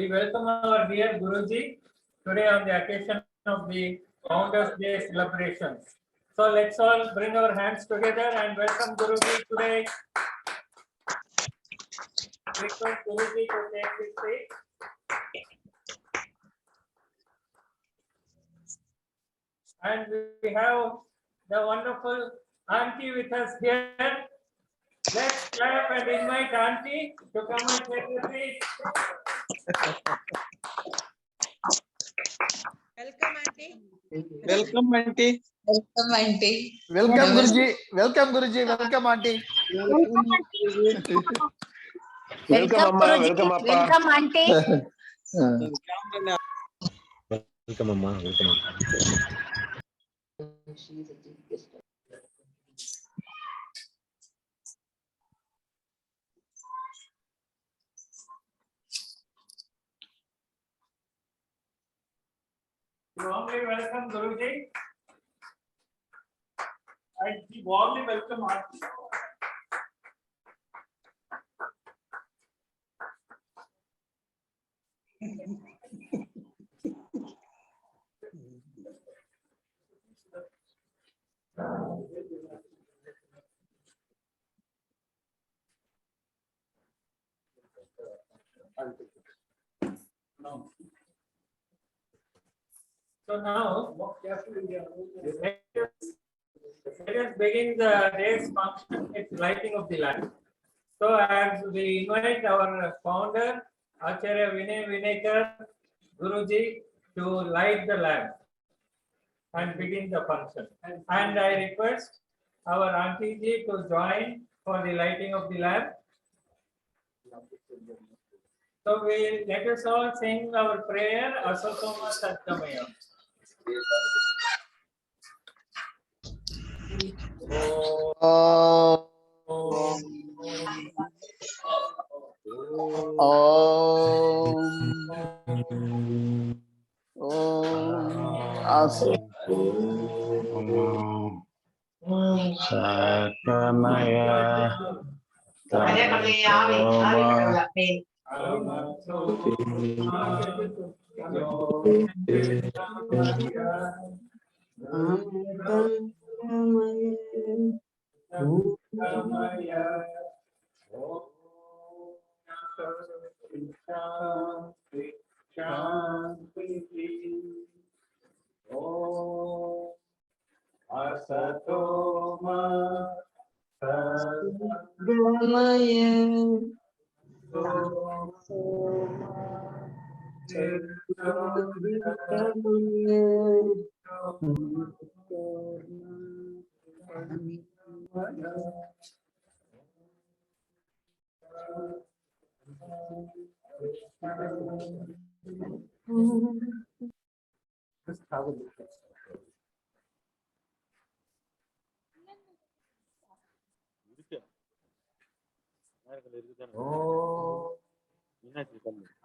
We welcome our dear Guruji today on the occasion of the Founders Day celebrations. So let's all bring our hands together and welcome Guruji today. Request Guruji to take his seat. And we have the wonderful auntie with us here. Let's clap and invite auntie to come and take a seat. Welcome, auntie. Welcome, auntie. Welcome, auntie. Welcome, Guruji. Welcome, Guruji. Welcome, auntie. Welcome, Amma. Welcome, Appa. Welcome, auntie. Welcome, Amma. Welcome. Warmly welcome Guruji. And warmly welcome auntie. So now, let us begin the day's function. It's lighting of the lamp. So as we invite our founder, Acharya Vinay Vinekar, Guruji, to light the lamp and begin the function. And I request our Auntie Ji to join for the lighting of the lamp. So let us all sing our prayer, Asatoma Satkamaya.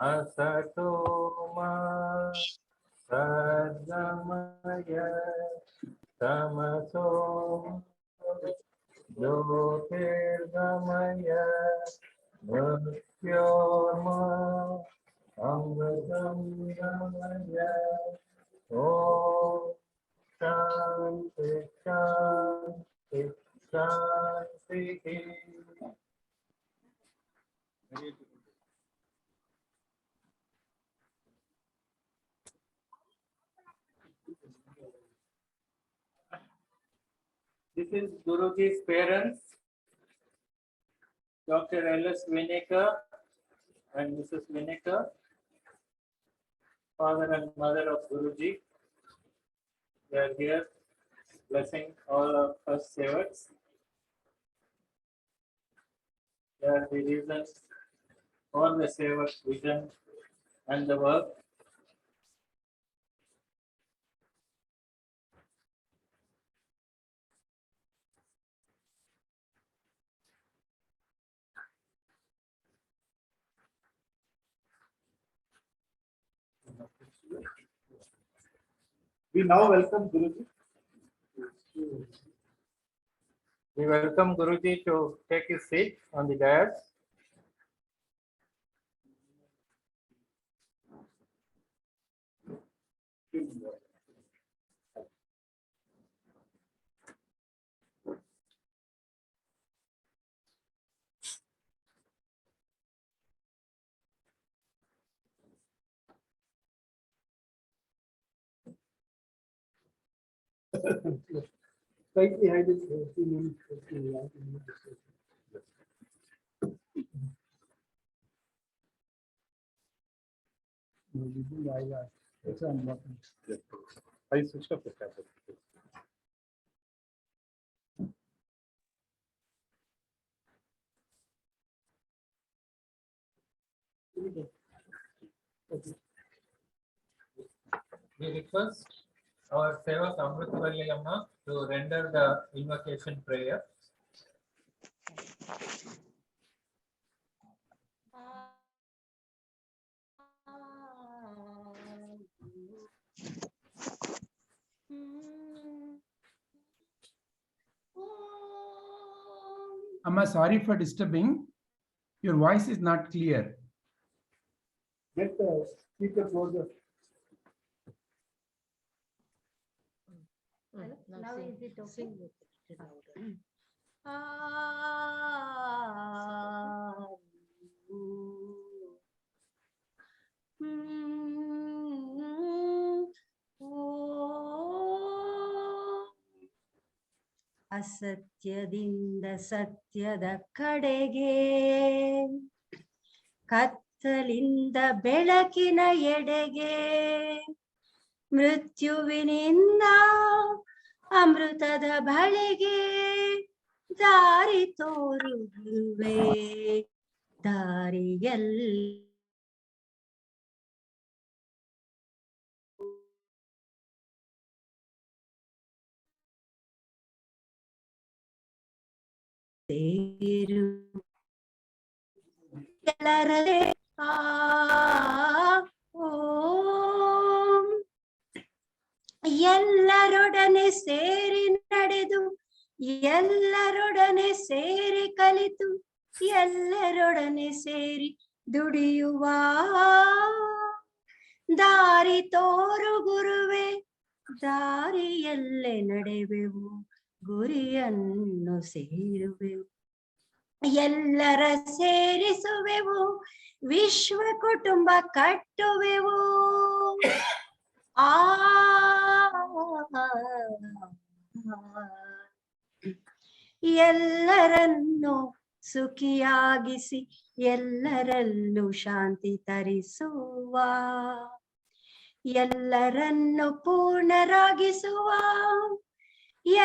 Asatoma Sadamaya Tamaso Jyotirgamaya Mrityorma Amritam Gamaya Om Shanti Shanti Shanti. This is Guruji's parents, Dr. L.S. Vinekar and Mrs. Vinekar, father and mother of Guruji. They are here blessing all of us Sevaks. They are the reasons for the Sevak vision and the work. We now welcome Guruji. We welcome Guruji to take his seat on the dais. Slightly hide it. I switched off the camera. We request our Sevak Amrutavalli Amma to render the invocation prayer. Amma, sorry for disturbing. Your voice is not clear. Get the speaker closer. Now is it okay? ಅಸತ್ಯದಿಂದ ಸತ್ಯದ ಕಡೆಗೆ, ಕತ್ತಲಿಂದ ಬೆಳಕಿನ ಎಡೆಗೆ, ಮೃತ್ಯುವಿನಿಂದ ಅಮೃತದ ಬಳಿಗೆ ದಾರಿ ತೋರು ಗುರುವೇ, ದಾರಿಯಲ್ಲಿ ಸೇರು ಎಲ್ಲರೇ ಓಂ. ಎಲ್ಲರೊಡನೆ ಸೇರಿ ನಡೆದು, ಎಲ್ಲರೊಡನೆ ಸೇರಿ ಕಲಿತು, ಎಲ್ಲರೊಡನೆ ಸೇರಿ ದುಡಿಯುವ ದಾರಿ ತೋರು ಗುರುವೆ, ದಾರಿಯಲ್ಲೇ ನಡೆವೆವು, ಗುರಿಯನ್ನು ಸೇರುವೆವು. ಎಲ್ಲರ ಸೇರಿಸುವೆವು, ವಿಶ್ವ ಕುಟುಂಬ ಕಟ್ಟುವೆವು. ಆ ಎಲ್ಲರನ್ನು ಸುಖಿಯಾಗಿಸಿ, ಎಲ್ಲರಲ್ಲೂ ಶಾಂತಿ ತರಿಸುವ, ಎಲ್ಲರನ್ನು ಪೂರ್ಣರಾಗಿಸುವ,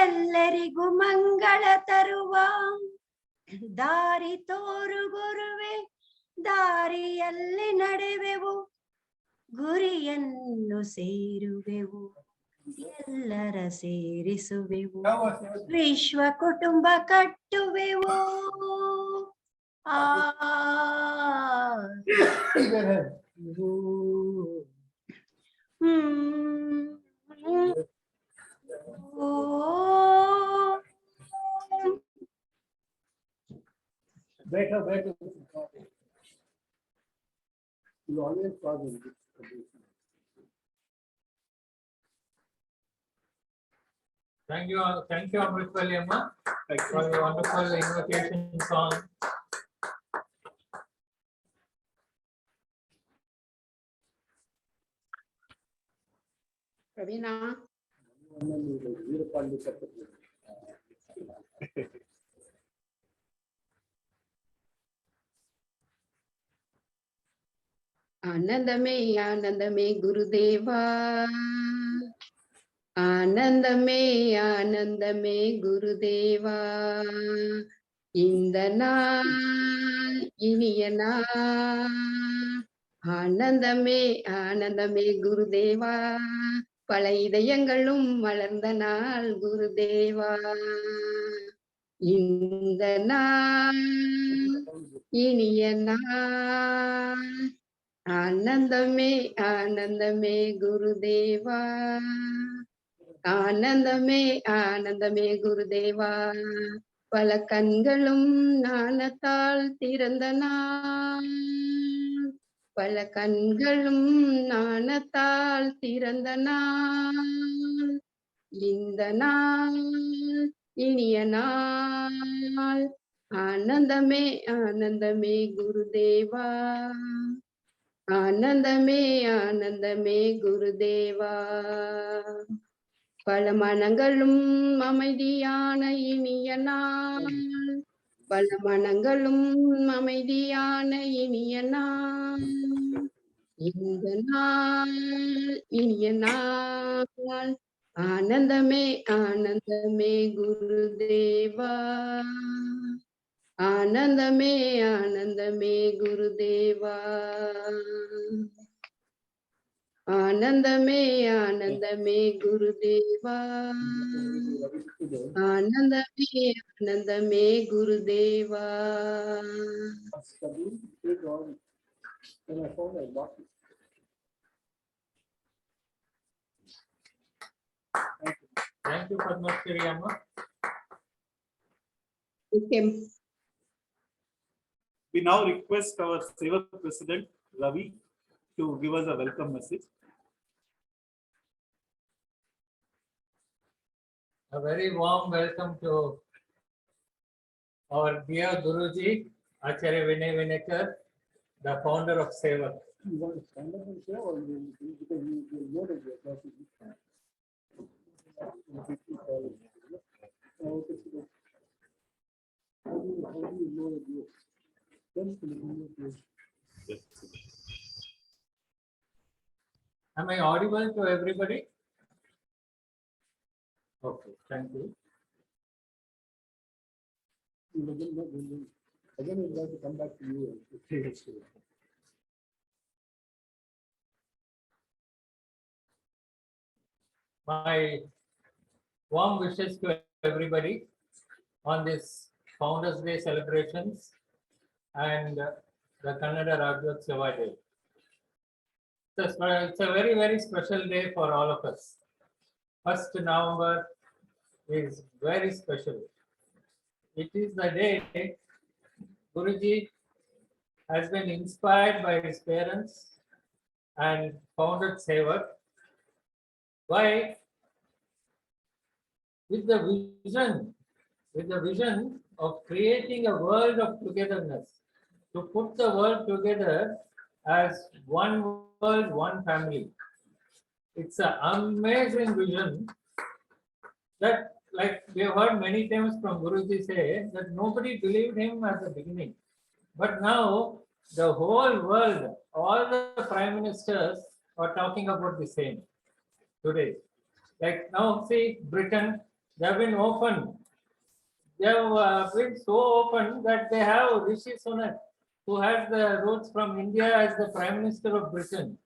ಎಲ್ಲರಿಗೂ ಮಂಗಳ ತರುವ ದಾರಿ ತೋರು ಗುರುವೆ, ದಾರಿಯಲ್ಲಿ ನಡೆವೆವು, ಗುರಿಯನ್ನು ಸೇರುವೆವು, ಎಲ್ಲರ ಸೇರಿಸುವೆವು, ವಿಶ್ವ ಕುಟುಂಬ ಕಟ್ಟುವೆವು. ಆ Better. You always cause it. Thank you, Amrutavalli Amma, for your wonderful invocation song. Ravina. आनंदमे आनंदमे गुरुदेवा, आनंदमे आनंदमे गुरुदेवा, இந்த நாள் இனிய நாள், ஆனந்தமே ஆனந்தமே குருதேவா, பல இதயங்களும் மலர்ந்த நாள் குருதேவா, இந்த நாள் இனிய நாள், ஆனந்தமே ஆனந்தமே குருதேவா, ஆனந்தமே ஆனந்தமே குருதேவா, பல கண்களும் ஞானத்தால் திறந்த நாள், பல கண்களும் நாணத்தால் திறந்த நாள் இந்த நாள் இனிய நாள் ஆனந்தமே ஆனந்தமே குருதேவா ஆனந்தமே ஆனந்தமே குருதேவா பல மனங்களும் அமைதியான இனிய நாள் பல மனங்களும் அமைதியான இனிய நாள் இந்த நாள் இனிய நாள் ஆனந்தமே ஆனந்தமே குருதேவா ஆனந்தமே ஆனந்தமே குருதேவா ஆனந்தமே ஆனந்தமே குருதேவா ஆனந்தமே ஆனந்தமே Gurudeva Thank you, Padmasri Amma. Okay. We now request our Sevak President Ravi to give us a welcome message. A very warm welcome to our dear Guruji, Acharya Vinay Vinekar, the founder of Sevak. You want to stand up and say, or because you know that you're talking. How do you know that you're Am I audible to everybody? Okay, thank you. Again, we'd like to come back to you and take it to you. My warm wishes to everybody on this Founders Day celebrations and the Kannada Rajyotsava Day. It's a very, very special day for all of us. 1st November is very special. It is the day Guruji has been inspired by his parents and founded Sevak. Why? With the vision of creating a world of togetherness, to put the world together as one world, one family. It's an amazing vision that, like we have heard many times from Guruji say, that nobody believed him at the beginning. But now the whole world, all the prime ministers are talking about the same today. Like now, see, Britain, they have been open. They have been so open that they have Rishi Sunak, who has the roots from India, as the Prime Minister of Britain.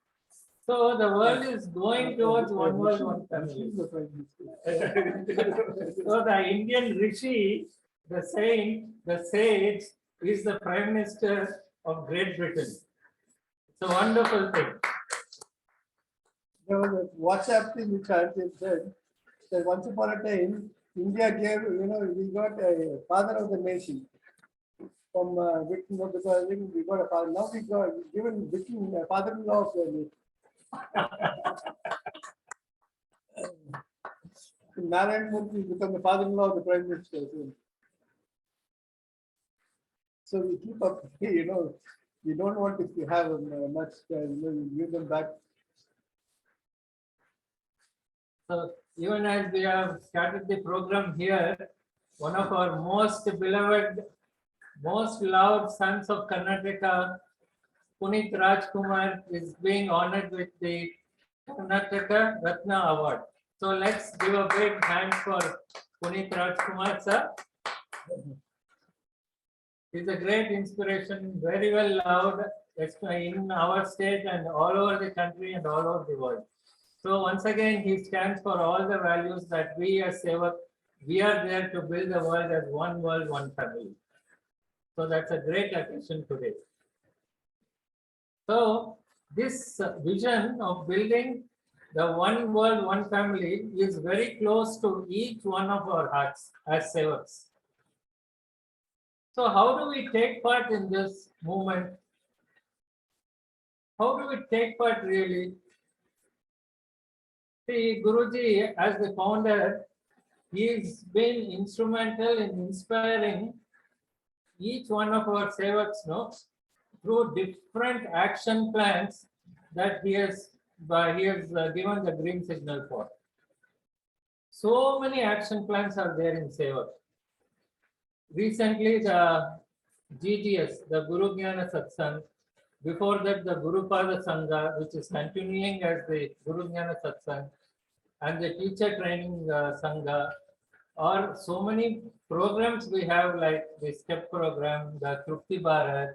So the world is going towards one world, one family. So the Indian Rishi, the saint, the sage, is the Prime Minister of Great Britain. It's a wonderful thing. There was a WhatsApp thing which I said that once upon a time, India gave, we got a father of the nation from Britain, because I think we got a father. Now we got given Britain a father-in-law of the nation. Narayan Murthy become the father-in-law of the Prime Minister. So we keep up, we don't want to have much, we give them back. So even as we have started the program here, one of our most beloved, most loved sons of Karnataka, Punit Rajkumar, is being honored with the Karnataka Ratna Award. So let's give a big hand for Punit Rajkumar, sir. He's a great inspiration, very well loved in our state and all over the country and all over the world. So once again, he stands for all the values that we as Sevak, we are there to build the world as one world, one family. So that's a great occasion today. So this vision of building the one world, one family is very close to each one of our hearts as Sevaks. So how do we take part in this movement? how do we take part really? See, Guruji, as the founder, he's been instrumental in inspiring each one of our Sevaks, no, through different action plans that he has given the green signal for. So many action plans are there in Sevak. Recently, the GGS, the Guru Jnana Satsang, before that, the Guru Pada Sangha, which is continuing as the Guru Jnana Satsang, and the teacher training Sangha, or so many programs we have, like the STEP program, the Trupti Bharat,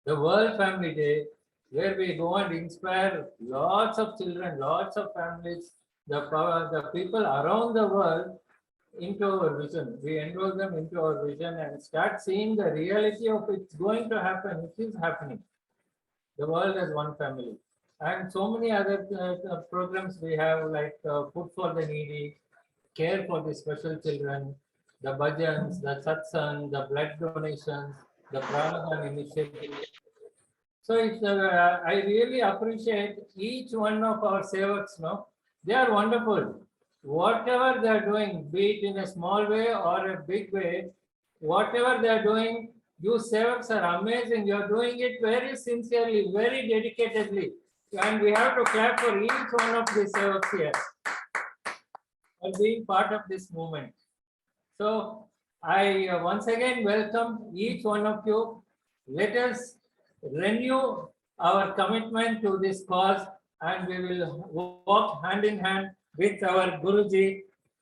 the World Family Day, where we go and inspire lots of children, lots of families, the people around the world into our vision. We enroll them into our vision and start seeing the reality of it's going to happen. It is happening. The world as one family. And so many other programs we have, like food for the needy, care for the special children, the bhajans, the satsang, the blood donations, the Pranadan initiative. So I really appreciate each one of our sevaks. No, they are wonderful. Whatever they are doing, be it in a small way or a big way, whatever they are doing, you sevaks are amazing. You are doing it very sincerely, very dedicatedly, and we have to clap for each one of the sevaks here for being part of this movement. So I once again welcome each one of you. Let us renew our commitment to this cause, and we will walk hand in hand with our Guruji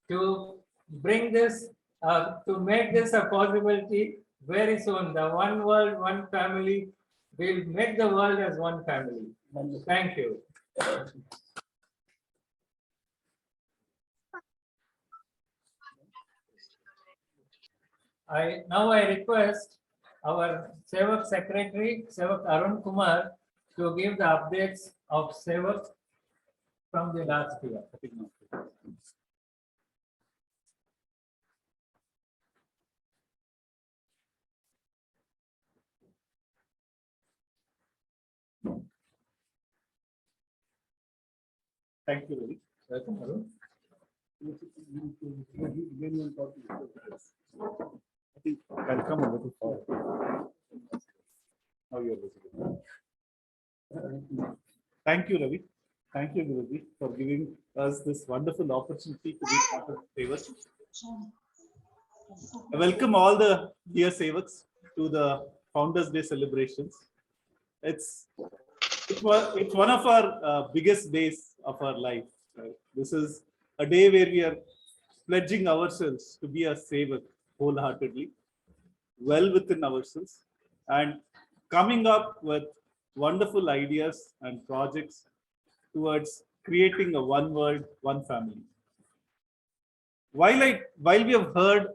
to bring this, to make this a possibility very soon. The one world, one family will make the world as one family. Thank you. Now I request our Sevak Secretary, Sevak Arun Kumar, to give the updates of Sevak from the last year. Thank you, Ravi. Welcome, Arun. I think I'll come a little forward. Now you're visible. Thank you, Ravi. Thank you, Guruji, for giving us this wonderful opportunity to be part of Sevak. I welcome all the dear Sevaks to the Founders Day celebrations. It's one of our biggest days of our life. Right? This is a day where we are pledging ourselves to be a Sevak wholeheartedly, well within ourselves, and coming up with wonderful ideas and projects towards creating a one world, one family. While we have heard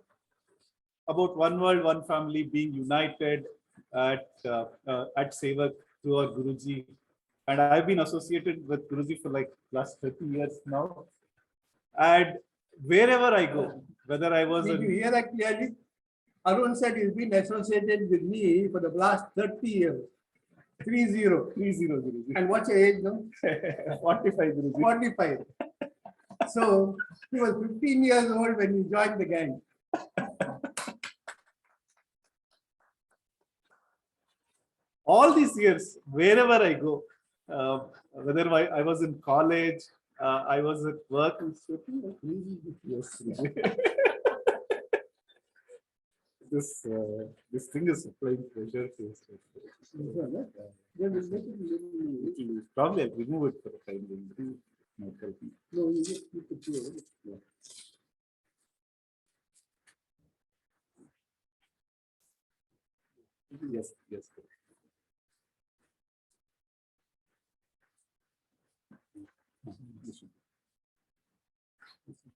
about one world, one family being united at Sevak through our Guruji, and I've been associated with Guruji for like last 30 years now. And wherever I go, whether I was Did you hear that clearly? Arun said he's been associated with me for the last 30 years. 30. 30 Guruji. And what's your age now? 45 Guruji. 45. So he was 15 years old when he joined the gang. All these years, wherever I go, whether I was in college, I was at work. Yes. This thing is applying pressure to us. Probably I'll remove it for the time being. No, you just keep it here. Yes, yes.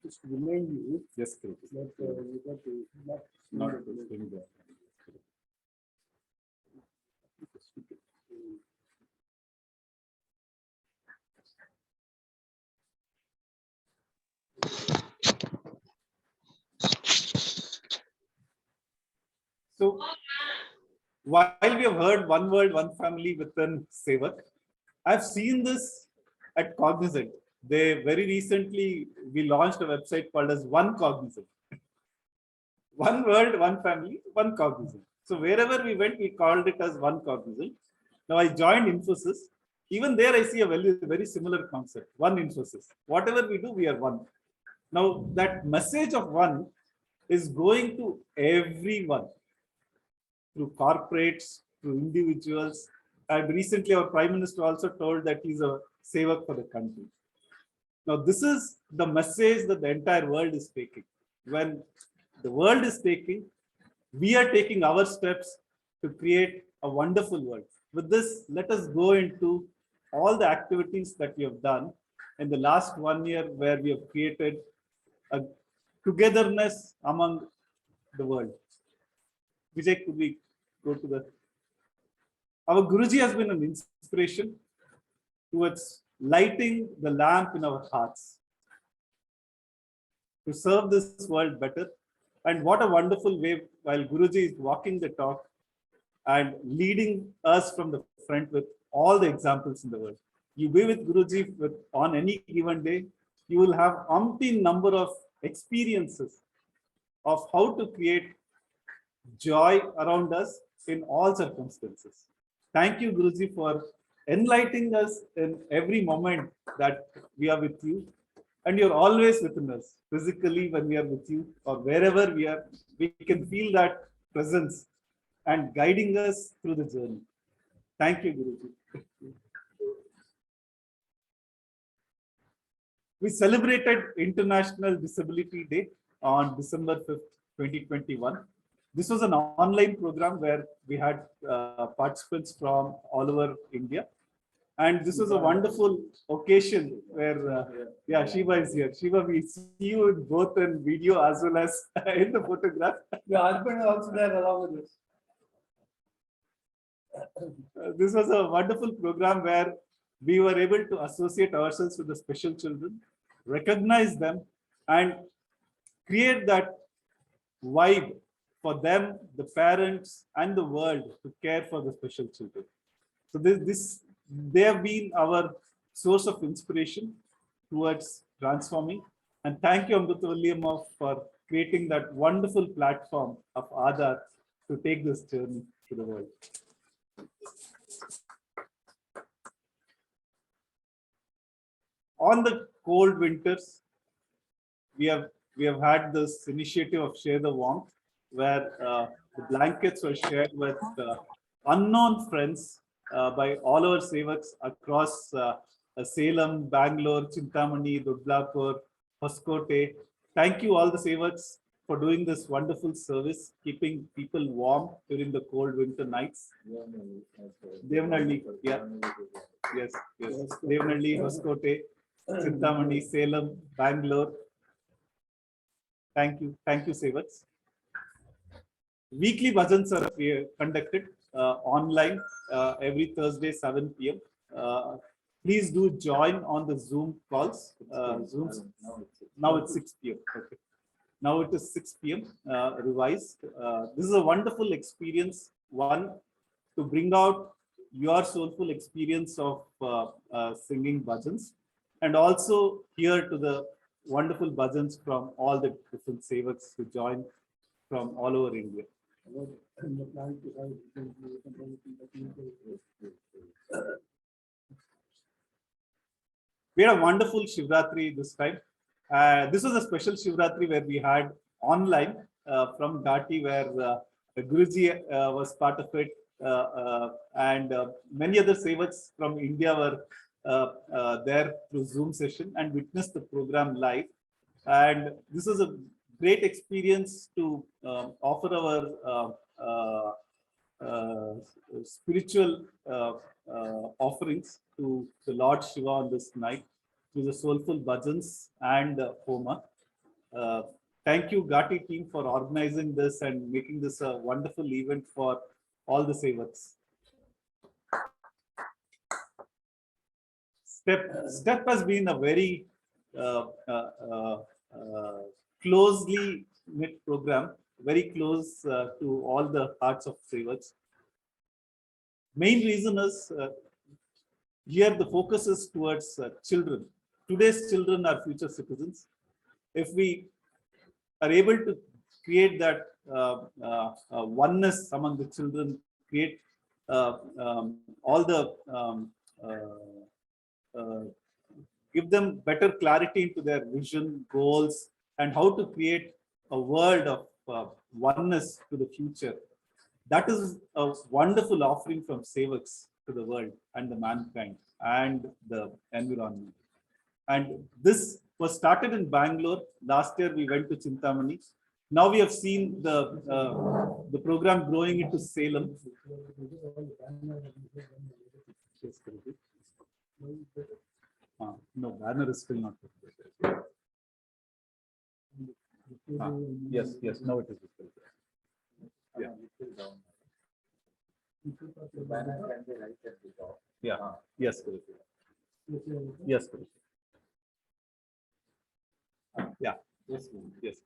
Just remind you Yes, correct. that you got to Not to bring that. So, while we have heard one world, one family within Sevak, I've seen this at Cognizant. They very recently, we launched a website called as One Cognizant. One world, one family, one Cognizant. So wherever we went, we called it as One Cognizant. Now I joined Infosys. Even there, I see a very similar concept. One Infosys. Whatever we do, we are one. Now that message of one is going to everyone through corporates, through individuals. And recently, our Prime Minister also told that he's a Sevak for the country. Now, this is the message that the entire world is taking. When the world is taking, we are taking our steps to create a wonderful world. With this, let us go into all the activities that we have done in the last 1 year, where we have created a togetherness among the world. Vijay, could we go to the... Our Guruji has been an inspiration towards lighting the lamp in our hearts to serve this world better. And what a wonderful way, while Guruji is walking the talk and leading us from the front with all the examples in the world. You be with Guruji on any given day, you will have umpteen number of experiences of how to create joy around us in all circumstances. Thank you, Guruji, for enlightening us in every moment that we are with you. And you're always within us, physically when we are with you, or wherever we are, we can feel that presence and guiding us through the journey. Thank you, Guruji. We celebrated International Disability Day on December 5th, 2021. This was an online program where we had participants from all over India. And this was a wonderful occasion where, yeah, Shiva is here. Shiva, we see you in both in video as well as in the photograph. Your husband is also there along with us. This was a wonderful program where we were able to associate ourselves with the special children, recognize them, and create that vibe for them, the parents, and the world to care for the special children. So they have been our source of inspiration towards transforming. And thank you, Amrutavalli, for creating that wonderful platform of Adhaar to take this journey to the world. On the cold winters, we have had this initiative of Share the Warmth, where the blankets were shared with unknown friends by all our Sevaks across Salem, Bangalore, Chintamani, Dudlapur, Hoskote. Thank you all the Sevaks for doing this wonderful service, keeping people warm during the cold winter nights. Devnalli, yeah. Yes. Devnalli, Hoskote, Chintamani, Salem, Bangalore. Thank you, Sevaks. Weekly bhajans are conducted online every Thursday, 7 p.m. Please do join on the Zoom calls. Now it's 6 p.m. Okay. Now it is 6 p.m. Revised. This is a wonderful experience. One, to bring out your soulful experience of singing bhajans, and also hear to the wonderful bhajans from all the different Sevaks who join from all over India. We had a wonderful Shivratri this time. This was a special Shivratri where we had online from Ghati, where Guruji was part of it, and many other Sevaks from India were there through Zoom session and witnessed the program live. And this was a great experience to offer our spiritual offerings to the Lord Shiva on this night through the soulful bhajans and Homa. Thank you, Ghati team, for organizing this and making this a wonderful event for all the Sevaks. Step has been a very closely knit program, very close to all the hearts of Sevaks. Main reason is Here, the focus is towards children. Today's children are future citizens. If we are able to create that oneness among the children, create all the give them better clarity into their vision, goals, and how to create a world of oneness to the future. That is a wonderful offering from Sevaks to the world and the mankind and the environment. And this was started in Bangalore. Last year we went to Chintamani. Now we have seen the program growing into Salem. No, banner is still not. Yes, yes, now it is. Yeah. Yeah. Yes, correct. Yes, correct. Yeah. Yes, yes.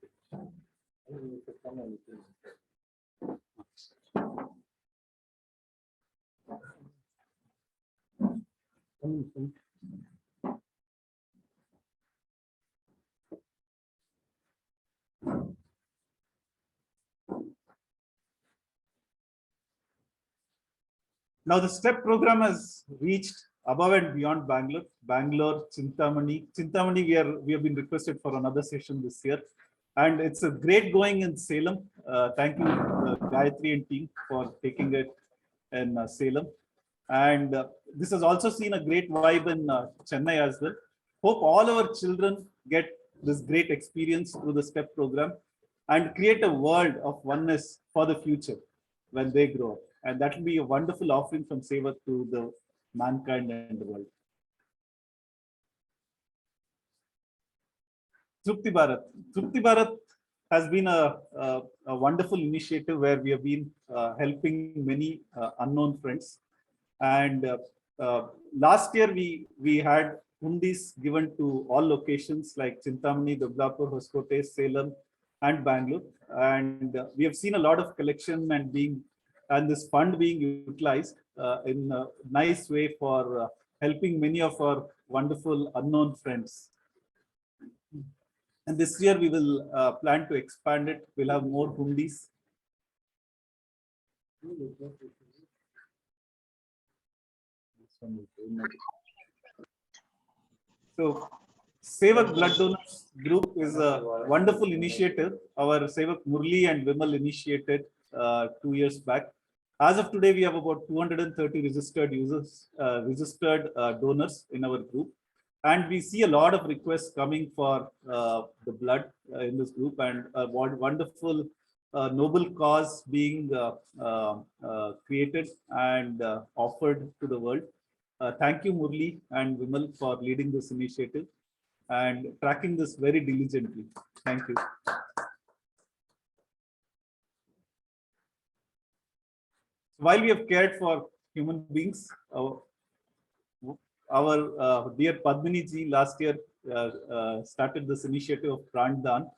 Now the STEP program has reached above and beyond Bangalore. Bangalore, Chintamani. Chintamani, we have been requested for another session this year. And it's a great going in Salem. Thank you, Gayatri and team, for taking it in Salem. And this has also seen a great vibe in Chennai as well. Hope all our children get this great experience through the STEP program and create a world of oneness for the future when they grow up. And that will be a wonderful offering from Sevak to the mankind and the world. Trupti Bharat. Trupti Bharat has been a wonderful initiative where we have been helping many unknown friends. And last year we had hundis given to all locations like Chintamani, Doblapur, Hoskote, Salem, and Bangalore. And we have seen a lot of collection and this fund being utilized in a nice way for helping many of our wonderful unknown friends. And this year we will plan to expand it. We'll have more hundis. So Sevak Blood Donors Group is a wonderful initiative. Our Sevak Murli and Vimal initiated 2 years back. As of today, we have about 230 registered users, donors in our group. And we see a lot of requests coming for the blood in this group, and a wonderful noble cause being created and offered to the world. Thank you, Murli and Vimal, for leading this initiative and tracking this very diligently. Thank you. While we have cared for human beings, our dear Padmini ji last year started this initiative of Prandan,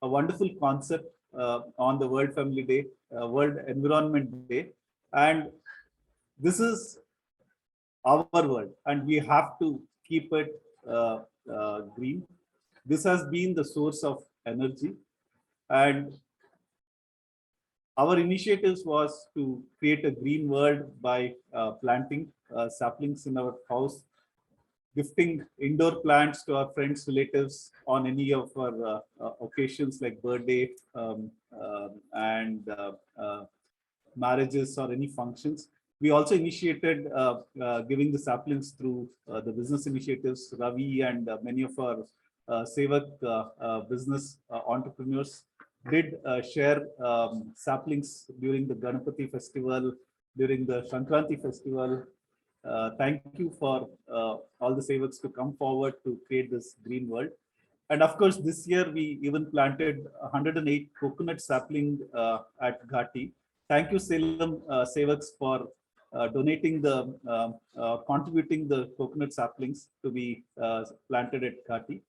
a wonderful concept on the World Family Day, World Environment Day. And this is our world, and we have to keep it green. This has been the source of energy, and our initiatives was to create a green world by planting saplings in our house, gifting indoor plants to our friends, relatives on any of our occasions like birthday and marriages or any functions. We also initiated giving the saplings through the business initiatives. Ravi and many of our Sevak business entrepreneurs did share saplings during the Ganapati festival, during the Sankranti festival. Thank you for all the Sevaks to come forward to create this green world. And of course, this year we even planted 108 coconut sapling at Ghati. Thank you, Salem Sevaks, for donating contributing the coconut saplings to be planted at Ghati.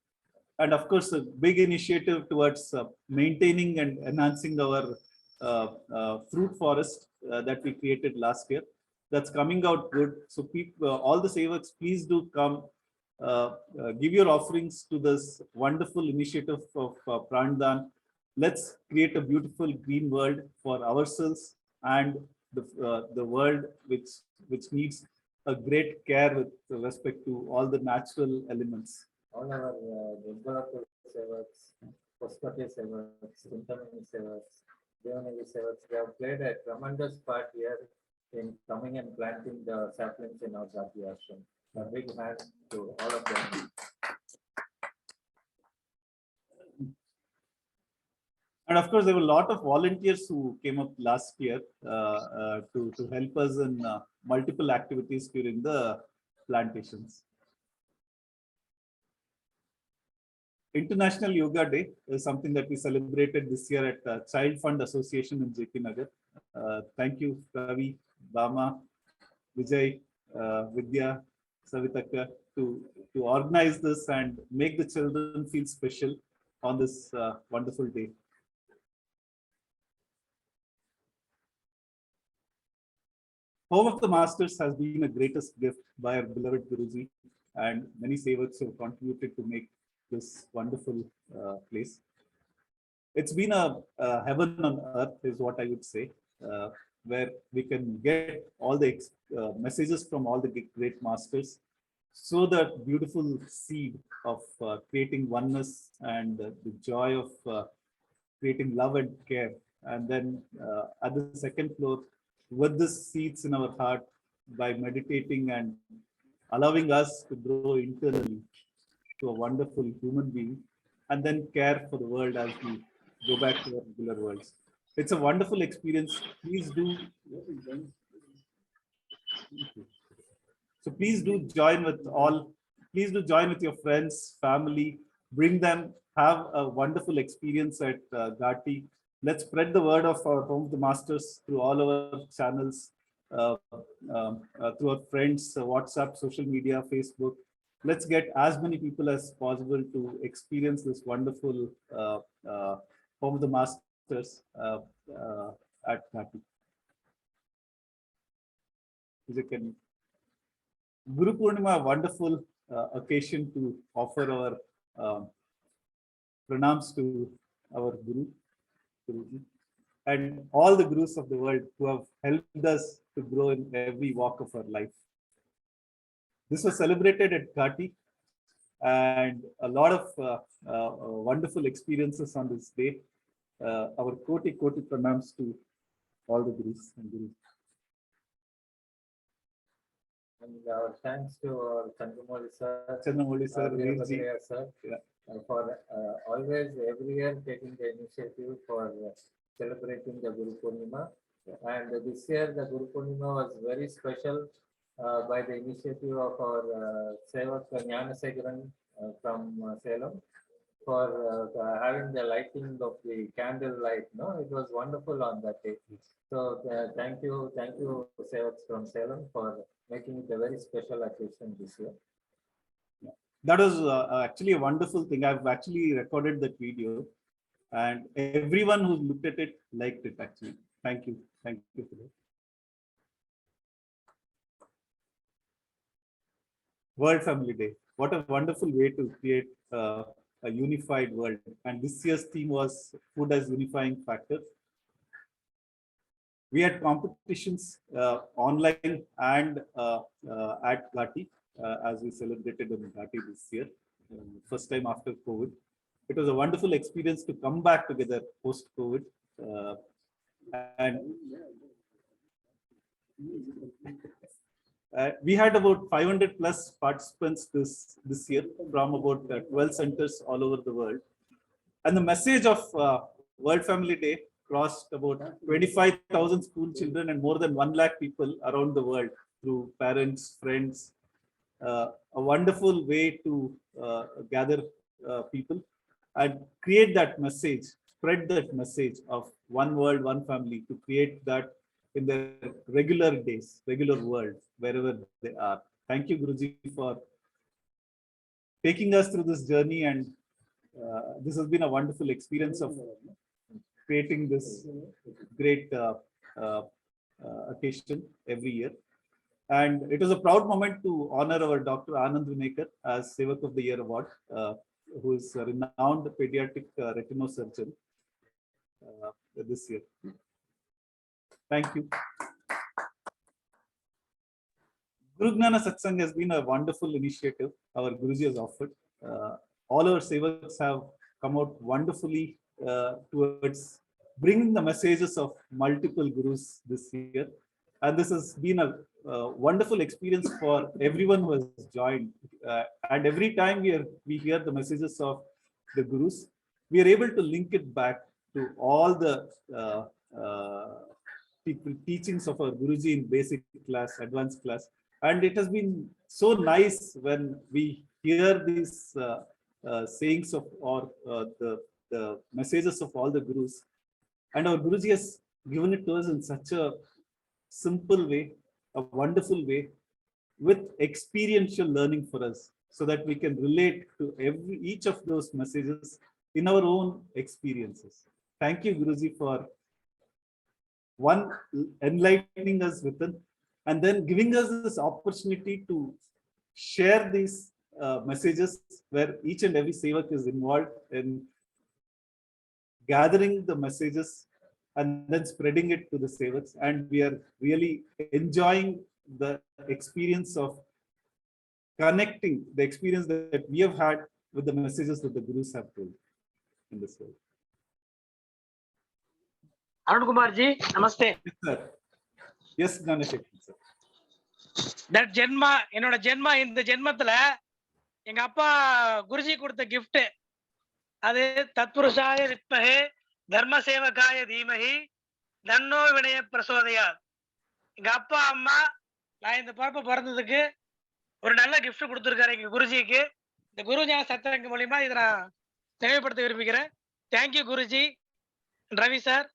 And of course, a big initiative towards maintaining and enhancing our fruit forest that we created last year. that's coming out good. So people, all the Sevaks, please do come, give your offerings to this wonderful initiative of Prandan. Let's create a beautiful green world for ourselves and the world which needs a great care with respect to all the natural elements. All our Gurgarakul Sevaks, Puspati Sevaks, Chintamani Sevaks, Devanagi Sevaks, they have played a tremendous part here in coming and planting the saplings in our Ghati Ashram. A big hand to all of them. And of course, there were a lot of volunteers who came up last year to help us in multiple activities during the plantations. International Yoga Day is something that we celebrated this year at Child Fund Association in JP Nagar. Thank you, Ravi, Bama, Vijay, Vidya, Savitaka to organize this and make the children feel special on this wonderful day. Home of the Masters has been a greatest gift by our beloved Guruji, and many Sevaks have contributed to make this wonderful place. It's been a heaven on earth, is what I would say, where we can get all the messages from all the great masters, sow that beautiful seed of creating oneness and the joy of creating love and care. And then at the second floor, with the seeds in our heart, by meditating and allowing us to grow internally to a wonderful human being, and then care for the world as we go back to our regular worlds. It's a wonderful experience. Please do. So please do join with all. Please do join with your friends, family. Bring them. Have a wonderful experience at Ghati. Let's spread the word of our Home of the Masters through all our channels, through our friends, WhatsApp, social media, Facebook. Let's get as many people as possible to experience this wonderful Home of the Masters at Ghati. Guru Purnima, a wonderful occasion to offer our pranams to our Guru, Guruji, and all the Gurus of the world who have helped us to grow in every walk of our life. This was celebrated at Ghati, and a lot of wonderful experiences on this day. Our koti pranams to all the Gurus and Gurus. And our thanks to our Chandra sir, Veerji, sir, yeah, for always every year taking the initiative for celebrating the Guru Purnima. And this year the Guru Purnima was very special by the initiative of our Sevak Jnanasegaran from Salem for having the lighting of the candle light. No, it was wonderful on that day. So thank you, Sevaks from Salem for making it a very special occasion this year. That was actually a wonderful thing. I've actually recorded that video, and everyone who looked at it liked it. Actually, thank you for that. World Family Day. What a wonderful way to create a unified world. And this year's theme was food as unifying factor. We had competitions online and at Ghati as we celebrated in Ghati this year, first time after COVID. It was a wonderful experience to come back together post-COVID. And we had about 500 plus participants this year from about 12 centers all over the world. And the message of World Family Day crossed about 25,000 school children and more than 1 lakh people around the world through parents, friends. A wonderful way to gather people and create that message, spread that message of one world, one family, to create that in their regular days, regular world, wherever they are. Thank you, Guruji, for taking us through this journey, and this has been a wonderful experience of creating this great occasion every year. And it was a proud moment to honor our Dr. Anand Vinekar as Sevak of the Year Award, who is a renowned pediatric retinosurgeon this year. Thank you. Guru Gnana Satsang has been a wonderful initiative our Guruji has offered. All our Sevaks have come out wonderfully towards bringing the messages of multiple Gurus this year. And this has been a wonderful experience for everyone who has joined. And every time we hear the messages of the Gurus, we are able to link it back to all the teachings of our Guruji in basic class, advanced class. And it has been so nice when we hear these sayings of or the messages of all the Gurus. And our Guruji has given it to us in such a simple way, a wonderful way, with experiential learning for us, so that we can relate to each of those messages in our own experiences. Thank you, Guruji, for one, enlightening us within, and then giving us this opportunity to share these messages where each and every Sevak is involved in gathering the messages and then spreading it to the Sevaks. And we are really enjoying the experience of connecting, the experience that we have had with the messages that the Gurus have told in this world. Arun Kumarji, namaste. Yes, sir. Yes, Ganesh, sir. That Janma, என்னோட ஜென்மா இந்த ஜென்மத்துல எங்க அப்பா குருஜி கொடுத்த gift அது தத்புருஷாய வித்மஹே தர்ம சேவகாய தீமஹி தன்னோ வினய பிரசோதயாத். எங்க அப்பா அம்மா நான் இந்த பிறப்பு பிறந்ததுக்கு ஒரு நல்ல gift கொடுத்திருக்காரு எங்க குருஜிக்கு. இந்த குரு ஞான சத்சங்க மூலமா இதை நான் தெளிவுபடுத்த விரும்புகிறேன். Thank you Guruji, Ravi sir,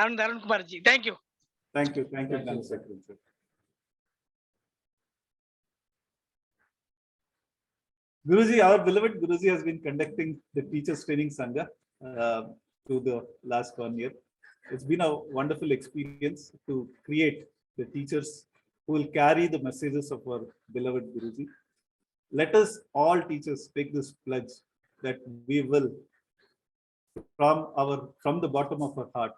Arun Kumarji. Thank you. Thank you, Ganesh, sir. Guruji, our beloved Guruji has been conducting the Teachers Training Sangha through the last 1 year. It's been a wonderful experience to create the teachers who will carry the messages of our beloved Guruji. Let us all teachers take this pledge that we will, from the bottom of our heart,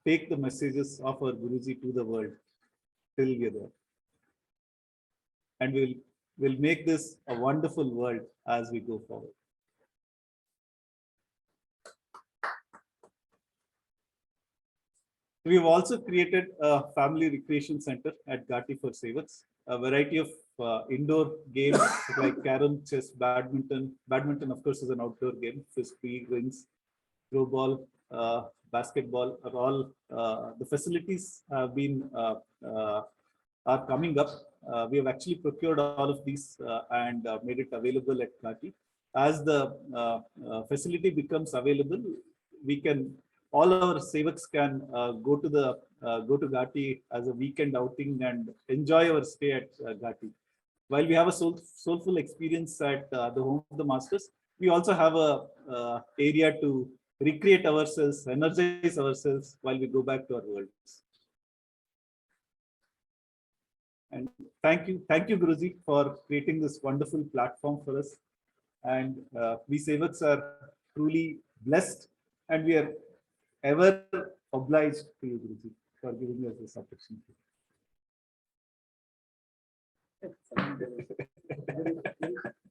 take the messages of our Guruji to the world till we are there. And we'll make this a wonderful world as we go forward. We've also created a family recreation center at Ghati for Sevaks, a variety of indoor games like carom, chess, badminton. Badminton, of course, is an outdoor game. Frisbee, rings, throw ball, basketball are all the facilities have been are coming up. We have actually procured all of these and made it available at Ghati. As the facility becomes available, we can, all our Sevaks can go to Ghati as a weekend outing and enjoy our stay at Ghati. While we have a soulful experience at the home of the masters, we also have a area to recreate ourselves, energize ourselves while we go back to our worlds. And thank you, Guruji, for creating this wonderful platform for us. And we Sevaks are truly blessed, and we are ever obliged to you, Guruji, for giving us this opportunity.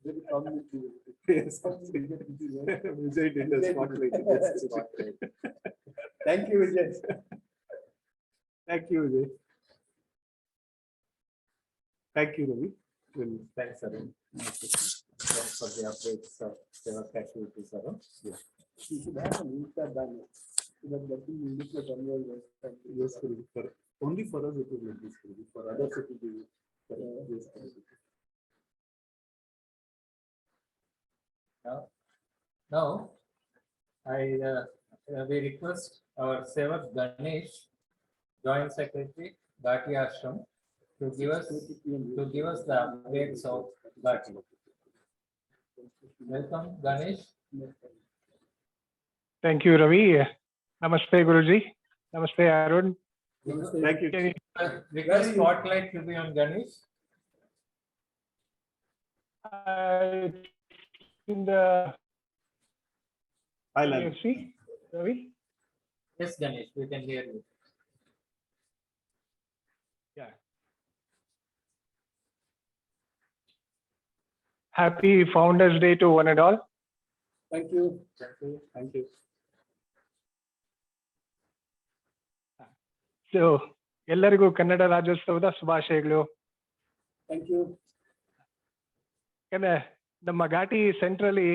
Very complicated. Yes. Vijay did a spotlight. Thank you, Vijay. Thank you, Vijay. Thank you, Ravi. Thanks, Arun. Thanks for the updates of Sevak activities, Arun. You should have an Insta banner. So that the thing will look like annual website. Yes, Guruji. Only for us it will be this, Guruji. For others it will be. Yes, Guruji. Now, we request our Sevak Ganesh, Joint Secretary, Ghati Ashram, to give us the updates of Ghati. Welcome, Ganesh. Thank you, Ravi. Namaste, Guruji. Namaste, Arun. Thank you. Can you Request spotlight to be on Ganesh. In the Highlight. see, Ravi? Yes, Ganesh, we can hear you. Yeah. Happy Founders Day to one and all. Thank you. Thank you. So, ಎಲ್ಲರಿಗೂ ಕನ್ನಡ ರಾಜ್ಯೋತ್ಸವದ ಶುಭಾಶಯಗಳು. Thank you. ಯಾಕಂದ್ರೆ ನಮ್ಮ ಘಾಟಿ ಸೆಂಟ್ರಲ್ಲಿ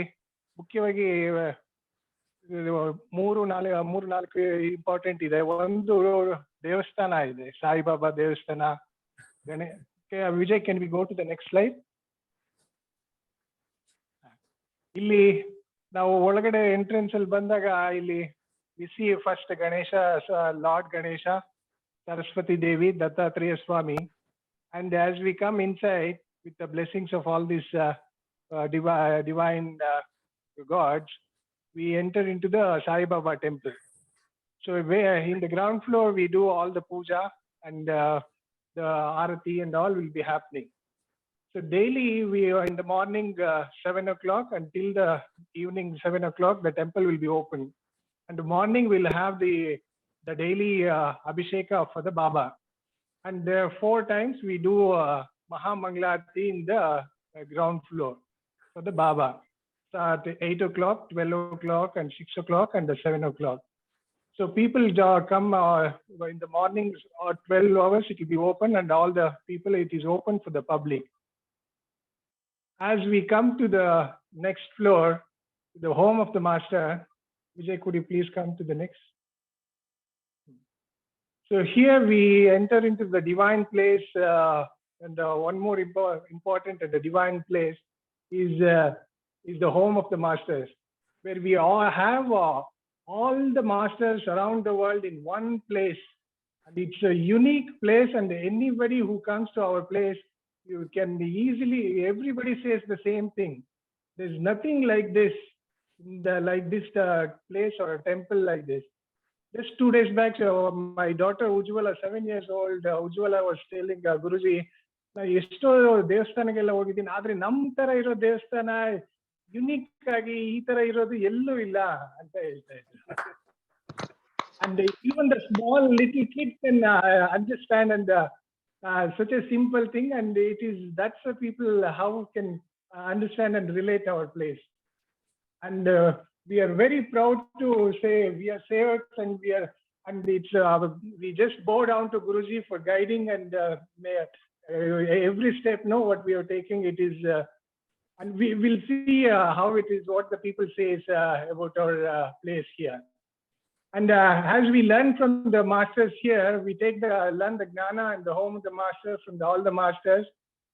ಮುಖ್ಯವಾಗಿ ಮೂರು ನಾಲ್ಕು important ಇದೆ. ಒಂದು ದೇವಸ್ಥಾನ ಇದೆ, ಸಾಯಿಬಾಬಾ ದೇವಸ್ಥಾನ. Vijay, can we go to the next slide? ಇಲ್ಲಿ ನಾವು ಒಳಗಡೆ ಎಂಟ್ರೆನ್ಸ್ ಅಲ್ಲಿ ಬಂದಾಗ ಇಲ್ಲಿ we see first Ganesha, lord Ganesha, Saraswati Devi, Dattatreya Swami, and as we come inside with the blessings of all these divine gods, we enter into the Sai Baba temple. So in the ground floor we do all the puja and the arati and all will be happening. So daily we are in the morning 7 o'clock until the evening 7 o'clock the temple will be open, and the morning we'll have the daily abhisheka for the Baba, and there 4 times we do Maha Mangalarati in the ground floor for the Baba. So at 8 o'clock, 12 o'clock and 6 o'clock and the 7 o'clock. So people come in the mornings or 12 hours it will be open, and all the people it is open for the public. As we come to the next floor, the home of the master, Vijay, could you please come to the next? So here we enter into the divine place, and one more important and the divine place is the home of the masters, where we all have all the masters around the world in one place, and it's a unique place. And anybody who comes to our place, you can easily, everybody says the same thing. There's nothing like this, place or a temple like this. Just 2 days back, my daughter Ujwala, 7 years old, Ujwala was telling Guruji, na esto devasthanagella hogidini, ಆದ್ರೆ ನಮ್ಮ ತರ ಇರೋ ದೇವಸ್ಥಾನ unique ಆಗಿ ಈ ತರ ಇರೋದು ಎಲ್ಲೂ ಇಲ್ಲ ಅಂತ ಹೇಳ್ತಾ ಇದ್ರು. And even the small little kids can understand, and such a simple thing, and that's the people how can understand and relate our place. And we are very proud to say we are Sevaks, and we just bow down to Guruji for guiding, and every step know what we are taking. It is, and we will see how it is, what the people say about our place here. And as we learn from the masters here, we learn the gnana and the home of the masters from all the masters.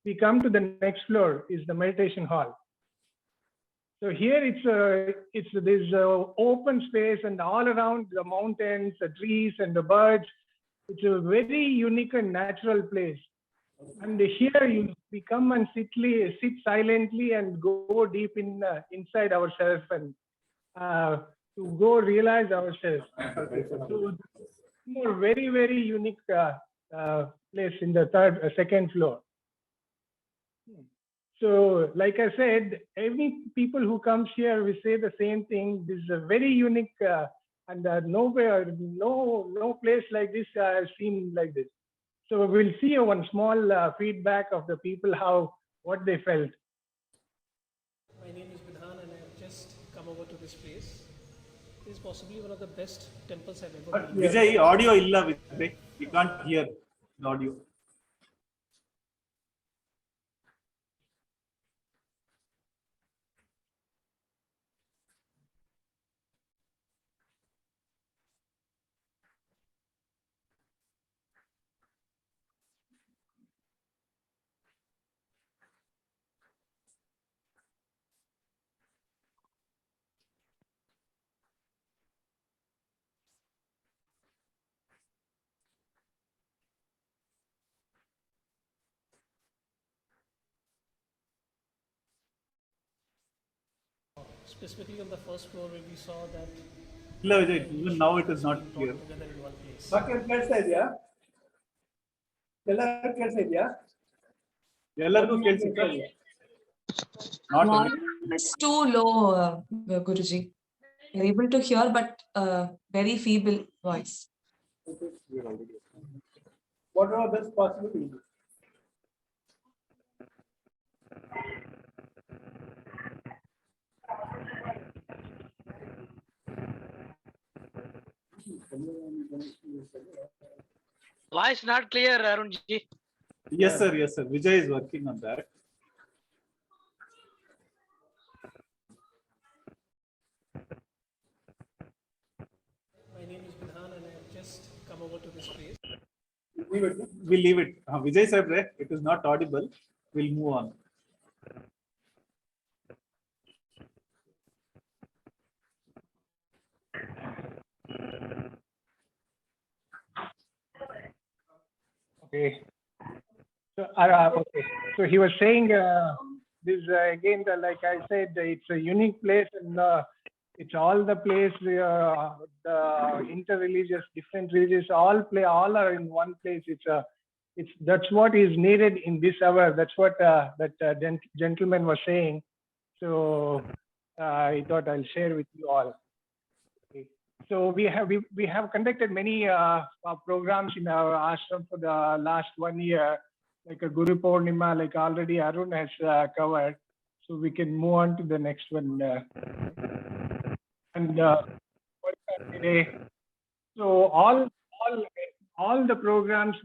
We come to the next floor, is the meditation hall. So here it's this open space, and all around the mountains, the trees and the birds. It's a very unique and natural place. And here we come and sit silently and go deep inside ourselves, and to go realize ourselves. So very, very unique place in the second floor. So, like I said, every people who comes here, we say the same thing. This is a very unique, and nowhere, no place like this I've seen like this. So we'll see one small feedback of the people, what they felt. My name is Bidhan, and I have just come over to this place. This is possibly one of the best temples I've ever been. Vijay, audio illa Vijay. We can't hear the audio. Specifically on the first floor, where we saw that Illa Vijay, even now it is not clear. together in one place. Bucket ಕೇಳ್ತಾ ಇದೆಯಾ? ಎಲ್ಲರೂ ಕೇಳ್ತಾ ಇದೆಯಾ? ಎಲ್ಲರಿಗೂ ಕೇಳಿಸುತ್ತಾ? Not Volume is too low, Guruji. You're able to hear, but very feeble voice. Whatever that's possible, we do. Voice not clear, Arun ji. Yes, sir. Yes, sir. Vijay is working on that. My name is Bidhan and I have just come over to this place. We'll leave it. Vijay said, it is not audible. We'll move on. Okay. So, okay. So he was saying this again, like I said, it's a unique place, and it's all the place where the inter-religious, different religions all are in one place. It's that's what is needed in this hour. That's what that gentleman was saying. So I thought I'll share with you all. Okay. So we have conducted many programs in our ashram for the last 1 year, like a Guru Purnima, like already Arun has covered. So we can move on to the next one. Today. So all the programs,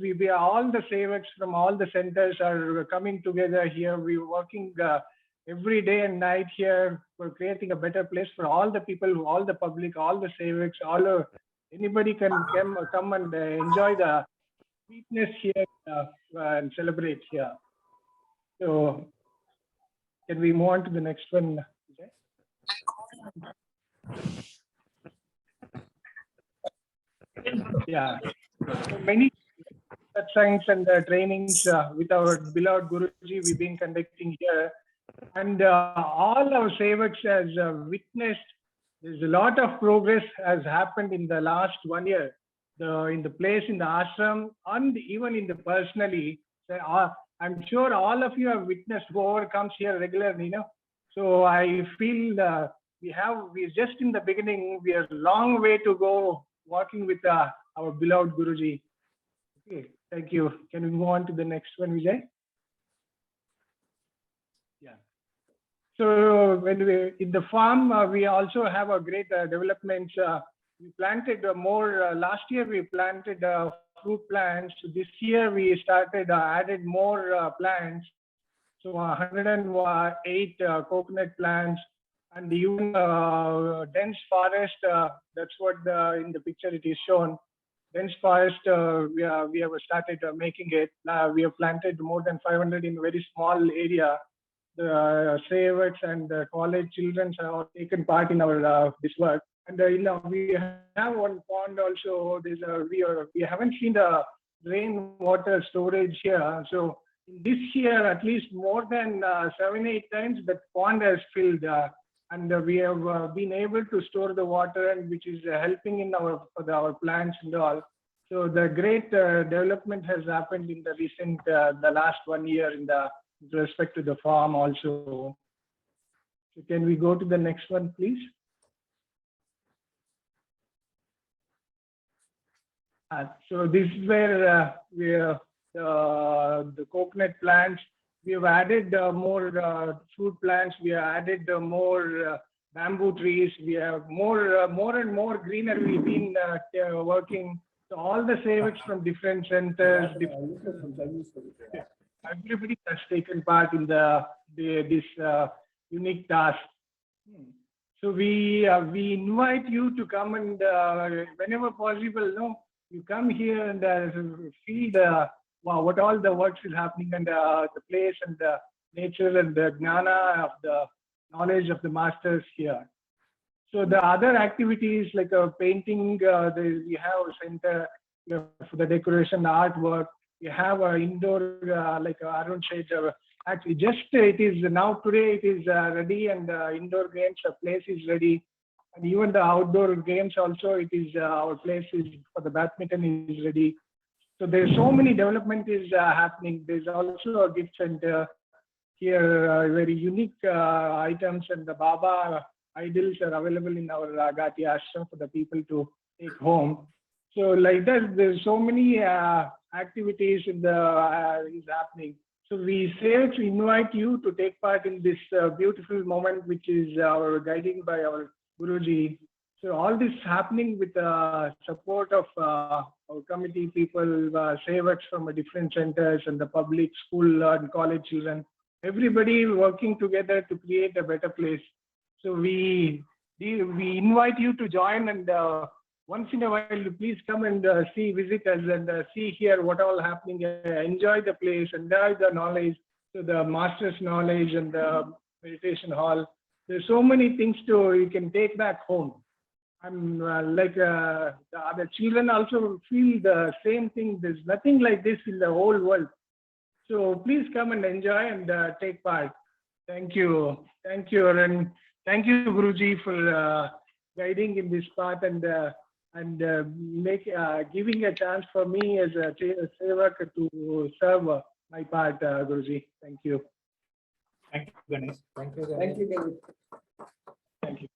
all the Sevaks from all the centers are coming together here. We're working every day and night here for creating a better place for all the people, all the public, all the Sevaks, anybody can come and enjoy the sweetness here and celebrate here. So can we move on to the next one? Yeah, so many science and trainings with our beloved Guruji we've been conducting here, and all our Sevaks has witnessed. There's a lot of progress has happened in the last 1 year, in the place, in the ashram, and even in the personally. So, I'm sure all of you have witnessed whoever comes here regularly, So I feel we're just in the beginning. We have a long way to go working with our beloved Guruji. Okay, thank you. Can we move on to the next one, Vijay? Yeah. So when we in the farm, we also have a great development. We planted more. Last year we planted fruit plants. This year we started added more plants. So 108 coconut plants, and even dense forest. That's what in the picture it is shown. Dense forest, we have started making it. We have planted more than 500 in a very small area. The Sevaks and the college children have taken part in our this work. And we have one pond also. We haven't seen the rainwater storage here. So this year, at least more than 7-8 times, that pond has filled. And we have been able to store the water, and which is helping in our plants and all. So the great development has happened in the recent, the last 1 year with respect to the farm also. So can we go to the next one, please? So this is where the coconut plants. We have added more fruit plants. We have added more bamboo trees. We have more and more greenery. We've been working. So all the Sevaks from different centers, everybody has taken part in this unique task. So we invite you to come and whenever possible, you come here and feel what all the works is happening, and the place and the nature and the gnana of the knowledge of the masters here. So the other activities like painting, we have a center for the decoration, the artwork. We have an indoor, like Arun said, actually just it is now today it is ready, and indoor games, the place is ready. And even the outdoor games also, it is our place is for the badminton is ready. So there's so many development is happening. There's also a gift center here, very unique items, and the Baba idols are available in our Ghati Ashram for the people to take home. So like that, there's so many activities in the is happening. So we say to invite you to take part in this beautiful moment, which is our guiding by our Guruji. So all this happening with the support of our committee people, Sevaks from different centers and the public school and college children, everybody working together to create a better place. So we invite you to join, and once in a while, please come and visit us and see here what all happening. Enjoy the place, enjoy the knowledge, so the master's knowledge and the meditation hall. There's so many things you can take back home. I'm the other children also feel the same thing. There's nothing like this in the whole world. So please come and enjoy and take part. Thank you. Thank you, Arun. Thank you, Guruji, for guiding in this path and giving a chance for me as a Sevak to serve my part, Guruji. Thank you. Thank you, Ganesh. Thank you. Thank you, Ganesh. Thank you.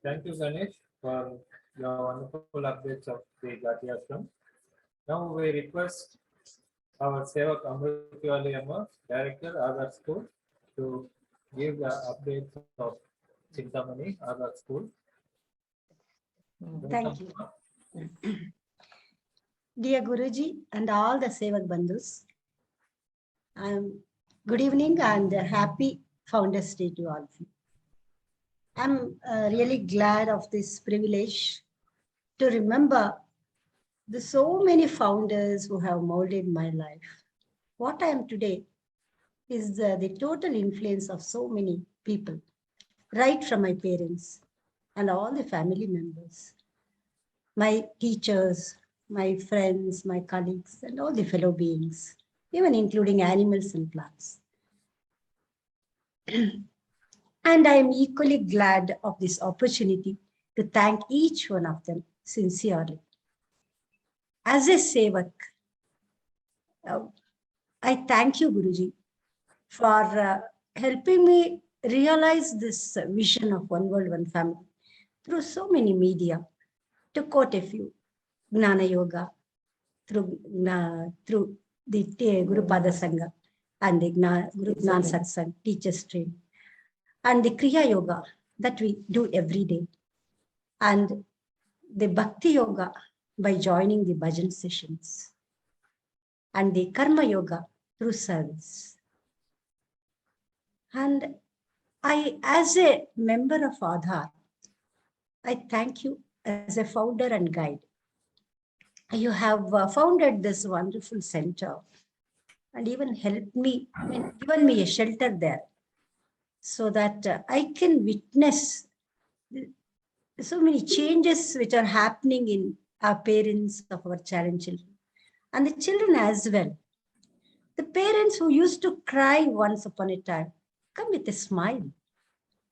Thank you, Ganesh, for your wonderful updates of the Ghati Ashram. Now we request our Sevak Amrutavalli Amma, Director, Adhaar School, to give the updates of Chintamani, Adhaar School. Thank you. Dear Guruji and all the Sevak Bandhus, good evening and happy Founders Day to all of you. I'm really glad of this privilege to remember the so many founders who have molded my life. What I am today is the total influence of so many people, right from my parents and all the family members, my teachers, my friends, my colleagues, and all the fellow beings, even including animals and plants. And I am equally glad of this opportunity to thank each one of them sincerely. As a Sevak, I thank you, Guruji, for helping me realize this vision of one world, one family through so many media. To quote a few, Gnana Yoga, through the Guru Pada Sangha and the Guru Gnan Satsang, teacher stream, and the Kriya Yoga that we do every day, and the Bhakti Yoga by joining the bhajan sessions, and the Karma Yoga through service. And I, as a member of Adhaar, I thank you as a founder and guide. You have founded this wonderful center and even helped me, given me a shelter there, so that I can witness so many changes which are happening in our parents of our challenged children and the children as well. The parents who used to cry once upon a time come with a smile,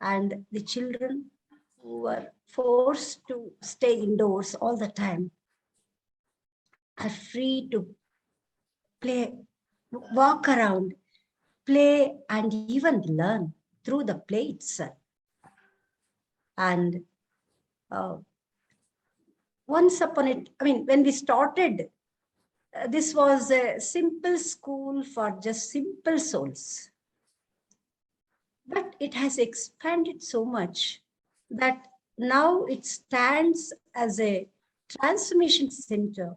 and the children who were forced to stay indoors all the time are free to play, walk around, play, and even learn through the play itself. And once upon it, when we started, this was a simple school for just simple souls. But it has expanded so much that now it stands as a transformation center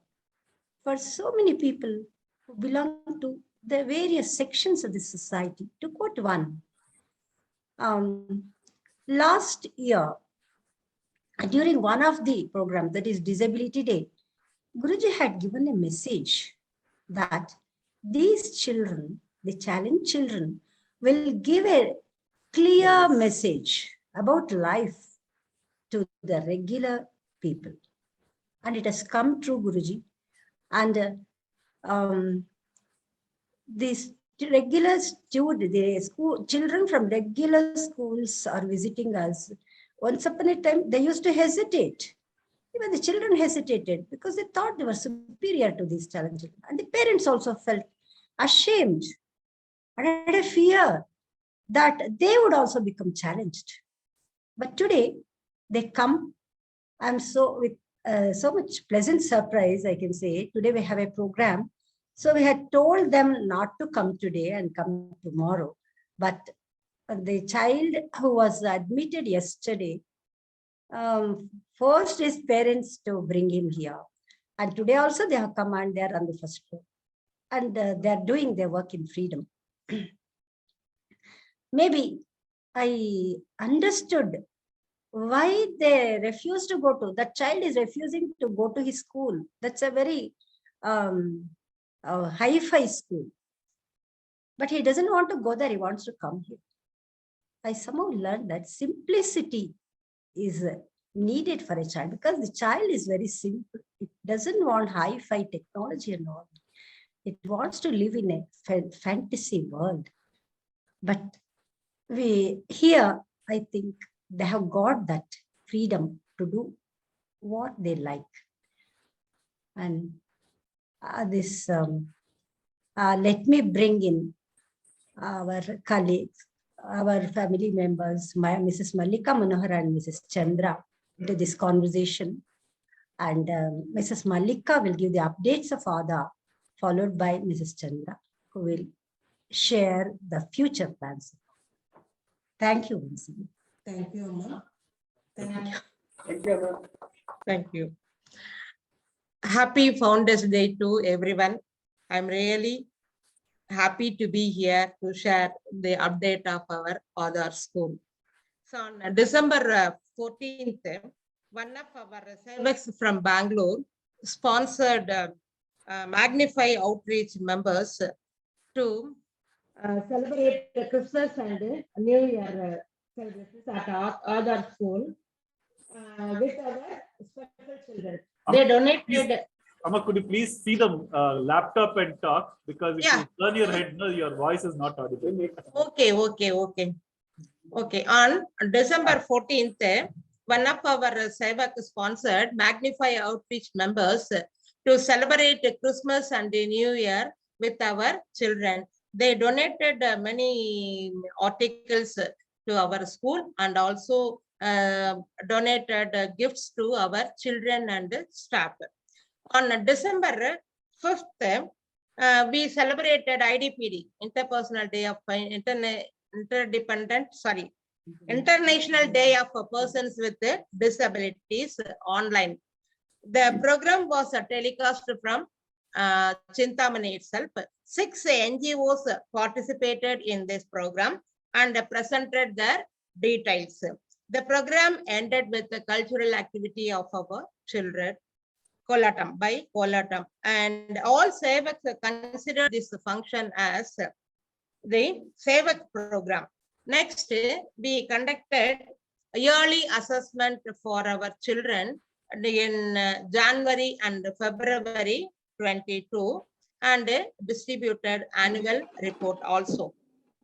for so many people who belong to the various sections of the society. To quote one, last year, during one of the programs, that is Disability Day, Guruji had given a message that these children, the challenged children, will give a clear message about life to the regular people. And it has come true, Guruji. And these regular children from regular schools are visiting us. Once upon a time, they used to hesitate. Even the children hesitated because they thought they were superior to these challenges. And the parents also felt ashamed and had a fear that they would also become challenged. But today, they come. I'm so with so much pleasant surprise, I can say. Today we have a program. So we had told them not to come today and come tomorrow. But the child who was admitted yesterday forced his parents to bring him here. And today also they have come and they are on the first floor. And they are doing their work in freedom. Maybe I understood why they refuse to go to, that child is refusing to go to his school. That's a very hi-fi school. But he doesn't want to go there, he wants to come here. I somehow learned that simplicity is needed for a child because the child is very simple. It doesn't want hi-fi technology and all. It wants to live in a fantasy world. But here, I think they have got that freedom to do what they like. And let me bring in our colleagues, our family members, Mrs. Malliga Manogar and Mrs. Chandra into this conversation. And Mrs. Malliga will give the updates of Adhaar, followed by Mrs. Chandra, who will share the future plans. Thank you, Vincent. Thank you, Amma. Thank you, Amma. Thank you. Happy Founders Day to everyone. I'm really happy to be here to share the update of our Adhaar school. So on December 14th, one of our Sevaks from Bangalore sponsored Magnify Outreach members to celebrate the Christmas and New Year celebrations at Adhaar School with our special children. They donated. Amma, could you please see the laptop and talk? Because if you turn your head, no, your voice is not audible. Okay. On December 14th, one of our Sevak sponsored Magnify Outreach members to celebrate Christmas and the New Year with our children. They donated many articles to our school and also donated gifts to our children and staff. On December 5th, we celebrated IDPD, Interpersonal Day of International Day of Persons with Disabilities online. The program was telecast from Chintamani itself. 6 NGOs participated in this program and presented their details. The program ended with the cultural activity of our children, Kolatam, by Kolatam. And all Sevaks consider this function as the Sevak program. Next, we conducted a yearly assessment for our children in January and February 22 and distributed annual report also.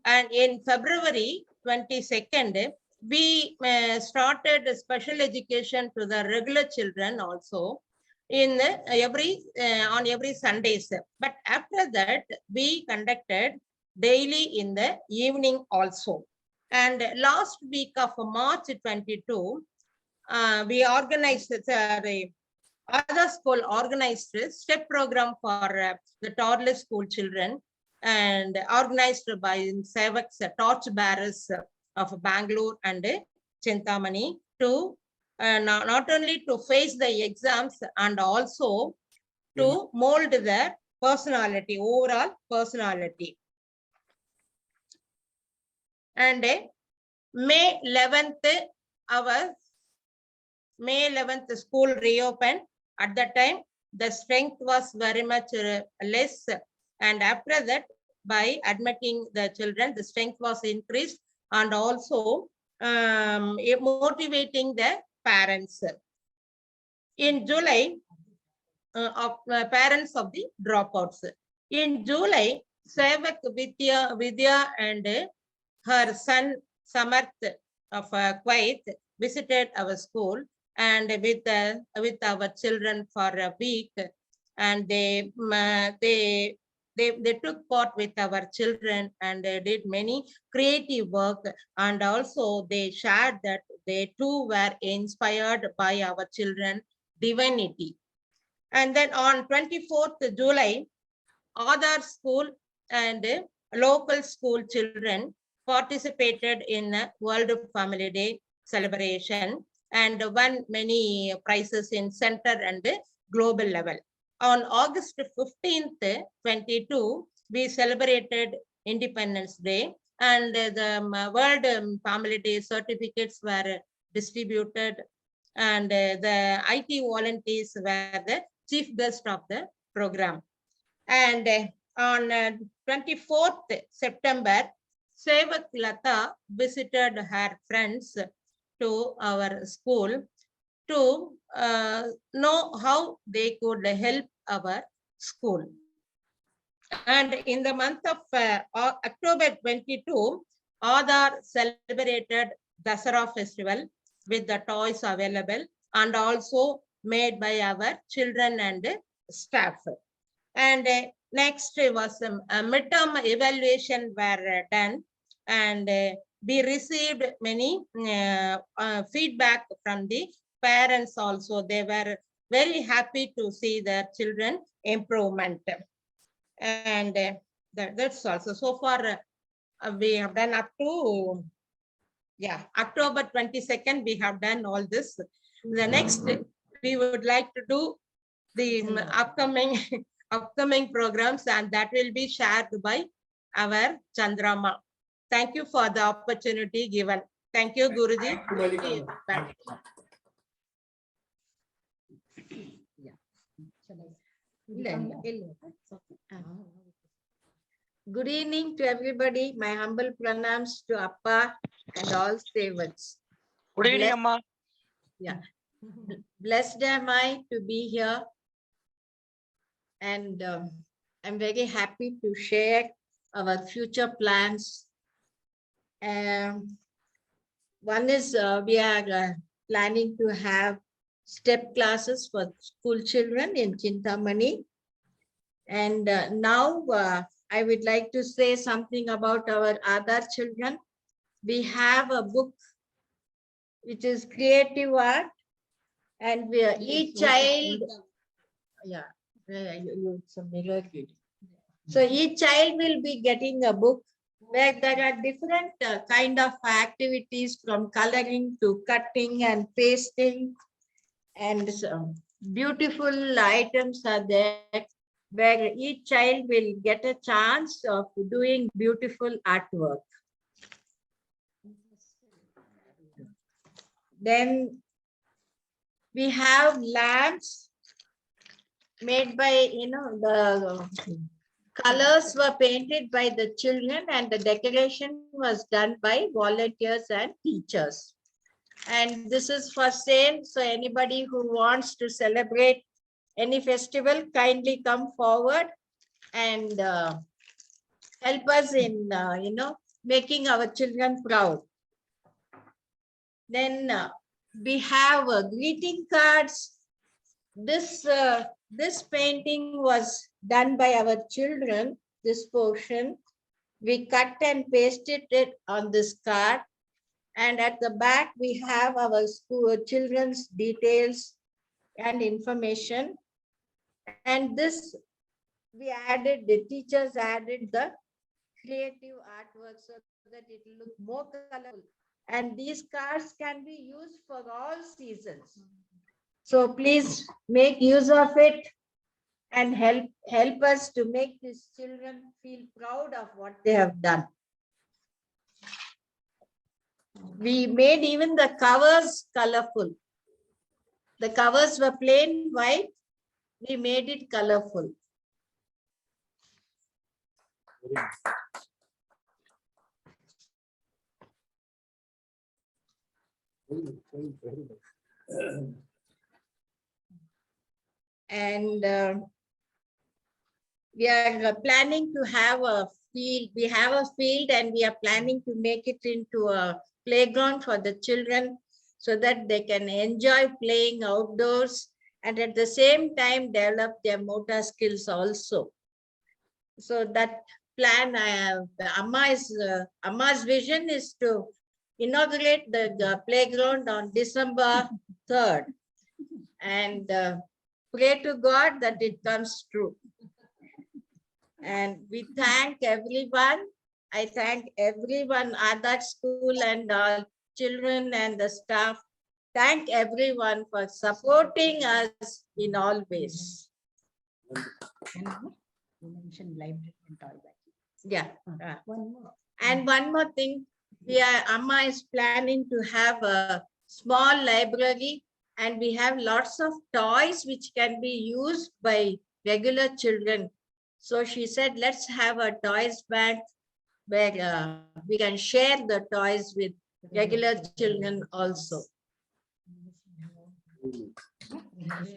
And in February 22nd, we started special education to the regular children also in on every Sundays. But after that, we conducted daily in the evening also. And last week of March 22, we organized Adhaar School organized a step program for the toddler school children and organized by Sevaks, torch bearers of Bangalore and Chintamani to not only to face the exams and also to mold their personality, overall personality. And May 11th, school reopened. At that time, the strength was very much less. And after that, by admitting the children, the strength was increased and also motivating the parents. In July, of parents of the dropouts. In July, Sevak Vidya and her son Samarth of Kuwait visited our school and with our children for a week, and they took part with our children and they did many creative work, and also they shared that they too were inspired by our children divinity. And then on 24th July, Adhaar School and local school children participated in World Family Day celebration and won many prizes in center and global level. On August 15th, 22, we celebrated Independence Day, and the World Family Day certificates were distributed, and the IT volunteers were the chief guest of the program. And on 24th September, Sevak Lata visited her friends to our school to know how they could help our school. And in the month of October 22, Adhaar celebrated Dasara festival with the toys available and also made by our children and staff. And next was a midterm evaluation were done, and we received many feedback from the parents also. They were very happy to see their children improvement. And that's also so far we have done up to October 22nd. We have done all this. The next we would like to do the upcoming programs, and that will be shared by our Chandra. Thank you for the opportunity given. Thank you, Guruji. Good evening to everybody. My humble pranams to Appa and all Sevaks. Good evening, Amma. Yeah. Blessed am I to be here, and I'm very happy to share our future plans. One is we are planning to have step classes for school children in Chintamani. And now I would like to say something about our Adhaar children. We have a book which is creative art, and we are each child, it's a mirror. So each child will be getting a book where there are different kind of activities, from coloring to cutting and pasting, and beautiful items are there where each child will get a chance of doing beautiful artwork. Then we have lamps made by, the colors were painted by the children, and the decoration was done by volunteers and teachers. And this is for sale. So anybody who wants to celebrate any festival, kindly come forward and help us in, making our children proud. Then we have greeting cards. This painting was done by our children, this portion. We cut and pasted it on this card. And at the back, we have our school children's details and information. And this, we added, the teachers added the creative artwork so that it will look more colorful. And these cards can be used for all seasons. So please make use of it and help us to make these children feel proud of what they have done. We made even the covers colorful. The covers were plain white. We made it colorful. And we are planning to have a field. We have a field and we are planning to make it into a playground for the children so that they can enjoy playing outdoors and at the same time develop their motor skills also. So that plan, Amma's vision is to inaugurate the playground on December 3rd and pray to God that it comes true. And we thank everyone. I thank everyone, Adhaar School and all children and the staff. Thank everyone for supporting us in all ways. You mentioned library and toilet. Yeah. One more. And one more thing, Amma is planning to have a small library and we have lots of toys which can be used by regular children. So she said, let's have a toys bank where we can share the toys with regular children also.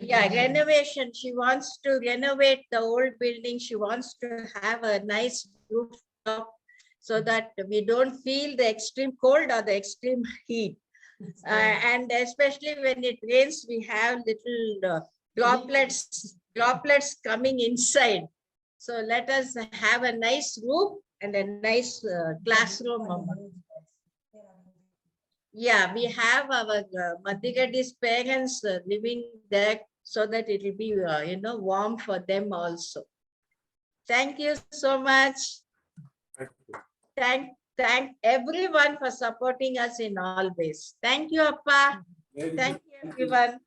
Yeah, renovation. She wants to renovate the old building. She wants to have a nice rooftop so that we don't feel the extreme cold or the extreme heat. And especially when it rains, we have little droplets coming inside. So let us have a nice roof and a nice classroom. Yeah, we have our Madhigadi's parents living there so that it will be, warm for them also. Thank you so much. Thank everyone for supporting us in all ways. Thank you, Appa. Thank you, everyone.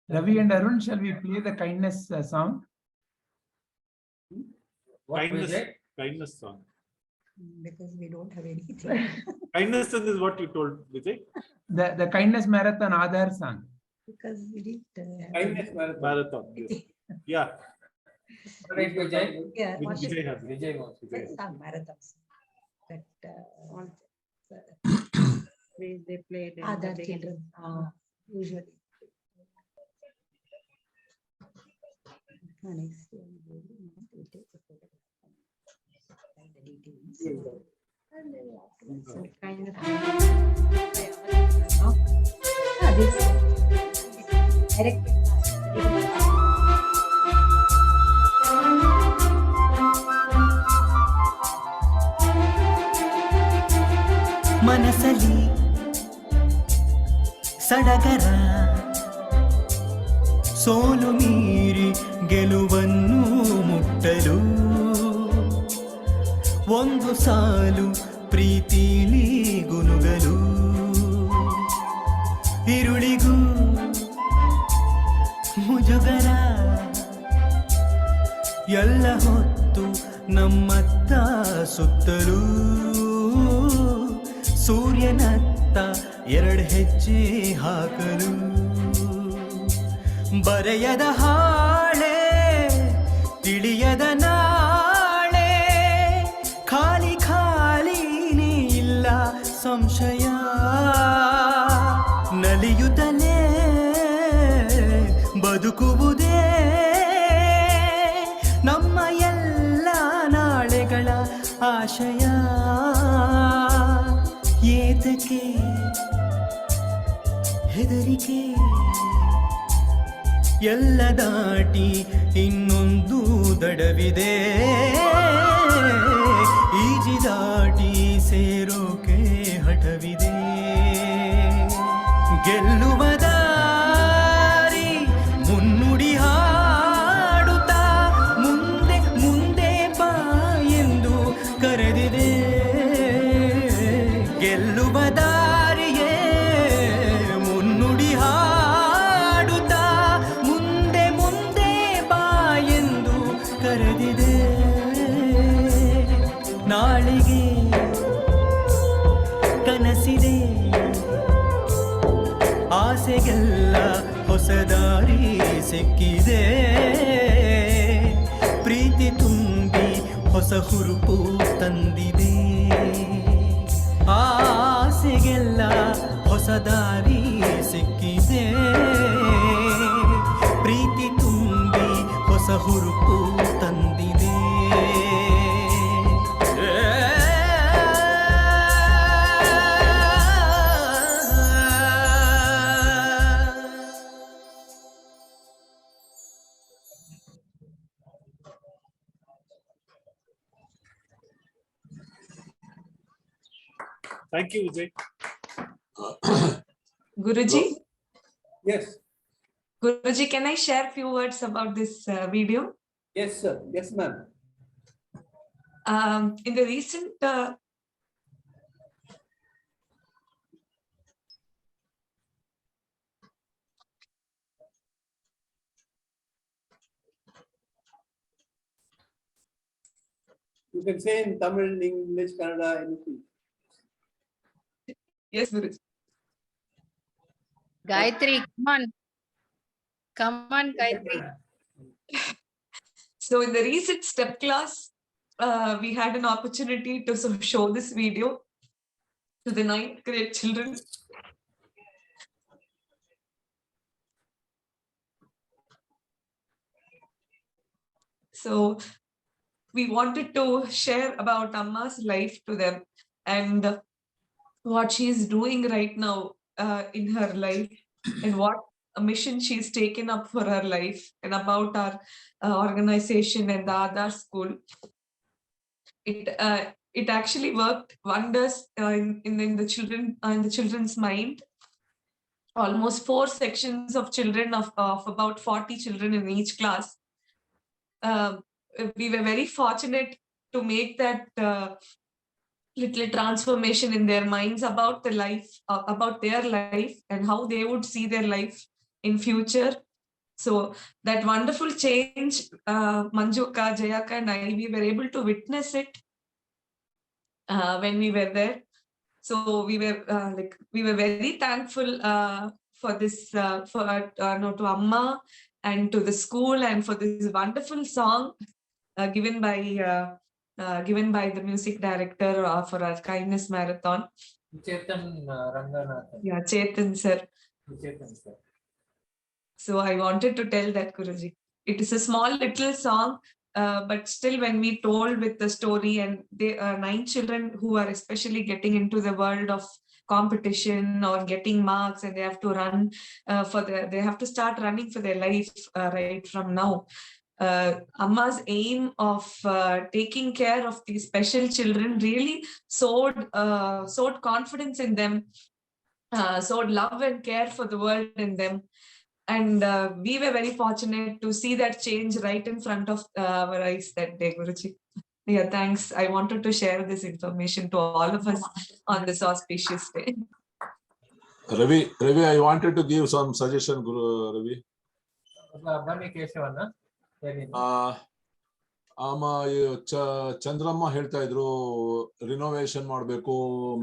Ravi and Arun, shall we play the kindness song? Kindness song. Because we don't have anything. Kindness song is what you told, Vijay? The kindness marathon Adhaar song. Because we didn't. Kindness marathon. Yes. Yeah. Right, Vijay. Yeah, Vijay has it. Vijay wants to say. Some marathons. But They played in other the children usually. Next, we take a photograph. The details. So kind of. This direct. ಮನಸಲಿ ಸಡಗರ ಸೋಲು ಮೀರಿ ಗೆಲುವನ್ನು ಮುಟ್ಟಲು ಒಂದು ಸಾಲು ಪ್ರೀತಿಲಿ ಗುನುಗಲು ಇರುಳಿಗೂ ಮುಜುಗರ ಎಲ್ಲ ಹೊತ್ತು ನಮ್ಮತ್ತ ಸುತ್ತಲೂ ಸೂರ್ಯನತ್ತ ಎರಡು ಹೆಜ್ಜೆ ಹಾಕಲು ಬರೆಯದ ಹಾಳೆ ತಿಳಿಯದ ನಾಳೆ ಖಾಲಿ ಖಾಲಿನೇ ಇಲ್ಲ ಸಂಶಯ ನಲಿಯುತ್ತಲೇ ಬದುಕುವುದೇ ನಮ್ಮ ಎಲ್ಲ ನಾಳೆಗಳ ಆಶಯ ಏತಕ್ಕೆ ಹೆದರಿಕೆ ಎಲ್ಲ ದಾಟಿ ಇನ್ನೊಂದು ದಡವಿದೆ ಈಜಿ ದಾಟಿ ಸೇರೋಕೆ ಹಠವಿದೆ ಗೆಲ್ಲುವ ದಾರಿ ಮುನ್ನುಡಿ ಹಾಡುತ್ತಾ ಮುಂದೆ ಮುಂದೆ ಬಾ ಎಂದು ಕರೆದಿದೆ ಗೆಲ್ಲುವ ದಾರಿಯೇ ಮುನ್ನುಡಿ ಹಾಡುತ್ತಾ ಮುಂದೆ ಮುಂದೆ ಬಾ ಎಂದು ಕರೆದಿದೆ ನಾಳೆಗೆ ಕನಸಿದೆ ಆಸೆಗೆಲ್ಲ ಹೊಸ ದಾರಿ ಸಿಕ್ಕಿದೆ ಪ್ರೀತಿ ತುಂಬಿ ಹೊಸ ಹುರುಪು ತಂದಿದೆ ಆಸೆ ಆಸೆಗೆಲ್ಲ ಹೊಸ ದಾರಿ ಸಿಕ್ಕಿದೆ ಪ್ರೀತಿ ತುಂಬಿ ಹೊಸ ಹುರುಪು ತಂದಿದೆ Thank you, Vijay. Guruji, Yes, Guruji, can I share few words about this video? yes, sir. Yes, ma'am. In the recent You can say in Tamil, English, Kannada, anything. yes, Guruji. Gayatri, come on. Come on, Gayatri. So in the recent step class, we had an opportunity to show this video to the 9th grade children. So we wanted to share about Amma's life to them and what she's doing right now in her life and what a mission she's taken up for her life and about our organization and the Adhaar School. It actually worked wonders in the children's mind. Almost 4 sections of children of about 40 children in each class. We were very fortunate to make that little transformation in their minds about the life, about their life and how they would see their life in future. So that wonderful change, Manjuka, Jayaka and I, we were able to witness it when we were there. So we were very thankful for this, to Amma and to the school and for this wonderful song given by the music director for our kindness marathon. Chetan Ranganathan. Yeah, Chetan sir. Chetan sir. So I wanted to tell that, Guruji. It is a small little song, but still when we told with the story, and there are 9 children who are especially getting into the world of competition or getting marks, and they have to run they have to start running for their life right from now. Amma's aim of taking care of these special children really sowed confidence in them, sowed love and care for the world in them. And we were very fortunate to see that change right in front of our eyes that day, Guruji. Yeah, thanks. I wanted to share this information to all of us on this auspicious day. Ravi, I wanted to give some suggestion, Guru Ravi. Bani Keshavana. Chandramma ಹೇಳ್ತಾ ಇದ್ರು renovation ಮಾಡ್ಬೇಕು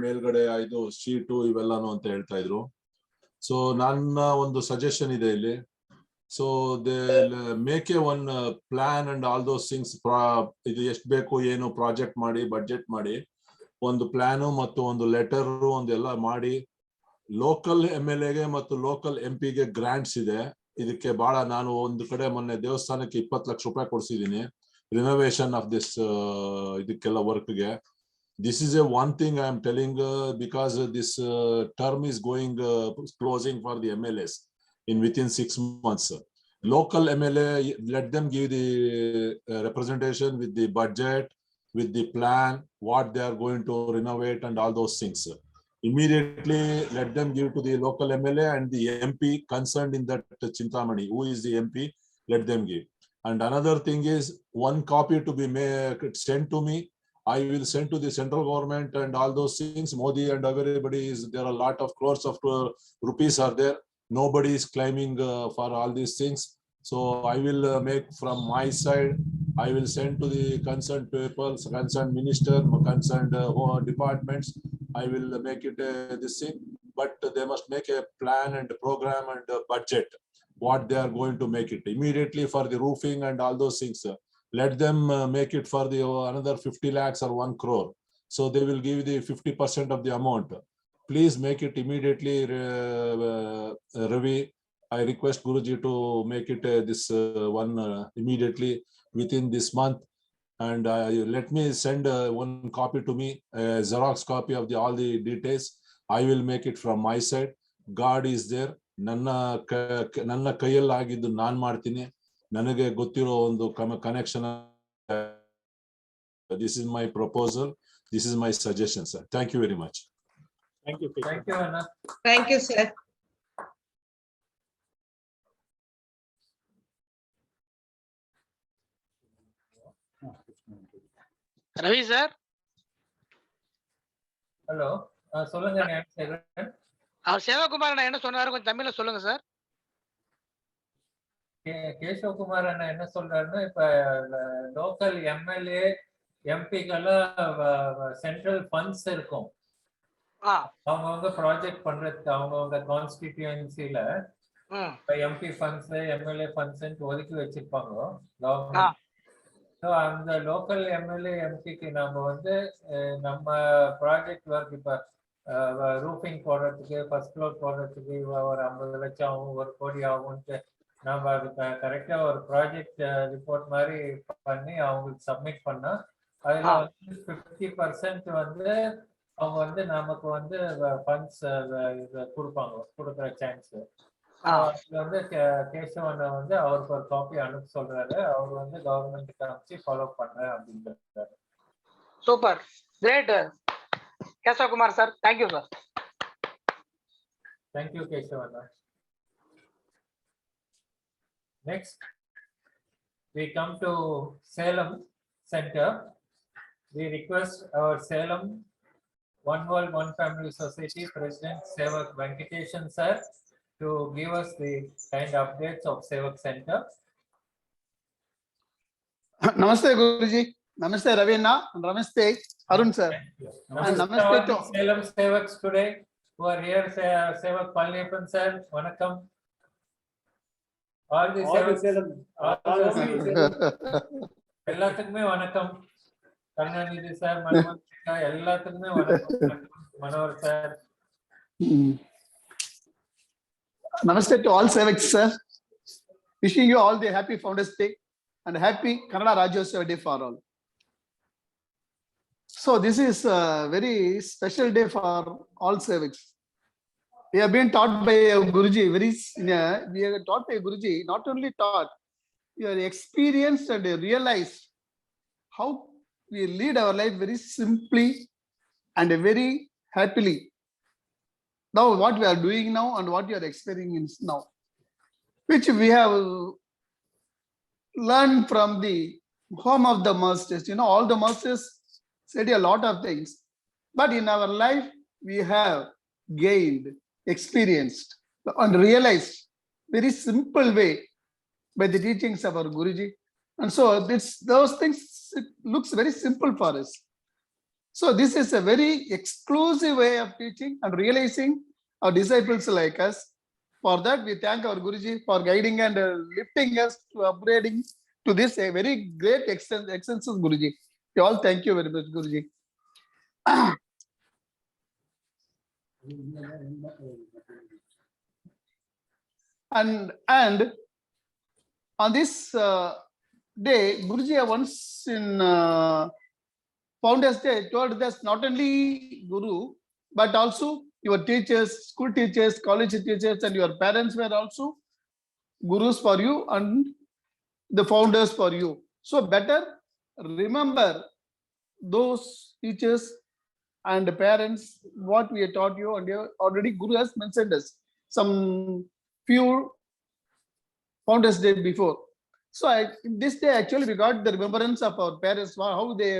ಮೇಲ್ಗಡೆ ಇದು sheet ಇವೆಲ್ಲಾನು ಅಂತ ಹೇಳ್ತಾ ಇದ್ರು. So ನನ್ನ ಒಂದು ಸಜೆಷನ್ ಇದೆ ಇಲ್ಲಿ. So they make A one plan and all those things. ಇದು ಎಷ್ಟು ಬೇಕು ಏನು ಪ್ರಾಜೆಕ್ಟ್ ಮಾಡಿ ಬಡ್ಜೆಟ್ ಮಾಡಿ ಒಂದು ಪ್ಲಾನು ಮತ್ತು ಒಂದು ಲೆಟರ್ ಒಂದೆಲ್ಲ ಮಾಡಿ ಲೋಕಲ್ MLAಗೆ ಮತ್ತು ಲೋಕಲ್ MP ಗೆ ಗ್ರಾಂಟ್ಸ್ ಇದೆ. ಇದಕ್ಕೆ ಬಹಳ ನಾನು ಒಂದು ಕಡೆ ಮೊನ್ನೆ ದೇವಸ್ಥಾನಕ್ಕೆ 20 ಲಕ್ಷ ರೂಪಾಯಿ ಕೊಡ್ಸಿದ್ದೀನಿ ರಿನೋವೇಷನ್ ಆಫ್ ದಿಸ್ ಇದಕ್ಕೆಲ್ಲ ವರ್ಕ್ಗೆ. This is one thing I am telling because this term is going closing for the MLAs within 6 months. Local MLA, let them give the representation with the budget, with the plan, what they are going to renovate and all those things. Immediately let them give to the local MLA and the MP concerned in that Chintamani. Who is the MP? Let them give. And another thing is one copy to be sent to me. I will send to the central government and all those things. Modi and everybody is there. A lot of crores of rupees are there. Nobody is claiming for all these things. So I will make from my side. I will send to the concerned people, concerned minister, concerned departments. I will make it this thing. But they must make a plan and a program and a budget. What they are going to make it immediately for the roofing and all those things. Let them make it for the another 50 lakhs or 1 crore. So they will give the 50% of the amount. please make it immediately, Ravi. I request Guruji to make it this one immediately within this month. And let me send one copy to me, a Xerox copy of all the details. I will make it from my side. God is there. ನನ್ನ ಕೈಯಲ್ಲಿ ಆಗಿದ್ದು ನಾನು ಮಾಡ್ತೀನಿ. ನನಗೆ ಗೊತ್ತಿರೋ ಒಂದು connection. This is my proposal. This is my suggestion, sir. Thank you very much. Thank you. Thank you, Anna. Thank you, sir. Ravi sir. Hello. சொல்லுங்க அவர் சேவகுமார் அண்ணா என்ன சொன்னாரு கொஞ்சம் தமிழ்ல சொல்லுங்க சார். கேசவகுமார் அண்ணா என்ன சொல்றாருன்னா, இப்ப லோக்கல் எம்எல்ஏ எம்பிக்கெல்லாம் சென்ட்ரல் ஃபண்ட்ஸ் இருக்கும். அவங்கவுங்க ப்ராஜெக்ட் பண்றதுக்கு அவங்கவுங்க கான்ஸ்டிடியூன்சில எம்பி ஃபண்ட்ஸ் எம்எல்ஏ ஃபண்ட்ஸ் ஒதுக்கி வச்சிருப்பாங்க கவர்மெண்ட். ஸோ அந்த லோக்கல் எம்எல்ஏ எம்பிக்கு நம்ம வந்து நம்ம ப்ராஜெக்ட் ஒர்க் இப்போ ரூஃபிங் போடுறதுக்கு ஃபர்ஸ்ட் ஃப்ளோர் போடுறதுக்கு ஒரு 50 லட்சம் ஆகும், 1 கோடி ஆகும்ட்டு நம்ம அதுக்கு கரெக்டாக ஒரு ப்ராஜெக்ட் ரிப்போர்ட் மாதிரி பண்ணி அவங்களுக்கு சப்மிட் பண்ணா அதில் வந்து 50% வந்து அவங்க வந்து நமக்கு வந்து ஃபண்ட்ஸ் கொடுக்குற சான்ஸ். அதுல வந்து கேசவனை வந்து அவருக்கு ஒரு காப்பி அனுப்ப சொல்றாரு. அவர் வந்து கவர்மெண்ட்டுக்கு அனுப்பிச்சு ஃபாலோ பண்றேன் அப்படின்னு. Super, great Kesavakumar sir. Thank you sir. Thank you Kesavan. Next, we come to Salem Center. We request our Salem One World One Family Society President Sevak Venkatesan sir to give us the kind updates of Sevak Center. Namaste Guruji. Namaste Ravina. Namaste Arun sir. Namaste to Salem Sevaks today who are here. Sevak Palniappan sir, vanakkam. All the Sevaks, எல்லாத்துக்குமே வணக்கம். Karunanidhi sir, Manohar எல்லாத்துக்குமே வணக்கம். Manohar sir. Namaste to all Sevaks sir. Wishing you all the happy Founders Day and happy Kannada Rajyotsava Day for all. So this is a very special day for all Sevaks. We have been taught by Guruji. We are taught by Guruji. Not only taught, we are experienced and realized how we lead our life very simply and very happily. Now, what we are doing now and what you are experiencing now, which we have learned from the home of the masters. You know, all the masters said a lot of things, but in our life we have gained, experienced and realized very simple way by the teachings of our Guruji. And so those things, it looks very simple for us. So this is a very exclusive way of teaching and realizing our disciples like us. For that, we thank our Guruji for guiding and lifting us to upgrading to this a very great extent of Guruji. We all thank you very much, Guruji. And on this day, Guruji once in Founders Day told us not only Guru, but also your teachers, school teachers, college teachers, and your parents were also Gurus for you and the founders for you. So better remember those teachers and parents, what we have taught you, and already Guru has mentioned us some few Founders Day before. So this day actually we got the remembrance of our parents, how they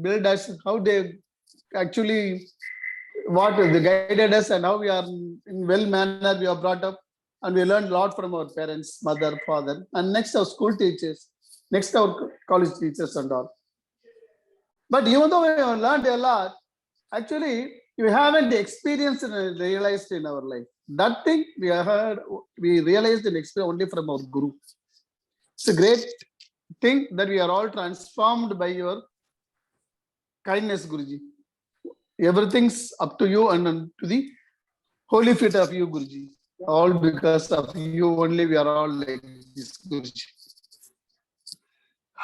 build us, how they actually what they guided us, and how we are in well manner we are brought up, and we learned a lot from our parents, mother, father, and next our school teachers, next our college teachers and all. But even though we have learned a lot, actually we haven't experienced and realized in our life. That thing we heard, we realized and experienced only from our Guru. It's a great thing that we are all transformed by your kindness, Guruji. Everything's up to you and to the holy feet of you, Guruji. All because of you only we are all like this, Guruji.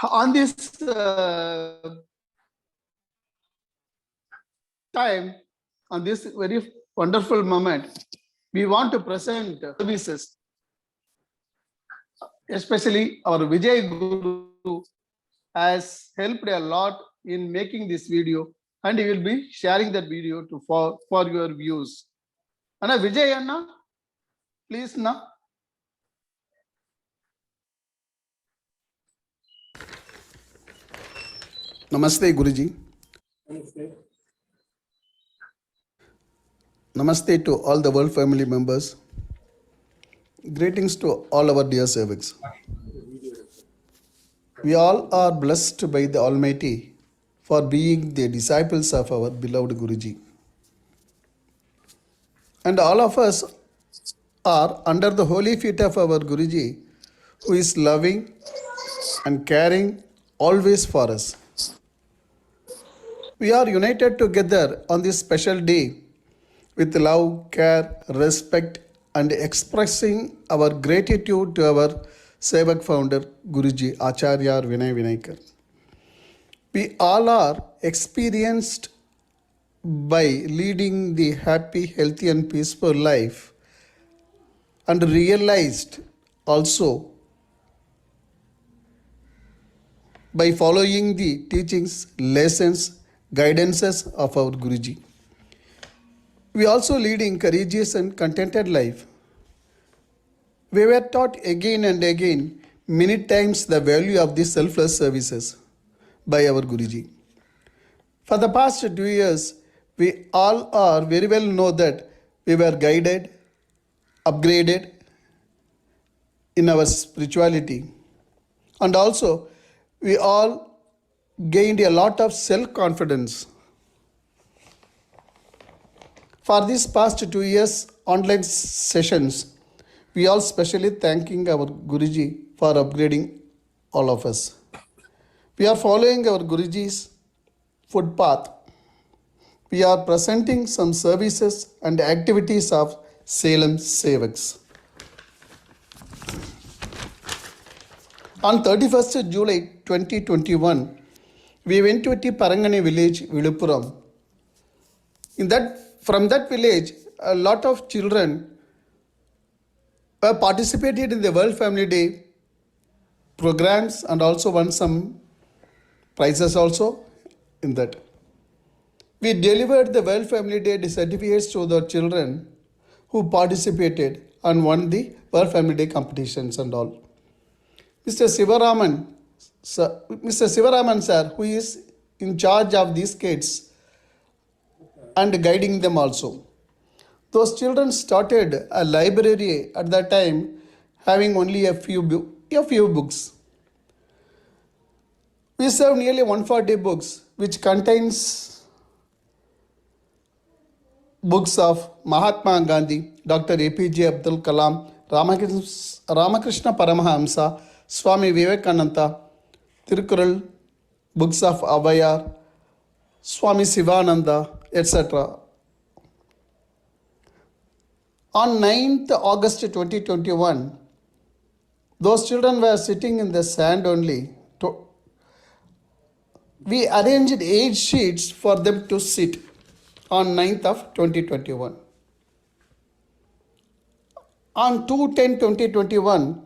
On this time, on this very wonderful moment, we want to present services, especially our Vijay Guru has helped a lot in making this video, and he will be sharing that video to for your views. Anna Vijay Anna, please na. Namaste Guruji. Namaste. Namaste to all the world family members. Greetings to all our dear Sevaks. We all are blessed by the Almighty for being the disciples of our beloved Guruji. And all of us are under the holy feet of our Guruji, who is loving and caring always for us. We are united together on this special day with love, care, respect, and expressing our gratitude to our Sevak founder, Guruji Acharya Vinay Vinekar. We all are experienced by leading the happy, healthy, and peaceful life, and realized also by following the teachings, lessons, guidances of our Guruji. We also leading courageous and contented life. We were taught again and again many times the value of these selfless services by our Guruji. For the past 2 years, we all are very well know that we were guided, upgraded in our spirituality, and also we all gained a lot of self-confidence. For these past 2 years online sessions, we all specially thanking our Guruji for upgrading all of us. We are following our Guruji's footpath. We are presenting some services and activities of Salem Sevaks. On 31st July 2021, we went to Parangani village, Viluppuram. From that village, a lot of children participated in the World Family Day programs and also won some prizes also in that. We delivered the World Family Day certificates to the children who participated and won the World Family Day competitions and all. Mr. Sivaraman sir, who is in charge of these kids and guiding them also. Those children started a library at that time having only a few books. We serve nearly 140 books, which contains books of Mahatma Gandhi, Dr. APJ Abdul Kalam, Ramakrishna Paramahamsa, Swami Vivekananda, Tirukural, books of Avayar, Swami Sivananda, etc. On 9th August 2021, those children were sitting in the sand only. We arranged 8 sheets for them to sit on 9th of 2021. On 2/10/2021,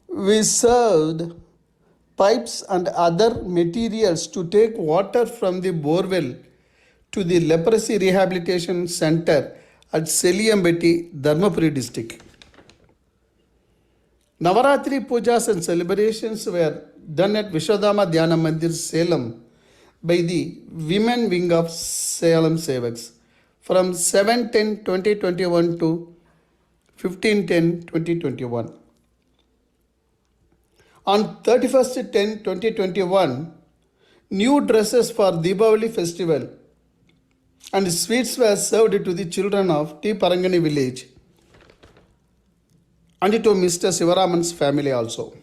we served pipes and other materials to take water from the borewell to the leprosy rehabilitation center at Seliambeti, Dharmapuri district. Navaratri pujas and celebrations were done at Vishwadama Dhyana Mandir, Salem by the women wing of Salem Sevaks from 7/10/2021 to 15/10/2021. On 31st/10/2021, new dresses for Deepavali festival and sweets were served to the children of T. Parangani village and to Mr. Sivaraman's family also.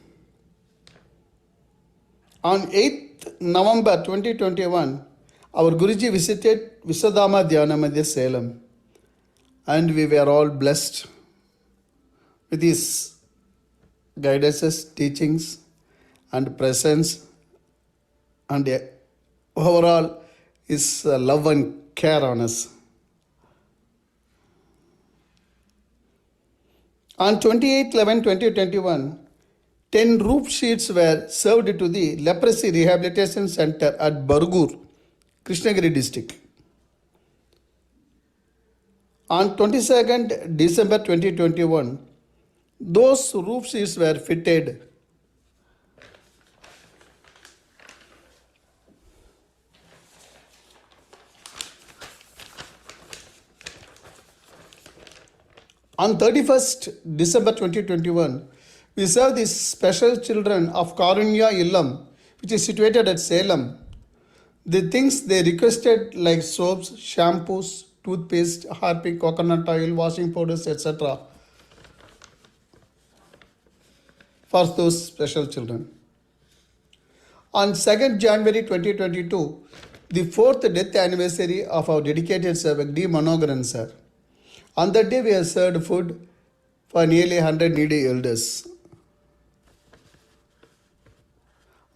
On 8th November 2021, our Guruji visited Visadama Dhyana Mandir Salem, and we were all blessed with his guidances, teachings, and presence, and overall his love and care on us. On 28/11/2021, 10 roof sheets were served to the Leprosy Rehabilitation Center at Bargur, Krishnagiri district. On 22nd December 2021, those roof sheets were fitted. On 31st December 2021, we serve the special children of Karunya Illam, which is situated at Salem, the things they requested like soaps, shampoos, toothpaste, harpic, coconut oil, washing powders, etc. for those special children. On 2nd January 2022, the 4th death anniversary of our dedicated Sevak D. Manogar sir. On that day, we have served food for nearly 100 needy elders.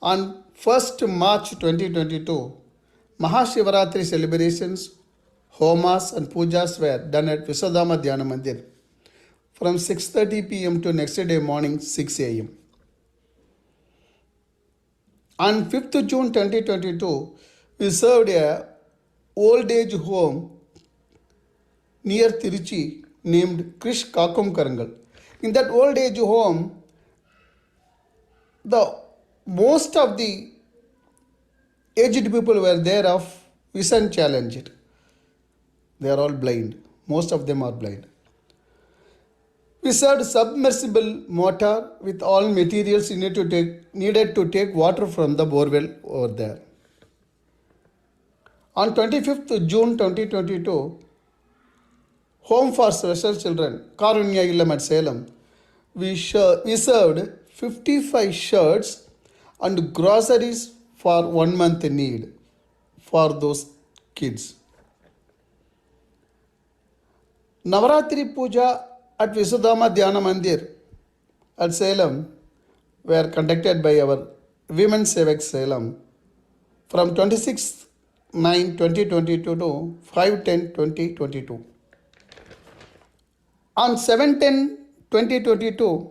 On 1st March 2022, Mahashivaratri celebrations, homas and pujas were done at Visadama Dhyana Mandir from 6:30 p.m. to next day morning 6 a.m. On 5th June 2022, we served a old age home near Tiruchi named Krish Kakum Karangal. In that old age home, most of the aged people were there of vision challenged. They are all blind. Most of them are blind. We served submersible motor with all materials needed to take water from the borewell over there. On 25th June 2022, Home for Special Children, Karunya Illam at Salem, we served 55 shirts and groceries for 1 month need for those kids. Navaratri Puja at Visudama Dhyana Mandir at Salem were conducted by our Women Sevak Salem from 26/9/2022 to 5/10/2022. On 7/10/2022,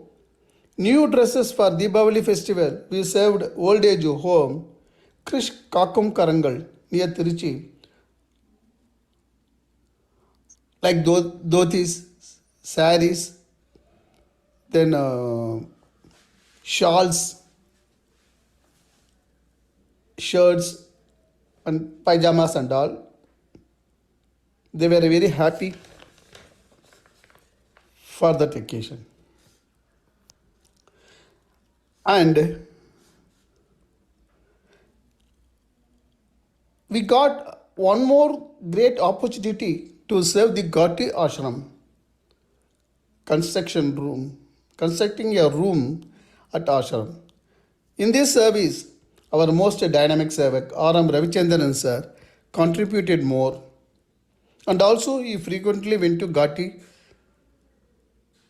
new dresses for Deepavali festival, we served old age home Krish Kakum Karangal near Tiruchi, like dhotis, saris, then shawls, shirts, and pajamas and all. They were very happy for that occasion. And we got one more great opportunity to serve the Ghati Ashram, constructing a room at Ashram. In this service, our most dynamic Sevak, Ravichandran sir, contributed more. And also he frequently went to Ghati,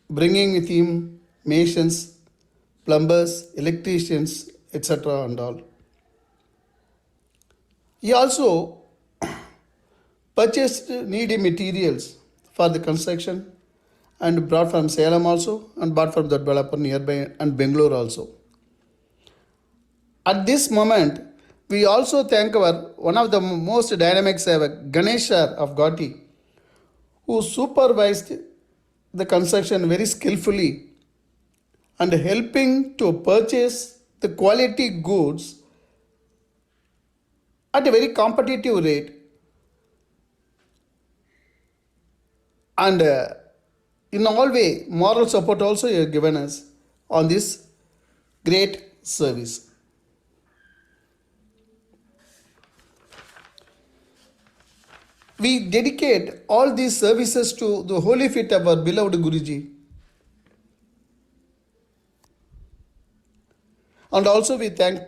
bringing with him masons, plumbers, electricians, etc. and all. He also purchased needy materials for the construction and brought from Salem also and bought from Doddaballapur nearby and Bangalore also. At this moment, we also thank one of the most dynamic Sevak, Ganesh of Ghati, who supervised the construction very skillfully and helping to purchase the quality goods at a very competitive rate. And in all way, moral support also you have given us on this great service. We dedicate all these services to the holy feet of our beloved Guruji. And also we thank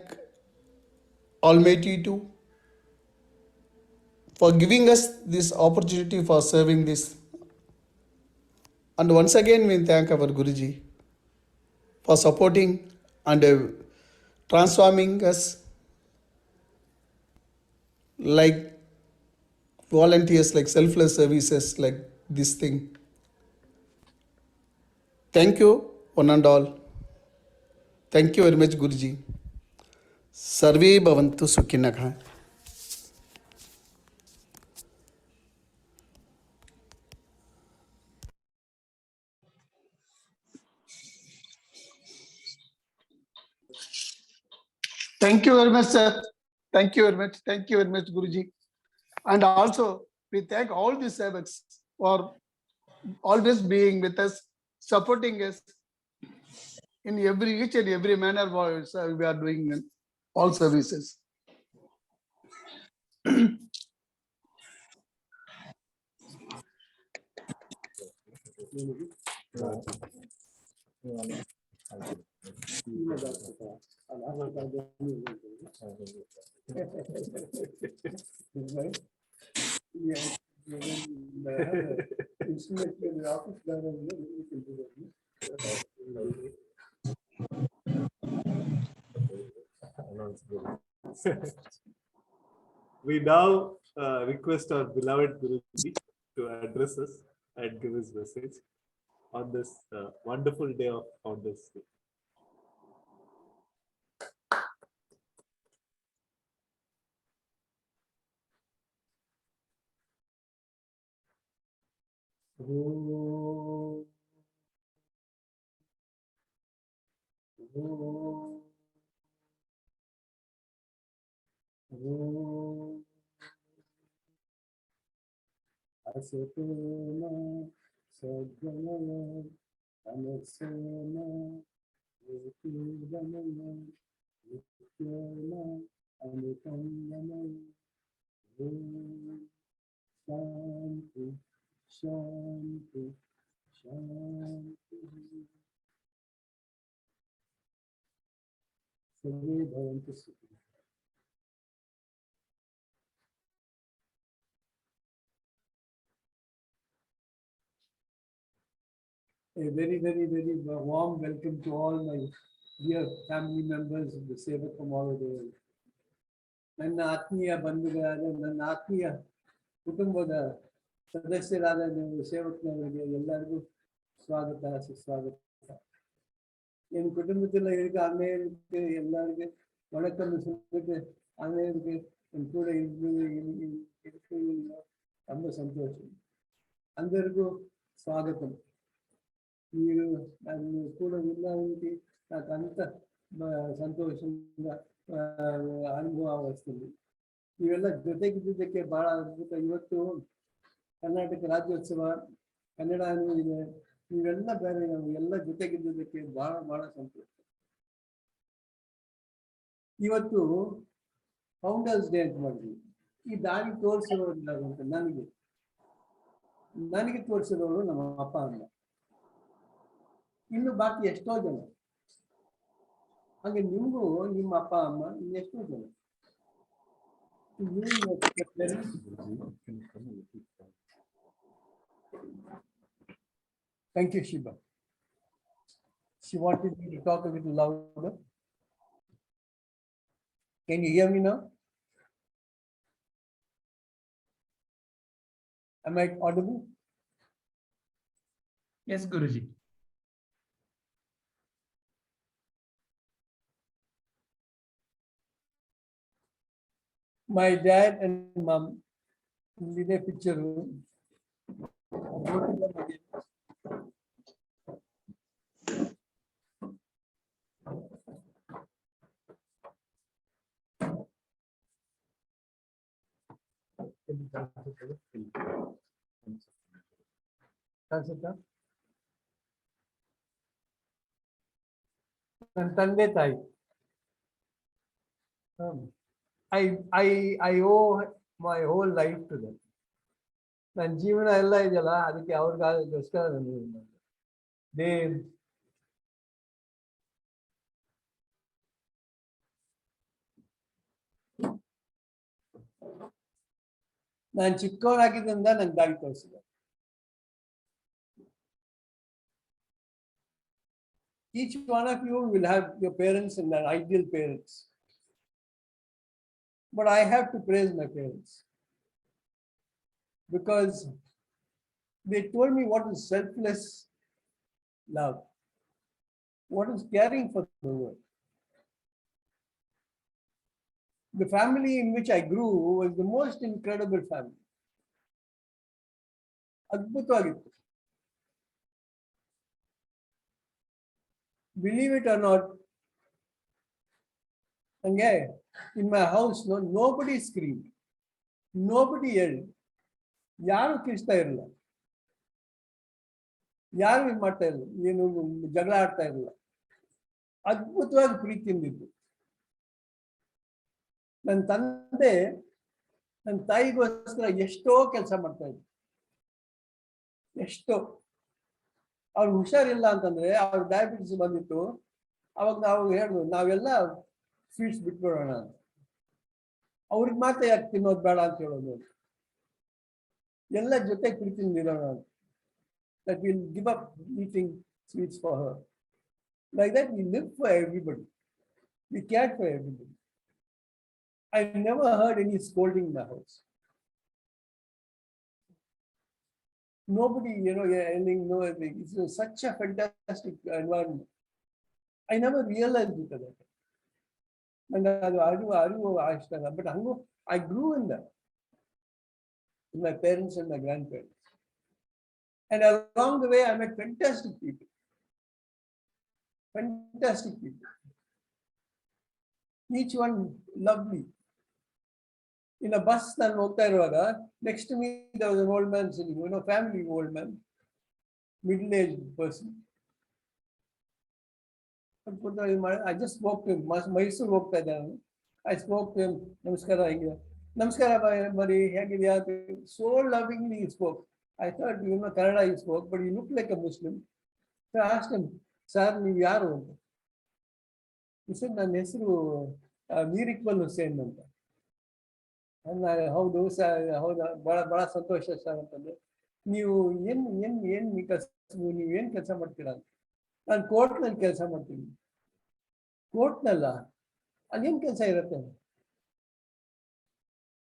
Almighty too for giving us this opportunity for serving this. And once again, we thank our Guruji for supporting and transforming us like volunteers, like selfless services, like this thing. Thank you, one and all. Thank you very much, Guruji. Sarve bhavantu sukhinah. Thank you very much, sir. Thank you very much. Thank you very much, Guruji. And also, we thank all the Sevaks for always being with us, supporting us in each and every manner we are doing in all services. We now request our beloved Guruji to address us and give his message on this wonderful day of Founders Day. Asatona Sadgamaya Anasana Yotirgamaya Nityana Anutamgamaya Shanti Shanti Shanti Sarve Bhavantu Sukhinah. A very, very, very warm welcome to all my dear family members of the Sevak from all over the world. ನನ್ನ ಆತ್ಮೀಯ ಬಂಧುಗಳಾದ ನನ್ನ ಆತ್ಮೀಯ ಕುಟುಂಬದ ಸದಸ್ಯರಾದ ನೀವು ಸೇವಕನವರಿಗೆ ಎಲ್ಲರಿಗೂ ಸ್ವಾಗತ ಸುಸ್ವಾಗತ. என் குடும்பத்தில் இருக்க அனைவருக்கு எல்லாருக்கும் வணக்கம் சொல்லிட்டு அனைவருக்கு என் கூட இருக்கு ரொம்ப సంతోషం. అందరికీ స్వాగతం. మీరు కూడా వినడానికి నాకు అంత సంతోషంగా ಅನುಭವ ವಹಿಸ್ತೀನಿ. ಇವೆಲ್ಲ ಜೊತೆಗಿದ್ದಕ್ಕೆ ಬಹಳ ಅದ್ಭುತ. ಇವತ್ತು ಕರ್ನಾಟಕ ರಾಜ್ಯೋತ್ಸವ, ಕನ್ನಡ ಇದೆ, ಇವೆಲ್ಲ ಬೇರೆ ಎಲ್ಲ ಜೊತೆಗಿದ್ದಕ್ಕೆ ಬಹಳ ಸಂತೋಷ. ಇವತ್ತು ಫೌಂಡರ್ಸ್ ಡೇ ಅಂತ ಮಾಡಿದ್ವಿ. ಈ ದಾರಿ ತೋರಿಸಿರೋರು ಅಂತ ನನಗೆ ತೋರಿಸಿರೋರು ನಮ್ಮ ಅಪ್ಪ ಅಮ್ಮ. ಇನ್ನು ಬಾಕಿ ಎಷ್ಟೋ ಜನ, ಹಾಗೆ ನಿಮಗೂ ನಿಮ್ಮ ಅಪ್ಪ ಅಮ್ಮ ಇನ್ನೆಷ್ಟೋ ಜನ. Thank you, Shiba. She wanted me to talk a little louder. Can you hear me now? Am I audible? Yes, Guruji. My dad and mom in a picture. ನನ್ನ ತಂದೆ ತಾಯಿ. I owe my whole life to them. ನನ್ನ ಜೀವನ ಎಲ್ಲ ಇದೆಯಲ್ಲ ಅದಕ್ಕೆ ಅವ್ರಿಗೋಸ್ಕರ ನಾನು ಚಿಕ್ಕವನಾಗಿದ್ದರಿಂದ ನಂಗೆ ದಾರಿ ತೋರಿಸಿದೆ. Each one of you will have your parents and their ideal parents. But I have to praise my parents because they told me what is selfless love, what is caring for the world. The family in which I grew was the most incredible family. Adbhutavagittu. Believe it or not, in my house, nobody screamed, nobody yelled, ಯಾರು ಕಿರ್ಚ್ತಾ ಇರಲಿಲ್ಲ, ಯಾರು ಇದು ಮಾಡ್ತಾ ಇರಲಿಲ್ಲ, ಏನು ಜಗಳ ಆಡ್ತಾ ಇರಲಿಲ್ಲ. ಅದ್ಭುತವಾಗಿ ಪ್ರೀತಿಯಿಂದಿದ್ದು. ನನ್ನ ತಂದೆ ನನ್ನ ತಾಯಿಗೋಸ್ಕರ ಎಷ್ಟೋ ಕೆಲಸ ಮಾಡ್ತಾ ಇದ್ರು. ಎಷ್ಟೋ. ಅವ್ರು ಹುಷಾರಿಲ್ಲ ಅಂತಂದ್ರೆ, ಅವ್ರ ಡಯಾಬಿಟಿಸ್ ಬಂದಿತ್ತು, ಅವಾಗ ನಾವು ಹೇಳಿದ್ವಿ ನಾವೆಲ್ಲ ಸ್ವೀಟ್ಸ್ ಬಿಟ್ಬಿಡೋಣ ಅಂತ. ಅವ್ರಿಗೆ ಮಾತ್ರ ಯಾಕೆ ತಿನ್ನೋದು ಬೇಡ ಅಂತ ಹೇಳೋದು, ಎಲ್ಲ ಜೊತೆಗೆ ಪ್ರೀತಿಯಿಂದಿರೋಣ ಅಂತ. That we'll give up eating sweets for her. Like that, we live for everybody. We cared for everybody. I never heard any scolding in my house. Nobody, anything, no, it's such a fantastic environment. I never realized it at that time. And but I grew in that. With my parents and my grandparents. And along the way, I met fantastic people. Fantastic people. Each one lovely. In a bus, next to me, there was an old man sitting, family old man, middle-aged person. I just spoke to him. Mysore walked down. I spoke to him. Namaskara. Namaskara, Mari. So lovingly he spoke. I thought, Kannada he spoke, but he looked like a Muslim. So I asked him, Sir, you yaru? He said, ನನ್ನ ಹೆಸರು ಮೀರ್ ಇಕ್ಬಲ್ ಹುಸೇನ್ ಅಂತ. ಹೌದು sir, ಹೌದಾ, ಬಹಳ ಸಂತೋಷ sir ಅಂತಂದ್ರೆ. ನೀವು ನೀವೇನು ಕೆಲಸ ಮಾಡ್ತೀರಾ ಅಂತ. ನಾನು ಕೋರ್ಟ್ನಲ್ಲಿ ಕೆಲಸ ಮಾಡ್ತೀನಿ. ಕೋರ್ಟ್ನಲ್ಲ, ಅಲ್ಲೇನು ಕೆಲಸ ಇರುತ್ತೆ?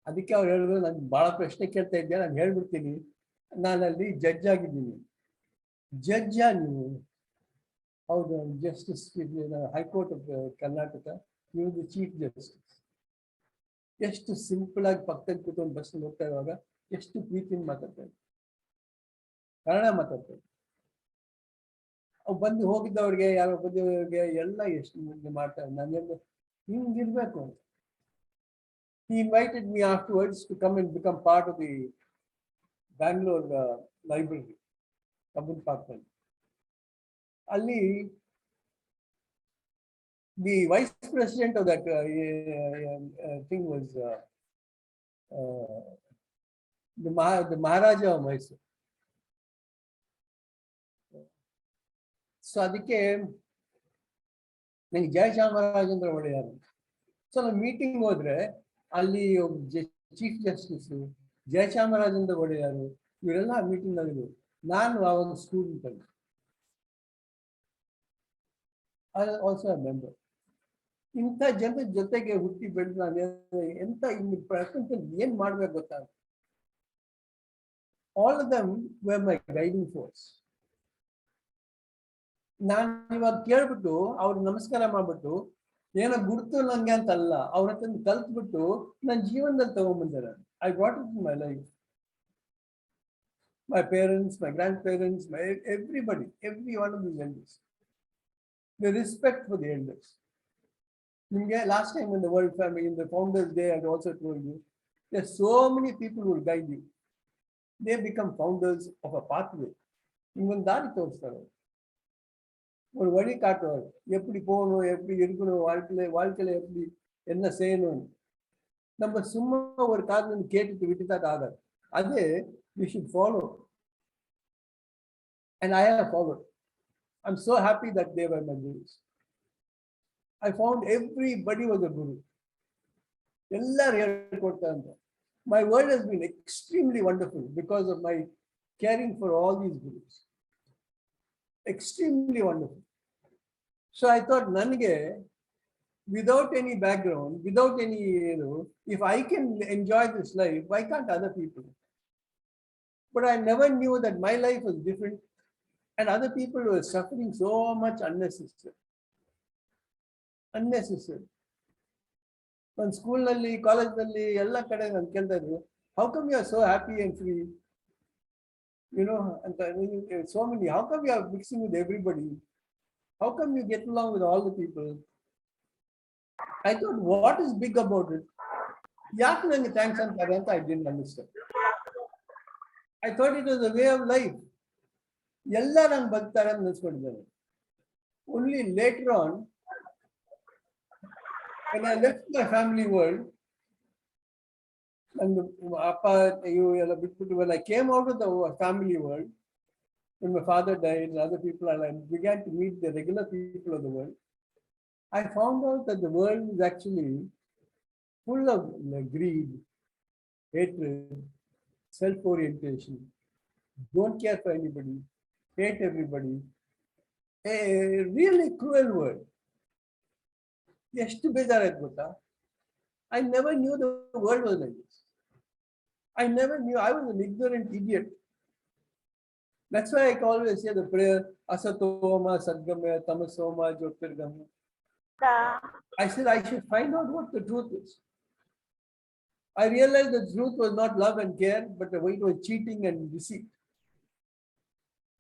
ಅದಕ್ಕೆ ಅವ್ರು ಹೇಳಿದ್ರು, ನಾನು ಬಹಳ ಪ್ರಶ್ನೆ ಕೇಳ್ತಾ ಇದ್ದೆ, ನಾನು ಹೇಳ್ಬಿಡ್ತೀನಿ, ನಾನಲ್ಲಿ ಜಡ್ಜ್ ಆಗಿದ್ದೀನಿ. ಜಡ್ಜಾ ನೀವು? ಹೌದು, ಜಸ್ಟಿಸ್ ಹೈಕೋರ್ಟ್ ಆಫ್ ಕರ್ನಾಟಕ, ನೀವು ದಿ ಚೀಫ್ ಜಸ್ಟಿಸ್. ಎಷ್ಟು ಸಿಂಪಲ್ ಆಗಿ ಪಕ್ಕದಲ್ಲಿ ಕೂತ್ಕೊಂಡು ಬಸ್ ಹೋಗ್ತಾ ಇರುವಾಗ ಎಷ್ಟು ಪ್ರೀತಿಯಿಂದ ಮಾತಾಡ್ತಾ ಇದ್ರು, ಕನ್ನಡ ಮಾತಾಡ್ತಾ ಇದ್ರು. ಅವು ಬಂದು ಹೋಗಿದ್ದವ್ರಿಗೆ, ಯಾರೋ ಬಂದವ್ರಿಗೆ ಎಲ್ಲ ಎಷ್ಟು ಮಾಡ್ತಾರೆ. ನಾನೆಲ್ಲ ಹಿಂಗಿರ್ಬೇಕು ಅಂತ. He invited me afterwards to come and become part of the Bangalore library, Kabul Park. Ali, the vice president of that thing was the Maharaja of Mysore. So ಅದಕ್ಕೆ ನಂಗೆ ಜಯಚಾಮರಾಜೇಂದ್ರ ಒಡೆಯರ್. ಸೊ ನಾವು ಮೀಟಿಂಗ್ ಹೋದ್ರೆ ಅಲ್ಲಿ ಚೀಫ್ ಜಸ್ಟಿಸ್ ಜಯಚಾಮರಾಜೇಂದ್ರ ಒಡೆಯರು ಇವರೆಲ್ಲ meeting ಆಗಿದ್ರು. ನಾನು ಆವಾಗ ಸ್ಟೂಡೆಂಟ್ ಅಲ್ಲಿ, ಆಲ್ಸೋ ಅ ಮೆಂಬರ್. ಇಂಥ ಜನರ ಜೊತೆಗೆ ಹುಟ್ಟಿ ಬೆಳೆದು ನಾನು ಎಂತ ಇನ್ನು ಪ್ರಪಂಚದಲ್ಲಿ ಏನ್ ಮಾಡ್ಬೇಕು ಗೊತ್ತಾ? All of them were my guiding force. ನಾನು ಇವಾಗ ಕೇಳ್ಬಿಟ್ಟು ಅವ್ರು ನಮಸ್ಕಾರ ಮಾಡ್ಬಿಟ್ಟು ಏನೋ ಗುರ್ತು ನಂಗೆ ಅಂತ ಅಲ್ಲ, ಅವ್ರ ಹತ್ರ ಕಲ್ತ್ಬಿಟ್ಟು ನನ್ನ ಜೀವನದಲ್ಲಿ ತಗೊಂಡ್ಬಂದಾರೆ. I brought it in my life. My parents, my grandparents, everybody, every one of these elders. The respect for the elders. Last time in the World Family, in the Founders Day, I also told you, there's so many people who will guide you. They become founders of a pathway. Even that தோற்றாரு. ஒரு வழி காட்டுவார், எப்படி போகணும், எப்படி இருக்கணும், வாழ்க்கையில எப்படி என்ன செய்யணும். நம்ம சும்மா ஒரு காரணம் கேட்டுட்டு விட்டுட்டா ஆகாது. அது we should follow. And I have followed. I'm so happy that they were my gurus. I found everybody was a guru. ಎಲ್ಲರೂ ಹೇಳ್ಕೊಡ್ತಾ ಅಂತ. My world has been extremely wonderful because of my caring for all these gurus. Extremely wonderful. So I thought, Nange, without any background, without any, if I can enjoy this life, why can't other people? But I never knew that my life was different and other people were suffering so much unnecessary. Unnecessary. On school nalli, college nalli, ella kade nan kelta idru, how come you are so happy and free? And so many, how come you are mixing with everybody? How come you get along with all the people? I thought, what is big about it? Yaak nange thanks antare anta I didn't understand. I thought it was a way of life. Ella nange bagtare anta neskodidane. Only later on, when I left my family world, and when I came out of the family world, when my father died and other people, and I began to meet the regular people of the world, I found out that the world is actually full of greed, hatred, self-orientation, don't care for anybody, hate everybody. A really cruel world. ಎಷ್ಟು ಬೇಜಾರಾಯ್ತು ಗೊತ್ತಾ? I never knew the world was like this. I never knew. I was an ignorant idiot. That's why I always say the prayer, Asatoma Sadgamaya Tamasoma Jyotirgamaya. I said I should find out what the truth is. I realized the truth was not love and care, but it was cheating and deceit.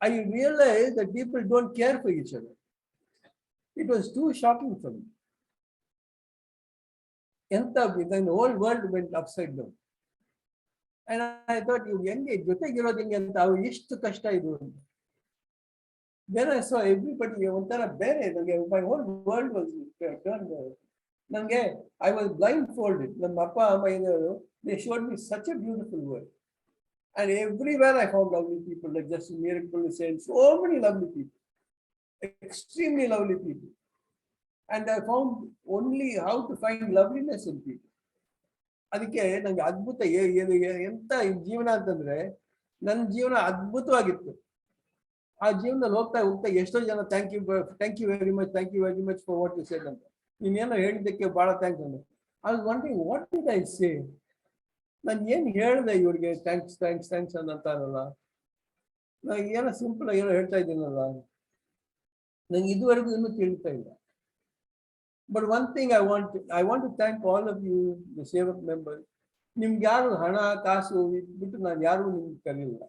I realized that people don't care for each other. It was too shocking for me. Then the whole world went upside down. And I thought, then I saw everybody, my whole world was turned. I was blindfolded. They showed me such a beautiful world. And everywhere I found lovely people, like just a miracle said, so many lovely people, extremely lovely people. And I found only how to find loveliness in people. ಅದಕ್ಕೆ ನಂಗೆ ಅದ್ಭುತ ಎಂತ ಜೀವನ ಅಂತಂದ್ರೆ ನನ್ನ ಜೀವನ ಅದ್ಭುತವಾಗಿತ್ತು. ಆ ಜೀವನದಲ್ಲಿ ಹೋಗ್ತಾ ಹೋಗ್ತಾ ಎಷ್ಟೋ ಜನ thank you very much for what you said ಅಂತ, ನೀನೇನೋ ಹೇಳಿದ್ದಕ್ಕೆ ಬಹಳ ಥ್ಯಾಂಕ್ಸ್ ಅಂತ. I was wondering what did I say, ನಾನು ಏನು ಹೇಳಿದೆ ಇವ್ರಿಗೆ ಥ್ಯಾಂಕ್ಸ್ ಅಂತಾರಲ್ಲ, ನಾನು ಏನೋ ಸಿಂಪಲ್ ಆಗಿ ಏನೋ ಹೇಳ್ತಾ ಇದ್ದೀನಲ್ಲ, ನಂಗೆ ಇದುವರೆಗೂ ಇನ್ನೂ ತಿಳಿತಾ ಇಲ್ಲ. But one thing I want to thank all of you, the Sevak members. ನಿಮ್ಗೆ ಯಾರು ಹಣ ಕಾಸು ಬಿಟ್ಟು ನಾನು ಯಾರು ನಿಮ್ಗೆ ಕಲಿಲ್ಲ.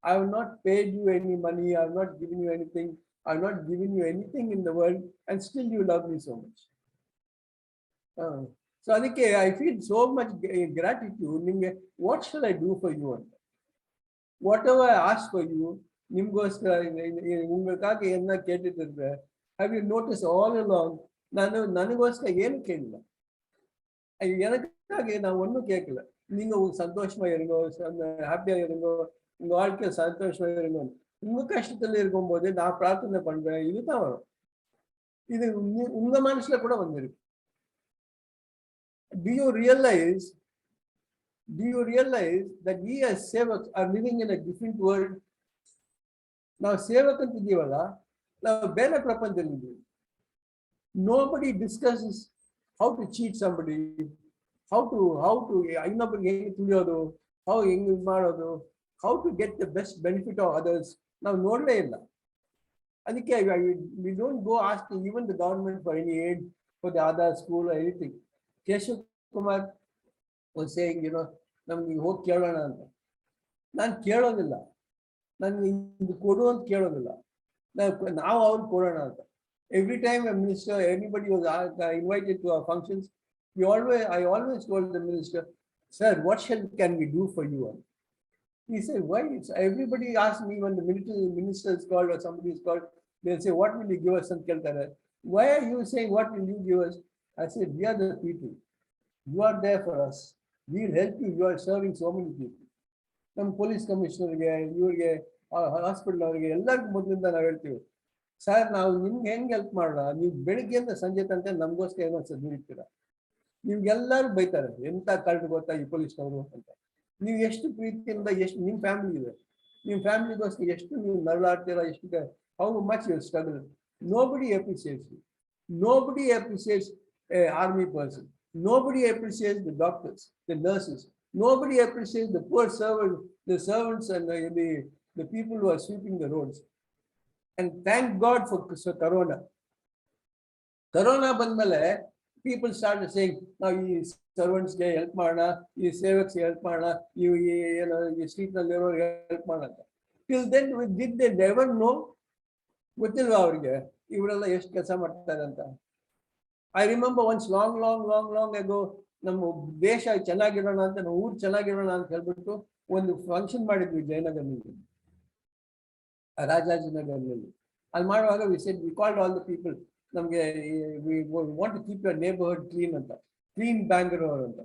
I have not paid you any money. I have not given you anything. I have not given you anything in the world, and still you love me so much. So ಅದಕ್ಕೆ I feel so much gratitude. ನಿಮ್ಗೆ what shall I do for you? Whatever I ask for you, ನಿಮ್ಗೋಸ್ಕರ ಉங்களுக்காக என்ன கேட்டுட்டு இருக்கேன். Have you noticed all along? ನನಗೋಸ್ಕರ ಏನು ಕೇಳಿಲ್ಲ, எனக்காக நான் ஒன்றும் கேட்கல. நீங்க சந்தோஷமா இருங்கோ, ஹாப்பியா இருங்கோ, உங்க வாழ்க்கையில சந்தோஷமா இருங்கோ. உங்க கஷ்டத்துல இருக்கும்போது நான் பிரார்த்தனை பண்றேன், இதுதான் வரும். இது உங்க மனசுல கூட வந்திருக்கு. Do you realize that we as Sevaks are living in a different world? ನಾವು ಸೇವಕ್ ಅಂತಿದ್ದೀವಲ್ಲ, ನಾವು ಬೇರೆ ಪ್ರಪಂಚದಲ್ಲಿ. Nobody discusses how to cheat somebody, how to ಇನ್ನೊಬ್ಬರಿಗೆ ಹೆಂಗೆ ತುಳಿಯೋದು, ಹೆಂಗೆ ಮಾಡೋದು, how to get the best benefit of others. ನಾವು ನೋಡಲೇ ಇಲ್ಲ. ಅದಕ್ಕೆ we don't go asking even the government for any aid for the Adhaar School or anything. Keshav Kumar was saying, ನಮ್ಗೆ ಹೋಗಿ ಕೇಳೋಣ ಅಂತ. ನಾನು ಕೇಳೋದಿಲ್ಲ, ನಾನು ಇದು ಕೊಡು ಅಂತ ಕೇಳೋದಿಲ್ಲ, ನಾವು ಅವ್ರಿಗೆ ಕೊಡೋಣ ಅಂತ. Every time a minister, anybody was invited to our functions, I always told the minister, sir, what can we do for you? He said, why? Everybody asks me when the minister is called or somebody is called, they'll say, what will you give us? Why are you saying, what will you give us? I said, we are the people. You are there for us. We will help you. You are serving so many people. Some police commissioner, hospital, ಎಲ್ಲರಿಗೂ ಮೊದಲಿಂದ ನಾವು ಹೇಳ್ತೀವಿ, sir ನಾವು ನಿಮ್ಗೆ ಹೆಂಗೆ help ಮಾಡೋಣ, ನೀವು ಬೆಳಿಗ್ಗೆಯಿಂದ ಸಂಜೆ ತನಕ ನಮಗೋಸ್ಕರ ಏನೋ ದುಡಿತೀರ. ನಿಮ್ಗೆಲ್ಲರೂ ಬೈತಾರೆ, ಎಂತ ಕಳ್ದು ಗೊತ್ತಾ ಈ ಪೊಲೀಸ್ನವರು ಅಂತ. ನೀವು ಎಷ್ಟು ಪ್ರೀತಿಯಿಂದ, ಎಷ್ಟು ನಿಮ್ಮ ಫ್ಯಾಮಿಲಿ ಇದೆ, ನಿಮ್ಮ ಫ್ಯಾಮಿಲಿಗೋಸ್ಕರ ಎಷ್ಟು ನೀವು ನರಳಾಡ್ತೀರಾ, ಎಷ್ಟು how much you struggle. Nobody appreciates you. Nobody appreciates an army person. Nobody appreciates the doctors, the nurses. Nobody appreciates the poor servants, the servants and the people who are sweeping the roads. And thank God for Corona. Corona bandmele, people started saying, now you servants get help mana, you sevaks help mana, you street help mana. Till then, did they never know? ಗೊತ್ತಿಲ್ವಾ ಅವ್ರಿಗೆ ಇವರೆಲ್ಲ ಎಷ್ಟು ಕೆಲಸ ಮಾಡ್ತಾರೆ ಅಂತ. I remember once long ಅಗೋ, ನಮ್ಮ ದೇಶ ಚೆನ್ನಾಗಿರೋಣ ಅಂತ, ನಮ್ಮ ಊರು ಚೆನ್ನಾಗಿರೋಣ ಅಂತ ಹೇಳ್ಬಿಟ್ಟು ಒಂದು ಫಂಕ್ಷನ್ ಮಾಡಿದ್ವಿ ಜಯನಗರ್ನಲ್ಲಿ, ರಾಜಾಜಿನಗರ್ನಲ್ಲಿ. ಅಲ್ಲಿ ಮಾಡುವಾಗ we called all the people, ನಮಗೆ we want to keep your neighbourhood clean ಅಂತ, ಕ್ಲೀನ್ ಬ್ಯಾಂಗ್ಳೂರ್ ಅಂತ.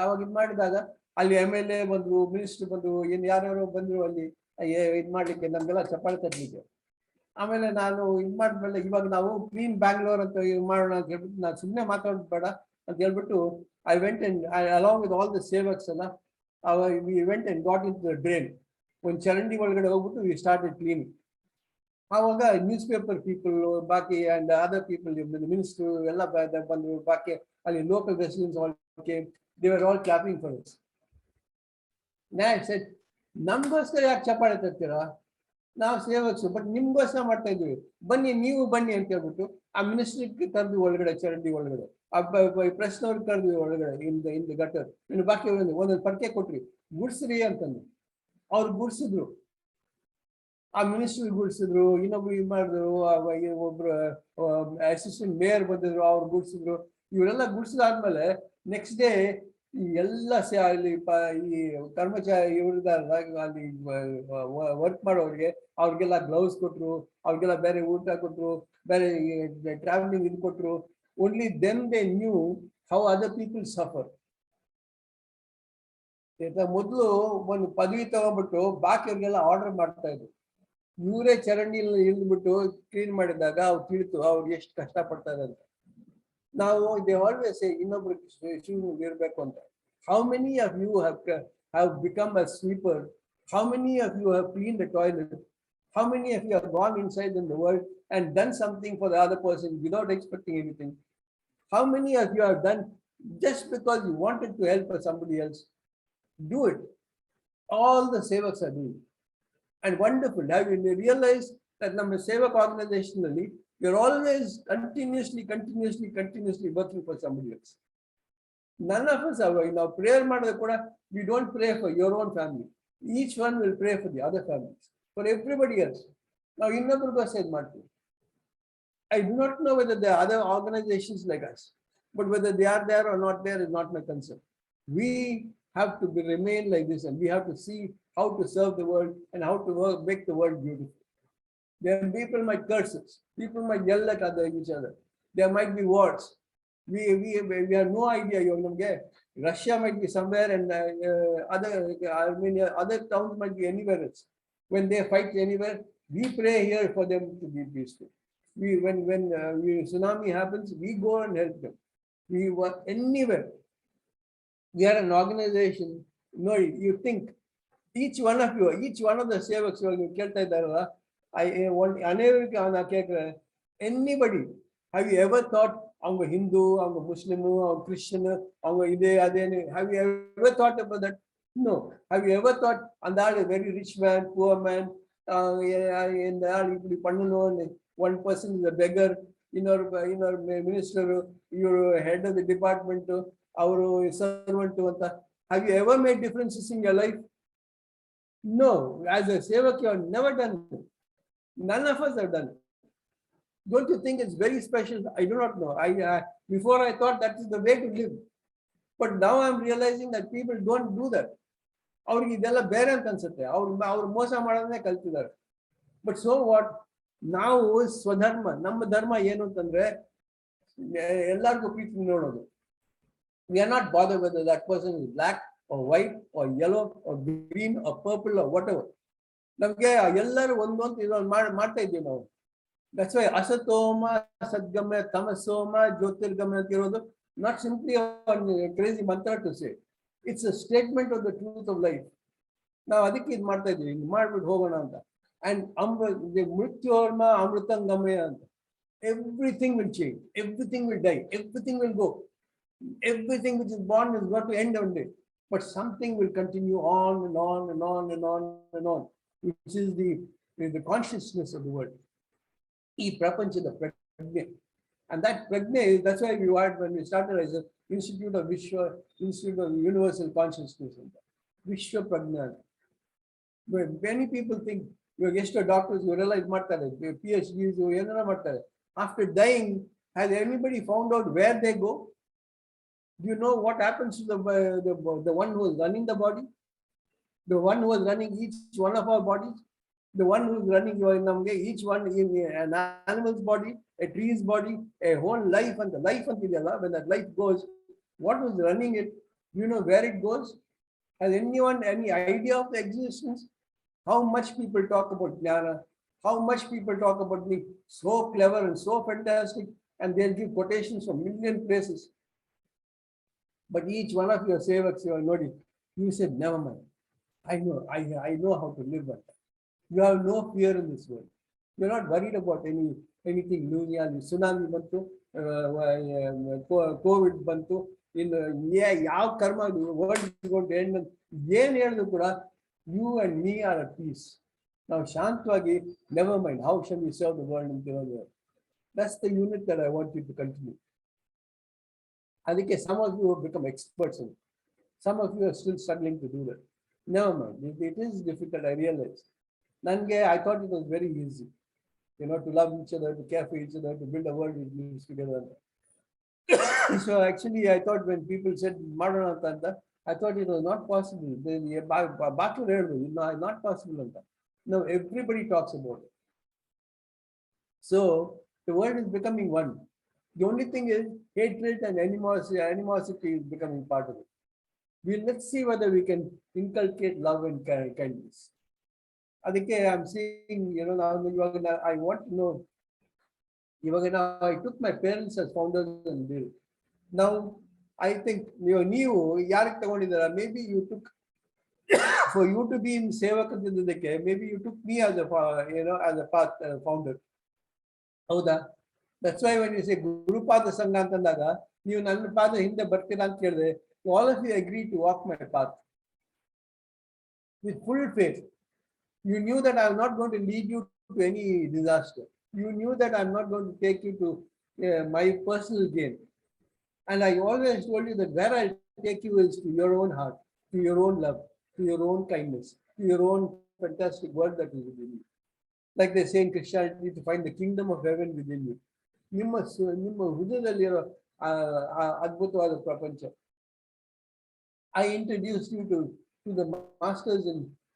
ಆವಾಗ ಇದು ಮಾಡಿದಾಗ ಅಲ್ಲಿ MLA ಬಂದ್ರು, ಮಿನಿಸ್ಟರ್ ಬಂದ್ರು, ಯಾರ್ಯಾರೋ ಬಂದ್ರು ಅಲ್ಲಿ ಇದು ಮಾಡ್ಲಿಕ್ಕೆ, ನಮ್ಗೆಲ್ಲ ಚಪ್ಪಾಳೆ ತಟ್ಟಲಿಕ್ಕೆ. ಆಮೇಲೆ ನಾನು ಇದು ಮಾಡಿದ್ಮೇಲೆ ಇವಾಗ ನಾವು ಕ್ಲೀನ್ ಬ್ಯಾಂಗ್ಳೂರ್ ಅಂತ ಮಾಡೋಣ ಅಂತ ಹೇಳ್ಬಿಟ್ಟು, ನಾನು ಸುಮ್ಮನೆ ಮಾತಾಡೋದು ಬೇಡ ಅಂತ ಹೇಳ್ಬಿಟ್ಟು I went and along with all the ಸೇವಕ್ಸ್ ಎಲ್ಲ we went and got in the drain. ಒಂದು ಚರಂಡಿ ಒಳಗಡೆ ಹೋಗ್ಬಿಟ್ಟು ವಿ ಸ್ಟಾರ್ಟೆಡ್ ಕ್ಲೀನಿಂಗ್. ಆವಾಗ ನ್ಯೂಸ್ ಪೇಪರ್ ಪೀಪಲ್ ಬಾಕಿ ಅಂಡ್ ಅದರ್ ಪೀಪಲ್, ಮಿನಿಸ್ಟ್ರು ಎಲ್ಲ ಬಂದರು, ಬಾಕಿ ಅಲ್ಲಿ local residents all came, they were all clapping for us. ನಾ ಸೆಡ್, ನಮಗೋಸ್ಕರ ಯಾಕೆ ಚಪ್ಪಾಳೆ ತರ್ತೀರಾ, ನಾವು ಸೇವಕ್ಸು, ಬಟ್ ನಿಮ್ಗೋಸ್ಕರ ಮಾಡ್ತಾ ಇದ್ದೀವಿ, ಬನ್ನಿ ನೀವು ಬನ್ನಿ ಅಂತ ಹೇಳ್ಬಿಟ್ಟು ಆ ಮಿನಿಸ್ಟ್ರಿಗೆ ಕರೆದ್ವಿ ಒಳಗಡೆ, ಚರಂಡಿ ಒಳಗಡೆ, ಪ್ರೆಸ್ನವ್ರಿಗೆ ಕರೆದ್ವಿ ಒಳಗಡೆ, ಇಂದ ಗಟ್ಟರ್. ಇನ್ನು ಬಾಕಿ ಒಂದೊಂದು ಪರ್ಕೆ ಕೊಟ್ರಿ, ಗುಡ್ಸ್ರಿ ಅಂತಂದು. ಅವ್ರು ಗುಡ್ಸಿದ್ರು, ಆ ಮಿನಿಸ್ಟ್ರಿ ಗುಡ್ಸಿದ್ರು, ಇನ್ನೊಬ್ರು ಇದು ಮಾಡಿದ್ರು, ಒಬ್ರು ಅಸಿಸ್ಟೆಂಟ್ ಮೇಯರ್ ಬಂದಿದ್ರು, ಅವ್ರು ಗುಡ್ಸಿದ್ರು. ಇವರೆಲ್ಲ ಗುಡ್ಸಿದಾದ್ಮೇಲೆ ನೆಕ್ಸ್ಟ್ ಡೇ ಈ ಎಲ್ಲ ಅಲ್ಲಿ ಈ ಕರ್ಮಚಾರಿ ಇವ್ರಿದಾರಲ್ಲ, ಅಲ್ಲಿ ವರ್ಕ್ ಮಾಡೋರಿಗೆ ಅವ್ರಿಗೆಲ್ಲ ಗ್ಲೌಸ್ ಕೊಟ್ರು, ಅವ್ರಿಗೆಲ್ಲ ಬೇರೆ ಊಟ ಕೊಟ್ರು, ಬೇರೆ ಟ್ರಾವೆಲಿಂಗ್ ಇದು ಕೊಟ್ರು. Only then they knew how other people suffer. ಮೊದಲು ಒಂದು ಪದವಿ ತಗೊಂಡ್ಬಿಟ್ಟು ಬಾಕಿಯವ್ರಿಗೆಲ್ಲ ಆರ್ಡರ್ ಮಾಡ್ತಾ ಇದ್ರು, ಇವರೇ ಚರಂಡಿಯಲ್ಲಿ ಇಳಿದ್ಬಿಟ್ಟು ಕ್ಲೀನ್ ಮಾಡಿದಾಗ ಅವ್ರು ತಿಳಿತು ಅವ್ರು ಎಷ್ಟು ಕಷ್ಟ ಪಡ್ತಾರೆ ಅಂತ. ನಾವು ದೇ ಆಲ್ವೇಸ್ ಇನ್ನೊಬ್ರು ಇರಬೇಕು ಅಂತ. How many of you have become a sweeper? How many of you have clean the toilet? How many of you have gone inside in the world and done something for the other person without expecting anything? How many of you have done just because you wanted to help somebody else? Do it. All the Sevaks are doing. And wonderful. Have you realized that ನಮ್ಮ Sevak organization ಅಲ್ಲಿ you're always continuously working for somebody else? None of us are, now prayer ಮಾಡಿದ್ರೆ ಕೂಡ we don't pray for your own family. Each one will pray for the other families, for everybody else. Now ಇನ್ನೊಬ್ರಿಗೋಸ್ಕರ ಇದು ಮಾಡ್ತೀವಿ. I do not know whether there are other organizations like us, but whether they are there or not there is not my concern. We have to remain like this, and we have to see how to serve the world and how to make the world beautiful. Then people might curse us, people might yell at each other, there might be wars. We have no idea. Russia might be somewhere, and other Armenia, other towns might be anywhere else. When they fight anywhere, we pray here for them to be peaceful. When tsunami happens, we go and help them. We work anywhere. We are an organization. No, you think each one of you, each one of the Sevaks, you kelta iddaralla, I want anybody, have you ever thought avanga Hindu, avanga Muslim, avanga Christian, avanga ide adene, have you ever thought about that? No. Have you ever thought andal a very rich man, poor man, in the pannuno, one person is a beggar, your minister, your head of the department, our servant. Have you ever made differences in your life? No. As a Sevak, you have never done it. None of us have done it. Don't you think it's very special? I do not know. Before I thought that is the way to live. But now I'm realizing that people don't do that. ಅವ್ರಿಗೆ ಇದೆಲ್ಲ ಬೇರೆ ಅಂತ ಅನ್ಸುತ್ತೆ, ಅವ್ರು ಮೋಸ ಮಾಡೋದನ್ನೇ ಕಲ್ತಿದ್ದಾರೆ. But so what, ನಾವು ಸ್ವಧರ್ಮ, ನಮ್ಮ ಧರ್ಮ ಏನು ಅಂತಂದ್ರೆ ಎಲ್ಲರಿಗೂ ಪ್ರೀತಿ ನೋಡೋದು. We are not bothered whether that person is black or white or yellow or green or purple or whatever. ನಮ್ಗೆ ಎಲ್ಲರೂ ಒಂದೊಂದು ಇದೊಂದು ಮಾಡ್ತಾ ಇದ್ದೀವಿ ನಾವು. That's why ಅಸತೋಮ ಸದ್ಗಮಯ ತಮಸೋಮ ಜ್ಯೋತಿರ್ಗಮಯ ಅಂತ ಇರೋದು not simply a crazy mantra to say. It's a statement of the truth of life. ನಾವು ಅದಕ್ಕೆ ಇದು ಮಾಡ್ತಾ ಇದ್ದೀವಿ, ಇದು ಮಾಡ್ಬಿಟ್ಟು ಹೋಗೋಣ ಅಂತ. And ಮೃತ್ಯೋರ್ಮ ಅಮೃತಂಗಮಯ ಅಂತ. Everything will change, everything will die, everything will go. Everything which is born is going to end one day. But something will continue on and on and on and on and on, which is the consciousness of the world. ಈ ಪ್ರಪಂಚದ ಪ್ರಜ್ಞೆ. And that prajna is, that's why we had, when we started as an Institute of Vishwa, Institute of Universal Consciousness. Vishwa Prajna. Many people think, you're just a doctors, you realize, PhDs, after dying, has anybody found out where they go? Do you know what happens to the one who is running the body? The one who is running each one of our bodies? The one who is running each one in an animal's body, a tree's body, a whole life, and the life of the Allah, when that life goes, what was running it? Do you know where it goes? Has anyone any idea of the existence? How much people talk about Jnana, how much people talk about me, so clever and so fantastic, and they'll give quotations from million places. But each one of your sevaks, you are noting, you said, never mind. I know how to live with that. You have no fear in this world. You're not worried about anything new. Tsunami bantu, COVID bantu, in yav karma, the world is going to end. You and me are at peace. Now Shantvagi, never mind, how shall we serve the world in the world? That's the unit that I want you to continue. I think some of you have become experts in it. Some of you are still struggling to do that. Never mind, it is difficult, I realize. I thought it was very easy, to love each other, to care for each other, to build a world which lives together. So actually, I thought when people said Maranatha, I thought it was not possible. Not possible. No, everybody talks about it. So the world is becoming one. The only thing is hatred and animosity is becoming part of it. Let's see whether we can inculcate love and kindness. I'm saying, I want to know, I took my parents as founders and built. Now, I think maybe you took, for you to be in Sevak, maybe you took me as a path founder. That's why when you say Guru Pada Sangha, all of you agreed to walk my path with full faith. You knew that I'm not going to lead you to any disaster. You knew that I'm not going to take you to my personal gain. And I always told you that where I'll take you is to your own heart, to your own love, to your own kindness, to your own fantastic world that is within you. Like they say in Christianity, to find the kingdom of heaven within you. I introduced you to the masters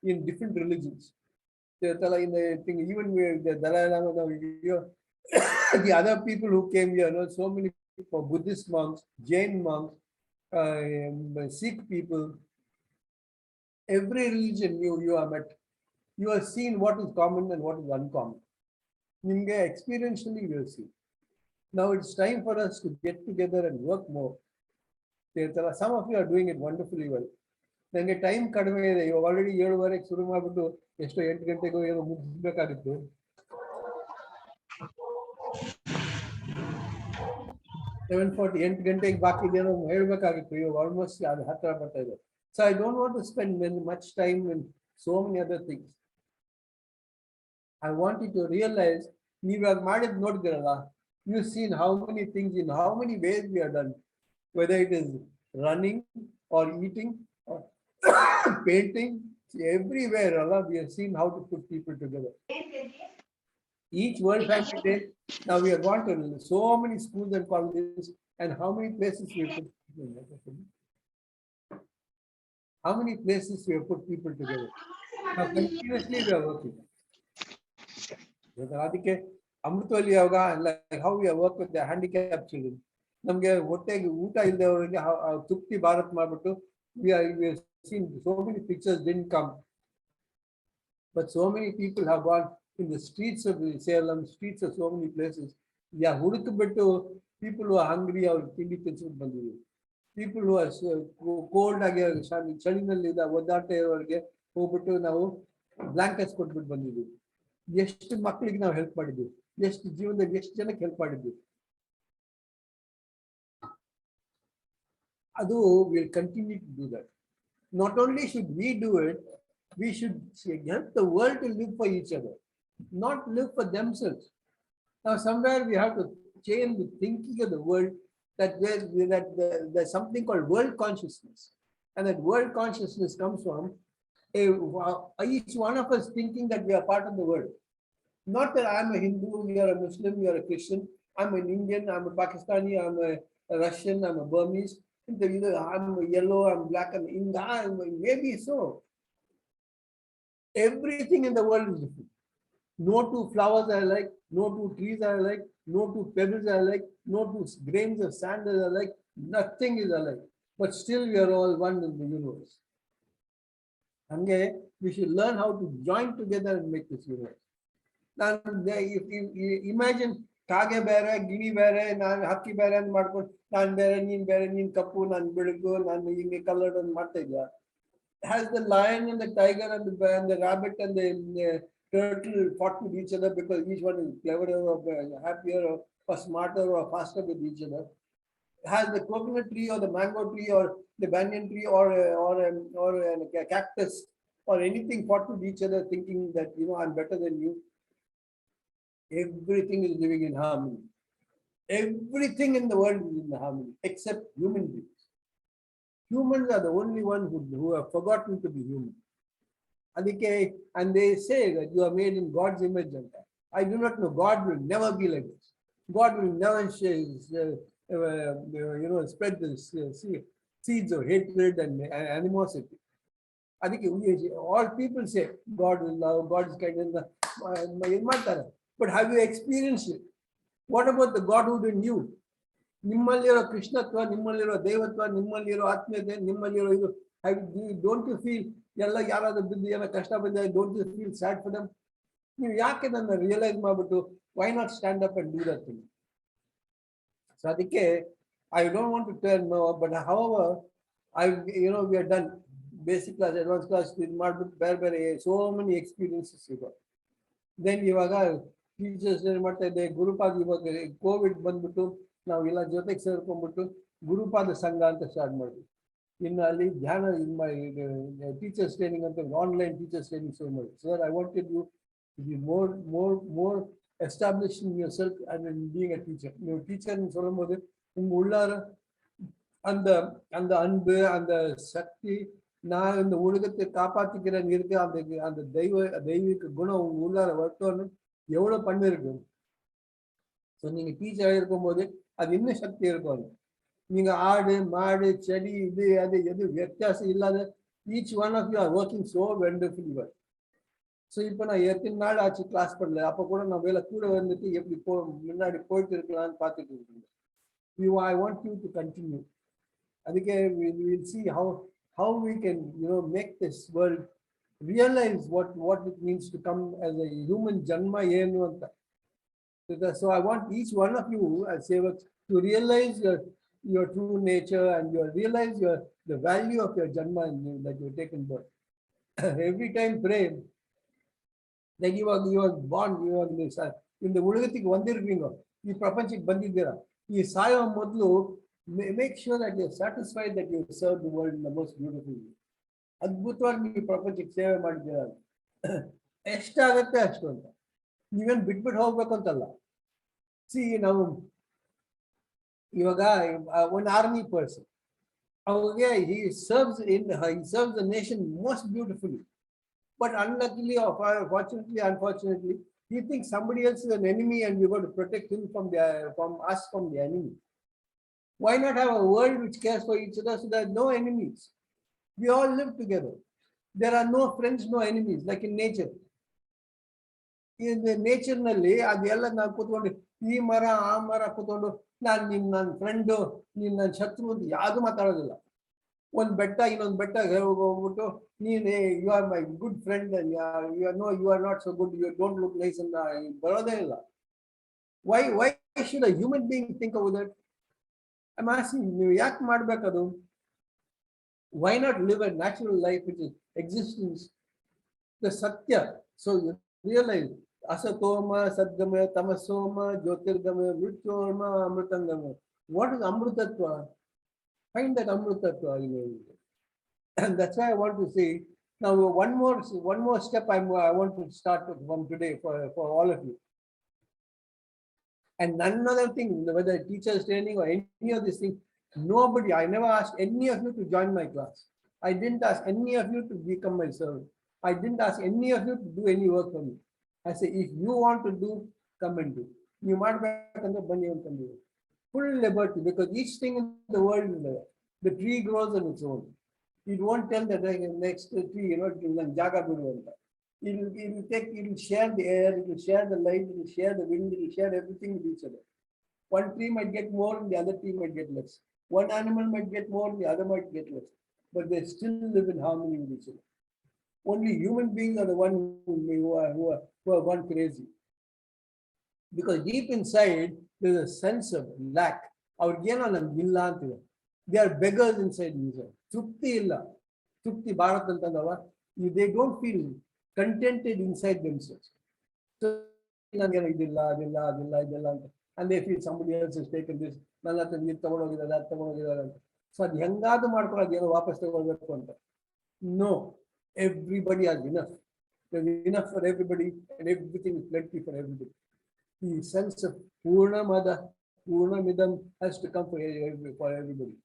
in different religions. Even the Dalai Lama, the other people who came here, so many for Buddhist monks, Jain monks, Sikh people, every religion you have met, you have seen what is common and what is uncommon. Experientially, you have seen. Now it's time for us to get together and work more. Some of you are doing it wonderfully well. Time kadme ide, you already 7:00 ಶುರು ಮಾಡ್ಬಿಟ್ಟು ಎಷ್ಟು 8 ಗಂಟೆಗೂ ಏನೋ ಮುಗಿಸ್ಬೇಕಾಗಿತ್ತು. 7:40 8 ಗಂಟೆಗೆ ಬಾಕಿ ಏನೋ ಹೇಳ್ಬೇಕಾಗಿತ್ತು, ಇವಾಗ almost ಅದು ಹತ್ರ ಬರ್ತಾ ಇದೆ. So I don't want to spend much time in so many other things. I want you to realize, ನೀವಾಗ ಮಾಡಿದ್ ನೋಡಿದಿರಲ್ಲ, you've seen how many things in how many ways we are done, whether it is running or eating or painting, everywhere Allah, we have seen how to put people together. Each World Family Day, now we have gone to so many schools and colleges, and how many places we have put together. Now continuously we are working. Amrutavalli yoga, and like how we have worked with the handicapped children. Namge hottege oota ildevaravige Tukti Bharat ಮಾಡ್ಬಿಟ್ಟು we have seen so many pictures didn't come, but so many people have gone in the streets of Salem, streets of so many places. Yeah, ಹುಡುಕ್ಬಿಟ್ಟು People who are hungry or ತಿಂಡಿ ತಿನ್ಸ್ಬಿಟ್ಟು ಬಂದಿದ್ದೀವಿ. People who are cold ಆಗಿ ಚಳಿನಲ್ಲಿ ಒದ್ದಾಟ ಇರೋರಿಗೆ ಹೋಗ್ಬಿಟ್ಟು ನಾವು blankets ಕೊಟ್ಬಿಟ್ಟು ಬಂದಿದ್ದೀವಿ. ಎಷ್ಟು ಮಕ್ಕಳಿಗೆ ನಾವು ಹೆಲ್ಪ್ ಮಾಡಿದ್ದೀವಿ, ಎಷ್ಟು ಜೀವನದಲ್ಲಿ ಎಷ್ಟು ಜನಕ್ಕೆ ಹೆಲ್ಪ್ ಮಾಡಿದ್ದೀವಿ. ಅದು will continue to do that. Not only should we do it, we should help the world to live for each other, not live for themselves. Now, somewhere we have to change the thinking of the world that there's something called world consciousness. And that world consciousness comes from each one of us thinking that we are part of the world. Not that I'm a Hindu, you're a Muslim, you're a Christian, I'm an Indian, I'm a Pakistani, I'm a Russian, I'm a Burmese. I'm yellow, I'm black, I'm Indian, maybe so. Everything in the world is different. No two flowers are alike, no two trees are alike, no two pebbles are alike, no two grains of sand are alike, nothing is alike. But still we are all one in the universe. And we should learn how to join together and make this universe. Now, if you imagine ಕಾಗೆ ಬೇರೆ, ಗಿಣಿ ಬೇರೆ, ನಾನು ಹಕ್ಕಿ ಬೇರೆ ಅಂತ ಮಾಡ್ಕೊಂಡು ನಾನು ಬೇರೆ, ನೀನ್ ಕಪ್ಪು, ನಾನು ಬೆಳಗು, ನಾನು ಹಿಂಗೆ ಕಲರ್ಡ್ ಅಂತ ಮಾಡ್ತಾ ಇದ್ಯಾ? Has the lion and the tiger and the rabbit and the turtle fought with each other because each one is cleverer or happier or smarter or faster with each other? Has the coconut tree or the mango tree or the banyan tree or a cactus or anything fought with each other thinking that, I'm better than you? Everything is living in harmony. Everything in the world is in harmony except human beings. Humans are the only ones who have forgotten to be human. And they say that you are made in God's image. I do not know. God will never be like this. God will never spread the seeds of hatred and animosity. All people say God is love, God is kindness. But have you experienced it? What about the God who didn't you? ನಿಮ್ಮಲ್ಲಿರೋ ಕೃಷ್ಣತ್ವ, ನಿಮ್ಮಲ್ಲಿರೋ ದೈವತ್ವ, ನಿಮ್ಮಲ್ಲಿರೋ ಆತ್ಮೀಯತೆ, ನಿಮ್ಮಲ್ಲಿರೋ ಇದು, don't you feel ಎಲ್ಲ ಯಾರಾದ್ರೂ ಬಿದ್ದು ಏನೋ ಕಷ್ಟ ಬಂದಾಗ don't you feel sad for them? ನೀವು ಯಾಕೆ ನನ್ನ ರಿಯಲೈಸ್ ಮಾಡ್ಬಿಟ್ಟು why not stand up and do that thing? So ಅದಕ್ಕೆ I don't want to tell no, but however we are done basic class, advance class ಇದು ಮಾಡ್ಬಿಟ್ಟು ಬೇರೆ ಬೇರೆ so many experiences ಇವಾಗ. ದೆನ್ ಇವಾಗ ಟೀಚರ್ಸ್ ಏನು ಮಾಡ್ತಾ ಇದ್ದೆ, ಗುರುಪಾದ ಇವಾಗ ಕೋವಿಡ್ ಬಂದ್ಬಿಟ್ಟು ನಾವೆಲ್ಲ ಜೊತೆಗೆ ಸೇರ್ಕೊಂಡ್ಬಿಟ್ಟು ಗುರುಪಾದ ಸಂಘ ಅಂತ ಸ್ಟಾರ್ಟ್ ಮಾಡಿದ್ವಿ. ಇನ್ನು ಅಲ್ಲಿ ಧ್ಯಾನ ಟೀಚರ್ಸ್ ಟ್ರೈನಿಂಗ್ ಅಂತ ಆನ್ಲೈನ್ ಟೀಚರ್ಸ್ ಟ್ರೈನಿಂಗ್ ಶುರು ಮಾಡಿದ್ವಿ. Sir, I wanted you to be more established in yourself and in being a teacher. ನೀವು ಟೀಚರ್ சொல்லும்போது உங்க உள்ளார அந்த அன்பு, அந்த சக்தி, நான் இந்த உலகத்தை காப்பாத்திக்கிறேன்னு இருக்கு, அந்த தெய்வீக குணம் உங்க உள்ளார வரட்டும்னு எவ்வளவு பண்ணிருக்கு. ஸோ நீங்க டீச்சர் இருக்கும்போது அது இன்னும் சக்தி இருக்கும். நீங்க ஆடு மாடு செடி இது அது எது வித்தியாசம் இல்லாத each one of you are working so wonderfully well. So இப்போ நான் எத்தனை நாள் ஆச்சு கிளாஸ் பண்ணல, அப்போ கூட நான் வேலை கூட வந்துட்டு எப்படி முன்னாடி போயிட்டு இருக்கலாம்னு பார்த்துட்டு இருக்கேன். I want you to continue. அதுக்கே we'll see how we can make this world realize what it means to come as a human janma ಏನು ಅಂತ. So I want each one of you as Sevaks to realize your true nature and realize the value of your janma that you have taken birth. Every time pray that you are born, in the ಉಲಗತ್ತಿಗೆ ಬಂದಿರ್ತೀங்க, ಈ ಪ್ರಪಂಚಕ್ಕೆ ಬಂದಿದ್ದೀರಾ, ಈ ಸಾಯೋ ಮೊದಲು make sure that you are satisfied that you serve the world in the most beautiful way. ಅದ್ಭುತವಾಗಿ ನೀವು ಪ್ರಪಂಚಕ್ಕೆ ಸೇವೆ ಮಾಡಿದ್ದೀರಾ, ಎಷ್ಟಾಗತ್ತೆ ಅಷ್ಟು ಅಂತ. ನೀವೇನು ಬಿಟ್ಬಿಟ್ಟು ಹೋಗ್ಬೇಕು ಅಂತಲ್ಲ. ನಾವು ಇವಾಗ ಒಂದು ಆರ್ಮಿ ಪರ್ಸನ್, ಅವಾಗೆ he serves the nation most beautifully, but unluckily or unfortunately he thinks somebody else is an enemy and we're going to protect him from the enemy. Why not have a world which cares for each other so there are no enemies? We all live together. There are no friends, no enemies, like in nature. In the nature ನಲ್ಲಿ ಅದೆಲ್ಲ ನಾವು ಕೂತ್ಕೊಂಡು ಈ ಮರ ಆ ಮರ ಕೂತ್ಕೊಂಡು ನನ್ನ ಫ್ರೆಂಡು ನೀನ್ ನನ್ನ ಶತ್ರು ಅಂತ ಯಾವುದು ಮಾತಾಡೋದಿಲ್ಲ. ಒಂದು ಬೆಟ್ಟ ಇನ್ನೊಂದು ಬೆಟ್ಟ ಹೋಗ್ಬಿಟ್ಟು ನೀನು you are my good friend, you are not so good, you don't look nice ಅಂತ ಬರೋದೇ ಇಲ್ಲ. Why should a human being think about that? I'm asking you, yak madbekadu? Why not live a natural life which is existence, the satya? So you realize asatoma, sadgama, tamasoma, jyotirgama, mrityoma, amritangama. What is amrutatva? Find that amrutatva in everything. And that's why I want to say now one more step I want to start from today for all of you. And none other thing, whether teachers training or any of these things, nobody, I never asked any of you to join my class. I didn't ask any of you to become my servant. I didn't ask any of you to do any work for me. I say, if you want to do, come and do. You might be full liberty, because each thing in the world is there. The tree grows on its own. It won't tell that next tree, it'll share the air, it will share the light, it will share the wind, it will share everything with each other. One tree might get more and the other tree might get less. One animal might get more and the other might get less. But they still live in harmony with each other. Only human beings are the ones who are gone crazy. Because deep inside, there's a sense of lack. They are beggars inside themselves. They don't feel contented inside themselves. So, and they feel somebody else has taken this. No, everybody has enough. There's enough for everybody, and everything is plenty for everybody. The sense of Purnamada, Purnamidam has to come for everybody.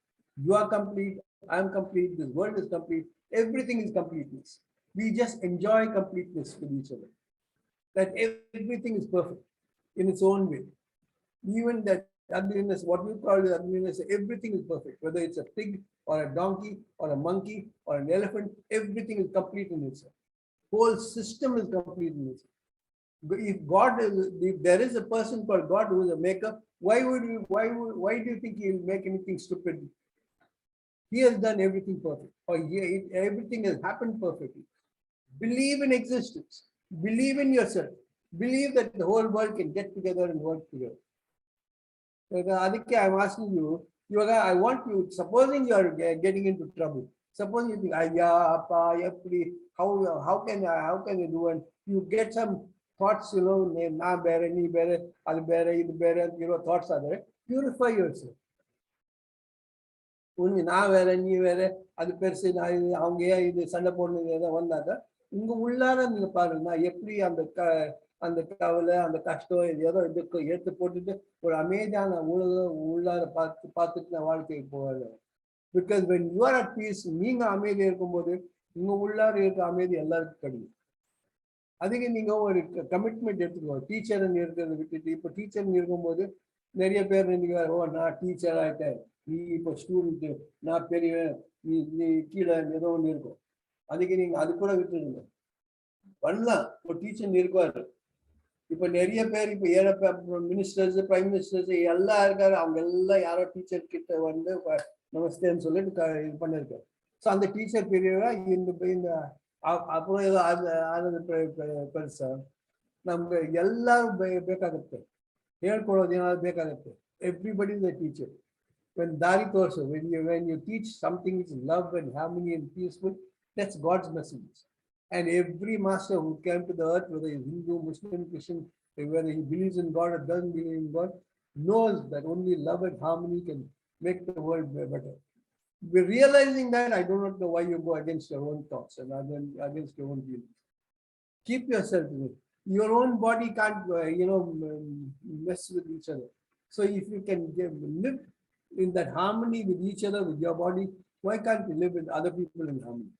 You are complete, I am complete, this world is complete, everything is completeness. We just enjoy completeness with each other. That everything is perfect in its own way. Even that ugliness, what we call ugliness, everything is perfect. Whether it's a pig or a donkey or a monkey or an elephant, everything is complete in itself. Whole system is complete in itself. If there is a person called God who is a maker, why do you think he will make anything stupid? He has done everything perfect, or everything has happened perfectly. Believe in existence. Believe in yourself. Believe that the whole world can get together and work together. Aditya, I'm asking you, I want you, supposing you are getting into trouble, suppose you think, how can I do it? You get some thoughts, thoughts are there. Purify yourself. அது பெருசு அவங்க இது சண்டை போடணும் வந்தாங்க உங்க உள்ளார நீங்க பாருங்க நான் எப்படி அந்த கவலை அந்த கஷ்டம் ஏதோ இதுக்கு எடுத்து போட்டுட்டு ஒரு அமைதியான உள்ளார பார்த்துட்டு நான் வாழ்க்கைக்கு போவேன். Because when you are at peace, நீங்க அமைதியா இருக்கும்போது உங்க உள்ளார இருக்க அமைதி எல்லாருக்கும் கிடைக்கும். அதுக்கு நீங்க ஒரு கமிட்மெண்ட் எடுத்துக்கோங்க. டீச்சர் இருக்கிறத விட்டுட்டு இப்போ டீச்சர் இருக்கும்போது நிறைய பேர் நீங்க நான் டீச்சர் ஆயிட்டேன், நீ இப்போ ஸ்டூடெண்ட், நான் பெரியவன், நீ கீழே ஏதோ ஒன்று இருக்கும். அதுக்கு நீங்க அது கூட விட்டுருங்க. பண்ணலாம், ஒரு டீச்சர் இருக்குவாரு. இப்போ நிறைய பேர் இப்போ மினிஸ்டர்ஸ், பிரைம் மினிஸ்டர்ஸ் எல்லாம் இருக்காரு. அவங்க எல்லாம் யாரோ டீச்சர் கிட்ட வந்து நமஸ்தேன்னு சொல்லிட்டு இது பண்ணிருக்காரு. ஸோ அந்த டீச்சர் பெரியவா இந்த அப்புறம் ஏதோ அது பெருசா ನಮ್ಗೆ ಎಲ್ಲರೂ ಬೇಕಾಗುತ್ತೆ, ಹೇಳ್ಕೊಳ್ಳೋದು ಏನಾದ್ರು ಬೇಕಾಗುತ್ತೆ. Everybody is a teacher. when ದಾರಿ ತೋರಿಸು, when you teach something is love and harmony and peaceful, that's God's message. And every master who came to the earth, whether he's Hindu, Muslim, Christian, whether he believes in God or doesn't believe in God, knows that only love and harmony can make the world better. We're realizing that. I do not know why you go against your own thoughts and against your own feelings. Keep yourself in it. Your own body can't, mess with each other. So if you can live in that harmony with each other, with your body, why can't you live with other people in harmony?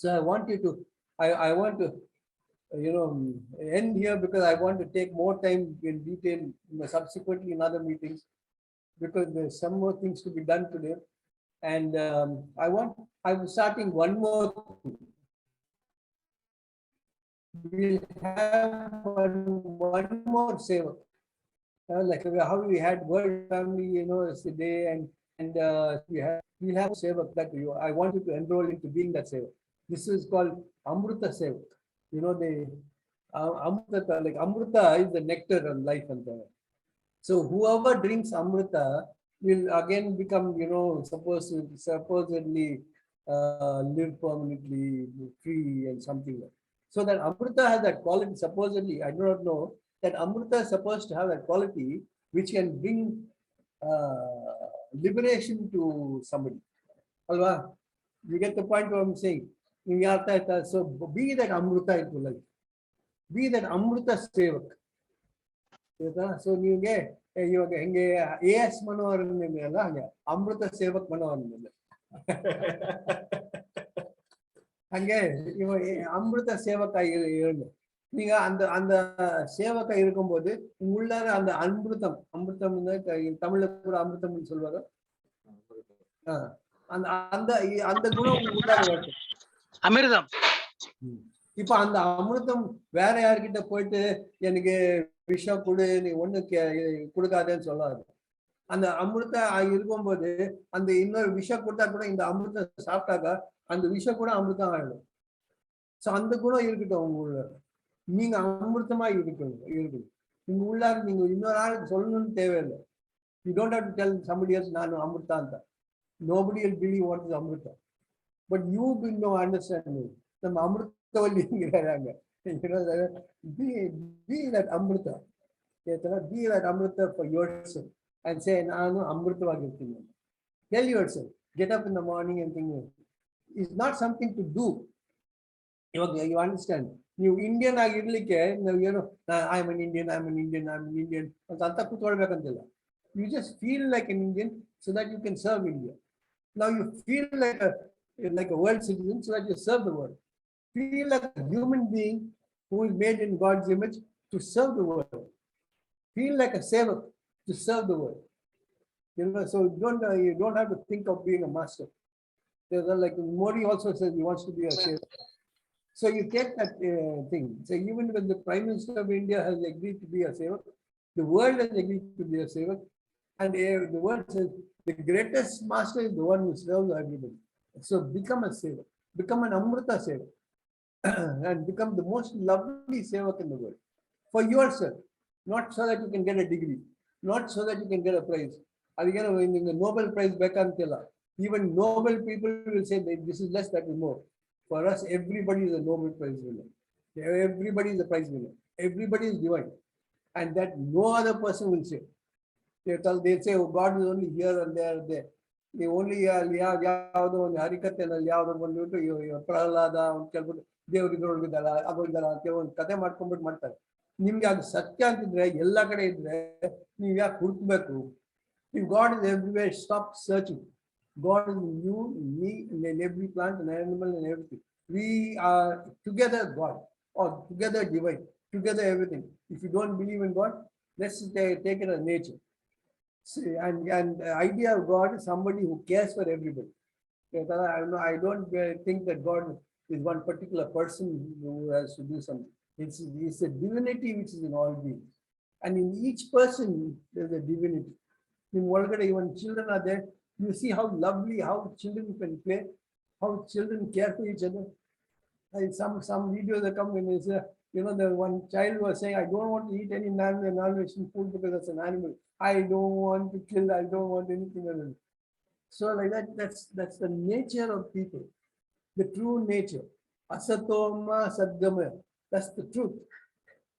So I want you to, I want to, end here, because I want to take more time in detail subsequently in other meetings, because there's some more things to be done today. And I'm starting one more thing. We'll have one more Sevak. Like how we had World Family, today, and we'll have Sevak that I want you to enroll into being that Sevak. This is called Amruta Sevak. Amrita, like Amrita is the nectar of life. So whoever drinks Amrita will again become, supposedly live permanently free and something like. So that Amrita has that quality, supposedly, I do not know, that Amrita is supposed to have that quality which can bring liberation to somebody. Alva, you get the point what I'm saying. So be that Amrita into life. Be that Amrita Sevak. So ನೀವೇ ಇವಾಗ ಹೆಂಗೆ AS Manogar ಅಲ್ಲ ಹಂಗೆ ಅಮೃತ Sevak Manogar ಹಂಗೆ இவன் அமிர்த சேவக்கா இருந்து நீங்க அந்த அந்த சேவக்கா இருக்கும்போது உள்ளார அந்த அமிர்தம் தமிழ்ல கூட அமிர்தம்னு சொல்லுவாங்க அந்த அந்த அந்த குணம் உள்ளார வருது அமிர்தம். இப்ப அந்த அமிர்தம் வேற யார்கிட்ட போயிட்டு எனக்கு விஷம் கொடு நீ ஒண்ணு கொடுக்காதேன்னு சொல்லாது. அந்த அமிர்தம் இருக்கும்போது அந்த இன்னொரு விஷம் கொடுத்தா கூட இந்த அமிர்தம் சாப்பிட்டாக்கா அந்த விஷம் கூட அமிர்தம் ஆயிடும். சோ அந்த குணம் இருக்கட்டும் உங்க உள்ள. நீங்க அமிர்தமா இருக்கணும். உங்க உள்ளார நீங்க இன்னொரு ஆளுக்கு சொல்லணும்னு தேவையில்லை. You don't have to tell somebody else ನಾನು ಅಮೃತ ಅಂತ. Nobody will believe what is Amrita. But you will know, understand me. ನಮ್ಮ ಅಮೃತವಲ್ಲಿ ಇರಾங்க. Be that Amrita. Be that Amrita for yourself and say ನಾನು ಅಮೃತವಾಗಿರ್ತೀನಿ. Tell yourself. Get up in the morning and think. It's not something to do. You understand? ನೀವು Indian ಆಗಿರ್ಲಿಕ್ಕೆ ಏನು I am an Indian ಅಂತ ಕೂತ್ಕೊಳ್ಬೇಕಂತಿಲ್ಲ. You just feel like an Indian so that you can serve India. Now you feel like a world citizen so that you serve the world. Feel like a human being who is made in God's image to serve the world. Feel like a Sevak to serve the world. So you don't have to think of being a master. Like Modi also says he wants to be a Sevak. So you get that thing. So even when the Prime Minister of India has agreed to be a Sevak, the world has agreed to be a Sevak, and the world says the greatest master is the one who serves everybody. So become a Sevak, become an Amrita Sevak, and become the most lovely Sevak in the world. For yourself, not so that you can get a degree, not so that you can get a prize. Again, in the Nobel Prize Bekantilla, even Nobel people will say that this is less, that is more. For us, everybody is a Nobel Prize winner. Everybody is a prize winner. Everybody is divine. And that no other person will say. They say, oh, God is only here and there. They only ಯಾವುದೋ ಒಂದು ಹರಿಕಥೆನಲ್ಲಿ ಯಾವುದೋ ಬಂದ್ಬಿಟ್ಟು ಪ್ರಹ್ಲಾದ ಕೆಲವು ದೇವರಿದ್ರೊಳಗಿದ್ದಾರ ಅಗೋಗಿದ್ದಾರ ಕೆಲವೊಂದು ಕತೆ ಮಾಡ್ಕೊಂಡ್ಬಿಟ್ಟು ಮಾಡ್ತಾರೆ. ನಿಮ್ಗೆ ಅದು ಸತ್ಯ ಅಂತಿದ್ರೆ ಎಲ್ಲ ಕಡೆ ಇದ್ರೆ ನೀವು ಯಾಕೆ ಹುಡುಕ್ಬೇಕು? If God is everywhere, stop searching. God is in you, in me, in every plant and animal and everything. We are together God, or together divine, together everything. If you don't believe in God, let's take it as nature. See, and the idea of God is somebody who cares for everybody. I don't think that God is one particular person who has to do something. It's a divinity which is in all beings. And in each person, there's a divinity. In Malliga, even children are there. You see how lovely, how children can play, how children care for each other. Some videos that come when it's, the one child was saying, I don't want to eat any non-vegetarian food because it's an animal. I don't want to kill, I don't want anything else. So like that's the nature of people, the true nature. Asatoma sadgama, that's the truth.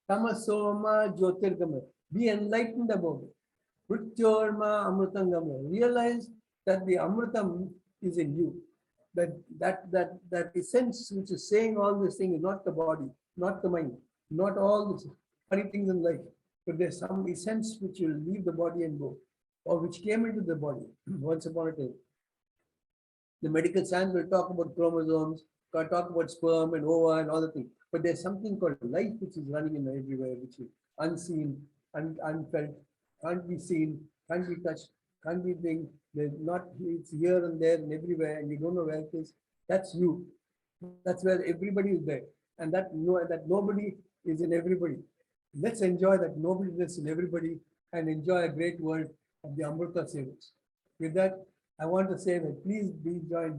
Tamasoma jyotirgama, be enlightened about it. Mrityorma amrutangama, realize that the amrutam is in you. That essence which is saying all this thing is not the body, not the mind, not all these funny things in life, but there's some essence which will leave the body and go, or which came into the body once upon a time. The medical science will talk about chromosomes, talk about sperm and ova and all the things, but there's something called life which is running in everywhere, which is unseen, unfelt, can't be seen, can't be touched, can't be thing. There's not, it's here and there and everywhere, and you don't know where it is. That's you. That's where everybody is there, and that nobody is in everybody. Let's enjoy that nobodiness in everybody and enjoy a great world of the Amrita Sevaks. With that, I want to say that please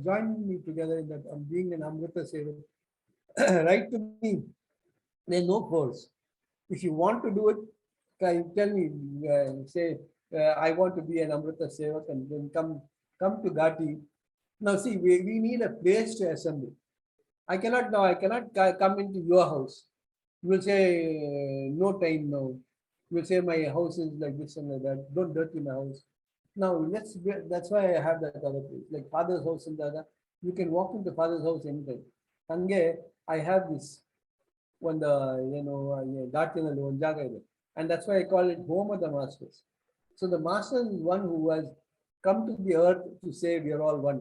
join me together in that being an Amrita Sevak. Write to me There's no force. If you want to do it, tell me, say, I want to be an Amrita Sevak, and then come to Ghati. Now see, we need a place to assemble. I cannot come into your house. You will say, no time now. You will say, my house is like this and like that. Don't dirty my house. Now, that's why I have that other place, like father's house and the other. You can walk into father's house anytime. Hange, I have this one, Ghatiನಲ್ಲಿ ಒಂದು ಜಾಗ ಇದೆ. And that's why I call it home of the masters. So the master is one who has come to the earth to say we are all one,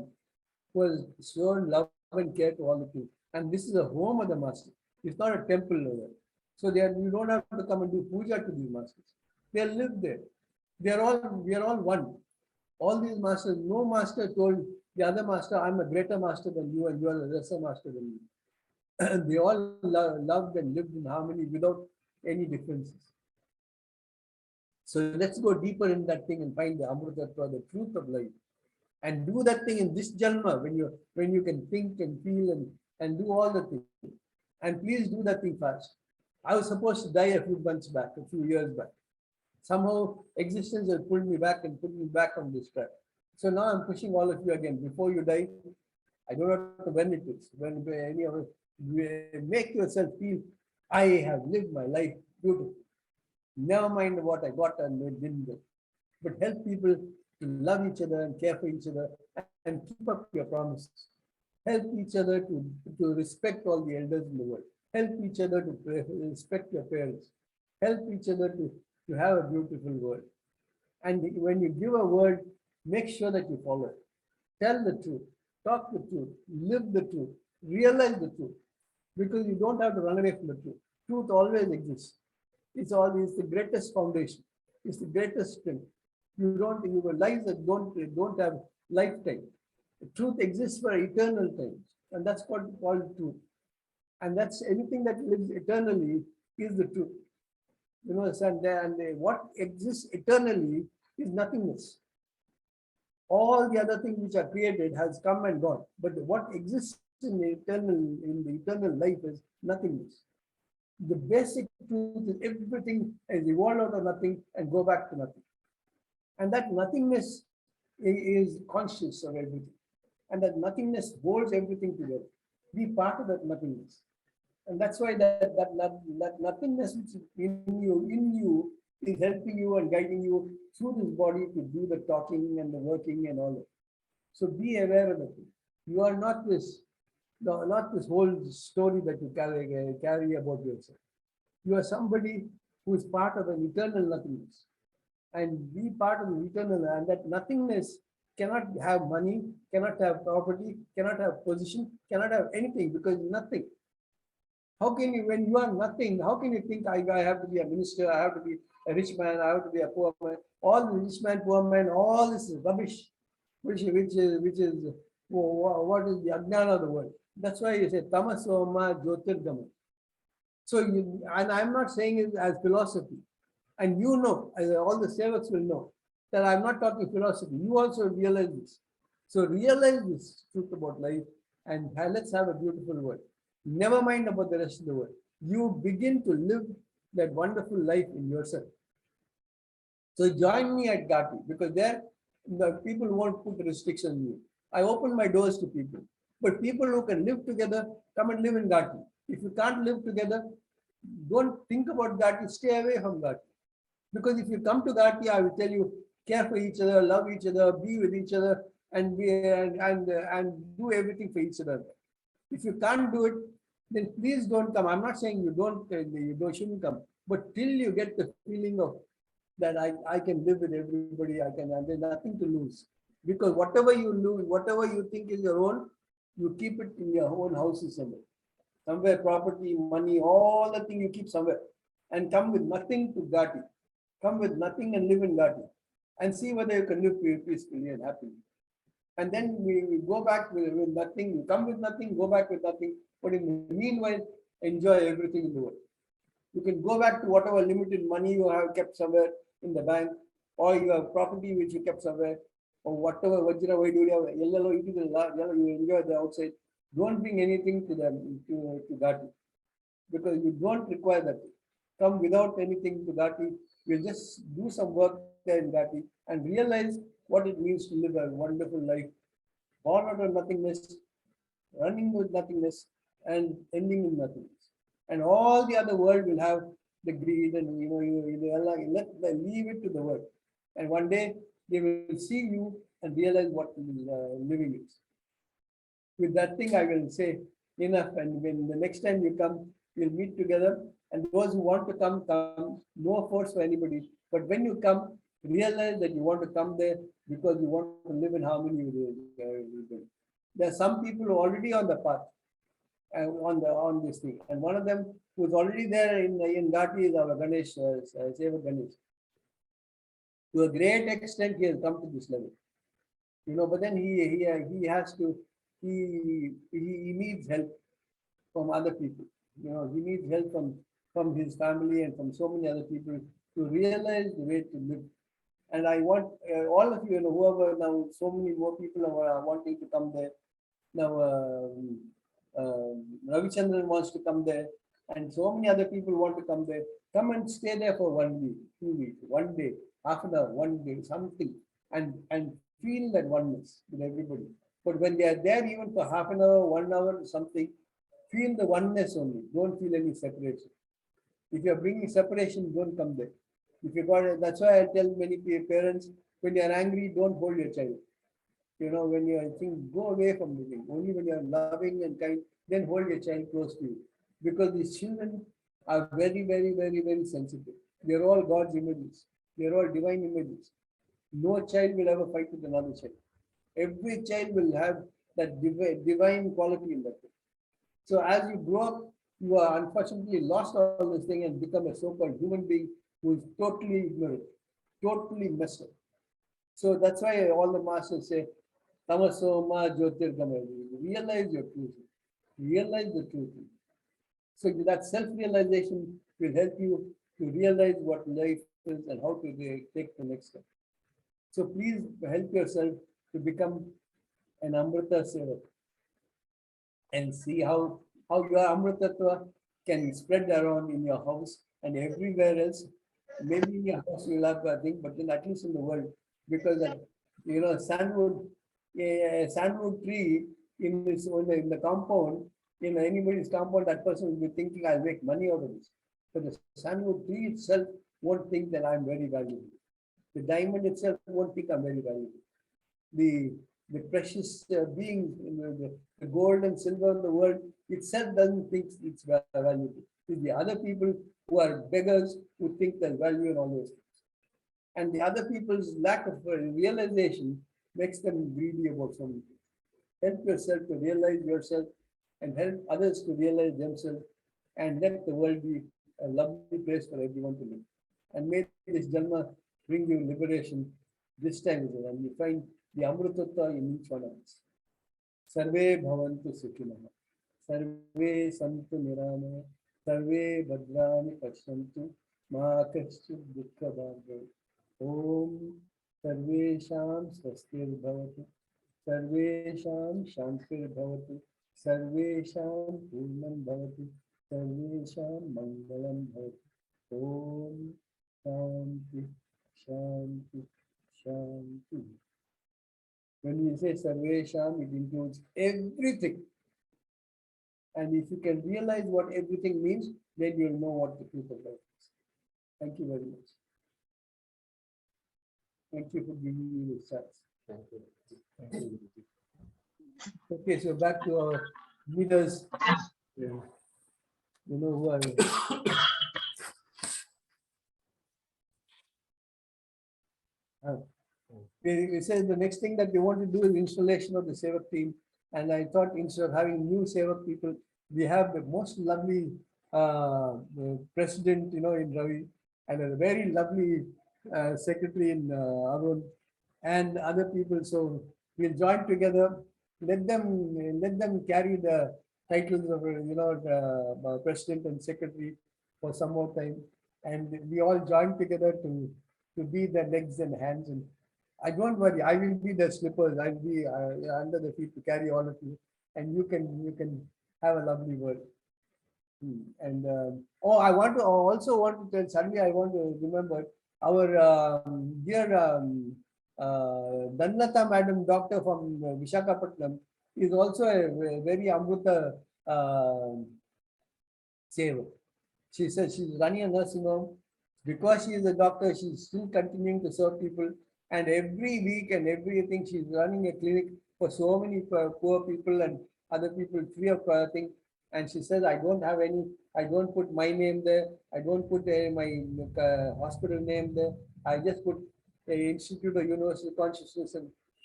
who has shown love and care to all the people. And this is a home of the master. It's not a temple over. So you don't have to come and do puja to these masters. They live there. We are all one. All these masters, no master told the other master, I'm a greater master than you and you are a lesser master than me. They all loved and lived in harmony without any differences. So let's go deeper in that thing and find the Amrutattva, the truth of life. And do that thing in this Janma when you can think and feel and do all the things. And please do that thing fast. I was supposed to die a few months back, a few years back. Somehow existence has pulled me back and put me back on this track. So now I'm pushing all of you again. Before you die, I don't know when it is. When any of it, make yourself feel, I have lived my life beautifully. Never mind what I got and didn't get. But help people to love each other and care for each other and keep up your promises. Help each other to respect all the elders in the world. Help each other to respect your parents. Help each other to have a beautiful world. And when you give a word, make sure that you follow it. Tell the truth, talk the truth, live the truth, realize the truth. Because you don't have to run away from the truth. Truth always exists. It's the greatest foundation. It's the greatest strength. Your lives that don't have lifetime. The truth exists for eternal times. And that's called truth. And that's anything that lives eternally is the truth. You know, and what exists eternally is nothingness. All the other things which are created has come and gone. But what exists in the eternal life is nothingness. The basic truth is everything has evolved out of nothing and go back to nothing. And that nothingness is conscious of everything. And that nothingness holds everything together. Be part of that nothingness. And that's why that nothingness which is in you is helping you and guiding you through this body to do the talking and the working and all that. So be aware of it. You are not this whole story that you carry about yourself. You are somebody who is part of an eternal nothingness. And be part of the eternal, and that nothingness cannot have money, cannot have property, cannot have position, cannot have anything, because nothing. How can you, when you are nothing, how can you think I have to be a minister, I have to be a rich man, I have to be a poor man? All the rich man, poor man, all this is rubbish, which is what is the ajnana of the world. That's why you say tamasoma jyotirgama. So and I'm not saying it as philosophy. And you know, as all the sevaks will know, that I'm not talking philosophy. You also realize this. So realize this truth about life and let's have a beautiful world. Never mind about the rest of the world. You begin to live that wonderful life in yourself. So join me at Ghati, because there the people won't put restrictions on you. I open my doors to people. But people who can live together, come and live in Ghati. If you can't live together, don't think about Ghati, stay away from Ghati. Because if you come to Ghati, I will tell you, care for each other, love each other, be with each other, and do everything for each other. If you can't do it, then please don't come. I'm not saying you shouldn't come, but till you get the feeling of that I can live with everybody, and there's nothing to lose. Because whatever you lose, whatever you think is your own, you keep it in your own houses somewhere. Somewhere, property, money, all the thing you keep somewhere. And come with nothing to Ghati. Come with nothing and live in Ghati. And see whether you can live peacefully and happily. And then we go back with nothing. You come with nothing, go back with nothing. But in the meanwhile, enjoy everything in the world. You can go back to whatever limited money you have kept somewhere in the bank, or your property which you kept somewhere, or whatever Vajra, you enjoy the outside. Don't bring anything to Ghati. because you don't require that. Come without anything to Ghati. You just do some work there in Ghati and realize what it means to live a wonderful life, born out of nothingness, running with nothingness, and ending in nothingness. And all the other world will have the greed and leave it to the world. And one day they will see you and realize what living is. With that thing, I will say enough. And when the next time you come, we'll meet together. And those who want to come, come. No force for anybody. But when you come, realize that you want to come there because you want to live in harmony with them. There are some people who are already on the path, on this thing. And one of them who's already there in Ghati is our Ganesh, Sevak Ganesh. To a great extent, he has come to this level. But then he has to, he needs help from other people. He needs help from his family and from so many other people to realize the way to live. And I want all of you, whoever now, so many more people are wanting to come there. Now, Ravi wants to come there, and so many other people want to come there. Come and stay there for 1 week, 2 weeks, 1 day, half an hour, 1 day, something, and feel that oneness with everybody. But when they are there, even for half an hour, 1 hour, something, feel the oneness only. Don't feel any separation. If you are bringing separation, don't come there. If you got, that's why I tell many parents, when you are angry, don't hold your child. When you are thinking, go away from the thing. Only when you are loving and kind, then hold your child close to you. Because these children are very, very, very, very sensitive. They're all God's images. They're all divine images. No child will ever fight with another child. Every child will have that divine quality in that. So as you grow up, you are unfortunately lost all this thing and become a so-called human being who is totally ignorant, totally messed up. So that's why all the masters say, Tamasoma Jyotirgamaya. Realize your truth. Realize the truth. So that self-realization will help you to realize what life is and how to take the next step. So please help yourself to become an Amrita Sevak and see how your Amritattva can spread around in your house and everywhere else. Maybe in your house you'll have a thing, but then at least in the world, because a sandwood tree in the compound, in anybody's compound, that person will be thinking, I'll make money out of this. But the sandwood tree itself won't think that I'm very valuable. The diamond itself won't think I'm very valuable. The precious beings, the gold and silver in the world itself doesn't think it's valuable. It's the other people who are beggars who think there's value in all those things. And the other people's lack of realization makes them greedy about so many things. Help yourself to realize yourself and help others to realize themselves, and let the world be a lovely place for everyone to live. And may this Janma bring you liberation this time, and you find the Amrutattva in each one of us. Sarve bhavantu sukhinah, sarve santu nirama, sarve bhadrani pashyantu, ma kaschid dukkha bhagavad. Om sarvesham swastir bhavatu, sarvesham shantir bhavatu, sarvesham purnam bhavatu, sarvesham mangalam bhavatu. Om shanti shanti shanti. When we say sarvesham, it includes everything. And if you can realize what everything means, then you'll know what the truth of life is. Thank you very much. Thank you for giving me this chance. Thank you. Thank you. Okay, so back to our leaders. You know who I am. We said the next thing that we want to do is installation of the Sevak team. And I thought instead of having new Sevak people, we have the most lovely president, in Ravi, and a very lovely secretary in Arun, and other people. So we'll join together. Let them carry the titles of president and secretary for some more time, and we all join together to be the legs and hands. And I don't worry, I will be the slippers. I'll be under the feet to carry all of you, and you can have a lovely world. And I also want to tell, suddenly I want to remember our dear Dhanlata Madam Doctor from Visakhapatnam is also a very Amruta Sevak. She says she's running a nursing home. Because she is a doctor, she's still continuing to serve people. And every week and everything, she's running a clinic for so many poor people and other people free of thing. And she says, I don't put my name there. I don't put my hospital name there. I just put a Institute of Universal Consciousness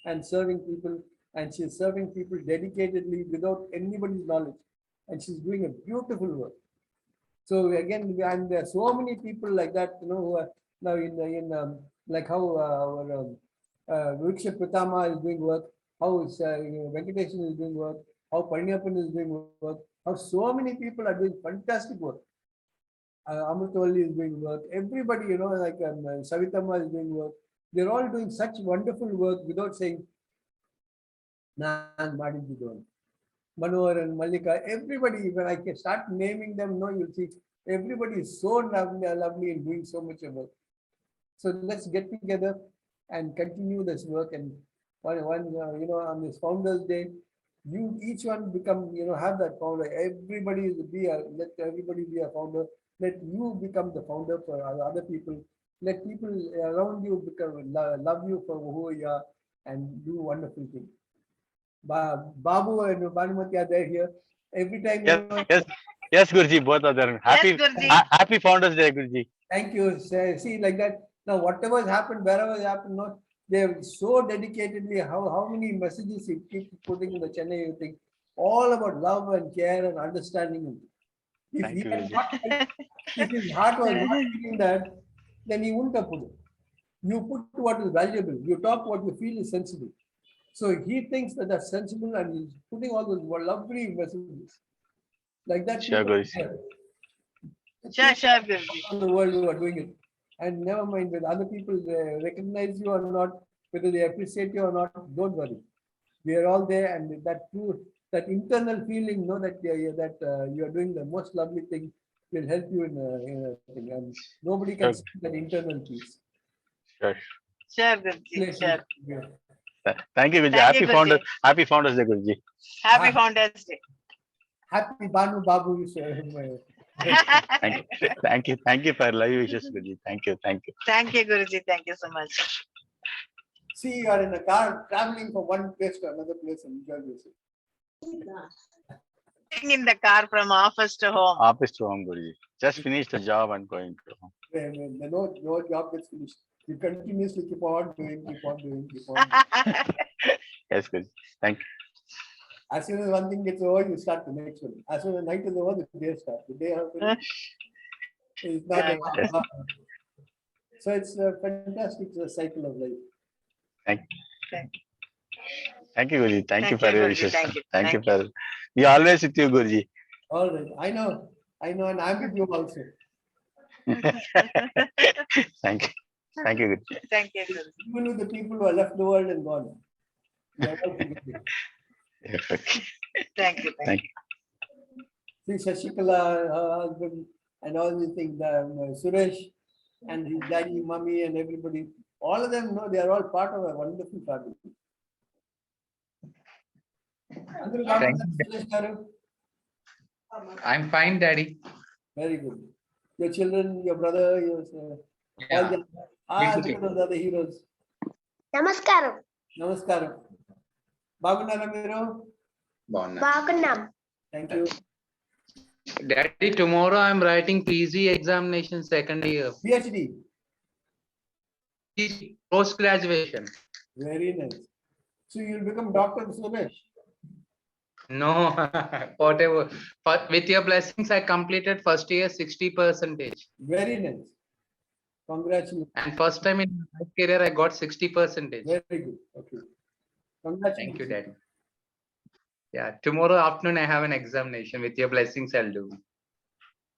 and serving people. And she's serving people dedicatedly without anybody's knowledge. And she's doing a beautiful work. So again, and there are so many people like that, who are now like how our Viksha Pratama is doing work, how Venkatesan is doing work, how Parnyapan is doing work, how so many people are doing fantastic work. Amrutavalli is doing work. Everybody, like Savitama is doing work. They're all doing such wonderful work without saying, "Nah, Manogar and Malliga, everybody, when I can start naming them, you'll see everybody is so lovely and doing so much of work. So let's get together and continue this work. And on this Founders Day, you each one become, have that founder. Let everybody be a founder. Let you become the founder for other people. Let people around you love you for who you are and do wonderful things. Babu and Banumati are there here. Every time. Yes, Guruji, both of them. Happy Founders Day, Guruji. Thank you. See, like that. Now, whatever has happened, wherever has happened, they're so dedicatedly. How many messages he keep putting in the Chennai thing, all about love and care and understanding. If his heart was not feeling that, then he wouldn't have put it. You put what is valuable. You talk what you feel is sensible. So he thinks that that's sensible, and he's putting all those lovely messages. Like that. Sure, Guruji. Sure. The world who are doing it. And never mind whether other people recognize you or not, whether they appreciate you or not, don't worry. We are all there, and that internal feeling, that you are doing the most lovely thing will help you in a thing. And nobody can see that internal peace. Sure. Sure, Guruji. Sure. Yeah. Thank you, Guruji. Happy Founders Day, Guruji. Happy Founders Day. Happy Banu Babu. Thank you for live wishes, Guruji. Thank you. Thank you, Guruji. Thank you so much. See, you are in a car traveling from one place to another place and enjoy yourself. In the car from office to home. Office to home, Guruji. Just finished the job and going to home. No job gets finished. You continuously keep on doing. Yes, Guruji. Thank you. As soon as one thing gets over, you start the next one. As soon as the night is over, the day starts. The day after is not. So it's a fantastic cycle of life. Thank you, Guruji. Thank you for your wishes. Thank you for. We are always with you, Guruji. All right. I know, and I'm with you also. Thank you, Guruji. Thank you, Guruji. Even with the people who have left the world and gone. Thank you. See, Shashikala, her husband, and all these things, Suresh and his daddy, mummy, and everybody, all of them, they are all part of a wonderful family. I'm fine, Daddy. Very good. Your children, your brother, all the other heroes. Namaskaram. Namaskaram. Bagunara Miro. Bagunam. Thank you. Daddy, tomorrow I'm writing PG examination second year. PhD. Post graduation. Very nice. So you'll become Dr. Suresh. No, whatever. With your blessings, I completed first year 60%. Very nice. Congratulations. And first time in my career, I got 60%. Very good. Okay. Congratulations. Thank you, Daddy. Yeah, tomorrow afternoon I have an examination. With your blessings, I'll do.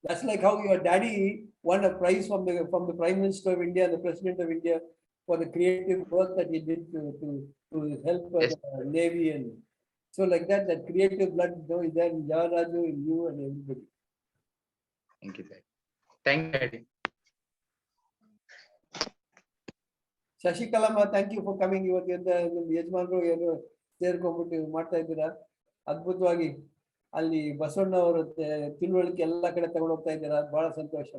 That's like how your daddy won a prize from the Prime Minister of India, the President of India, for the creative work that he did to help the Navy. And so like that creative blood is there in Jawaraju, in you and everybody. Thank you, sir. Thank you, Daddy. Shashikalamma, thank you for coming. ಇವತ್ತಿಂದ ನಿಮ್ಮ ಯಜಮಾನರು ಏನು ಸೇರ್ಕೊಂಡ್ಬಿಟ್ಟು ಮಾಡ್ತಾ ಇದ್ದೀರಾ ಅದ್ಭುತವಾಗಿ. ಅಲ್ಲಿ ಬಸವಣ್ಣ ಅವರ ತಿಳುವಳಿಕೆ ಎಲ್ಲ ಕಡೆ ತಗೊಂಡು ಹೋಗ್ತಾ ಇದ್ದೀರಾ, ಬಹಳ ಸಂತೋಷ.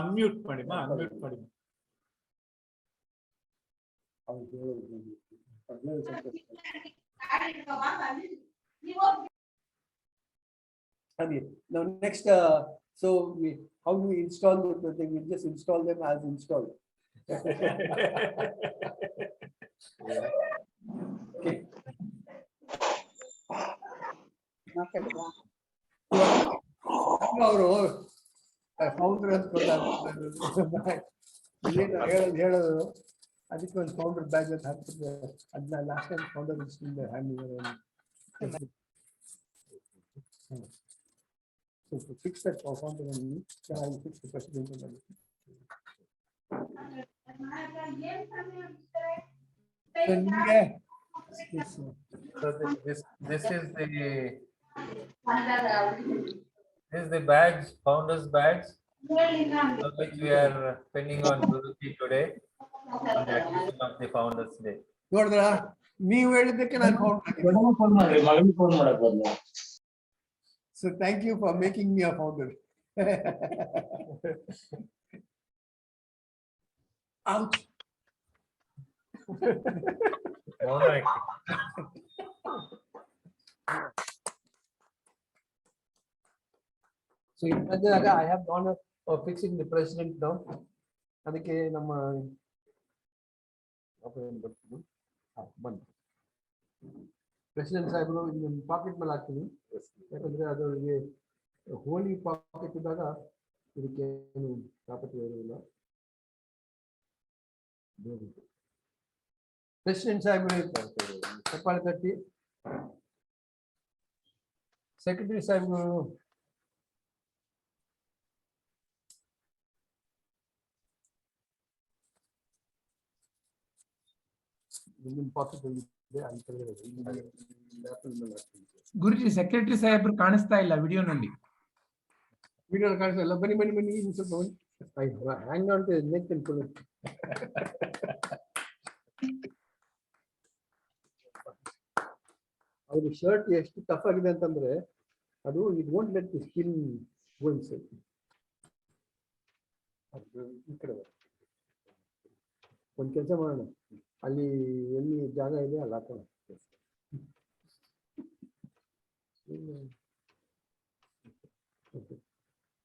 ಅನ್ಮ್ಯೂಟ್ ಮಾಡಿ, ಅನ್ಮ್ಯೂಟ್ ಮಾಡಿ. Now next, so how do we install the thing? We just install them as installed. Okay. ಅವರು ಫೌಂಡರ್ ಅಂತ ಹೇಳೋದು, ಅದಕ್ಕೆ ಒಂದು ಫೌಂಡರ್ ಬ್ಯಾಗ್ ಅಂತ ಹಾಕ್ತಿದ್ದೆ. ಅದನ್ನ last time founder hand So to fix that founder and I will fix the president. So this is the badge, founders badge, which we are pinning on Guruji today on the occasion of the Founders Day. ನೋಡಿದ್ರಾ, ನೀವು ಹೇಳಿದ್ದಕ್ಕೆ ನಾನು founder. So thank you for making me a founder. Ouch. So I have gone up for fixing the president now. ಅದಕ್ಕೆ ನಮ್ಮ president ಸಾಹೇಬರು ನಿಮ್ಮ packet ಮೇಲೆ ಹಾಕ್ತೀನಿ, ಯಾಕಂದ್ರೆ ಅದರಿಗೆ ಹೋಲಿ ಪಾಕೆಟ್ ಇದ್ದಾಗ ಇದಕ್ಕೆ ಏನು ತಾಪತ್ರೆ ಇರೋದಿಲ್ಲ. ಪ್ರೆಸಿಡೆಂಟ್ ಸಾಹೇಬರು ಚಪ್ಪಾಳೆ ತಟ್ಟಿ. ಸೆಕ್ರೆಟರಿ ಸಾಹೇಬರು ಗುರುಜಿ, ಸೆಕ್ರೆಟರಿ ಸಾಹೇಬ್ರು ಕಾಣಿಸ್ತಾ ಇಲ್ಲ ವಿಡಿಯೋನಲ್ಲಿ. ವಿಡಿಯೋ ಕಾಣಿಸ್ತಾ ಇಲ್ಲ. ಬನ್ನಿ ಬನ್ನಿ ಬನ್ನಿ, ಸ್ವಲ್ಪ ಹ್ಯಾಂಗ್ ಆನ್ ಟು ನೆಕ್ ಅನ್ಕೊಳ್ಳಿ. ಅವ್ರ ಶರ್ಟ್ ಎಷ್ಟು ಟಫ್ ಆಗಿದೆ ಅಂತಂದ್ರೆ ಅದು it won't let the skin go inside. ಈ ಕಡೆ ಒಂದು ಕೆಲಸ ಮಾಡೋಣ, ಅಲ್ಲಿ ಎಲ್ಲಿ ಜಾಗ ಇದೆ ಅಲ್ಲಿ ಹಾಕೋಣ.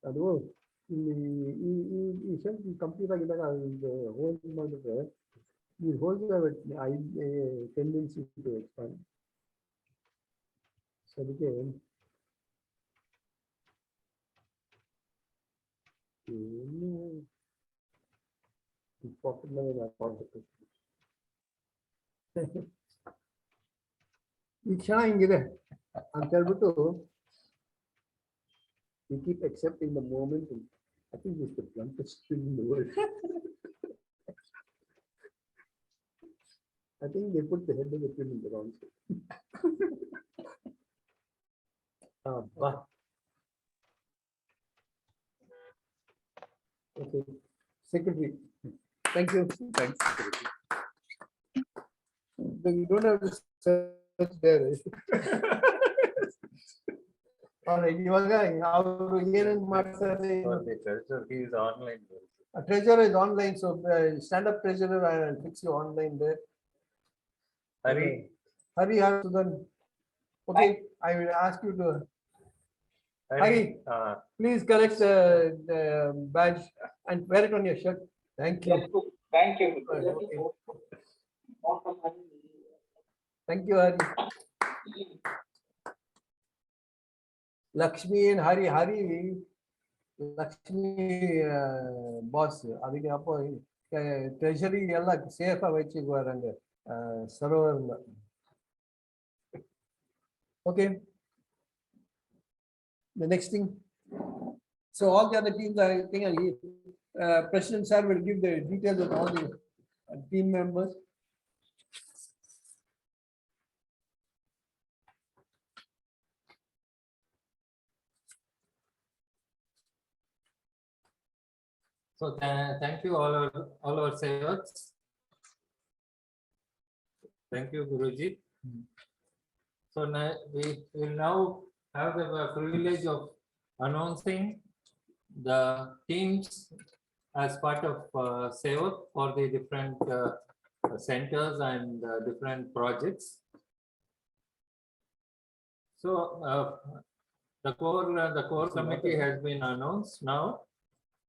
ಅದು ಇಲ್ಲಿ ಈ ಶರ್ಟ್ ಕಂಪ್ಲೀಟ್ ಆಗಿದ್ದಾಗ ಹೋಲ್ಡ್ ಮಾಡಿದ್ರೆ ಈ ಹೋಲ್ಡ್ ಟೆಂಡೆನ್ಸಿ ಟು ಎಕ್ಸ್ಪಾಂಡ್. ಅದಕ್ಕೆ ಈ ಕ್ಷಣ ಹಿಂಗಿದೆ ಅಂತ ಹೇಳ್ಬಿಟ್ಟು we keep accepting the moment. I think it's the bluntest thing in the world. I think they put the head of the film in the wrong side. Okay, secretary. Thank you. Thanks, secretary. You don't have to search there. ಇವಾಗ ಅವರು ಏನೇನು ಮಾಡ್ತಾರೆ. Treasurer is online, so stand up treasurer. I will fix you online there. Hari Sudan. Okay, I will ask you to. Hari, please collect the badge and wear it on your shirt. Thank you. Thank you. Okay. Thank you, Hari. Lakshmi and Hari Lakshmi boss. ಅದಕ್ಕೆ ಅಪ್ಪ treasury ಎಲ್ಲ safe ವಚ್ಚಿಗೆ ವರಂಗ ಸರೋವರ್. Okay. The next thing. So all the other teams, I think President sir will give the details of all the team members. So thank you all our Sevaks. Thank you, Guruji. So now we will now have the privilege of announcing the teams as part of Sevak for the different centers and different projects. So the core committee has been announced now,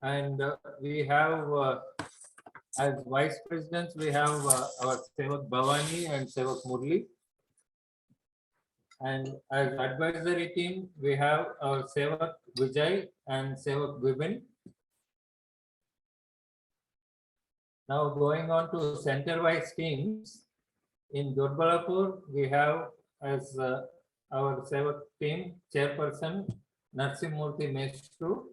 and we have as vice presidents we have our Sevak Bhavani and Sevak Murli, and as advisory team we have our Sevak Vijay and Sevak Vipin. Now going on to center-wise teams, in Doddaballapur we have as our Sevak team chairperson Narsimurthy Meshru,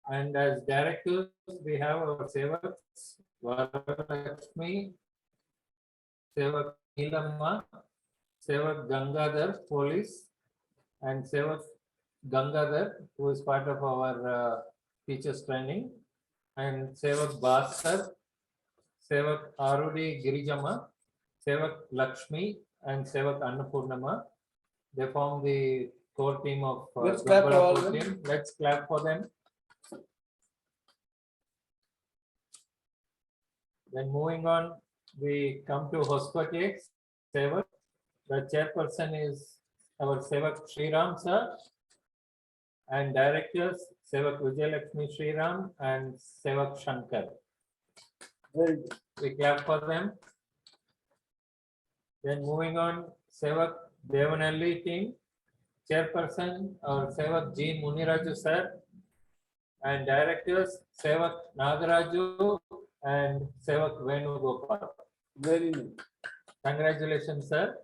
and as directors we have our Sevaks Varalakshmi, Sevak Neelamma, Sevak Gangadhar Police, and Sevak Gangadhar, who is part of our teachers training, and Sevak Bhaskar, Sevak Arudi Girijama, Sevak Lakshmi, and Sevak Annapurnama. They form the core team of Let's clap for all of them. team. Let's clap for them. Then moving on, we come to Hoskote Sevak. The chairperson is our Sevak Sriram sir, and directors Sevak Vijayalakshmi Sriram and Sevak Shankar. Very good. We clap for them. Then moving on, Sevak Devanalli team, chairperson our Sevak G Muniraju sir, and directors Sevak Nagaraju and Sevak Venugopal. Very nice. Congratulations, sir.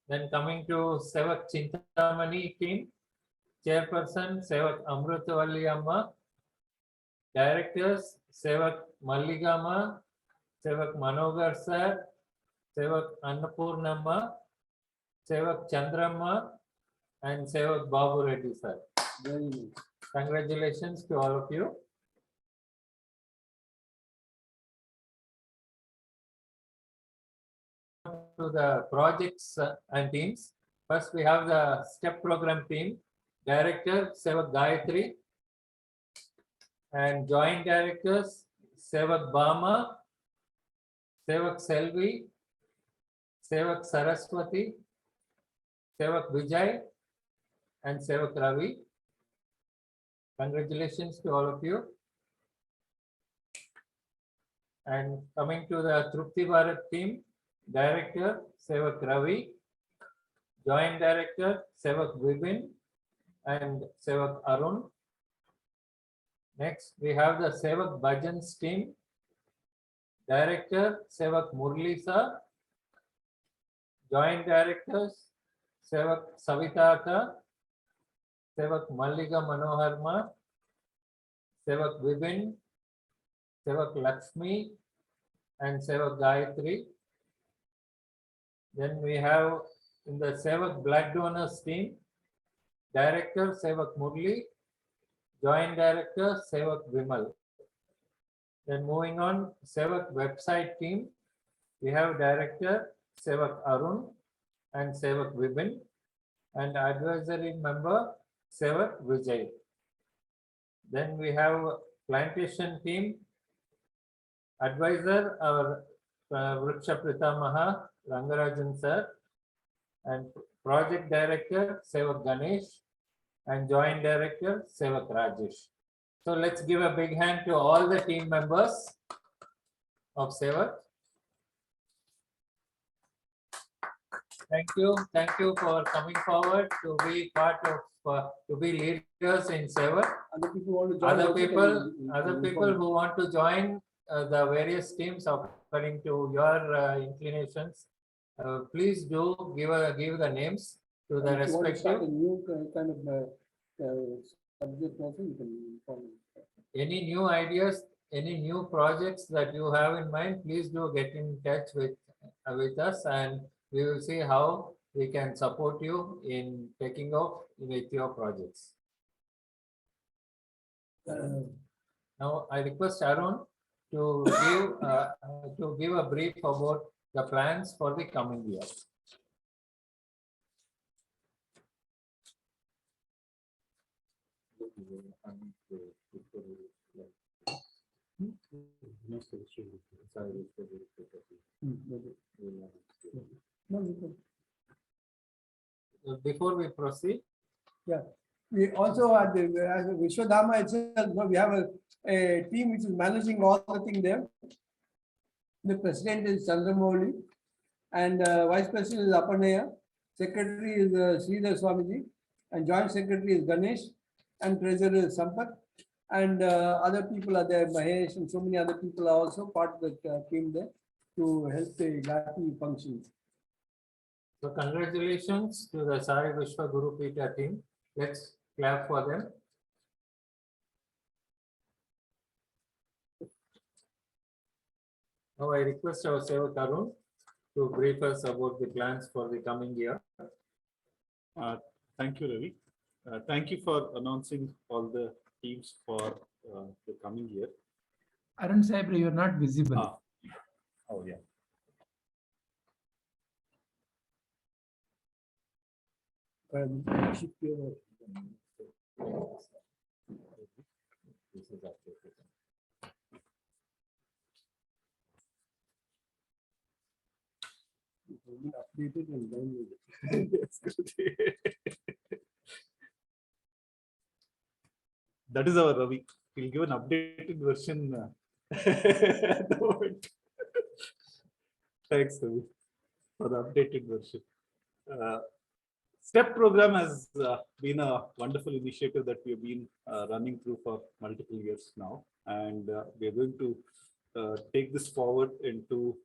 Then coming to Sevak Chintamani team, chairperson Sevak Amrutavalli Amma, directors Sevak Malliga Amma, Sevak Manogar sir, Sevak Annapurnamma, Sevak Chandra, and Sevak Babu Reddy sir. Very nice. Congratulations to all of you. To the projects and teams. First, we have the STEP program team, director Sevak Gayatri, and joint directors Sevak Bama, Sevak Selvi, Sevak Saraswati, Sevak Vijay, and Sevak Ravi. Congratulations to all of you. And coming to the Trupti Bharat team, director Sevak Ravi, joint director Sevak Vipin and Sevak Arun. Next, we have the Sevak Bhajans team, director Sevak Murli sir, joint directors Sevak Savitaka, Sevak Malliga Manoharma, Sevak Vipin, Sevak Lakshmi, and Sevak Gayatri. Then we have in the Sevak Blood Donors team, director Sevak Murli, joint director Sevak Vimal. Then moving on, Sevak website team, we have director Sevak Arun and Sevak Vipin, and advisory member Sevak Vijay. Then we have plantation team, advisor our Vriksha Pritamaha Rangarajan sir, and project director Sevak Ganesh, and joint director Sevak Rajesh. So let's give a big hand to all the team members of Sevak. Thank you for coming forward to be part of to be leaders in Sevak. Other people want to join. Other people who want to join the various teams according to your inclinations, please do give the names to the If you want to start a respective. new kind of subject also, you can follow. Any new ideas, any new projects that you have in mind, please do get in touch with us, and we will see how we can support you in taking off with your projects. Now I request Arun to give a brief about the plans for the coming year. Before we proceed, yeah, we also at the as Vishwadharma itself, we have a team which is managing all the things there. The president is Chandra, and vice president is Aparnaya, secretary is Sridhar Swamiji, and joint secretary is Ganesh, and treasurer is Sampat, and other people are there, Mahesh, and so many other people are also part of the team there to help the Ghati functions. so congratulations to the Sai Vishwa Guru Pita team. Let's clap for them. Now I request our Sevak Arun to brief us about the plans for the coming year. Thank you, Ravi. Thank you for announcing all the teams for the coming year. Arun Sahib, you are not visible. Oh, yeah. Updated and downloaded. That is our Ravi. We'll give an updated version. Thanks, Ravi, for the updated version. STEP program has been a wonderful initiative that we have been running through for multiple years now, and we are going to take this forward into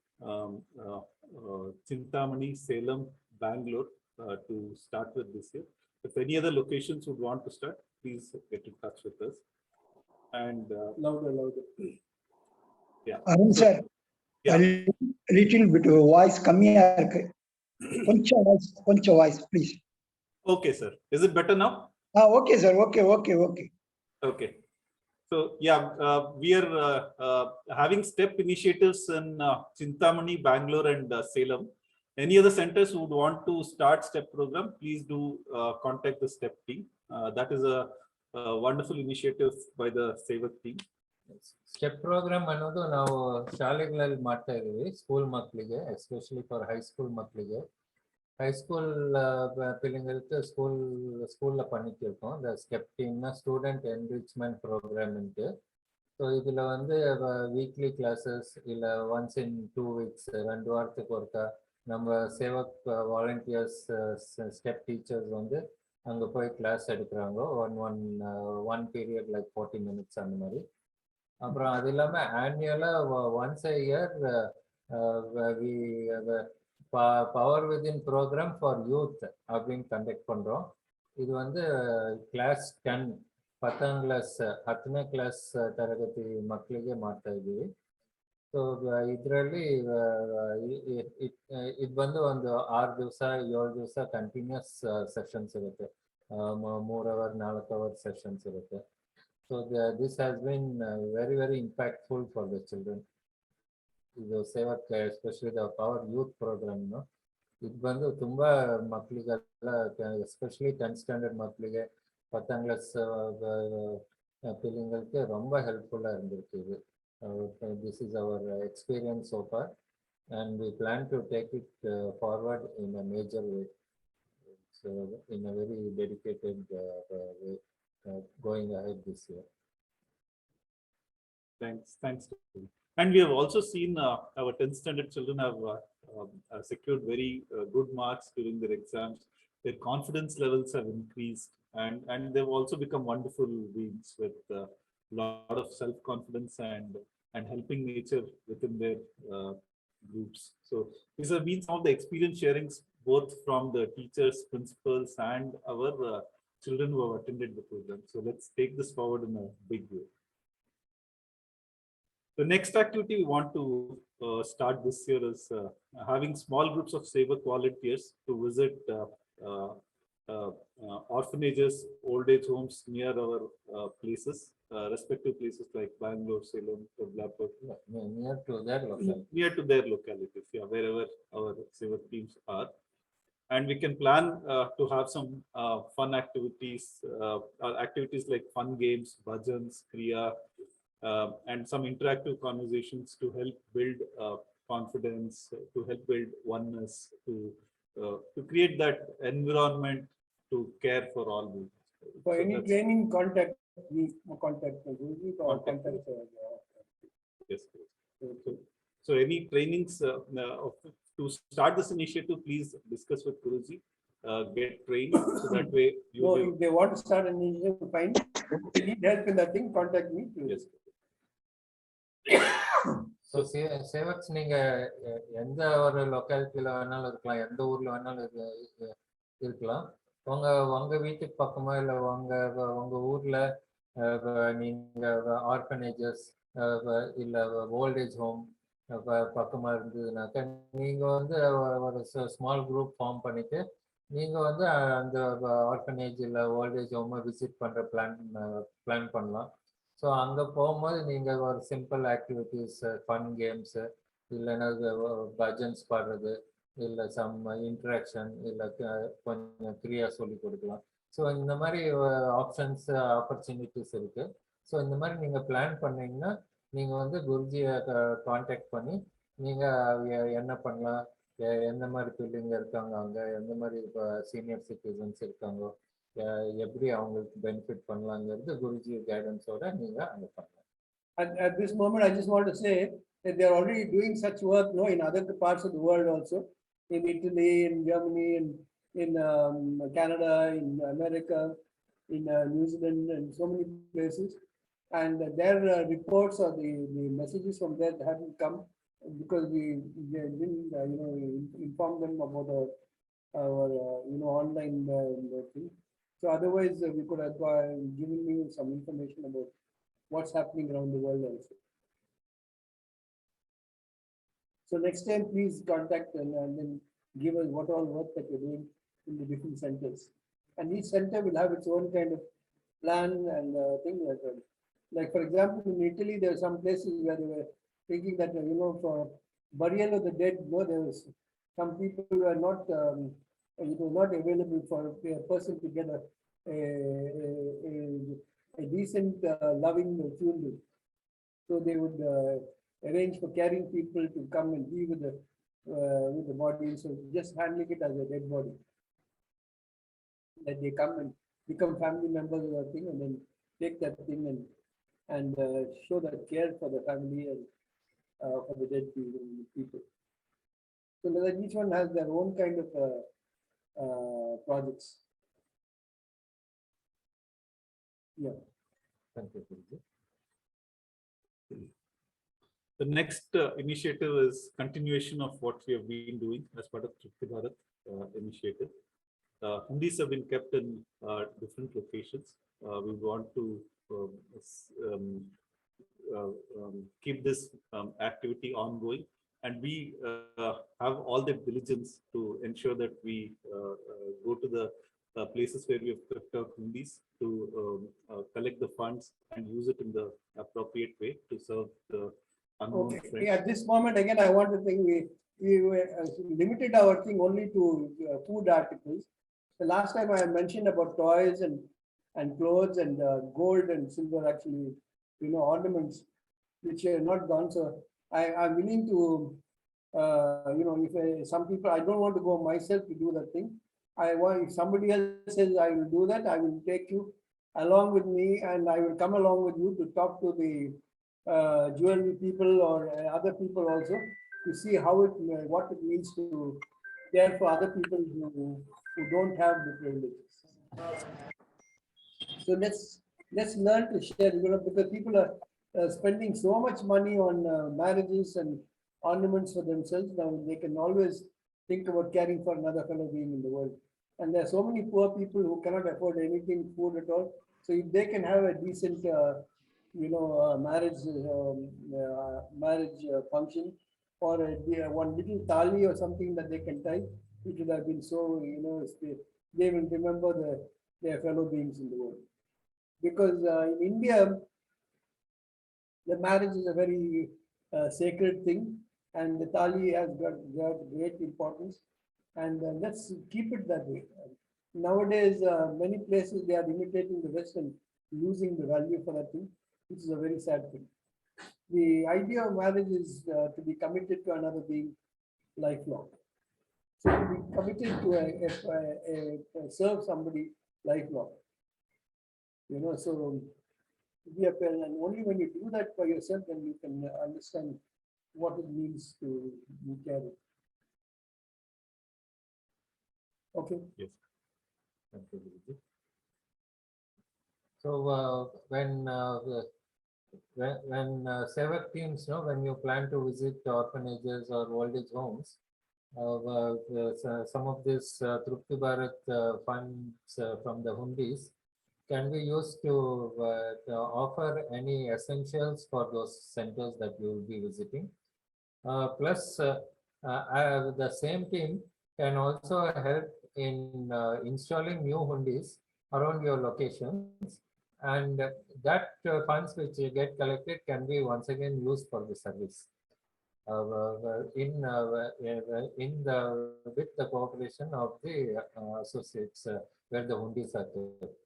Chintamani, Salem, Bangalore to start with this year. If any other locations would want to start, please get in touch with us. And louder. Yeah. Arun sir, yeah. a little bit voice coming here. Concha voice, please. Okay, sir. Is it better now? Okay, sir. Okay. Okay. So yeah, we are having STEP initiatives in Chintamani, Bangalore, and Salem. Any other centers who would want to start STEP program, please do contact the STEP team. That is a wonderful initiative by the Sevak team. STEP program ಅನ್ನೋದು ನಾವು ಶಾಲೆಗಳಲ್ಲಿ ಮಾಡ್ತಾ ಇದೀವಿ, school ಮಕ್ಕಳಿಗೆ, especially for high school ಮಕ್ಕಳಿಗೆ. High school பிள்ளைங்களுக்கு ஸ்கூலில் பண்ணிட்டு இருக்கோம். இந்த ஸ்டெப் டீம்னா ஸ்டூடெண்ட் என்ரிச்மெண்ட் ப்ரோக்ராம்ன்ட்டு. ஸோ இதில் வந்து வீக்லி கிளாஸஸ் இல்லை ஒன்ஸ் இன் 2 weeks 2 வாரத்துக்கு ஒருக்கா நம்ம சேவக் வாலண்டியர்ஸ் ஸ்டெப் டீச்சர்ஸ் வந்து அங்கே போய் கிளாஸ் எடுக்கிறாங்க. ஒன் பீரியட் லைக் 40 minutes அந்த மாதிரி. அப்புறம் அது இல்லாமல் ஆனுவலாக once a year power within program for youth அப்படின்னு கண்டக்ட் பண்ணுறோம். இது வந்து ಕ್ಲಾಸ್ 10 10ನೇ ಕ್ಲಾಸ್ 10ನೇ ಕ್ಲಾಸ್ ತರಗತಿ ಮಕ್ಕಳಿಗೆ ಮಾಡ್ತಾ ಇದ್ದೀವಿ. ಸೊ ಇದರಲ್ಲಿ ಇದು ಬಂದು ಒಂದು 6 ದಿವಸ 7 ದಿವಸ ಕಂಟಿನ್ಯೂಸ್ ಸೆಷನ್ಸ್ ಇರುತ್ತೆ. 3 hour 4 hour ಸೆಷನ್ಸ್ ಇರುತ್ತೆ. So this has been very impactful for the children. ಇದು ಸೇವಕ್ especially the power youth program ಇದು ಬಂದು ತುಂಬ ಮಕ್ಕಳಿಗೆಲ್ಲ especially 10th standard மಕ್ಕಳಿಗೆ 10th class பிள்ளைங்களுக்கு ரொம்ப ஹெல்ப்ஃபுல்லாக இருந்திருக்கு இது. This is our experience so far and we plan to take it forward in a major way. So in a very dedicated way going ahead this year. Thanks. And we have also seen our 10th standard children have secured very good marks during their exams. Their confidence levels have increased, and they've also become wonderful beings with a lot of self-confidence and helping nature within their groups. So these have been some of the experience sharings both from the teachers, principals, and our children who have attended the program. So let's take this forward in a big way. The next activity we want to start this year is having small groups of Sevak volunteers to visit orphanages, old age homes near our places respective places like Bangalore, Salem, Kolhapur, near to their locality. Near to their localities, yeah, wherever our Sevak teams are. And we can plan to have some fun activities, activities like fun games, bhajans, kriya, and some interactive conversations to help build confidence, to help build oneness, to create that environment to care for all movements. For So any that's- training, contact me, contact Guruji or Contact contact. Yes. So any trainings to start this initiative, please discuss with Guruji, get trained, so that way you No, will. if they want to start an initiative, fine. If they need help in that thing, contact me. Yes. So sevaks நீங்க எந்த ஒரு லொக்காலிட்டியில வேணாலும் இருக்கலாம், எந்த ஊர்ல வேணாலும் இருக்கலாம். உங்க வீட்டுக்கு பக்கமா இல்ல உங்க ஊர்ல நீங்க ஆர்ஃபனேஜஸ் இல்ல ஓல்டேஜ் ஹோம் பக்கமா இருந்ததுனாக்க நீங்க ஒரு ஸ்மால் குரூப் ஃபார்ம் பண்ணிட்டு நீங்க அந்த ஆர்ஃபனேஜ் இல்ல ஓல்டேஜ் ஹோம் விசிட் பண்ற பிளான் பண்ணலாம். ஸோ அங்கே போகும்போது நீங்கள் ஒரு சிம்பிள் ஆக்டிவிட்டீஸ், ஃபன் கேம்ஸு, இல்லைன்னா பஜன்ஸ் பாடுறது, இல்லை சம் இன்ட்ராக்ஷன், இல்லை கொஞ்சம் கிரியா சொல்லி கொடுக்கலாம். ஸோ இந்த மாதிரி ஆப்ஷன்ஸ், ஆப்பர்ச்சுனிட்டிஸ் இருக்குது. ஸோ இந்த மாதிரி நீங்கள் பிளான் பண்ணீங்கன்னா நீங்கள் குருஜியை கான்டாக்ட் பண்ணி நீங்கள் என்ன பண்ணலாம், எந்த மாதிரி பிள்ளைங்க இருக்காங்க, அங்கே எந்த மாதிரி இப்போ சீனியர் சிட்டிசன்ஸ் இருக்காங்க, எப்படி அவங்களுக்கு பெனிஃபிட் பண்ணலாங்கிறது குருஜி கைடன்ஸோட நீங்க அங்க பண்ணலாம். At this moment, I just want to say that they are already doing such work, in other parts of the world also, in Italy, in Germany, in Canada, in America, in New Zealand, and so many places. And their reports or the messages from there haven't come because we didn't, inform them about our online thing. So otherwise, we could have given you some information about what's happening around the world also. So next time, please contact and then give us what all work that you're doing in the different centers. And each center will have its own kind of plan and thing like that. Like for example, in Italy, there are some places where they were thinking that for burial of the dead, there was some people who are not. It was not available for a person to get a decent, loving funeral. So they would arrange for caring people to come and be with the body. So just handling it as a dead body. That they come and become family members of the thing, and then take that thing and show that care for the family and for the dead people. So that each one has their own kind of projects. Yeah. Thank you, Guruji. The next initiative is continuation of what we have been doing as part of Tripti Bharat initiative. Hundis have been kept in different locations. We want to keep this activity ongoing, and we have all the diligence to ensure that we go to the places where we have kept our hundis to collect the funds and use it in the appropriate way to serve the unknown friends. At this moment, again, I want to think we limited our thing only to food articles. The last time I mentioned about toys and clothes and gold and silver, actually, ornaments, which are not gone. So I'm willing to, if some people, I don't want to go myself to do that thing. If somebody else says I will do that, I will take you along with me, and I will come along with you to talk to the jewelry people or other people also to see how what it means to care for other people who don't have the privileges. So let's learn to share, because people are spending so much money on marriages and ornaments for themselves. Now they can always think about caring for another fellow being in the world. And there are so many poor people who cannot afford anything, food at all. So if they can have a decent, marriage function, or one little thali or something that they can tie, it would have been so, they will remember their fellow beings in the world. Because in India, The marriage is a very sacred thing, and the tali has got great importance, and let's keep it that way. Nowadays, many places they are imitating the West and losing the value for that thing, which is a very sad thing. The idea of marriage is to be committed to another being lifelong. So to be committed to serve somebody lifelong. You know, so be a parent, and only when you do that for yourself, then you can understand what it means to be caring. Okay. Yes. Thank you, Guruji. So when Sevak teams, when you plan to visit orphanages or old age homes, some of this Trupti Bharat funds from the hundis can be used to offer any essentials for those centers that you will be visiting. Plus, the same team can also help in installing new hundis around your locations, and that funds which get collected can be once again used for the service. With the cooperation of the associates where the hundis are kept.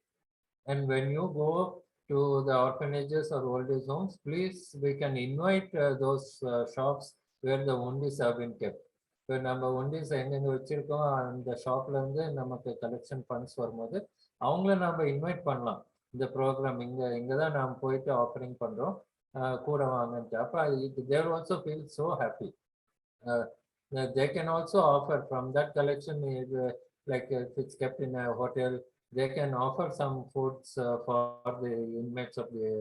And when you go to the orphanages or old age homes, please, we can invite those shops where the hundis have been kept. இப்போ நம்ம hundis எங்கெங்க வச்சிருக்கோம் அந்த ஷாப்ல இருந்து நமக்கு collection funds வரும்போது அவங்கள நம்ம இன்வைட் பண்ணலாம். இந்த ப்ரோக்ராம் இங்க தான் நாம் போயிட்டு ஆஃபரிங் பண்றோம், கூட வாங்கன்ட்டு. அப்ப they will also feel so happy. They can also offer from that collection, like if it's kept in a hotel, they can offer some foods for the inmates of the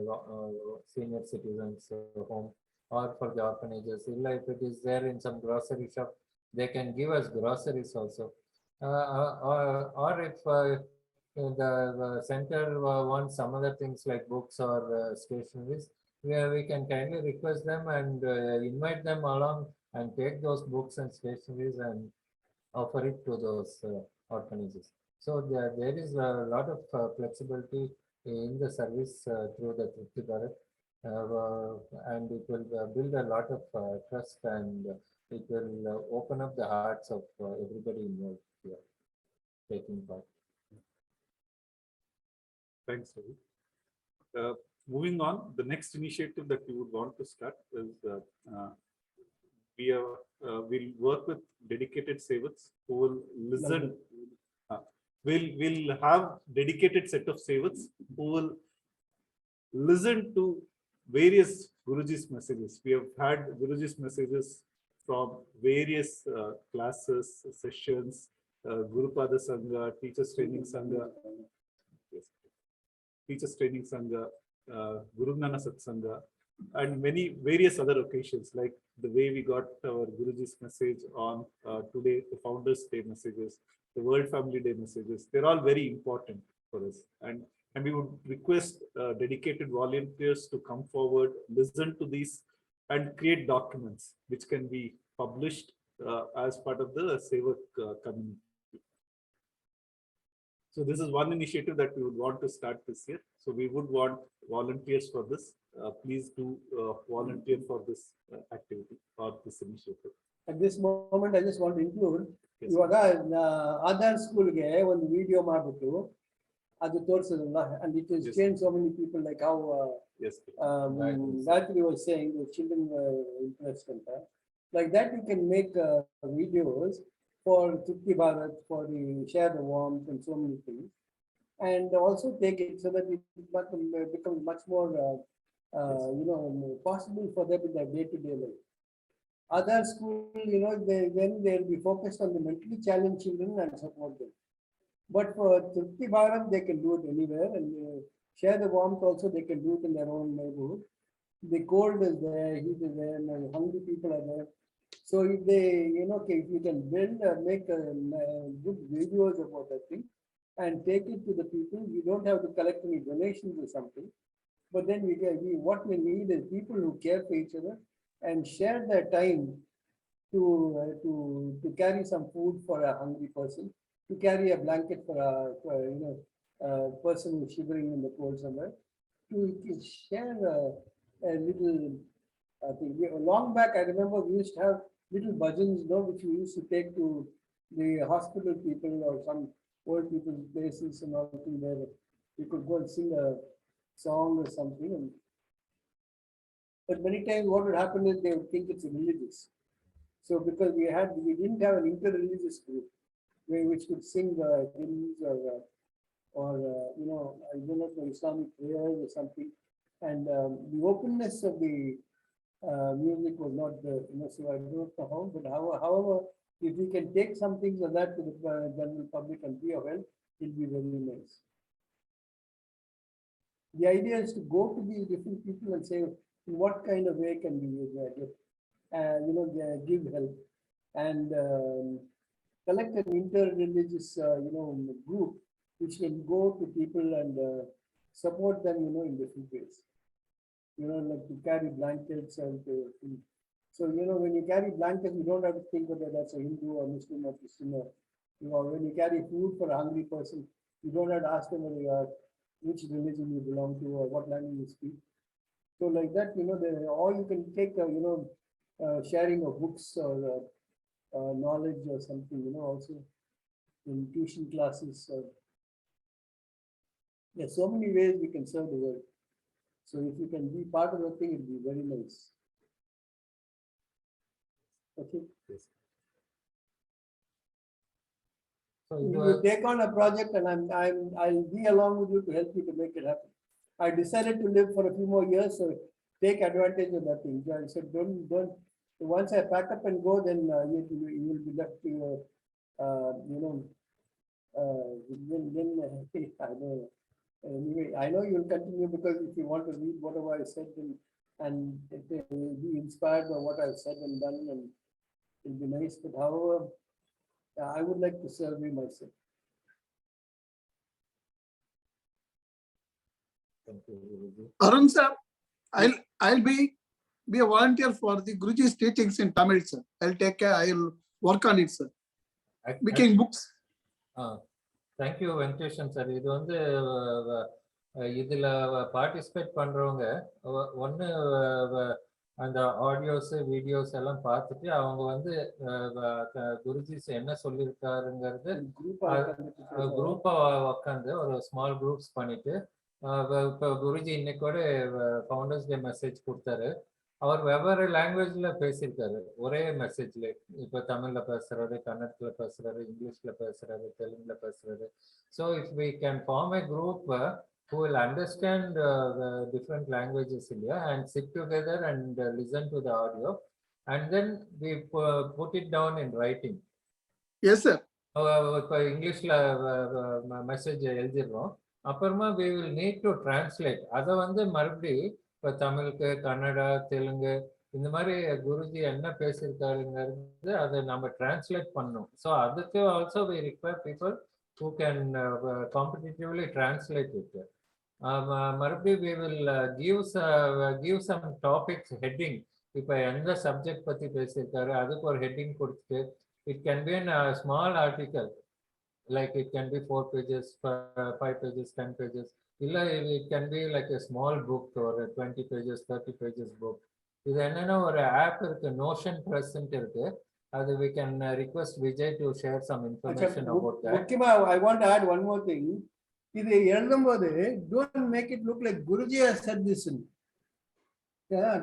senior citizens home, or for the orphanages. If it is there in some grocery shop, they can give us groceries also. Or if the center wants some other things like books or stationeries, where we can kindly request them and invite them along and take those books and stationeries and offer it to those orphanages. So there is a lot of flexibility in the service through the Trupti Bharat, and it will build a lot of trust, and it will open up the hearts of everybody involved here taking part. Thanks, Ravi. Moving on, the next initiative that we would want to start is we'll work with dedicated sevaks who will listen. We'll have dedicated set of sevaks who will listen to various Guruji's messages. We have had Guruji's messages from various classes, sessions, Gurupada Sangha, Teachers Training Sangha, Guru Gnana Satsanga, and many various other occasions, like the way we got our Guruji's message on today, the Founders Day messages, the World Family Day messages. They're all very important for us, and we would request dedicated volunteers to come forward, listen to these, and create documents which can be published as part of the Sevak community. So this is one initiative that we would want to start this year. So we would want volunteers for this. Please do volunteer for this activity or this initiative. At this moment, I just want to include, ಇವಾಗ ಆಧಾರ್ ಸ್ಕೂಲ್ಗೆ ಒಂದು video ಮಾಡ್ಬಿಟ್ಟು ಅದು ತೋರಿಸೋದಲ್ಲ, and it has changed so many people, like how Ghati was saying the children interest and that. Like that, you can make videos for Trupti Bharat, for the share the warmth and so many things, and also take it so that it becomes much more possible for them in their day-to-day life. Other school, then they'll be focused on the mentally challenged children and support them. But for Trupti Bharat, they can do it anywhere, and share the warmth also, they can do it in their own neighborhood. The cold is there, heat is there, and hungry people are there. So if they, if you can build, make good videos about that thing and take it to the people, we don't have to collect any donations or something. But then what we need is people who care for each other and share their time to carry some food for a hungry person, to carry a blanket for a person who's shivering in the cold somewhere, to share a little, I think, long back, I remember we used to have little bhajans, which we used to take to the hospital people or some old people's places and all, where we could go and sing a song or something. But many times what would happen is they would think it's religious. So because we didn't have an inter-religious group which could sing hymns or I don't know, the Islamic prayers or something. And the openness of the music was not there, so I don't know how, but however, if we can take some things of that to the general public and be of help, it'll be very nice. The idea is to go to these different people and say, in what kind of way can we give help and collect an inter-religious, group which can go to people and support them, in different ways. Like to carry blankets and so, when you carry blankets, you don't have to think whether that's a Hindu or Muslim or Christian. When you carry food for a hungry person, you don't have to ask them whether you are, which religion you belong to or what language you speak. So like that, or you can take, sharing of books or knowledge or something, also in tuition classes. There's so many ways we can serve the world. So if you can be part of the thing, it'll be very nice. Okay. Yes. So you take on a project, and I'll be along with you to help you to make it happen. I decided to live for a few more years, so take advantage of that thing. I said, don't. Once I pack up and go, then you will be left to, I know. Anyway, I know you'll continue because if you want to read whatever I said and be inspired by what I've said and done, and it'll be nice. But however, I would like to serve you myself. Thank you, Guruji. Arun sir, I'll be a volunteer for the Guruji's teachings in Tamil, sir. I'll work on it, sir. Making books. Thank you, Venkatesan sir. இது வந்து இதுல participate பண்றவங்க ஒன்னு அந்த audios videos எல்லாம் பார்த்துட்டு அவங்க வந்து குருஜி என்ன சொல்லியிருக்காருங்கிறது குரூப்பா உட்காந்து ஒரு ஸ்மால் குரூப்ஸ் பண்ணிட்டு இப்போ குருஜி இன்னைக்கோட ஃபவுண்டர்ஸ் டே மெசேஜ் கொடுத்தாரு. அவர் வெவ்வேறு லாங்குவேஜ்ல பேசியிருக்காரு ஒரே மெசேஜ்ல. இப்போ தமிழ்ல பேசுறாரு, கன்னடத்துல பேசுறாரு, இங்கிலீஷ்ல பேசுறாரு, தெலுங்குல பேசுறாரு. So if we can form a group who will understand the different languages India and sit together and listen to the audio, and then we put it down in writing. Yes sir. இப்போ இங்கிலீஷ்ல message எழுதிடுறோம், அப்புறமா we will need to translate. அதை வந்து மறுபடி இப்போ தமிழுக்கு, கன்னடா, தெலுங்கு இந்த மாதிரி குருஜி என்ன பேசியிருக்காருங்கிறது அதை நம்ம டிரான்ஸ்லேட் பண்ணணும். ஸோ அதுக்கு also we require people who can competitively translate it. மறுபடியும் we will give some topics heading. இப்போ எந்த சப்ஜெக்ட் பத்தி பேசியிருக்காரு அதுக்கு ஒரு ஹெட்டிங் கொடுத்துட்டு, it can be a small article, like it can be 4 pages, 5 pages, 10 pages. It can be like a small book or a 20 pages, 30 pages book. இது என்னன்னா ஒரு ஆப் இருக்கு, நோஷன் பிரசன்ட் இருக்கு. அது we can request Vijay to share some information about that. முக்கியமா I want to add one more thing. இது எழுதும்போது don't make it look like Guruji has said this.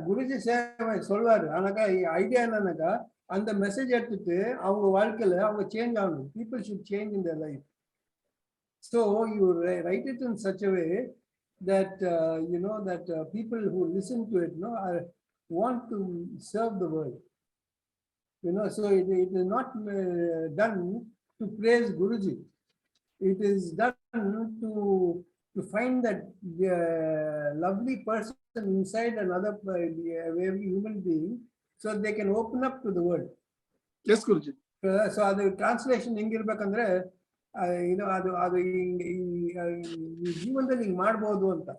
Guruji சொல்வாரு, ஆனாக்கா ஐடியா என்னன்னாக்கா அந்த மெசேஜ் எடுத்துட்டு அவங்க வாழ்க்கையில அவங்க சேஞ்ச் ஆகணும். People should change in their life. So you write it in such a way that people who listen to it want to serve the world. So it is not done to praise Guruji. It is done to find that lovely person inside another every human being, so they can open up to the world. Yes, Guruji. So the translation ಹೆಂಗಿರ್ಬೇಕಂದ್ರೆ ಅದು ಜೀವನದಲ್ಲಿ ಹಿಂಗೆ ಮಾಡ್ಬೋದು ಅಂತ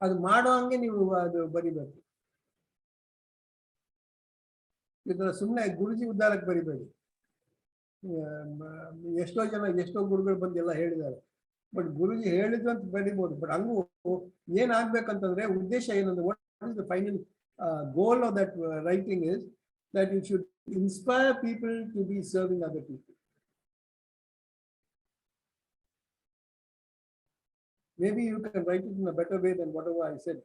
ಅದು ಮಾಡೋ ಹಂಗೆ ನೀವು ಅದು ಬರಿಬೇಕು. ಇದರ ಸುಮ್ಮನೆ ಗುರುಜಿ ಉದ್ಧಾರಕ್ಕೆ ಬರಿಬೇಡಿ. ಎಷ್ಟೋ ಗುರುಗಳು ಬಂದು ಎಲ್ಲ ಹೇಳಿದ್ದಾರೆ, ಬಟ್ ಗುರುಜಿ ಹೇಳಿದ್ರು ಅಂತ ಬರೀಬಹುದು. ಬಟ್ ಹಂಗೂ ಏನಾಗ್ಬೇಕಂತಂದ್ರೆ ಉದ್ದೇಶ ಏನಂದ್ರೆ what is the final goal of that writing is that you should inspire people to be serving other people. Maybe you can write it in a better way than whatever I said,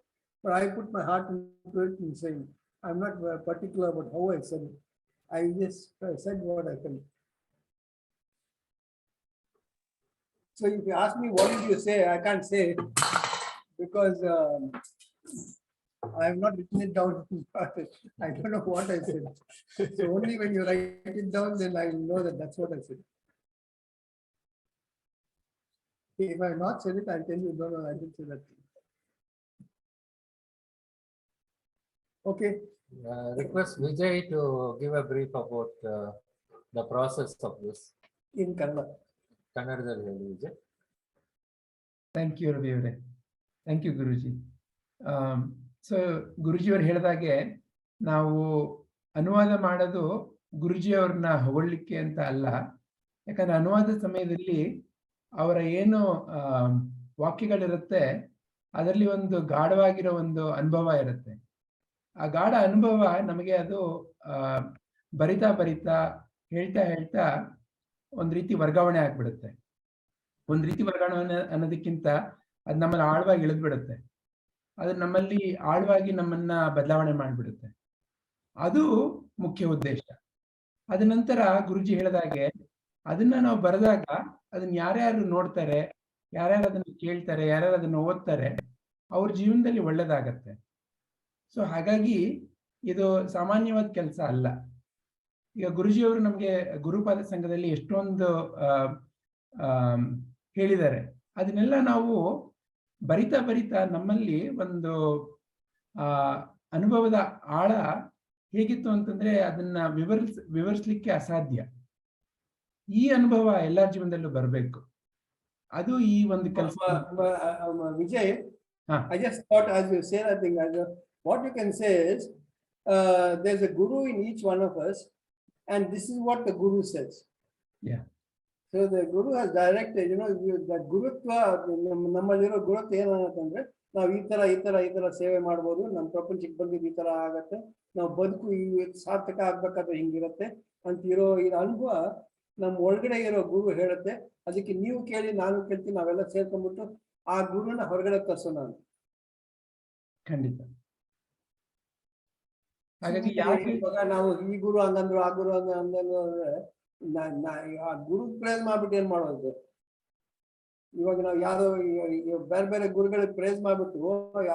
but I put my heart into it in saying, I'm not particular about how I said it. I just said what I felt. So if you ask me what did you say, I can't say it because I have not written it down. I don't know what I said. So only when you write it down, then I will know that that's what I said. If I have not said it, I'll tell you, no, I didn't say that. Okay. Request Vijay to give a brief about the process of this. In Kannada. Kannadadalli ಹೇಳಿ Vijay. Thank you, Ravi ಅವರೇ. Thank you, Guruji. So ಗುರುಜಿಯವರು ಹೇಳಿದಾಗೆ ನಾವು ಅನುವಾದ ಮಾಡೋದು ಗುರುಜಿಯವ್ರನ್ನ ಹೊಗಳಿಕ್ಕೆ ಅಂತ ಅಲ್ಲ. ಯಾಕಂದ್ರೆ ಅನುವಾದ ಸಮಯದಲ್ಲಿ ಅವರ ಏನು ವಾಕ್ಯಗಳಿರುತ್ತೆ ಅದರಲ್ಲಿ ಒಂದು ಗಾಢವಾಗಿರೋ ಒಂದು ಅನುಭವ ಇರುತ್ತೆ. ಆ ಗಾಢ ಅನುಭವ ನಮಗೆ ಅದು ಬರಿತಾ ಬರಿತಾ ಹೇಳ್ತಾ ಹೇಳ್ತಾ ಒಂದು ರೀತಿ ವರ್ಗಾವಣೆ ಆಗ್ಬಿಡುತ್ತೆ. ಒಂದು ರೀತಿ ವರ್ಗಾವಣೆ ಅನ್ನೋದಕ್ಕಿಂತ ಅದು ನಮ್ಮಲ್ಲಿ ಆಳವಾಗಿ ಇಳಿದ್ಬಿಡುತ್ತೆ. ಅದು ನಮ್ಮಲ್ಲಿ ಆಳವಾಗಿ ನಮ್ಮನ್ನ ಬದಲಾವಣೆ ಮಾಡಿಬಿಡುತ್ತೆ. ಅದು ಮುಖ್ಯ ಉದ್ದೇಶ. ಅದ ನಂತರ ಗುರುಜಿ ಹೇಳಿದಾಗೆ ಅದನ್ನ ನಾವು ಬರೆದಾಗ ಅದನ್ನ ಯಾರ್ಯಾರು ನೋಡ್ತಾರೆ, ಯಾರ್ಯಾರು ಅದನ್ನ ಕೇಳ್ತಾರೆ, ಯಾರ್ಯಾರು ಅದನ್ನ ಓದ್ತಾರೆ, ಅವ್ರ ಜೀವನದಲ್ಲಿ ಒಳ್ಳೇದಾಗತ್ತೆ. ಸೊ ಹಾಗಾಗಿ ಇದು ಸಾಮಾನ್ಯವಾದ ಕೆಲಸ ಅಲ್ಲ. ಈಗ ಗುರುಜಿಯವರು ನಮಗೆ ಗುರುಪಾದ ಸಂಘದಲ್ಲಿ ಎಷ್ಟೊಂದು ಹೇಳಿದ್ದಾರೆ. ಅದನ್ನೆಲ್ಲ ನಾವು ಬರಿತಾ ಬರಿತಾ ನಮ್ಮಲ್ಲಿ ಒಂದು ಅನುಭವದ ಆಳ ಹೇಗಿತ್ತು ಅಂತಂದ್ರೆ ಅದನ್ನ ವಿವರಿಸಲಿಕ್ಕೆ ಅಸಾಧ್ಯ. ಈ ಅನುಭವ ಎಲ್ಲಾ ಜೀವನದಲ್ಲೂ ಬರಬೇಕು. ಅದು ಈ ಒಂದು ಕೆಲಸ. Vijay, I just thought as you say that thing, what you can say is there's a guru in each one of us, and this is what the guru says. Yeah. So the guru has directed, that gurutva, ನಮ್ಮಲ್ಲಿರೋ ಗುರುತ್ವ ಏನಂತಂದ್ರೆ ನಾವು ಈ ತರ ಸೇವೆ ಮಾಡ್ಬೋದು, ನಮ್ಮ ಪ್ರಪಂಚಕ್ಕೆ ಬಂದಿದ್ದು ಈ ತರ ಆಗತ್ತೆ, ನಾವು ಬದುಕು ಈ ಸಾರ್ಥಕ ಆಗ್ಬೇಕಾದ್ರೆ ಹಿಂಗಿರತ್ತೆ ಅಂತ ಇರೋ ಅನುಭವ ನಮ್ಮ ಒಳಗಡೆ ಇರೋ ಗುರು ಹೇಳುತ್ತೆ. ಅದಕ್ಕೆ ನೀವು ಕೇಳಿ ನಾನು ಕೇಳ್ತೀನಿ, ನಾವೆಲ್ಲ ಸೇರ್ಕೊಂಡ್ಬಿಟ್ಟು ಆ ಗುರುನ ಹೊರಗಡೆ ತರ್ಸೋಣ ಅಂತ. ಖಂಡಿತ. ಹಾಗಾಗಿ ನಾವು ಈ ಗುರು ಹಂಗಂದ್ರು ಆ ಗುರು ಹಂಗಂದ್ರೆ ಆ ಗುರು ಪ್ರೇಸ್ ಮಾಡ್ಬಿಟ್ಟು ಏನ್ ಮಾಡೋದು? ಇವಾಗ ನಾವು ಯಾವ್ದೋ ಬೇರೆ ಬೇರೆ ಗುರುಗಳಿಗೆ ಪ್ರೇಸ್ ಮಾಡ್ಬಿಟ್ಟು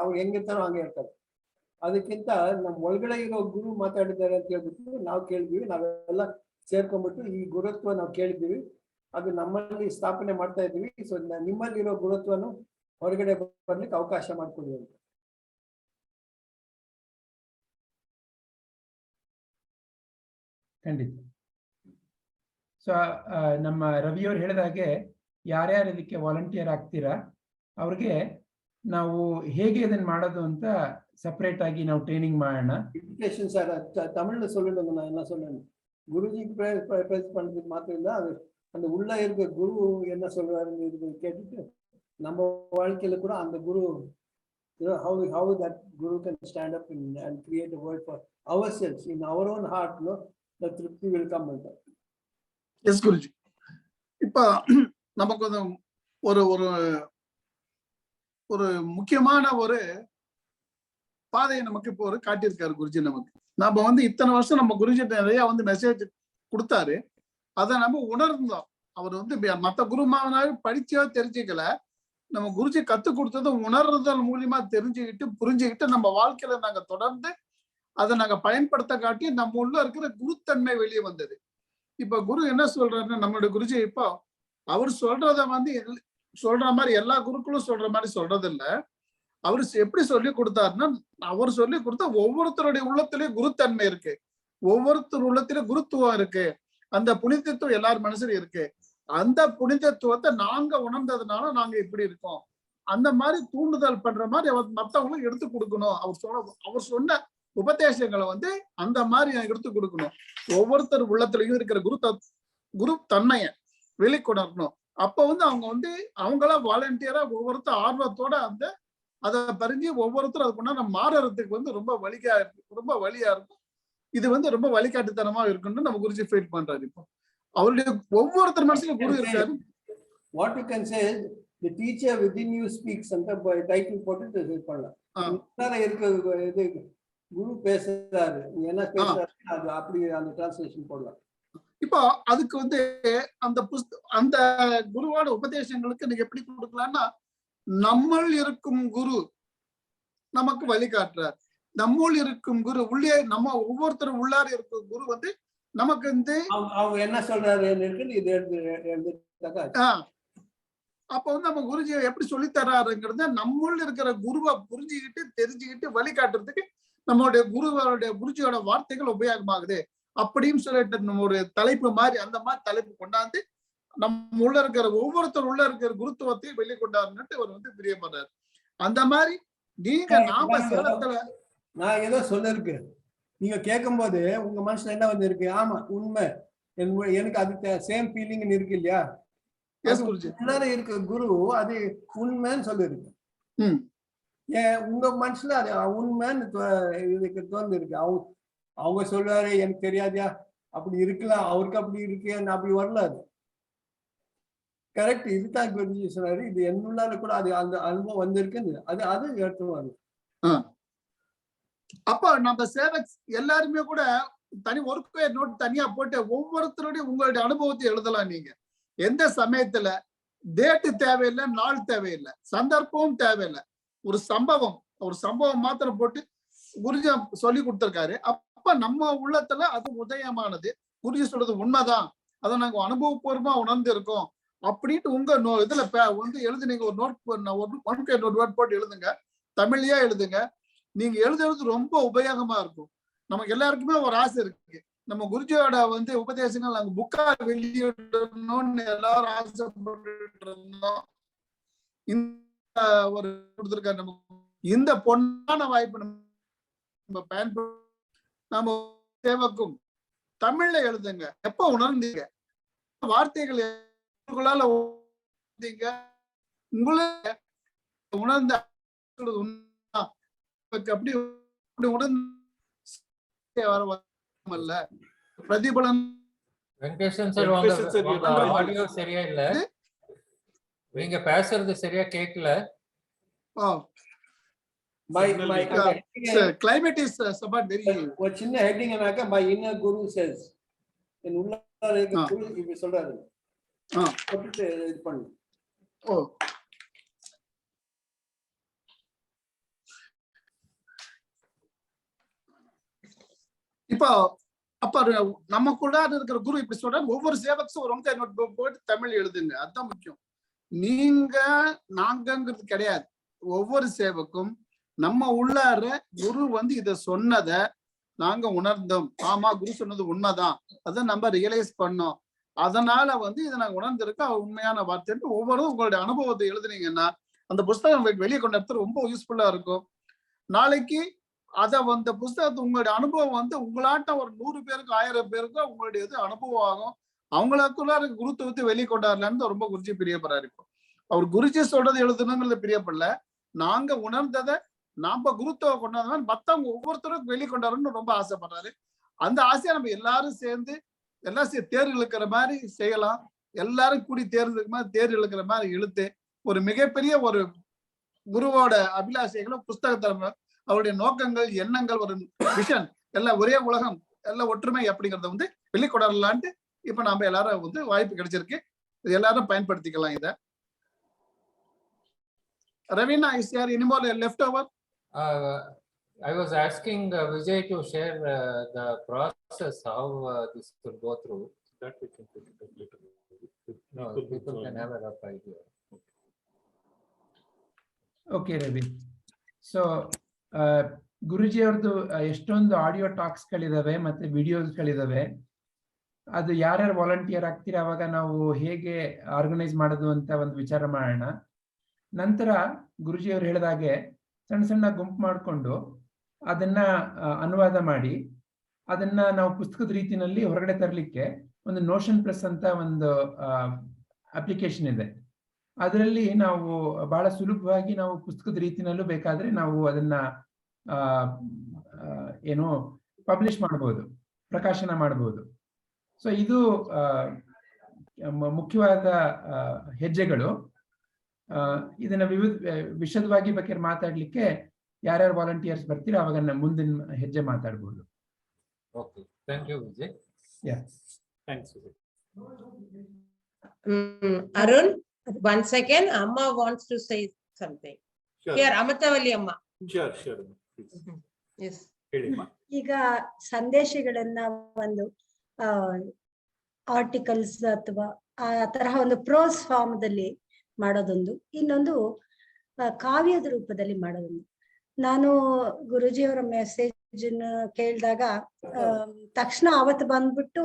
ಅವ್ರು ಹೆಂಗಿರ್ತಾರೋ ಹಂಗೆ ಇರ್ತಾರೆ. ಅದಕ್ಕಿಂತ ನಮ್ಮ ಒಳಗಡೆ ಇರೋ ಗುರು ಮಾತಾಡಿದ್ದಾರೆ ಅಂತ ಹೇಳ್ಬಿಟ್ಟು ನಾವು ಕೇಳಿದ್ವಿ, ನಾವೆಲ್ಲ ಸೇರ್ಕೊಂಡ್ಬಿಟ್ಟು ಈ ಗುರುತ್ವ ನಾವು ಕೇಳಿದ್ದೀವಿ, ಅದು ನಮ್ಮಲ್ಲಿ ಸ್ಥಾಪನೆ ಮಾಡ್ತಾ ಇದ್ದೀವಿ. ಸೊ ನಿಮ್ಮಲ್ಲಿ ಇರೋ ಗುರುತ್ವನು ಹೊರಗಡೆ ಬರ್ಲಿಕ್ಕೆ ಅವಕಾಶ ಮಾಡ್ಕೊಡಿ ಅಂತ. ಖಂಡಿತ. ಸೊ ನಮ್ಮ ರವಿಯವರು ಹೇಳಿದಾಗೆ ಯಾರ್ಯಾರು ಇದಕ್ಕೆ ವಾಲಂಟಿಯರ್ ಆಗ್ತೀರಾ ಅವ್ರಿಗೆ ನಾವು ಹೇಗೆ ಇದನ್ನ ಮಾಡೋದು ಅಂತ ಸಪರೇಟ್ ಆಗಿ ನಾವು ಟ್ರೈನಿಂಗ್ ಮಾಡೋಣ. ಎಜುಕೇಶನ್ சார் தமிழ்ல சொல்லுங்க, நான் என்ன சொல்றேன், குருஜிக்கு பிரேஸ் பண்றதுக்கு மாத்திரம் இல்ல, அது அந்த உள்ள இருக்க குரு என்ன சொல்றாருன்னு கேட்டுட்டு நம்ம வாழ்க்கையில கூட அந்த குரு how that guru can stand up and create a world for ourselves in our own heart, the tripti will come with that. Yes, Guruji. இப்ப நமக்கு ஒரு ஒரு ஒரு முக்கியமான ஒரு பாதையை நமக்கு இப்போ ஒரு காட்டியிருக்காரு குருஜி. நமக்கு நம்ம இத்தனை வருஷம் நம்ம குருஜி நிறைய மெசேஜ் கொடுத்தாரு, அதை நம்ம உணர்ந்தோம். அவர் மற்ற குருமாவனாவே படிச்சோ தெரிஞ்சுக்கல, நம்ம குருஜி கத்து கொடுத்தது உணர்றதன் மூலியமா தெரிஞ்சுக்கிட்டு புரிஞ்சுக்கிட்டு நம்ம வாழ்க்கையில நாங்க தொடர்ந்து அதை நாங்க பயன்படுத்த காட்டி நம்ம உள்ள இருக்கிற குருத்தன்மை வெளியே வந்தது. இப்ப குரு என்ன சொல்றாருன்னா, நம்மளுடைய குருஜி இப்போ அவர் சொல்றத சொல்ற மாதிரி எல்லா குருக்களும் சொல்ற மாதிரி சொல்றது இல்ல. அவரு எப்படி சொல்லி கொடுத்தாருன்னா, அவர் சொல்லி கொடுத்த ஒவ்வொருத்தருடைய உள்ளத்திலேயும் குருத்தன்மை இருக்கு, ஒவ்வொருத்தர் உள்ளத்திலேயும் குருத்துவம் இருக்கு, அந்த புனிதத்துவம் எல்லார் மனசுலயும் இருக்கு. அந்த புனிதத்துவத்தை நாங்க உணர்ந்ததுனால நாங்க இப்படி இருக்கோம். அந்த மாதிரி தூண்டுதல் பண்ற மாதிரி மத்தவங்களுக்கு எடுத்து கொடுக்கணும். அவர் சொன்ன உபதேசங்களை அந்த மாதிரி எடுத்து கொடுக்கணும். ஒவ்வொருத்தர் உள்ளத்திலையும் இருக்கிற குரு தன்மையை வெளிக்கொணரணும். அப்ப வந்து அவங்க வந்து அவங்களா வாலண்டியரா ஒவ்வொருத்தர் ஆர்வத்தோட அந்த அதை பறிஞ்சு ஒவ்வொருத்தரும் அது கொண்டா நம்ம மாறுறதுக்கு வந்து ரொம்ப வழியா இருக்கும். இது வந்து ரொம்ப வழிகாட்டுத்தனமா இருக்குன்னு நம்ம குருஜி ஃபீல் பண்றாரு. இப்போ அவருடைய ஒவ்வொருத்தர் மனசுல குரு இருக்காரு. What you can say is the teacher within you speaks. அந்த டைட்டில் போட்டு இது பண்ணலாம். இது குரு பேசுறாரு, என்ன பேசுறாரு அது அப்படி அந்த டிரான்ஸ்லேஷன் போடலாம். இப்போ அதுக்கு வந்து அந்த குருவோட உபதேசங்களுக்கு நீங்க எப்படி கொடுக்கலாம்னா, நம்மள் இருக்கும் குரு நமக்கு வழிகாட்டுறார். நம்முள் இருக்கும் குரு உள்ளே நம்ம ஒவ்வொருத்தரும் உள்ளார இருக்கும் குரு வந்து நமக்கு வந்து அவங்க என்ன சொல்றாரு அப்ப வந்து நம்ம குருஜி எப்படி சொல்லி தர்றாருங்கிறத நம்முள்ள இருக்கிற குருவை புரிஞ்சுக்கிட்டு தெரிஞ்சுக்கிட்டு வழிகாட்டுறதுக்கு நம்மளுடைய குருஜியோட வார்த்தைகள் உபயோகமாகுது அப்படின்னு சொல்லிட்டு நம்ம ஒரு தலைப்பு மாதிரி அந்த மாதிரி தலைப்பு கொண்டாந்து நம்ம உள்ள இருக்கிற ஒவ்வொருத்தர் உள்ள இருக்கிற குருத்துவத்தையும் வெளிக்கொண்டாருன்னுட்டு அவர் வந்து பிரியப்படுறாரு. அந்த மாதிரி நீங்க நாம சேலத்துல நான் ஏதோ சொல்லிருக்கு நீங்க கேட்கும் போது உங்க மனசுல என்ன வந்து இருக்கு? ஆமா உண்மை, எனக்கு அதுக்கு சேம் ஃபீலிங் இருக்கு இல்லையா? உள்ளார இருக்க குரு அது உண்மைன்னு சொல்லிருக்கு. உங்க மனசுல அது உண்மைன்னு இதுக்கு தோன்று இருக்கு. அவங்க சொல்றாரு எனக்கு தெரியாதியா, அப்படி இருக்கலாம், அவருக்கு அப்படி இருக்கு, அப்படி வரல. அது கரெக்ட். இதுதான் குருஜி சொன்னாரு, இது என்னுள்ளால கூட அது அந்த அனுபவம் வந்திருக்குன்னு அது எடுத்துவாரு. அப்ப நம்ம சேவக் எல்லாருமே கூட தனி ஒர்க்கு நோட் தனியா போட்டு ஒவ்வொருத்தருடைய உங்களுடைய அனுபவத்தை எழுதலாம். நீங்க எந்த சமயத்துல டேட்டு தேவையில்லை, நாள் தேவையில்லை, சந்தர்ப்பமும் தேவையில்லை, ஒரு சம்பவம் மாத்திரம் போட்டு குருஜி சொல்லி கொடுத்திருக்காரு. அப்ப நம்ம உள்ளத்துல அது உதயமானது, குருஜி சொல்றது உண்மைதான், அதை நாங்க அனுபவபூர்வமா உணர்ந்து இருக்கோம் அப்படின்ட்டு உங்க இதுல வந்து எழுதுனீங்க. ஒரு நோட் போட்டு எழுதுங்க, தமிழ்லயே எழுதுங்க. நீங்க எழுதுறது ரொம்ப உபயோகமா இருக்கும். நமக்கு எல்லாருக்குமே ஒரு ஆசை இருக்கு, நம்ம குருஜியோட வந்து உபதேசங்கள் நாங்க புக்கா வெளியிடணும்னு எல்லாரும் ஆசைப்பட்டு இருந்தோம். இந்த ஒரு கொடுத்திருக்காரு நமக்கு இந்த பொன்னான வாய்ப்பு நம்ம பயன்படுத்த. நம்ம சேவக்கும் தமிழ்ல எழுதுங்க. எப்ப உணர்ந்தீங்க வார்த்தைகள் உங்களை உணர்ந்த அப்படி உணர்ந்து பிரதிபலன். வெங்கடேசன் சார் ஆடியோ சரியா இல்ல, நீங்க பேசுறது சரியா கேட்கல. Climate is somewhat very. ஒரு சின்ன ஹெட்டிங் என்னக்கா my inner guru says, என் உள்ளார இருக்க குரு இப்படி சொல்றாரு. போட்டுட்டு இது பண்ணு. இப்போ அப்ப நமக்குள்ள இருக்கிற குரு இப்படி சொல்ற ஒவ்வொரு சேவக்ஸும் ஒரு நோட் போட்டு தமிழ் எழுதுங்க. அதுதான் முக்கியம். நீங்க நாங்கிறது கிடையாது. ஒவ்வொரு சேவக்கும் நம்ம உள்ளார குரு வந்து இத சொன்னதை நாங்க உணர்ந்தோம். ஆமா குரு சொன்னது உண்மைதான், அதை நம்ம ரியலைஸ் பண்ணோம். அதனால வந்து இதை நாங்க உணர்ந்திருக்க உண்மையான வார்த்தை. ஒவ்வொரு உங்களுடைய அனுபவத்தை எழுதுனீங்கன்னா அந்த புஸ்தகம் வெளியே கொண்டு எடுத்து ரொம்ப யூஸ்ஃபுல்லா இருக்கும். நாளைக்கு அத அந்த புஸ்தகத்தை உங்களுடைய அனுபவம் வந்து உங்களாட்ட ஒரு 100 பேருக்கு 1000 பேருக்கு உங்களுடைய இது அனுபவம் ஆகும். அவங்களுக்குள்ள குருத்துவத்தை வெளியே கொண்டாடலான்னு ரொம்ப குருஜி பிரியப்படுறாரு. இப்போ அவர் குருஜி சொல்றது எழுதணுங்கிறது பிரியப்படல, நாங்க உணர்ந்ததை நாம குருத்துவ கொண்டாடுற மத்தவங்க ஒவ்வொருத்தரும் வெளியே கொண்டாடணும்னு ரொம்ப ஆசைப்படுறாரு. அந்த ஆசையை நம்ம எல்லாரும் சேர்ந்து தேர் இழுக்கிற மாதிரி செய்யலாம். எல்லாரும் கூடி தேர் இழுக்கிற மாதிரி இழுத்து ஒரு மிகப்பெரிய ஒரு குருவோட அபிலாஷைகளும் புஸ்தகத்தை அவருடைய நோக்கங்கள் எண்ணங்கள் ஒரு விஷன் எல்லாம் ஒரே உலகம் எல்லாம் ஒற்றுமை அப்படிங்கறத வந்து வெளிக்கொடரலான்ட்டு இப்ப நாம எல்லாரும் வந்து வாய்ப்பு கிடைச்சிருக்கு. இது எல்லாரும் பயன்படுத்திக்கலாம். இத Ravina, is there any more left over? I was asking Vijay to share the process how this could go through. That we can put it later. No, people can have a rough idea. Okay, Ravi. So ಗುರುಜಿ ಅವ್ರದ್ದು ಎಷ್ಟೊಂದು audio ಟಾಕ್ಸ್ಗಳಿದಾವೆ ಮತ್ತೆ ವಿಡಿಯೋಸ್ಗಳಿದಾವೆ. ಅದು ಯಾರ್ಯಾರು volunteer ಆಗ್ತೀರಾ ಅವಾಗ ನಾವು ಹೇಗೆ organise ಮಾಡೋದು ಅಂತ ಒಂದು ವಿಚಾರ ಮಾಡೋಣ. ನಂತರ ಗುರುಜಿ ಅವ್ರು ಹೇಳಿದಾಗೆ ಸಣ್ಣ ಸಣ್ಣ ಗುಂಪು ಮಾಡಿಕೊಂಡು ಅದನ್ನ ಅನುವಾದ ಮಾಡಿ ಅದನ್ನ ನಾವು ಪುಸ್ತಕದ ರೀತಿಯಲ್ಲಿ ಹೊರಗಡೆ ತರಲಿಕ್ಕೆ ಒಂದು ನೋಷನ್ ಪ್ರೆಸ್ ಅಂತ ಒಂದು ಅಪ್ಲಿಕೇಶನ್ ಇದೆ. ಅದರಲ್ಲಿ ನಾವು ಬಹಳ ಸುಲಭವಾಗಿ ನಾವು ಪುಸ್ತಕದ ರೀತಿನಲ್ಲೂ ಬೇಕಾದ್ರೆ ನಾವು ಅದನ್ನ ಏನು ಪಬ್ಲಿಷ್ ಮಾಡಬಹುದು, ಪ್ರಕಾಶನ ಮಾಡಬಹುದು. ಸೊ ಇದು ಮುಖ್ಯವಾದ ಹೆಜ್ಜೆಗಳು. ಇದನ್ನ ವಿಶದವಾಗಿ ಬೇಕಾದ್ರೆ ಮಾತಾಡ್ಲಿಕ್ಕೆ ಯಾರ್ಯಾರು ವಾಲಂಟಿಯರ್ಸ್ ಬರ್ತೀರಾ ಅವಾಗ ಮುಂದಿನ ಹೆಜ್ಜೆ ಮಾತಾಡ್ಬೋದು. Okay, thank you, Vijay. Yeah. Thanks, Vijay. Arun, 1 second. Amma wants to say something. Sure. Here, Amrutavalli Amma. Sure. Yes. ಈಗ ಸಂದೇಶಗಳನ್ನ ಒಂದು ಆರ್ಟಿಕಲ್ಸ್ ಅಥವಾ ಆ ತರಹ ಒಂದು ಪ್ರೋಸ್ ಫಾರ್ಮ್ದಲ್ಲಿ ಮಾಡೋದೊಂದು, ಇನ್ನೊಂದು ಕಾವ್ಯದ ರೂಪದಲ್ಲಿ ಮಾಡೋದೊಂದು. ನಾನು ಗುರುಜಿಯವರ ಮೆಸೇಜ್ ಕೇಳಿದಾಗ ತಕ್ಷಣ ಅವತ್ತು ಬಂದ್ಬಿಟ್ಟು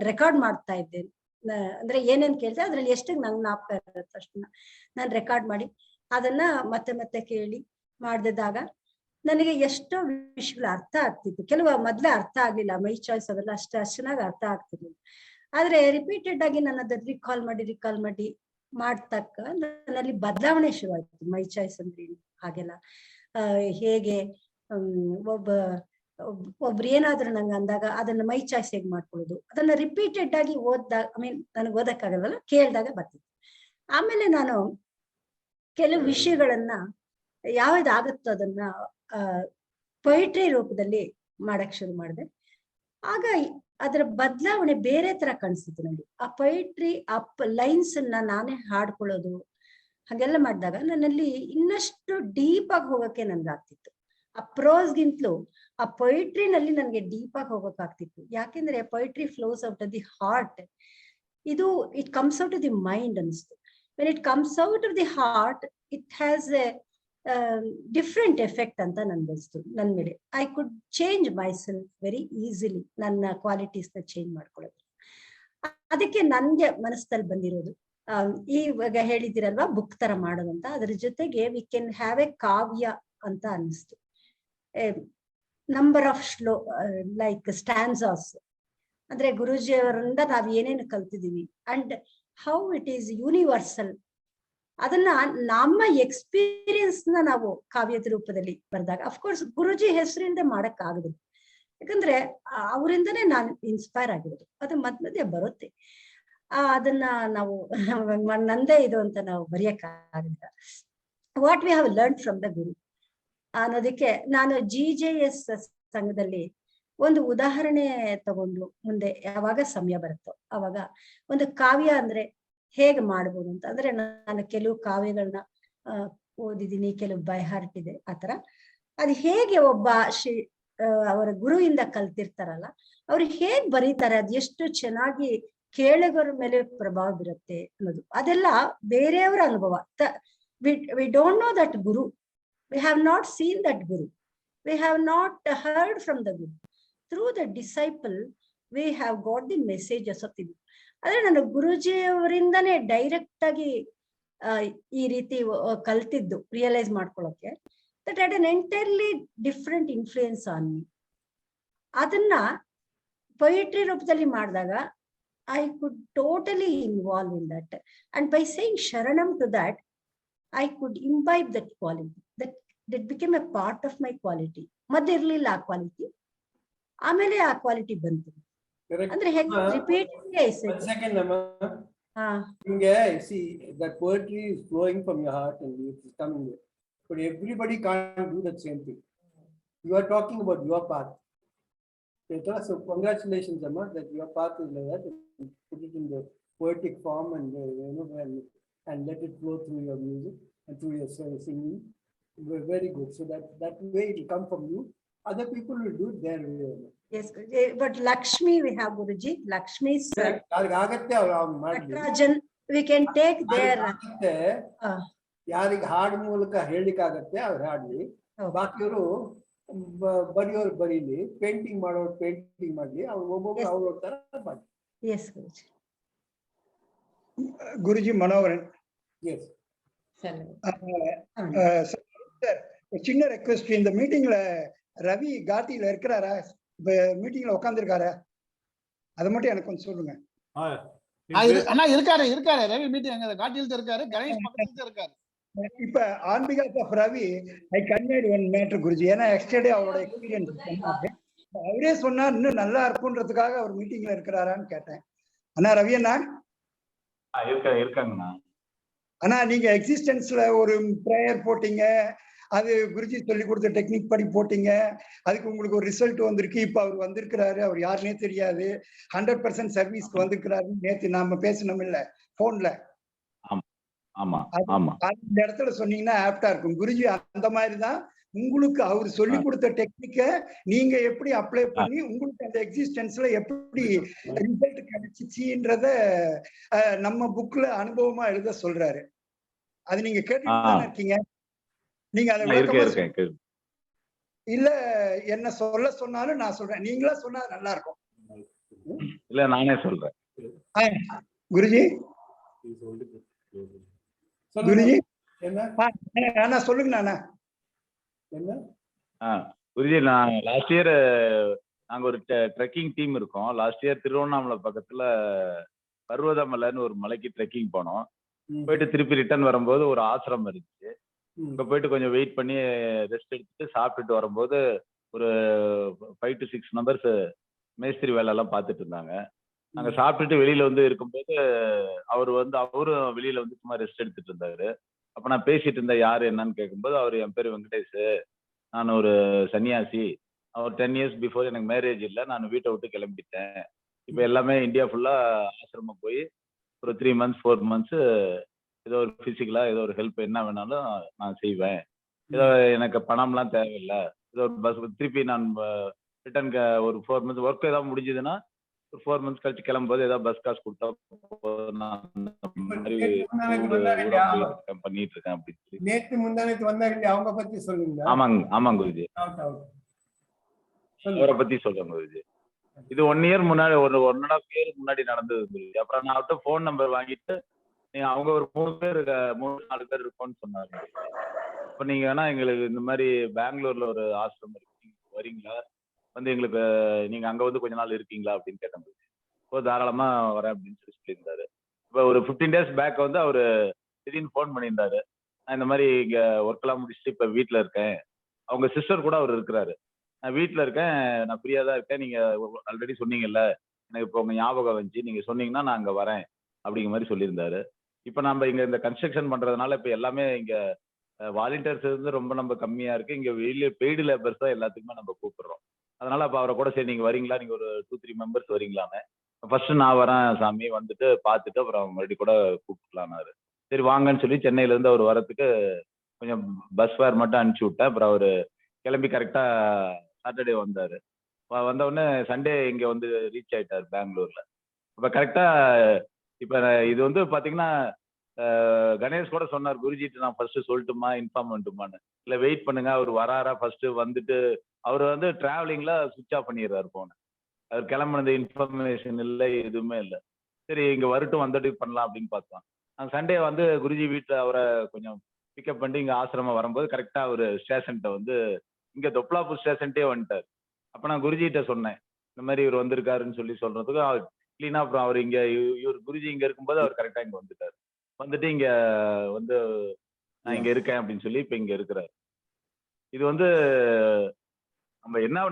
ರೆಕಾರ್ಡ್ ಮಾಡ್ತಾ ಇದ್ದೇನೆ. ಅಂದ್ರೆ ಏನೇನ್ ಕೇಳಿದೆ ಅದ್ರಲ್ಲಿ ಎಷ್ಟು ನಂಗೆ ಜ್ಞಾಪಕ ಇರುತ್ತೆ ತಕ್ಷಣ ನಾನು ರೆಕಾರ್ಡ್ ಮಾಡಿ ಅದನ್ನ ಮತ್ತೆ ಕೇಳಿ ಮಾಡಿದಾಗ ನನಗೆ ಎಷ್ಟೋ ವಿಷಯಗಳು ಅರ್ಥ ಆಗ್ತಿತ್ತು. ಕೆಲವು ಮೊದ್ಲೇ ಅರ್ಥ ಆಗ್ಲಿಲ್ಲ, ಮೈ ಚಾಯ್ಸ್ ಅವೆಲ್ಲ ಅಷ್ಟು ಚೆನ್ನಾಗಿ ಅರ್ಥ ಆಗ್ತಿರ್ಲಿಲ್ಲ. ಆದ್ರೆ ರಿಪೀಟೆಡ್ ಆಗಿ ನಾನು ಅದನ್ನ ರಿಕಾಲ್ ಮಾಡಿ ಮಾಡ್ತಕ್ಕ ನನ್ನಲ್ಲಿ ಬದಲಾವಣೆ ಶುರುವಾಯ್ತು. ಮೈ ಚಾಯ್ಸ್ ಅಂದ್ರೆ ಹಾಗೆಲ್ಲ ಹೇಗೆ ಒಬ್ರು ಏನಾದ್ರು ನಂಗೆ ಅಂದಾಗ ಅದನ್ನ ಮೈ ಚಾಯ್ಸ್ ಹೇಗ್ ಮಾಡ್ಕೊಳ್ಳೋದು, ಅದನ್ನ ರಿಪೀಟೆಡ್ ಆಗಿ ಓದ್ದಾಗ ನನಗೆ ಓದಕ್ಕಾಗಲ್ವಲ್ಲ, ಕೇಳ್ದಾಗ ಬರ್ತಿತ್ತು. ಆಮೇಲೆ ನಾನು ಕೆಲವು ವಿಷಯಗಳನ್ನ ಯಾವ್ದಾಗುತ್ತೋ ಅದನ್ನ ಪೊಯಿಟ್ರಿ ರೂಪದಲ್ಲಿ ಮಾಡಕ್ ಶುರು ಮಾಡಿದೆ. ಆಗ ಅದರ ಬದಲಾವಣೆ ಬೇರೆ ತರ ಕಾಣಿಸ್ತಿತ್ತು ನನಗೆ. ಆ ಪೊಯಿಟ್ರಿ ಲೈನ್ಸ್ ನಾನೇ ಹಾಡ್ಕೊಳ್ಳೋದು ಹಾಗೆಲ್ಲ ಮಾಡಿದಾಗ ನನ್ನಲ್ಲಿ ಇನ್ನಷ್ಟು ಡೀಪ್ ಆಗಿ ಹೋಗಕ್ಕೆ ನನ್ಗಾಗ್ತಿತ್ತು. ಆ ಪ್ರೋಸ್ಗಿಂತಲೂ ಆ ಪೊಯಿಟ್ರಿನಲ್ಲಿ ನನ್ಗೆ ಡೀಪ್ ಆಗಿ ಹೋಗಕ್ಕಾಗ್ತಿತ್ತು. ಯಾಕೆಂದ್ರೆ poetry flows out of the heart, ಇದು it comes out of the mind ಅನಿಸ್ತು. When it comes out of the heart it has a different effect ಅಂತ ನನ್ಗನ್ಸ್ತು ನನ್ನ ಮೇಲೆ. I could change myself very easily, ನನ್ನ qualities ನ change ಮಾಡ್ಕೊಳ್ಳೋದು. ಅದಕ್ಕೆ ನನ್ಗೆ ಮನಸ್ಸಲ್ಲಿ ಬಂದಿರೋದು ಇವಾಗ ಹೇಳಿದಿರಲ್ವಾ ಬುಕ್ ತರ ಮಾಡೋದಂತ, ಅದ್ರ ಜೊತೆಗೆ ವಿ ಕ್ಯಾನ್ ಹ್ಯಾವ್ ಎ ಕಾವ್ಯ ಅಂತ ಅನಿಸ್ತು. ನಂಬರ್ ಆಫ್ ಲೈಕ್ ಸ್ಟ್ಯಾನ್ಸಾಸ್, ಅಂದ್ರೆ ಗುರೂಜಿಯವರಿಂದ ನಾವ್ ಏನೇನು ಕಲ್ತಿದೀವಿ and how it is universal, ಅದನ್ನ ನಮ್ಮ ಎಕ್ಸ್ಪೀರಿಯನ್ಸ್ ನಾವು ಕಾವ್ಯದ ರೂಪದಲ್ಲಿ ಬರೆದಾಗ ಅಫ್ಕೋರ್ಸ್ ಗುರುಜಿ ಹೆಸರಿಂದ ಮಾಡಕ್ ಆಗುದಿಲ್ಲ, ಯಾಕಂದ್ರೆ ಅವರಿಂದನೇ ನಾನು ಇನ್ಸ್ಪೈರ್ ಆಗಿರೋದು. ಅದು ಮಧ್ಯೆ ಬರುತ್ತೆ, ಅದನ್ನ ನಾವು ನಂದೇ ಇದು ಅಂತ ನಾವು ಬರೆಯಕ್ಕಾಗಲ್ಲ. What we have learn from the guru ಅನ್ನೋದಕ್ಕೆ ನಾನು GJS ಸಂಘದಲ್ಲಿ ಒಂದು ಉದಾಹರಣೆ ತಗೊಂಡು ಮುಂದೆ ಯಾವಾಗ ಸಮಯ ಬರುತ್ತೋ ಅವಾಗ ಒಂದು ಕಾವ್ಯ ಅಂದ್ರೆ ಹೇಗೆ ಮಾಡ್ಬೋದು ಅಂತ, ಅಂದ್ರೆ ನಾನು ಕೆಲವು ಕಾವ್ಯಗಳನ್ನ ಓದಿದ್ದೀನಿ, ಕೆಲವು ಬೈ ಹಾರ್ಟ್ ಇದೆ. ಆತರ ಅದು ಹೇಗೆ ಒಬ್ಬ ಅವರ ಗುರುವಿಂದ ಕಲ್ತಿರ್ತಾರಲ್ಲ ಅವ್ರು ಹೇಗ್ ಬರೀತಾರೆ, ಅದು ಎಷ್ಟು ಚೆನ್ನಾಗಿ ಕೇಳುಗರ ಮೇಲೆ ಪ್ರಭಾವ ಬೀರುತ್ತೆ ಅನ್ನೋದು, ಅದೆಲ್ಲ ಬೇರೆಯವರ ಅನುಭವ. We don't know that guru, we have not seen that guru, we have not heard from the guru. Through the disciple we have got the messages of the guru. ಆದ್ರೆ ನಾನು ಗುರುಜಿಯವರಿಂದನೇ ಡೈರೆಕ್ಟ್ ಆಗಿ ಈ ರೀತಿ ಕಲ್ತಿದ್ದು ರಿಯಲೈಸ್ ಮಾಡ್ಕೊಳ್ಳೋಕೆ, that had an entirely different influence on me. ಅದನ್ನ poetry ರೂಪದಲ್ಲಿ ಮಾಡಿದಾಗ I could totally involve in that, and by saying Sharanam to that, I could imbibe that quality. That became a part of my quality. Madirlilla quality. Amele a quality bantu. Andre hege repeatedly I said. 1 second, Amma. See, that poetry is flowing from your heart and it is coming there. But everybody can't do that same thing. You are talking about your path. So congratulations, Amma, that your path is like that. Put it in the poetic form and and let it flow through your music and through your singing. Very good. So that way it will come from you. Other people will do it their way. Yes, but Lakshmi we have Guruji. Lakshmi sir. We can take their. ಯಾರಿಗೆ ಹಾಡು ಮೂಲಕ ಹೇಳಲಿಕ್ಕಾಗತ್ತೆ ಅವ್ರು ಹಾಡ್ಲಿ, ಬಾಕಿಯವರು ಬರೆಯೋರು ಬರೀಲಿ, painting ಮಾಡೋರು painting ಮಾಡ್ಲಿ, ಅವ್ರು ಒಬ್ಬೊಬ್ರು ಅವ್ರ ತರ ಮಾಡಿ. Yes, Guruji. Guruji Manogar. Yes. சின்ன ரெக்வெஸ்ட், இந்த மீட்டிங்ல ரவி காட்டில இருக்கிறாரா? மீட்டிங்ல உட்கார்ந்துருக்காரா? அதை மட்டும் எனக்கு கொஞ்சம் சொல்லுங்க. அண்ணா இருக்காரு ரவி மீட்டிங் அங்க காட்டியில் இருக்காரு, கணேஷ் பக்கத்துல இருக்காரு. இப்ப on behalf of Ravi, I conveyed one matter Guruji. ஏன்னா எக்ஸ்டர்டே அவரோட எக்ஸ்பீரியன்ஸ் சொன்னாரு. அவரே சொன்னார் இன்னும் நல்லா இருக்குன்றதுக்காக அவர் மீட்டிங்ல இருக்கிறாரான்னு கேட்டேன். அண்ணா ரவி அண்ணா இருக்காங்கண்ணா. ஆனா நீங்க எக்ஸிஸ்டன்ஸ்ல ஒரு ப்ரேயர் போட்டீங்க, அது குருஜி சொல்லி கொடுத்த டெக்னிக் படி போட்டீங்க, அதுக்கு உங்களுக்கு ஒரு ரிசல்ட் வந்திருக்கு. இப்ப அவர் வந்திருக்கிறாரு, அவர் யாருன்னே தெரியாது, 100% சர்வீஸ்க்கு வந்திருக்கிறாரு. நேத்து நாம பேசணும் இல்ல போன்ல, அந்த இடத்துல சொன்னீங்கன்னா ஆப்டா இருக்கும் குருஜி. அந்த மாதிரிதான் உங்களுக்கு அவர் சொல்லி கொடுத்த டெக்னிக்க நீங்க எப்படி அப்ளை பண்ணி உங்களுக்கு அந்த எக்ஸிஸ்டன்ஸ்ல எப்படி ரிசல்ட் கிடைச்சிச்சுன்றத நம்ம புக்ல அனுபவமா எழுத சொல்றாரு. அது நீங்க கேட்டுட்டு தானே இருக்கீங்க? நீங்க அதை இல்ல என்ன சொல்ல சொன்னாலும் நான் சொல்றேன், நீங்களா சொன்னா நல்லா இருக்கும். இல்ல நானே சொல்றேன் குருஜி. குருஜி என்ன சொல்லுங்க நானா குருஜி. நான் லாஸ்ட் இயர் நாங்க ஒரு ட்ரெக்கிங் டீம் இருக்கோம். லாஸ்ட் இயர் திருவண்ணாமலை பக்கத்துல பர்வதமலைன்னு ஒரு மலைக்கு ட்ரெக்கிங் போனோம். போயிட்டு திருப்பி ரிட்டர்ன் வரும்போது ஒரு ஆசிரமம் இருந்துச்சு. இங்க போயிட்டு கொஞ்சம் வெயிட் பண்ணி ரெஸ்ட் எடுத்துட்டு சாப்பிட்டுட்டு வரும்போது ஒரு 5 to 6 மெம்பர்ஸ் மேஸ்திரி வேலை எல்லாம் பார்த்துட்டு இருந்தாங்க. நாங்க சாப்பிட்டுட்டு வெளியில இருக்கும்போது அவரும் வெளியில சும்மா ரெஸ்ட் எடுத்துட்டு இருந்தாரு. அப்ப நான் பேசிட்டு இருந்தேன் யாரு என்னன்னு கேட்கும்போது, அவர் என் பேர் வெங்கடேஷ், நான் ஒரு சன்னியாசி, ஒரு 10 years பிஃபோர் எனக்கு மேரேஜ் இல்லை, நான் வீட்டை விட்டு கிளம்பிட்டேன். இப்ப எல்லாமே இந்தியா ஃபுல்லா ஆசிரமம் போய் ஒரு 3 months 4 months ஏதோ ஒரு பிசிக்கலா ஏதோ ஒரு ஹெல்ப் என்ன வேணாலும் நான் செய்வேன். ஏதோ எனக்கு பணம்லாம் தேவையில்லை. ஏதோ ஒரு பஸ் திருப்பி நான் ரிட்டர்ன் ஒரு 4 months ஒர்க் ஏதாவது முடிஞ்சதுன்னா ஒரு 4 months கழிச்சு கிளம்பும்போது ஏதாவது பஸ் காசு கொடுத்தா பண்ணிட்டு இருக்கேன் அப்படின்னு சொல்லி. நேத்து முந்தானத்து வந்தாங்க, அவங்க பத்தி சொல்லுங்க. ஆமாங்க குருஜி, அவரை பத்தி சொல்றேன் குருஜி. இது 1 year முன்னாடி, ஒரு 1.5 year முன்னாடி நடந்தது குருஜி. அப்புறம் நான் அவர்கிட்ட ஃபோன் நம்பர் வாங்கிட்டு அவங்க ஒரு 3-4 பேர் இருக்கோம்னு சொன்னாங்க. இப்ப நீங்க வேணா எங்களுக்கு இந்த மாதிரி பெங்களூர்ல ஒரு ஆசிரமம் இருக்கு, வரீங்களா, எங்களுக்கு நீங்க அங்க கொஞ்ச நாள் இருக்கீங்களா அப்படின்னு கேட்டேன். இப்போ தாராளமா வரேன் அப்படின்னு சொல்லியிருந்தாரு. இப்போ ஒரு 15 days பேக் அவரு திடீர்னு ஃபோன் பண்ணியிருந்தாரு. நான் இந்த மாதிரி இங்க ஒர்க் எல்லாம் முடிச்சுட்டு இப்ப வீட்டுல இருக்கேன், அவங்க சிஸ்டர் கூட அவர் இருக்கிறாரு, நான் வீட்டுல இருக்கேன், நான் ஃப்ரீயா தான் இருக்கேன், நீங்க ஆல்ரெடி சொன்னீங்கல்ல, எனக்கு இப்போ உங்க ஞாபகம் வந்துச்சு, நீங்க சொன்னீங்கன்னா நான் அங்க வரேன் அப்படிங்கிற மாதிரி சொல்லியிருந்தாரு. இப்ப நம்ம இங்க இந்த கன்ஸ்ட்ரக்ஷன் பண்றதுனால இப்ப எல்லாமே இங்க வாலண்டியர்ஸ் ரொம்ப நம்ம கம்மியா இருக்கு. இங்க வெளியே பெய்டு லேபர்ஸ் தான் எல்லாத்துக்குமே நம்ம கூப்பிடுறோம். அதனால அப்ப அவரை கூட சரி நீங்க வரீங்களா, நீங்க ஒரு 2-3 மெம்பர்ஸ் வரீங்களான்னு. ஃபர்ஸ்ட் நான் வரேன் சாமி, வந்துட்டு பார்த்துட்டு அப்புறம் மறுபடியும் கூட கூப்பிடலான்னாரு. சரி வாங்கன்னு சொல்லி சென்னையில இருந்து அவர் வரத்துக்கு கொஞ்சம் பஸ் ஃபேர் மட்டும் அனுப்பிச்சு விட்டேன். அப்புறம் அவரு கிளம்பி கரெக்டா சாட்டர்டே வந்தாரு. வந்த உடனே சண்டே இங்க ரீச் ஆயிட்டாரு பெங்களூர்ல. இப்ப கரெக்டா இப்ப இது பாத்தீங்கன்னா கணேஷ் கூட சொன்னார், குருஜிட்டு நான் ஃபர்ஸ்ட் சொல்லட்டுமா இன்ஃபார்ம் பண்ணட்டுமான்னு. இல்ல வெயிட் பண்ணுங்க, அவர் வராரா ஃபர்ஸ்ட் வந்துட்டு, அவர் டிராவலிங்ல சுவிட்ச் ஆஃப் பண்ணிடுறாரு போன. அவர் கிளம்புனது இன்ஃபர்மேஷன் இல்லை, எதுவுமே இல்லை. சரி இங்க வரட்டும், வந்துட்டு பண்ணலாம் அப்படின்னு பார்த்தோம். நாங்கள் சண்டே குருஜி வீட்டில் அவரை கொஞ்சம் பிக்கப் பண்ணி இங்க ஆசிரமம் வரும்போது கரெக்டா அவர் ஸ்டேஷன்கிட்ட இங்க தொப்லாப்பூர் ஸ்டேஷன்ட்டே வந்துட்டார். அப்ப நான் குருஜிகிட்ட சொன்னேன், இந்த மாதிரி இவர் வந்திருக்காருன்னு சொல்றதுக்கு கிளீனா அப்புறம் அவர் இங்க இவர் குருஜி இங்க இருக்கும்போது அவர் கரெக்டா இங்க வந்துட்டார். வந்துட்டு இங்க நான் இங்க இருக்கேன் அப்படின்னு சொல்லி இப்ப இங்க இருக்கிறார். இது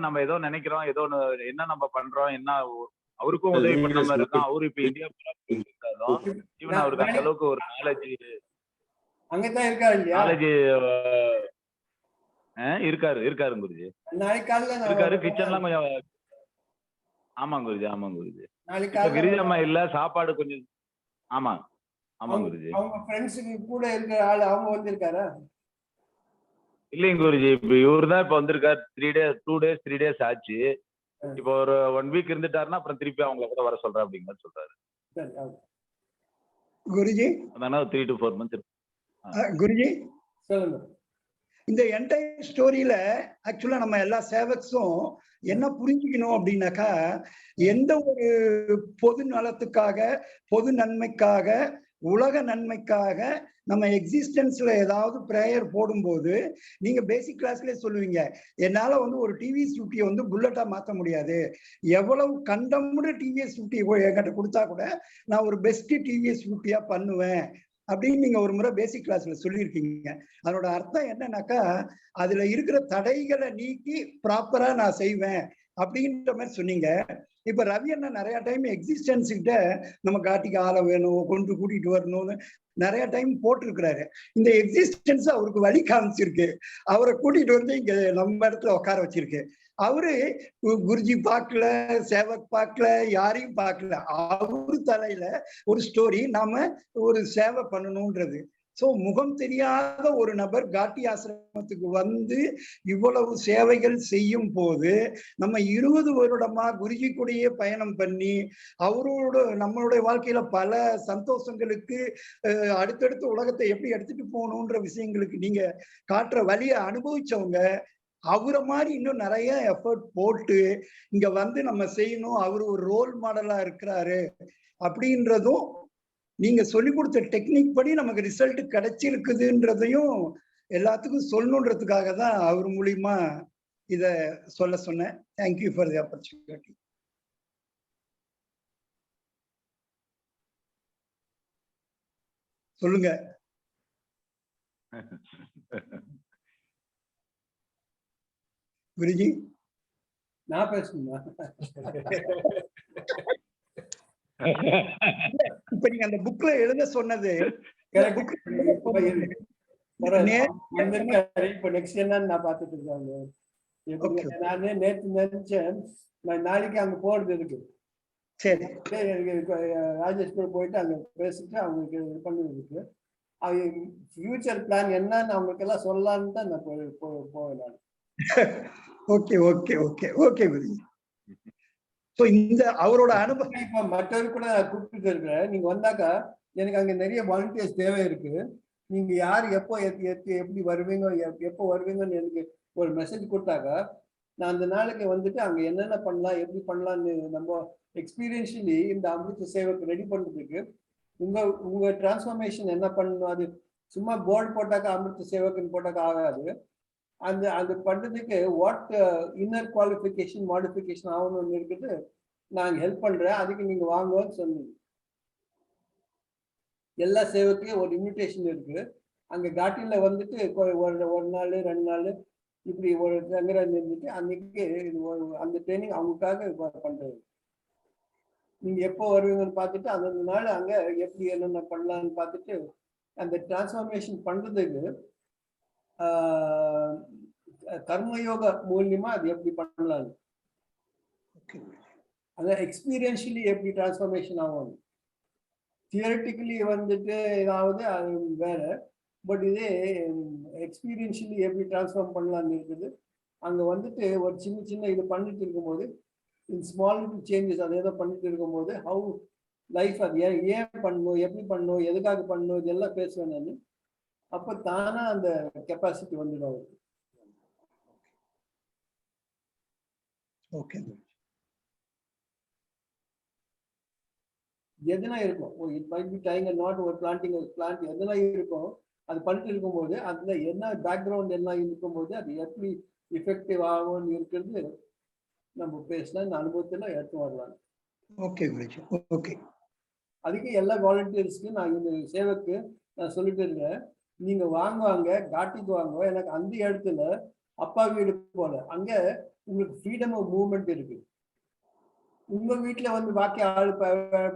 நம்ம ஏதோ நினைக்கிறோம், ஏதோ என்ன நம்ம பண்றோம், என்ன அவருக்கும் உதவி பண்ண மாதிரி இருக்கும். அவரு இப்ப இந்தியா இருந்தாலும் ஈவன் அவருக்கு அந்த அளவுக்கு ஒரு நாலேஜ் அங்கதான் இருக்காரு இல்லையா? நாலேஜ் இருக்காரு குருஜி, இருக்காரு. கிச்சன்லாம் கொஞ்சம் ஆமாங்க குருஜி. இப்ப கிரிஜாமா இல்ல, சாப்பாடு கொஞ்சம் ஆமா குருஜி. அவங்க ஃப்ரெண்ட்ஸுக்கு கூட இருக்கிற ஆள் அவங்க வந்திருக்காரா? இல்லைங்க குருஜி, இப்ப இவரு தான் இப்ப வந்திருக்காரு. 2 days 3 days ஆச்சு. இப்போ ஒரு 1 week இருந்துட்டாருன்னா அப்புறம் திருப்பி அவங்கள கூட வர சொல்றேன் அப்படிங்கிற மாதிரி சொல்றாரு குருஜி. அதனால 3 to 4 months குருஜி சொல்லுங்க. இந்த என்டையர் ஸ்டோரியில ஆக்சுவலா நம்ம எல்லா சேவக்ஸும் என்ன புரிஞ்சுக்கணும் அப்படின்னாக்கா, எந்த ஒரு பொது நலத்துக்காக பொது நன்மைக்காக உலக நன்மைக்காக நம்ம எக்ஸிஸ்டன்ஸ்ல ஏதாவது பிரேயர் போடும்போது நீங்க பேசிக் கிளாஸ்லயே சொல்லுவீங்க, என்னால வந்து ஒரு டிவிஎஸ் 50 வந்து புல்லட்டா மாத்த முடியாது, எவ்வளவு கண்டம்னு டிவிஎஸ் 50 என்கிட்ட கொடுத்தா கூட நான் ஒரு பெஸ்ட் டிவிஎஸ் 50 பண்ணுவேன் அப்படின்னு நீங்க ஒரு முறை பேசிக் கிளாஸ்ல சொல்லியிருக்கீங்க. அதோட அர்த்தம் என்னன்னாக்கா, அதுல இருக்கிற தடைகளை நீக்கி ப்ராப்பரா நான் செய்வேன் அப்படின்ற மாதிரி சொன்னீங்க. இப்ப ரவி அண்ணா நிறைய டைம் எக்ஸிஸ்டன்ஸ் கிட்ட நம்ம காட்டிக்கு ஆள வேணும், கொண்டு கூட்டிட்டு வரணும்னு நிறைய டைம் போட்டிருக்கிறாரு. இந்த எக்ஸிஸ்டன்ஸ் அவருக்கு வழி காமிச்சிருக்கு, அவரை கூட்டிட்டு வந்து இங்க நம்ம இடத்துல உட்கார வச்சிருக்கு. அவரு குருஜி பார்க்கல, சேவக் பார்க்கல, யாரையும் பார்க்கல, அவரு தலையில ஒரு ஸ்டோரி நாம ஒரு சேவை பண்ணணும்ன்றது. சோ முகம் தெரியாத ஒரு நபர் காட்டி ஆசிரமத்துக்கு வந்து இவ்வளவு சேவைகள் செய்யும் போது நம்ம 20 வருடமா குருஜி கூடயே பயணம் பண்ணி அவரோட நம்மளுடைய வாழ்க்கையில பல சந்தோஷங்களுக்கு அடுத்தடுத்த உலகத்தை எப்படி எடுத்துட்டு போகணுன்ற விஷயங்களுக்கு நீங்க காட்டுற வழியை அனுபவிச்சவங்க, அவரை மாதிரி இன்னும் நிறைய எஃபர்ட் போட்டு இங்க வந்து நம்ம செய்யணும், அவரு ஒரு ரோல் மாடலா இருக்கிறாரு அப்படின்றதும் நீங்க சொல்லி கொடுத்த டெக்னிக் படி நமக்கு ரிசல்ட் கிடைச்சிருக்குதுன்றதையும் எல்லாத்துக்கும் சொல்லணுன்றதுக்காக தான் அவர் மூலியமா இத சொல்ல சொன்னேன். Thank you for the opportunity. சொல்லுங்க. குருஜி நான் பேசணுமா? இப்ப நீங்க அந்த புக்ல எழுத சொன்னது இப்ப நெக்ஸ்ட் என்னன்னு நான் பாத்துட்டு இருக்காங்க. நானே நேற்று நினைச்சேன் நாளைக்கு அங்க போறது இருக்கு. சரி, ராஜேஷ் கூட போயிட்டு அங்க பேசிட்டு அவங்களுக்கு இது பண்ணுறதுக்கு ஃபியூச்சர் பிளான் என்னன்னு அவங்களுக்கு எல்லாம் சொல்லலான்னு தான் நான் போவேன் நான். Okay okay okay okay Guruji. இந்த அவரோட அனுபவம் இப்ப மற்றவர்கள் கூட கூப்பிட்டு இருக்கிறேன். நீங்க வந்தாக்கா எனக்கு அங்க நிறைய வாலண்டியர்ஸ் தேவை இருக்கு. நீங்க யார் எப்போ எப்படி வருவீங்க, எப்போ வருவீங்கன்னு எனக்கு ஒரு மெசேஜ் கொடுத்தாக்கா நான் அந்த நாளைக்கு வந்துட்டு அங்க என்னென்ன பண்ணலாம், எப்படி பண்ணலாம்னு நம்ம எக்ஸ்பீரியன்ஷியலி இந்த அமிர்த சேவைக்கு ரெடி பண்றதுக்கு உங்க டிரான்ஸ்ஃபர்மேஷன் என்ன பண்ணணும். அது சும்மா போர்டு போட்டாக்கா அமிர்த சேவக்குன்னு போட்டாக்கா ஆகாது. அது பண்றதுக்கு வாட் இன்னர் குவாலிஃபிகேஷன் மாடிஃபிகேஷன் ஆகணும்னு இருக்குது. நாங்க ஹெல்ப் பண்றேன், அதுக்கு நீங்க வாங்குவோன்னு சொன்னீங்க. எல்லா சேவைக்கும் ஒரு இன்விடேஷன் இருக்கு. அங்க காட்டில வந்துட்டு ஒரு நாள் 2 நாள் இப்படி ஒரு தங்குறது இருந்துட்டு அன்னைக்கு அந்த ட்ரைனிங் அவங்களுக்காக பண்றது. நீங்க எப்போ வருவீங்கன்னு பார்த்துட்டு அந்தந்த நாள் அங்க எப்படி என்னென்ன பண்ணலாம்னு பார்த்துட்டு அந்த டிரான்ஸ்ஃபர்மேஷன் பண்றதுக்கு கர்மயோக மூலியமா அது எப்படி பண்ணலாம், அதான் எக்ஸ்பீரியன்ஷியலி எப்படி டிரான்ஸ்ஃபர்மேஷன் ஆகும். தியரட்டிக்கலி வந்துட்டு ஏதாவது அது வேற, பட் இதே எக்ஸ்பீரியன்ஷியலி எப்படி டிரான்ஸ்ஃபார்ம் பண்ணலாம்னு இருக்குது. அங்க வந்துட்டு ஒரு சின்ன சின்ன இது பண்ணிட்டு இருக்கும்போது ஸ்மால் சேஞ்சஸ் அதை ஏதோ பண்ணிட்டு இருக்கும்போது ஹவு லைஃப் அது ஏன் பண்ணணும், எப்படி பண்ணணும், எதுக்காக பண்ணணும், இதெல்லாம் பேசுவேன் நான். அப்போ தானா அந்த கெப்பாசிட்டி வந்துடும். ஓகே, எதுனா இருக்கும். It might be dyeing not ஒரு பிளான்ட் எதுனா இருக்கும். அது பண்ணிட்டு இருக்கும்போது அதுல என்ன பேக்ரவுண்ட் எல்லாம் இருக்கும்போது அது எப்படி எஃபெக்டிவ் ஆகும்னு இருக்கிறது நம்ம பேசினா இந்த அனுபவத்துல எடுத்து வரலாம். ஓகே குருஜி. ஓகே, அதுக்கு எல்லா வாலண்டியர்ஸ்க்கு நான் இந்த சேவைக்கு நான் சொல்லிட்டு இருக்கேன். நீங்க வாங்குவாங்க, காட்டிக்கு வாங்க. எனக்கு அந்த இடத்துல அப்பா வீடு போல அங்க உங்களுக்கு ஃப்ரீடம் ஆஃப் மூவ்மெண்ட் இருக்கு. உங்க வீட்டுல வந்து பாக்கி ஆள்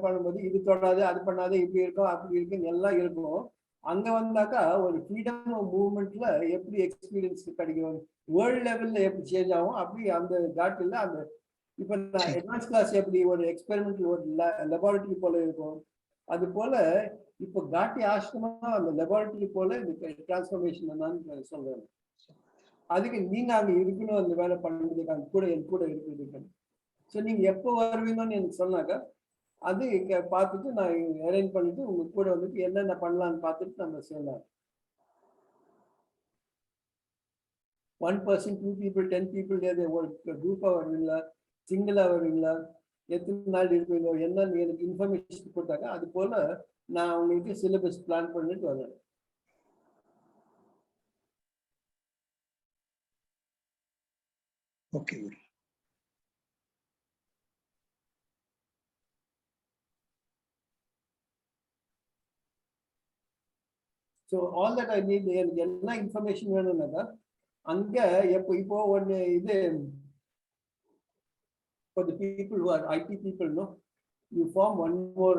பண்ணும்போது இது தொடாது, அது பண்ணாது, இப்படி இருக்கும், அப்படி இருக்குன்னு எல்லாம் இருக்கும். அங்க வந்தாக்கா ஒரு ஃப்ரீடம் ஆஃப் மூவ்மெண்ட்ல எப்படி எக்ஸ்பீரியன்ஸ் கிடைக்கும், வேர்ல்ட் லெவல்ல எப்படி சேஞ்ச் ஆகும், அப்படி அந்த காட்டில அந்த இப்ப நான் அட்வான்ஸ் கிளாஸ் எப்படி ஒரு எக்ஸ்பெரிமெண்டல் ஒரு லெபார்டரி போல இருக்கும், அது போல இப்போ காட்டி ஆசிரமா அந்த லெபார்டரி போல இந்த டிரான்ஸ்ஃபர்மேஷன் என்னன்னு சொல்றேன். அதுக்கு நீங்க அங்க இருக்கணும், அந்த வேலை பண்ணுறதுக்கு அங்க கூட என் கூட இருக்கிறதுக்கு. ஸோ நீங்க எப்போ வருவீங்கன்னு எனக்கு சொன்னாக்கா அது பார்த்துட்டு நான் அரேஞ்ச் பண்ணிட்டு உங்க கூட வந்துட்டு என்னென்ன பண்ணலான்னு பார்த்துட்டு நம்ம செய்யலாம். 1 person, 2 people, 10 people, ஒரு குரூப்பா வருவீங்களா, சிங்கிளா வருவீங்களா, எத்தனை நாள் இருப்பீங்க, என்னன்னு எனக்கு இன்ஃபர்மேஷன் கொடுத்தாங்க. அது போல நான் உங்களுக்கு சிலபஸ் பிளான் பண்ணிட்டு வரேன். Okay. So all that I need, எனக்கு என்ன இன்ஃபர்மேஷன் வேணும்னாக்கா அங்க இப்போ ஒன்று இது for the people who are IT people, no, you form one more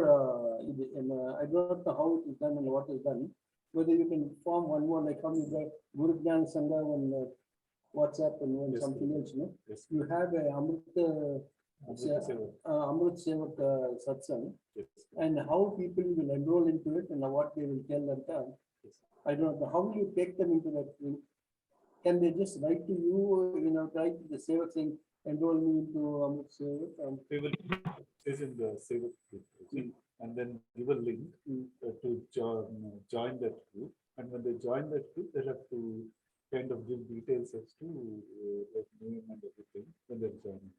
I don't know how it is done and what is done, whether you can form one more, like how you got Guru Gyan Sangha on WhatsApp and something else, no? Yes. You have a Amrut Sevak Satsang, and how people will enroll into it and what they will tell them. I don't know, how will you take them into that thing? Can they just write to you, write to the Sevak saying, enroll me into Amrut Sevak? They will is in the Sevak group, and then give a link to join that group. And when they join that group, they have to kind of give details as to their name and everything when they're joining.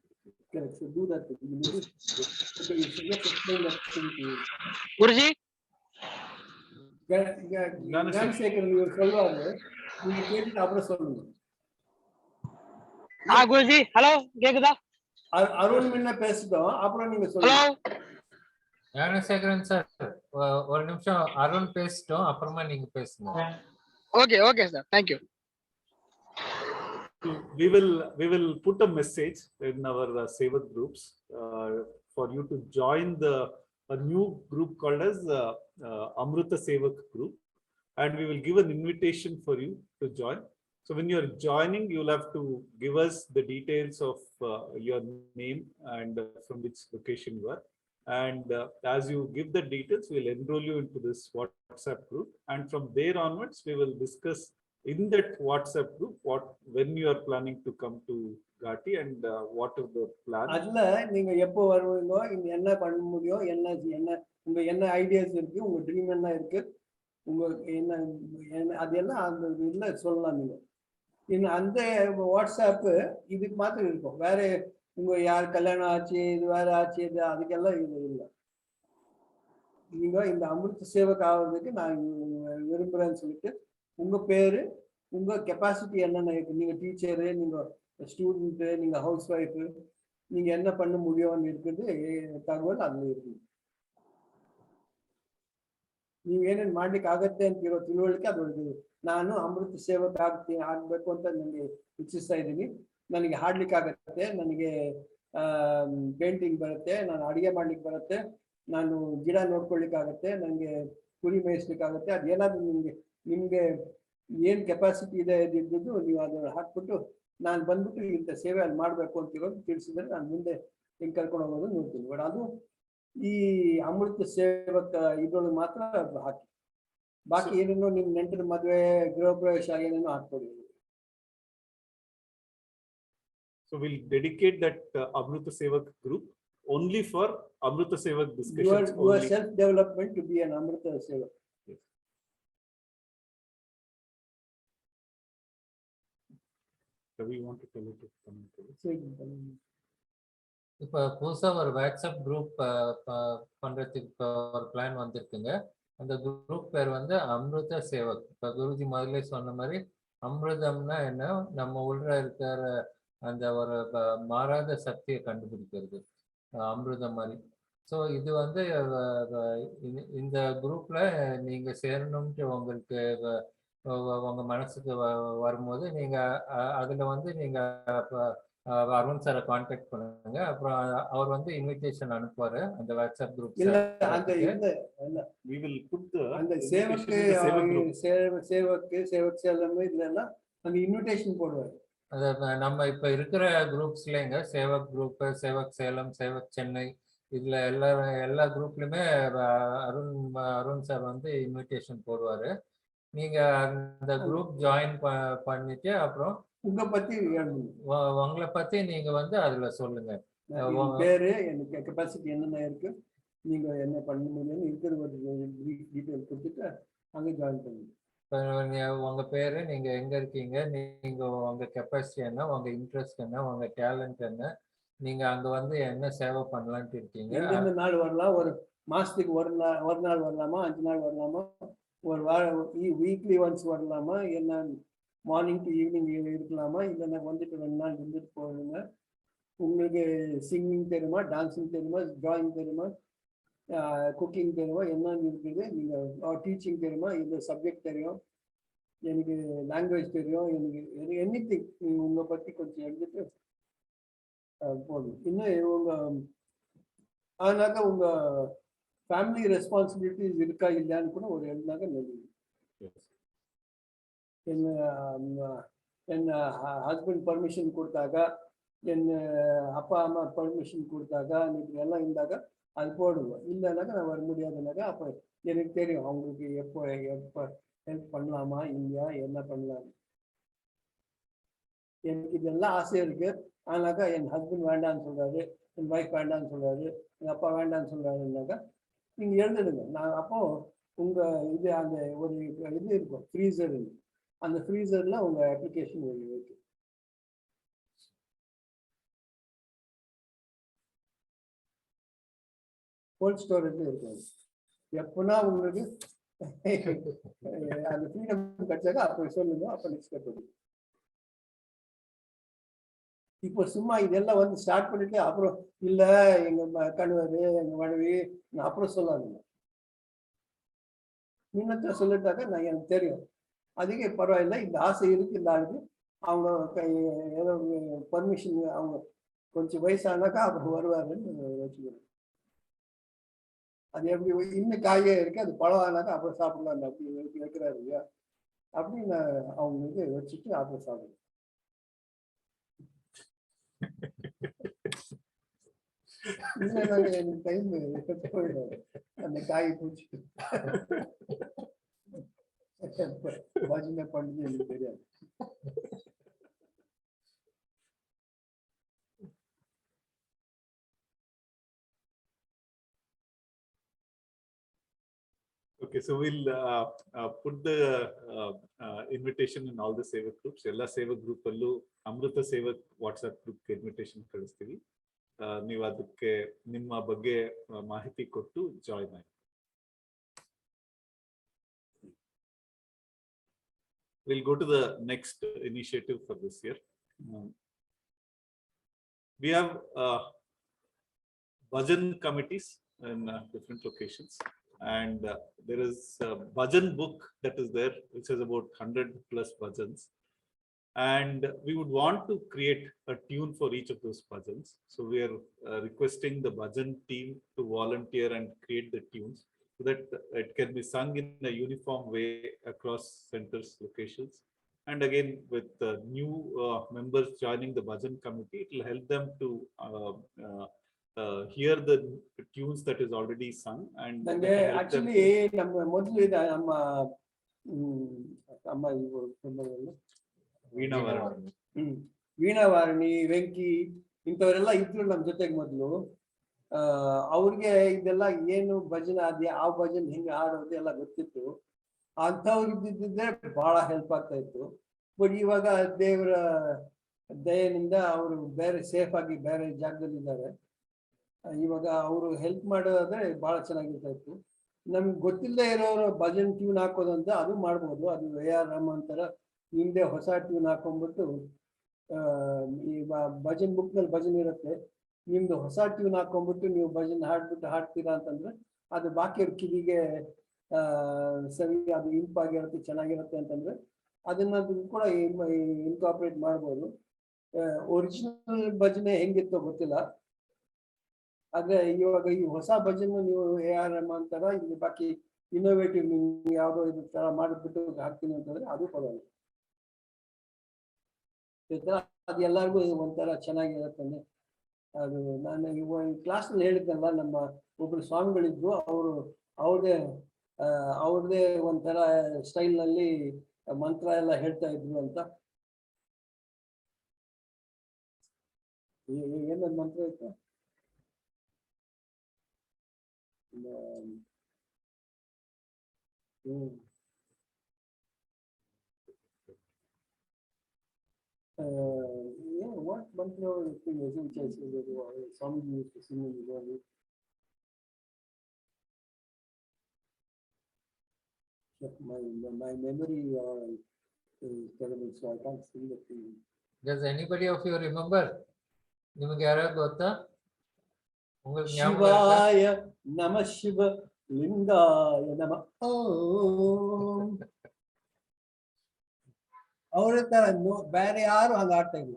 Correct. So do that. Okay, you should just explain that thing to you. Guruji? Gnanasekaran இவர் சொல்லுவாரு, நீங்க கேட்டுட்டு அப்புறம் சொல்லுங்க. Guruji, hello, கேக்குதா? அருண் முன்ன பேசிட்டோம், அப்புறம் நீங்க சொல்லுங்க. ஞானசேகரன் சார், ஒரு நிமிஷம் அருண் பேசிட்டோம், அப்புறமா நீங்க பேசுங்க. Okay okay sir, thank you. We will put a message in our Sevak groups for you to join a new group called as Amruta Sevak group, and we will give an invitation for you to join. So when you are joining, you will have to give us the details of your name and from which location you are. And as you give the details, we will enroll you into this WhatsApp group, and from there onwards, we will discuss in that WhatsApp group when you are planning to come to Ghati and what is the plan. அதுல நீங்க எப்போ வருவீங்க, இங்க என்ன பண்ண முடியும், என்ன ideas இருக்கு, உங்க ட்ரீம் என்ன இருக்கு, உங்க என்ன அதெல்லாம் அந்த இதுல சொல்லலாம். நீங்க இன்னும் அந்த வாட்ஸ்அப் இதுக்கு மாத்திரம் இருக்கும், வேற உங்க யார் கல்யாணம் ஆச்சு, இது வேற ஆச்சு, இது அதுக்கெல்லாம் இது இல்லை. நீங்க இந்த அமிர்த சேவக் ஆகிறதுக்கு நான் விரும்புறேன்னு சொல்லிட்டு உங்க பேரு, உங்க கெப்பாசிட்டி என்னென்ன இருக்கு, நீங்க டீச்சரு, நீங்க ஸ்டூடெண்ட்டு, நீங்க ஹவுஸ் ஒய்ஃபு, நீங்க என்ன பண்ண முடியும்னு இருக்குது ತಗವಲ್ ಅಲ್ಲಿ ಇರ್ತೀವಿ. ನೀವೇನೇನು ಮಾಡ್ಲಿಕ್ಕೆ ಆಗತ್ತೆ ಅಂತಿರೋ ತಿಳುವಳಿಕೆ ಅದೊಂದು. ನಾನು ಅಮೃತ ಸೇವಕ ಆಗ್ಬೇಕು ಅಂತ ನನಗೆ ಇಚ್ಛಿಸ್ತಾ ಇದ್ದೀನಿ. ನನಗೆ ಹಾಡ್ಲಿಕ್ಕೆ ಆಗತ್ತೆ, ನನಗೆ ಪೇಂಟಿಂಗ್ ಬರುತ್ತೆ, ನಾನು ಅಡಿಗೆ ಮಾಡ್ಲಿಕ್ಕೆ ಬರುತ್ತೆ, ನಾನು ಗಿಡ ನೋಡ್ಕೊಳ್ಲಿಕ್ಕೆ ಆಗತ್ತೆ, ನನಗೆ ಕುರಿ ಮೇಯಿಸ್ಲಿಕ್ಕೆ ಆಗುತ್ತೆ. ಅದೇನಾದ್ರೂ ನಿಮ್ಗೆ ಏನ್ ಕೆಪಾಸಿಟಿ ಇದೆ ಇದ್ದಿದ್ದು ನೀವು ಅದನ್ನ ಹಾಕ್ಬಿಟ್ಟು ನಾನು ಬಂದ್ಬಿಟ್ಟು ಇಂಥ ಸೇವೆ ಅಲ್ಲಿ ಮಾಡ್ಬೇಕು ಅಂತ ತಿಳಿಸಿದ್ರೆ ನಾನು ಮುಂದೆ ಹೆಂಗ್ ಕರ್ಕೊಂಡು ಹೋಗೋದು ನೋಡ್ತೀನಿ. ಬಟ್ ಅದು ಈ ಅಮೃತ ಸೇವಕ ಇದ್ರೊಳಗೆ ಮಾತ್ರ ಹಾಕಿ, ಬಾಕಿ ಏನೇನೋ ನಿಮ್ ನೆಂಟರ ಮದುವೆ, ಗೃಹ ಪ್ರವೇಶ ಏನೇನೋ ಹಾಕ್ಕೊಡಿ. So we'll dedicate that Amrita Sevak group only for Amrita Sevak discussions. Your self-development to be an Amrita Sevak. Yes. So we want to tell it to come. இப்போ புதுசாக ஒரு வாட்ஸ்அப் குரூப் பண்ணுறதுக்கு ஒரு பிளான் வந்திருக்குங்க. அந்த group பேர் வந்து அம்ருத சேவக். இப்போ குருஜி முதல்ல சொன்ன மாதிரி அமிர்தம்னா என்ன, நம்ம உள்ள இருக்கிற அந்த ஒரு மாறாத சக்தியை கண்டுபிடிக்கிறது அமிர்தம் மாதிரி. ஸோ இது வந்து இந்த குரூப்ல நீங்க சேரணும்ட்டு உங்களுக்கு உங்க மனசுக்கு வரும்போது நீங்க அதுல வந்து நீங்க அருண் சாரை கான்டாக்ட் பண்ணுங்க. அப்புறம் அவர் வந்து இன்விடேஷன் அனுப்புவாரு அந்த வாட்ஸ்அப் குரூப். அந்த சேவக்கு சேலம் இதெல்லாம் அந்த இன்விடேஷன் போடுவாரு. நம்ம இப்ப இருக்கிற குரூப்ஸ்லங்க சேவக் குரூப், சேவக் சேலம், சேவக் சென்னை, இதுல எல்லா குரூப்லயுமே அருண் சார் வந்து இன்விடேஷன் போடுவாரு. நீங்க அந்த குரூப் ஜாயின் பண்ணிட்டு அப்புறம் உங்களை பத்தி நீங்க வந்து அதுல சொல்லுங்க. பேரு, எனக்கு கெப்பாசிட்டி என்னென்ன இருக்கு, நீங்க என்ன பண்ண முடியும்னு இருக்கிற ஒரு டீட்டெயில் கொடுத்துட்டு அங்க ஜாயின் பண்ணுங்க. உங்க பேரு, நீங்க எங்க இருக்கீங்க, நீங்க உங்க கெப்பாசிட்டி என்ன, உங்க இன்ட்ரெஸ்ட் என்ன, உங்க டேலண்ட் என்ன, நீங்க அங்க வந்து என்ன சேவை பண்ணலான்ட்டு இருக்கீங்க, எந்தெந்த நாள் வரலாம், மாசத்துக்கு ஒரு நாள் வரலாமா, 5 நாள் வரலாமா, ஒரு வாரம் வீக்லி ஒன்ஸ் வரலாமா, என்ன மார்னிங் டு ஈவினிங் இருக்கலாமா, இல்லைன்னா வந்துட்டு 2 நாள் இருந்துட்டு போகணுங்க. உங்களுக்கு சிங்கிங் தெரியுமா, டான்ஸிங் தெரியுமா, டிராயிங் தெரியுமா, குக்கிங் தெரியுமா, என்னன்னு இருக்குது, நீங்கள் டீச்சிங் தெரியுமா, இந்த சப்ஜெக்ட் தெரியும், எனக்கு லாங்குவேஜ் தெரியும், எனக்கு எனிதிங் உங்களை பற்றி கொஞ்சம் எழுதிட்டு போதும். இன்னும் உங்கள் அதனாக்க உங்கள் ஃபேமிலி ரெஸ்பான்சிபிலிட்டிஸ் இருக்கா இல்லையான்னு கூட ஒரு எழுதினாக்க நல்லது. என் ஹஸ்பண்ட் பர்மிஷன் கொடுத்தாக்கா, என் அப்பா அம்மா பர்மிஷன் கொடுத்தாக்கா, இன்னைக்கு எல்லாம் இருந்தாக்கா அது போடுவோம். இல்லைனாக்கா நான் வர முடியாதுனாக்கா அப்போ எனக்கு தெரியும் அவங்களுக்கு எப்போ ஹெல்ப் பண்ணலாமா இல்லையா, என்ன பண்ணலாம். எனக்கு இதெல்லாம் ஆசை இருக்கு. ஆனாக்கா என் ஹஸ்பண்ட் வேண்டான்னு சொல்றாரு, என் ஒய்ஃப் வேண்டான்னு சொல்றாரு, எங்கள் அப்பா வேண்டான்னு சொல்றாருன்னாக்கா நீங்கள் எழுதிடுங்க. நான் அப்போ உங்கள் இது அந்த ஒரு இது இருக்கும், ஃப்ரீசர், அந்த ஃப்ரீசரில் உங்கள் அப்ளிகேஷன் இருக்கு. கோல்ட் ஸ்டோரேஜ் இருக்கும். எப்போனா உங்களுக்கு அந்த ஃப்ரீடம் கிடைச்சாக்கா அப்போ சொல்லுங்க, அப்போ நெக்ஸ்ட் ஸ்டெப். இப்போ சும்மா இதெல்லாம் வந்து ஸ்டார்ட் பண்ணிட்டு அப்புறம் இல்லை எங்கள் கணவர் எங்கள் மனைவி அப்புறம் சொல்லாதுங்க. முன்னத்தை சொல்லிட்டாக்கா நான் எனக்கு தெரியும், அதுக்கே பரவாயில்லை, இந்த ஆசை இருக்கு இந்த ஆளுக்கு, அவங்க ஏதோ பர்மிஷன், அவங்க கொஞ்சம் வயசானாக்கா அப்புறம் வருவாருன்னு வச்சுக்கிறேன். அது எப்படி இன்னும் காயே இருக்கு, அது பழம் ஆனாக்கா அப்புறம் சாப்பிடலாம் அப்படி வைக்கிறாரு இல்லையா, அப்படி நான் அவங்களுக்கு வச்சுட்டு அப்புறம் சாப்பிடுவேன். எனக்கு டைம் போயிடும் அந்த காய் பூச்சிட்டு பஜனை பண்ணது எனக்கு தெரியாது. Okay, so we'll put the invitation in all the Sevak groups. Ella Sevak group allu Amruta Sevak WhatsApp group invitation ಕಳಿಸ್ತೀವಿ. ನೀವು ಅದಕ್ಕೆ ನಿಮ್ಮ ಬಗ್ಗೆ ಮಾಹಿತಿ ಕೊಟ್ಟು ಜಾಯಿನ್ ಆಗಿ. We'll go to the next initiative for this year. We have bhajan committees in different locations. And there is a bhajan book that is there, which is about 100+ bhajans. And we would want to create a tune for each of those bhajans. So we are requesting the bhajan team to volunteer and create the tunes so that it can be sung in a uniform way across centers, locations. And again, with new members joining the bhajan committee, it will help them to hear the tunes that is already sung. And actually ನಮ್ಮ ಮೊದಲು ಇದೆ ನಮ್ಮ ವೀಣಾವಾರಣಿ ವೆಂಕಿ ಇಂಥವರೆಲ್ಲ ಇದ್ರು ನಮ್ಮ ಜೊತೆಗೆ ಮೊದಲು. ಅವ್ರಿಗೆ ಇದೆಲ್ಲ ಏನು ಭಜನೆ ಅದೇ ಆ ಭಜನೆ ಹೆಂಗೆ ಆಡೋದು ಎಲ್ಲ ಗೊತ್ತಿತ್ತು. ಅಂಥವ್ರಿದ್ದಿದ್ರೆ ಬಹಳ ಹೆಲ್ಪ್ ಆಗ್ತಾ ಇತ್ತು. ಬಟ್ ಇವಾಗ ದೇವರ ದಯೆಯಿಂದ ಅವರು ಬೇರೆ ಸೇಫ್ ಆಗಿ ಬೇರೆ ಜಾಗದಲ್ಲಿದ್ದಾರೆ. ಇವಾಗ ಅವರು ಹೆಲ್ಪ್ ಮಾಡೋದಾದ್ರೆ ಬಹಳ ಚೆನ್ನಾಗಿರ್ತಾ ಇತ್ತು. ನಮ್ಗೆ ಗೊತ್ತಿಲ್ಲದೆ ಇರೋರು ಭಜನ್ ಟ್ಯೂನ್ ಹಾಕೋದಂತ ಅದು ಮಾಡ್ಬೋದು. ಅದು AR ರಹಮಾನ್ ತರ ನಿಮ್ದೆ ಹೊಸ ಟ್ಯೂನ್ ಹಾಕೊಂಡ್ಬಿಟ್ಟು ಈ ಭಜನ್ ಬುಕ್ನಲ್ಲಿ ಭಜನ್ ಇರುತ್ತೆ, ನಿಮ್ದು ಹೊಸ ಟ್ಯೂನ್ ಹಾಕೊಂಡ್ಬಿಟ್ಟು ನೀವು ಭಜನ್ ಹಾಡ್ತೀರಾ ಅಂತಂದ್ರೆ ಅದು ಬಾಕಿಯವ್ರ ಕಿವಿಗೆ ಸರಿ, ಅದು ಇಂಪಾಗಿರುತ್ತೆ, ಚೆನ್ನಾಗಿರುತ್ತೆ ಅಂತಂದ್ರೆ ಅದನ್ನ ಕೂಡ ಇನ್ಕಾರ್ಪೊರೇಟ್ ಮಾಡ್ಬೋದು. ಒರಿಜಿನಲ್ ಭಜನೆ ಹೆಂಗಿತ್ತೋ ಗೊತ್ತಿಲ್ಲ, ಆದ್ರೆ ಇವಾಗ ಈ ಹೊಸ ಭಜನೆ ನೀವು AR ರಹಮಾನ್ ತರ ಇಲ್ಲಿ ಬಾಕಿ ಇನ್ನೋವೇಟಿವ್ ನಿಮ್ಗೆ ಯಾವುದೋ ಇದು ತರ ಮಾಡಿಬಿಟ್ಟು ಹಾಕ್ತೀನಿ ಅಂತಂದ್ರೆ ಅದು ಪರವಾಗಿಲ್ಲ. ಅದು ಎಲ್ಲರಿಗೂ ಒಂಥರ ಚೆನ್ನಾಗಿರುತ್ತೆ. ಅದು ನಾನು ಇವಾಗ ಕ್ಲಾಸ್ನಲ್ಲಿ ಹೇಳಿದ್ನಲ್ಲ, ನಮ್ಮ ಒಬ್ರು ಸ್ವಾಮಿಗಳಿದ್ರು, ಅವ್ರದೇ ಒಂಥರ ಸ್ಟೈಲ್ನಲ್ಲಿ ಮಂತ್ರ ಎಲ್ಲ ಹೇಳ್ತಾ ಇದ್ರು ಅಂತ. ಏನದು ಮಂತ್ರ ಇತ್ತು? What mantra thing is which I said Swami used to sing in the morning? My memory is terrible, so I can't sing the thing. Does anybody of you remember? ನಿಮಗೆ ಯಾರಾவது ಗೊತ್ತಾ? உங்களுக்கு ஞாபகம் இருக்கா? ಶಿವಾಯ ನಮ ಶಿವ ಲಿಂಗಾಯ ನಮ ಓಂ. ಅವ್ರ ತರ ಬೇರೆ ಯಾರು ಹಂಗ ಆಡ್ತಾ ಇಲ್ಲ.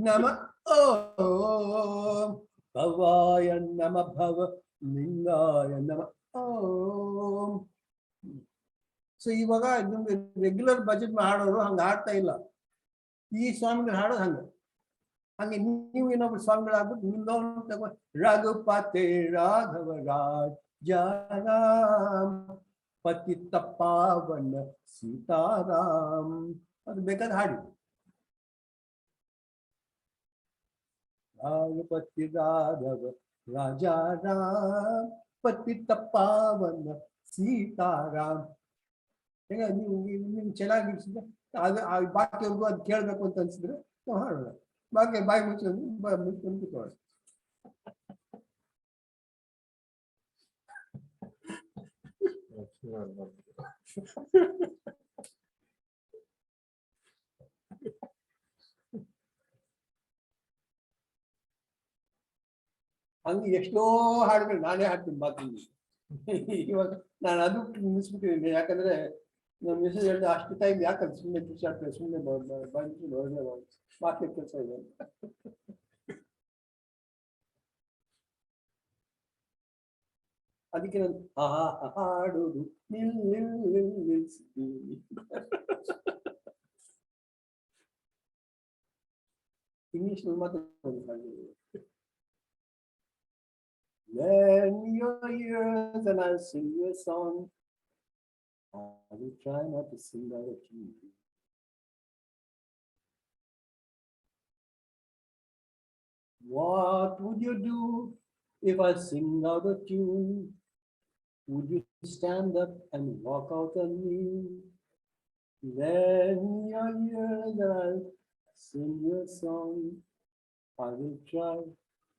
ನಮ ಓಂ ಭವಾಯ ನಮ ಭವ ಲಿಂಗಾಯ ನಮ ಓಂ. ಸೊ ಇವಾಗ ರೆಗ್ಯುಲರ್ ಬಜೆಟ್ ಹಾಡೋರು ಹಂಗ ಆಡ್ತಾ ಇಲ್ಲ. ಈ ಸ್ವಾಮಿಗಳು ಹಾಡೋದು ಹಂಗ. ಹಂಗೆ ನೀವು ಇನ್ನೊಬ್ರು ಸ್ವಾಮಿಗಳಾಗ್ಬಿಟ್ಟು ನಿಮ್ದವ್ರು ತಗೊಂಡು ರಘುಪತಿ ರಾಘವ ರಾಜಾರಾಮ್ ಪತಿತ ಪಾವನ ಸೀತಾರಾಮ್ ಅದು ಬೇಕಾದ್ರೆ ಹಾಡಿ. ರಘುಪತಿ ರಾಘವ ರಾಜಾರಾಮ್ ಪತಿತ ಪಾವನ ಸೀತಾರಾಮ್. ಹೇಗ ನೀವು ನಿಮ್ಗೆ ಚೆನ್ನಾಗಿರ್ಸಿದ್ರೆ ಅದು ಬಾಕಿಯವ್ರಿಗೂ ಅದು ಕೇಳ್ಬೇಕು ಅಂತ ಅನ್ಸಿದ್ರೆ ನಾವು ಹಾಡೋಣ. ಬಾಕಿ ಬಾಯಿ ಮುಚ್ಕೊಂಡು ಕೂತ್ಕೊಳ್ಳಿ. ಹಂಗೆ ಎಷ್ಟೋ ಹಾಡುಗಳು ನಾನೇ ಹಾಡ್ತೀನಿ ಬಾಕಿ. ಇವಾಗ ನಾನು ಅದು ನಿಲ್ಲಿಸ್ಬಿಟ್ಟಿದ್ದೀನಿ. ಯಾಕಂದ್ರೆ ನಮ್ಮ ಮೆಸೇಜ್ ಹೇಳಿದ್ರೆ ಅಷ್ಟು ಟೈಮ್ ಯಾಕಂದ್ರೆ ಸುಮ್ಮನೆ ಕಿರ್ಚಾಡ್ತಾರೆ, ಸುಮ್ಮನೆ ಬಂದು ಬಾಕಿ ಕೆಲಸ ಇದೆ. ಅದಕ್ಕೆ ನಾನು ಹಾಡುದು ನಿಲ್ಲಿಸ್ತೀನಿ. ಇಂಗ್ಲಿಷ್ ಮಾತಾಡ್ತೀನಿ. Lend your ears and I'll sing you a song. I will try not to sing out of key. What would you do if I sing out of tune? Would you stand up and walk out on me? Lend your ears and I'll sing you a song. I will try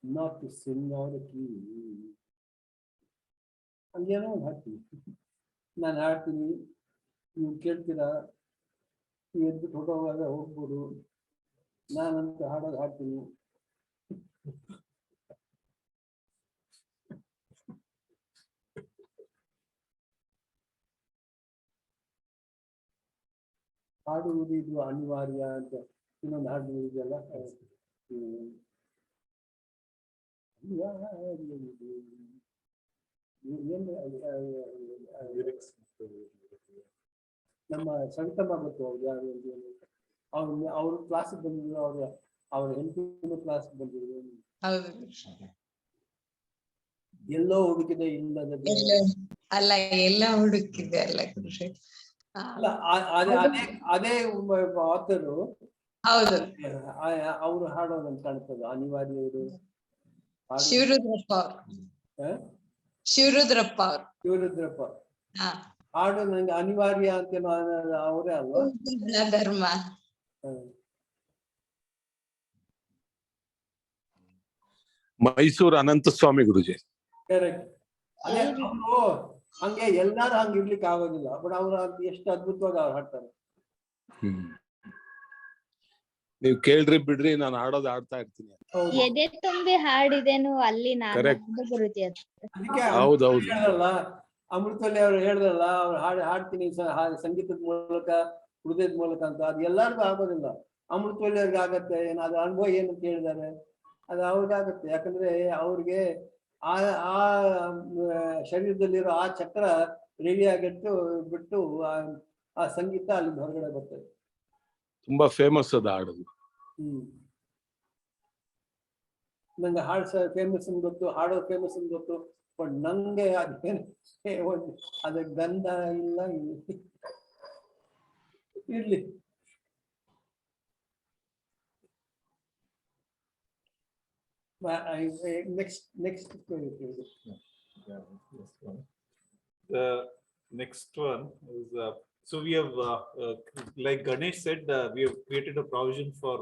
not to sing out of key. ಹಂಗೇನೋ ಹಾಡ್ತೀನಿ. ನಾನು ಹಾಡ್ತೀನಿ, ನೀವು ಕೇಳ್ತೀರಾ, ನೀವು ಎದ್ಬಿಟ್ಟು ಹೊಟ್ಟೋವಾಗ ಹೋಗ್ಬೋದು. ನಾನಂತ ಹಾಡೋದು ಹಾಡ್ತೀನಿ. ಹಾಡುವುದು ಇದು ಅನಿವಾರ್ಯ ಅಂತ ಇನ್ನೊಂದು ಹಾಡು ಇದೆಯಲ್ಲ, ನಮ್ಮ ಸವಿತಮ್ಮ ಗೊತ್ತು ಅವ್ರು ಯಾರು ಅವ್ರು ಕ್ಲಾಸಿಗೆ ಬಂದಿದ್ರು. ಅವ್ರ ಹೆಂಡತಿನೂ ಕ್ಲಾಸಿಗೆ ಬಂದಿದ್ರು. ಎಲ್ಲೋ ಹುಡುಕಿದೆ ಇಲ್ಲದ ಅಲ್ಲ, ಎಲ್ಲ ಹುಡುಕಿದೆ ಅಲ್ಲ ಕೃಷಿ. ಅಲ್ಲ ಅದೇ ಆತರು ಹೌದು, ಅವರು ಹಾಡೋದಂತ ಕಾಣ್ತದೆ. ಅನಿವಾರ್ಯ ಇದು ಶಿವರುದ್ರಪ್ಪ ಶಿವರುದ್ರಪ್ಪ ಹಾಡು ನಂಗೆ ಅನಿವಾರ್ಯ ಅಂತ ಅವರೇ ಅಲ್ವಾ? ಧರ್ಮ. ಮೈಸೂರು ಅನಂತ ಸ್ವಾಮಿ ಗುರುಜಿ. ಕರೆಕ್ಟ್. ಅದೇ ಅವರು ಹಂಗೆ ಎಲ್ಲಾರು ಹಂಗ ಇರ್ಲಿಕ್ಕೆ ಆಗೋದಿಲ್ಲ. ಬಟ್ ಅವ್ರು ಎಷ್ಟು ಅದ್ಭುತವಾಗಿ ಅವ್ರು ಹಾಡ್ತಾರೆ. ನೀವ್ ಕೇಳ್ರಿ ಬಿಡ್ರಿ, ನಾನು ಹಾಡೋದು ಹಾಡ್ತಾ ಇರ್ತೀನಿ. ಎದೆ ತುಂಬಿ ಹಾಡಿದೇನು ಅಲ್ಲಿ ಗುರುಜಿ. ಹೌದೌದು. ಅಮೃತವಲ್ಲಿ ಅವ್ರು ಹೇಳಿದ್ರಲ್ಲ, ಅವ್ರು ಹಾಡ್ತೀನಿ ಸಂಗೀತದ ಮೂಲಕ, ಹೃದಯದ ಮೂಲಕ ಅಂತ. ಅದು ಎಲ್ಲರಿಗೂ ಆಗೋದಿಲ್ಲ. ಅಮೃತವಲ್ಲಿ ಅವ್ರಿಗೆ ಆಗತ್ತೆ. ಅದು ಅನುಭವ ಏನಂತ ಹೇಳಿದ್ದಾರೆ, ಅದು ಅವ್ರಿಗಾಗತ್ತೆ. ಯಾಕಂದ್ರೆ ಅವ್ರಿಗೆ ಆ ಶರೀರದಲ್ಲಿರೋ ಆ ಚಕ್ರ ರೆಡಿ ಆಗಿಟ್ಟು ಬಿಟ್ಟು ಆ ಸಂಗೀತ ಅಲ್ಲಿ ಹೊರಗಡೆ ಬರ್ತದೆ. ತುಂಬಾ ಫೇಮಸ್ ಅದು ಹಾಡು. ನಂಗೆ ಹಾಡು ಫೇಮಸ್ ಅಂತ ಗೊತ್ತು, ಹಾಡೋ ಫೇಮಸ್ ಅಂತ ಗೊತ್ತು. ಬಟ್ ನಂಗೆ ಅದ ಗಂಧ ಇಲ್ಲ ಇರ್ಲಿ. Next. The next one is so we have like Ganesh said, we have created a provision for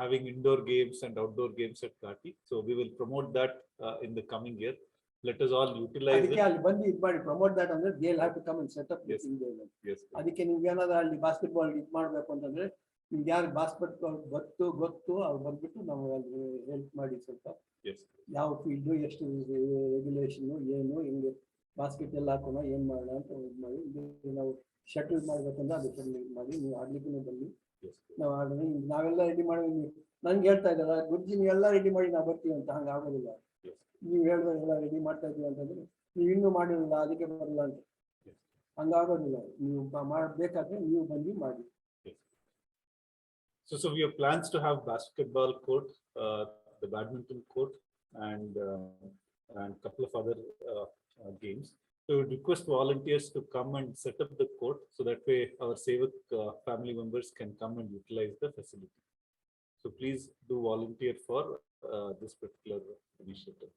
having indoor games and outdoor games at Ghati. So we will promote that in the coming year. let us all utilize ಅದಕ್ಕೆ it. ಅಲ್ಲಿ ಬಂದು ಇದು ಮಾಡಿ promote that ಅಂದ್ರೆ they'll have to come and set up this Yes. in there. Yes. ಅದಕ್ಕೆ ನಿಮ್ಗೆ ಏನಾದ್ರು ಅಲ್ಲಿ ಬಾಸ್ಕೆಟ್ಬಾಲ್ ಇದು ಮಾಡ್ಬೇಕು ಅಂತಂದ್ರೆ ನಿಮ್ಗೆ ಯಾರು ಬಾಸ್ಕೆಟ್ಬಾಲ್ ಗೊತ್ತು ಅವ್ರು ಬಂದ್ಬಿಟ್ಟು ನಾವು ಅಲ್ಲಿ ಹೆಲ್ಪ್ ಮಾಡಿ ಸ್ವಲ್ಪ Yes. ಯಾವ ಫೀಲ್ಡ್ ಎಷ್ಟು ರೆಗ್ಯುಲೇಷನ್ ಏನು ಹಿಂಗೆ ಬಾಸ್ಕೆಟ್ ಎಲ್ಲ ಹಾಕೋಣ ಏನ್ ಮಾಡೋಣ ಅಂತ ಇದು ಮಾಡಿ ಇದು ನಾವು ಶಟಲ್ ಮಾಡ್ಬೇಕಂದ್ರೆ ಅದು ಇದು ಮಾಡಿ ನೀವು ಆಡ್ಲಿಕ್ಕೂ ಬನ್ನಿ ನಾವು ಆಡೋಣ ನಾವೆಲ್ಲ ರೆಡಿ ಮಾಡಿ ನನ್ಗೆ ಹೇಳ್ತಾ ಇದ್ದಲ್ಲ ಗುರುಜಿ ನೀವೆಲ್ಲ ರೆಡಿ ಮಾಡಿ ನಾವು ಬರ್ತೀವಿ ಅಂತ ಹಂಗೆ ಆಗೋದಿಲ್ಲ. ನೀವು ಹೇಳಿದ್ರೆ ಎಲ್ಲ ರೆಡಿ ಮಾಡ್ತಾ ಇದ್ದೀವಿ ಅಂತಂದ್ರೆ ನೀವು ಇನ್ನೂ ಮಾಡಿರಲಿಲ್ಲ ಅದಕ್ಕೆ ಬರಲ್ಲ ಅಂತ ಹಂಗಾಗೋದಿಲ್ಲ. ನೀವು ಮಾಡಬೇಕಾದ್ರೆ ನೀವು ಬಂದು ಮಾಡಿ. So we have plans to have basketball court, the badminton court, and couple of other games. So we request volunteers to come and set up the court so that way our Sevak family members can come and utilize the facility. So please do volunteer for this particular initiative.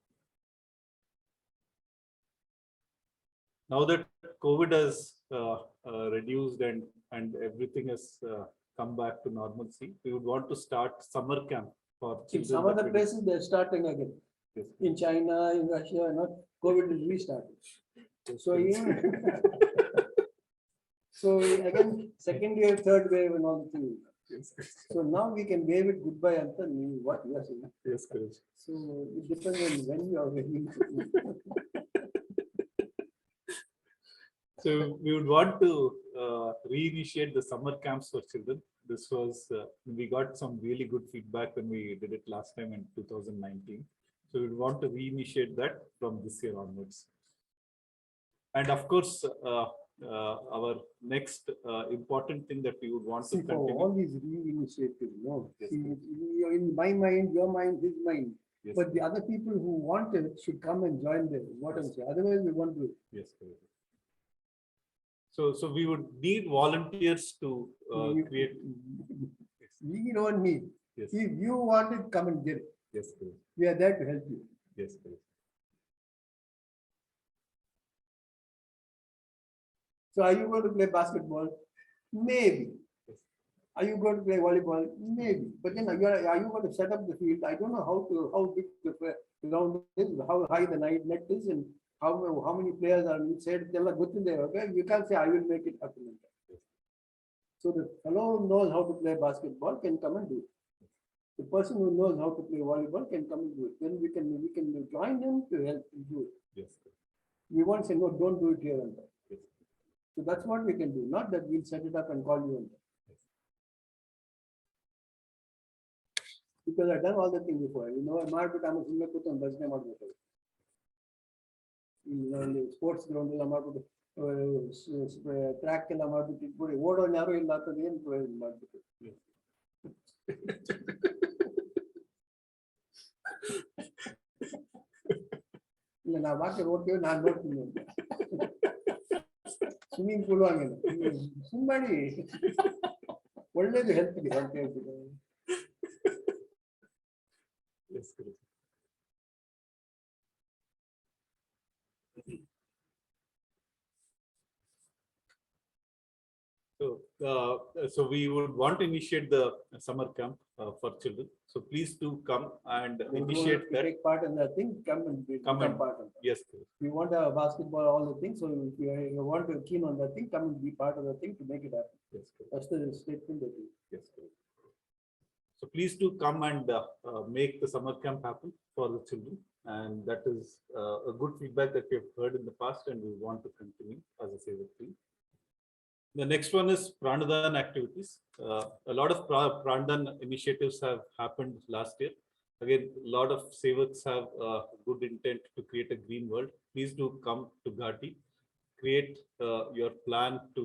Now that COVID has reduced and everything has come back to normalcy, we would want to start summer camp for children. Some other places they're starting again. Yes. In China, in Russia, not COVID is restarted. So so again, second wave, third wave, and all the things. Yes. So now we can wave it goodbye and tell me what you are saying. Yes, correct. So it depends on when you are ready. So we would want to reinitiate the summer camps for children. This was, we got some really good feedback when we did it last time in 2019. So we would want to reinitiate that from this year onwards. And of course, our next important thing that we would want to See, for continue. all these reinitiatives, no. Yes, See, in my mind, your mind, his mind. Yes. But the other people who want it should come and join them. What I'm saying. Otherwise, we won't do it. Yes, correct. So we would need volunteers to create. We don't need. Yes. If you want it, come and get it. Yes, correct. We are there to help you. Yes, correct. So are you going to play basketball? Maybe. Yes. Are you going to play volleyball? Maybe. But then are you going to set up the field? I don't know how big the ground is, how high the net is, and how many players are inside. Okay, you can't say I will make it happen. So the fellow who knows how to play basketball can come and do it. The person who knows how to play volleyball can come and do it. Then we can join them to help you do it. Yes. We won't say no, don't do it here and there. Yes. So that's what we can do. Not that we'll set it up and call you in. Because I've done all the things before. You know, I'm not but I'm a sports ground ಎಲ್ಲ ಮಾಡ್ಬಿಟ್ಟು track ಎಲ್ಲ ಮಾಡ್ಬಿಟ್ಟು ಓಡೋನ್ ಯಾರು ಇಲ್ಲ ಅಂತಂದು ಏನು ಪ್ರಯೋಜನ ಮಾಡ್ಬಿಟ್ಟು ಇಲ್ಲ ನಾವು ವಾಕ್ಯ ನೋಡ್ತೀವಿ ನಾನು ನೋಡ್ತೀನಿ ಅಂತ ಸ್ವಿಮ್ಮಿಂಗ್ ಪೂಲ್ ಹಂಗಿಲ್ಲ ಸ್ವಿಮ್ ಮಾಡಿ ಒಳ್ಳೇದು ಹೆಲ್ತ್ಗೆ ಅಂತ ಹೇಳ್ಬಿಟ್ಟು. So we would want to initiate the summer camp for children. So please do come and initiate that. Take part in that thing. Come and become part of that. Yes. We want to have basketball, all the things. So if you want to keen on that thing, come and be part of the thing to make it happen. Yes. That's the statement that we. Yes. So please do come and make the summer camp happen for the children. And that is a good feedback that we have heard in the past, and we want to continue as a Sevak team. The next one is Prandadan activities. A lot of Prandadan initiatives have happened last year. Again, a lot of Sevaks have good intent to create a green world. Please do come to Ghati. Create your plan to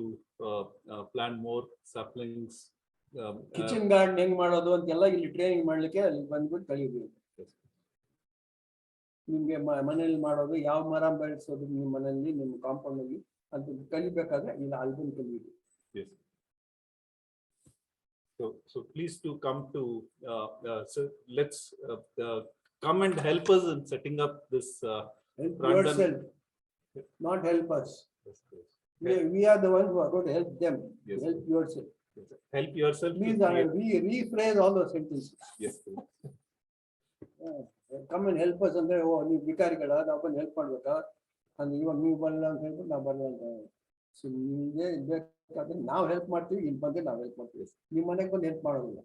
plant more saplings. Kitchen garden ಹೆಂಗ್ ಮಾಡೋದು ಅಂತೆಲ್ಲ ಇಲ್ಲಿ training ಮಾಡ್ಲಿಕ್ಕೆ ಅಲ್ಲಿ ಬಂದ್ಬಿಟ್ಟು ಕಲಿಬೇಕು. ನಿಮ್ಗೆ ಮನೆಯಲ್ಲಿ ಮಾಡೋದು ಯಾವ ಮರ ಬೆಳೆಸೋದು ನಿಮ್ಮ ಮನೆಯಲ್ಲಿ ನಿಮ್ಮ ಕಾಂಪೌಂಡ್ ಅಲ್ಲಿ ಅಂತ ಕಲಿಬೇಕಾದ್ರೆ ಇಲ್ಲ ಅಲ್ಲಿ ಬಂದು ಕಲಿಬೇಕು. Yes. So please do come to. So let's come and help us in setting up this. Help yourself, not help us. Yes. We are the ones who are going to help them. Yes. Help yourself. Yes. Help yourself. Please rephrase all those sentences. Yes. Come and help us ಅಂದ್ರೆ, ಓ ನೀವು ವಿಕಾರಿಗಳ ನಾವು ಬಂದು help ಮಾಡ್ಬೇಕಾ ಅಂದ್ರೆ, ಇವಾಗ ನೀವು ಬರಲ್ಲ ಅಂತ ಹೇಳ್ಬಿಟ್ಟು ನಾವು ಬರಲ್ಲ ಅಂತ. ಸೊ ನಿಮಗೆ ಬೇಕಾದ್ರೆ ನಾವು ಹೆಲ್ಪ್ ಮಾಡ್ತೀವಿ, ಇಲ್ಲಿ ಬಂದು ನಾವು ಹೆಲ್ಪ್ ಮಾಡ್ತೀವಿ. ನಿಮ್ಮ ಮನೆಗೆ ಬಂದು ಹೆಲ್ಪ್ ಮಾಡೋದಿಲ್ಲ,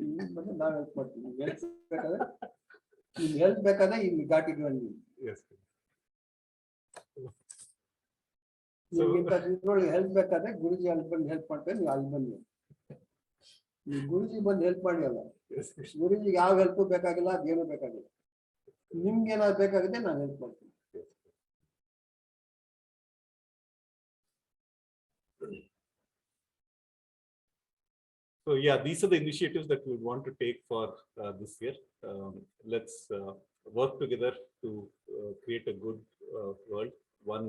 ಇಲ್ಲಿ ಬಂದು ನಾವು ಹೆಲ್ಪ್ ಮಾಡ್ತೀವಿ. ನಿಮ್ಗೆ ಹೆಲ್ಪ್ ಬೇಕಾದ್ರೆ ಇಲ್ಲಿ ಘಾಟಿಗೆ ಬನ್ನಿ. ನಿಮ್ಗೆ ಹೆಲ್ಪ್ ಬೇಕಾದ್ರೆ ಗುರುಜಿ ಅಲ್ಲಿ ಬಂದು ಹೆಲ್ಪ್ ಮಾಡ್ತಾರೆ, ನೀವು ಅಲ್ಲಿ ಬನ್ನಿ. ನೀವು ಗುರುಜಿ ಬಂದು ಹೆಲ್ಪ್ ಮಾಡಿ ಅಲ್ಲ, ಗುರುಜಿಗೆ ಯಾವ ಹೆಲ್ಪ್ ಬೇಕಾಗಿಲ್ಲ, ಅದೇನು ಬೇಕಾಗಿಲ್ಲ. ನಿಮ್ಗೆ ಏನಾದ್ರು ಬೇಕಾಗಿದೆ ನಾನು ಹೆಲ್ಪ್ ಮಾಡ್ತೀನಿ. So yeah, these are the initiatives that we want to take for this year. Let's work together to create a good world, one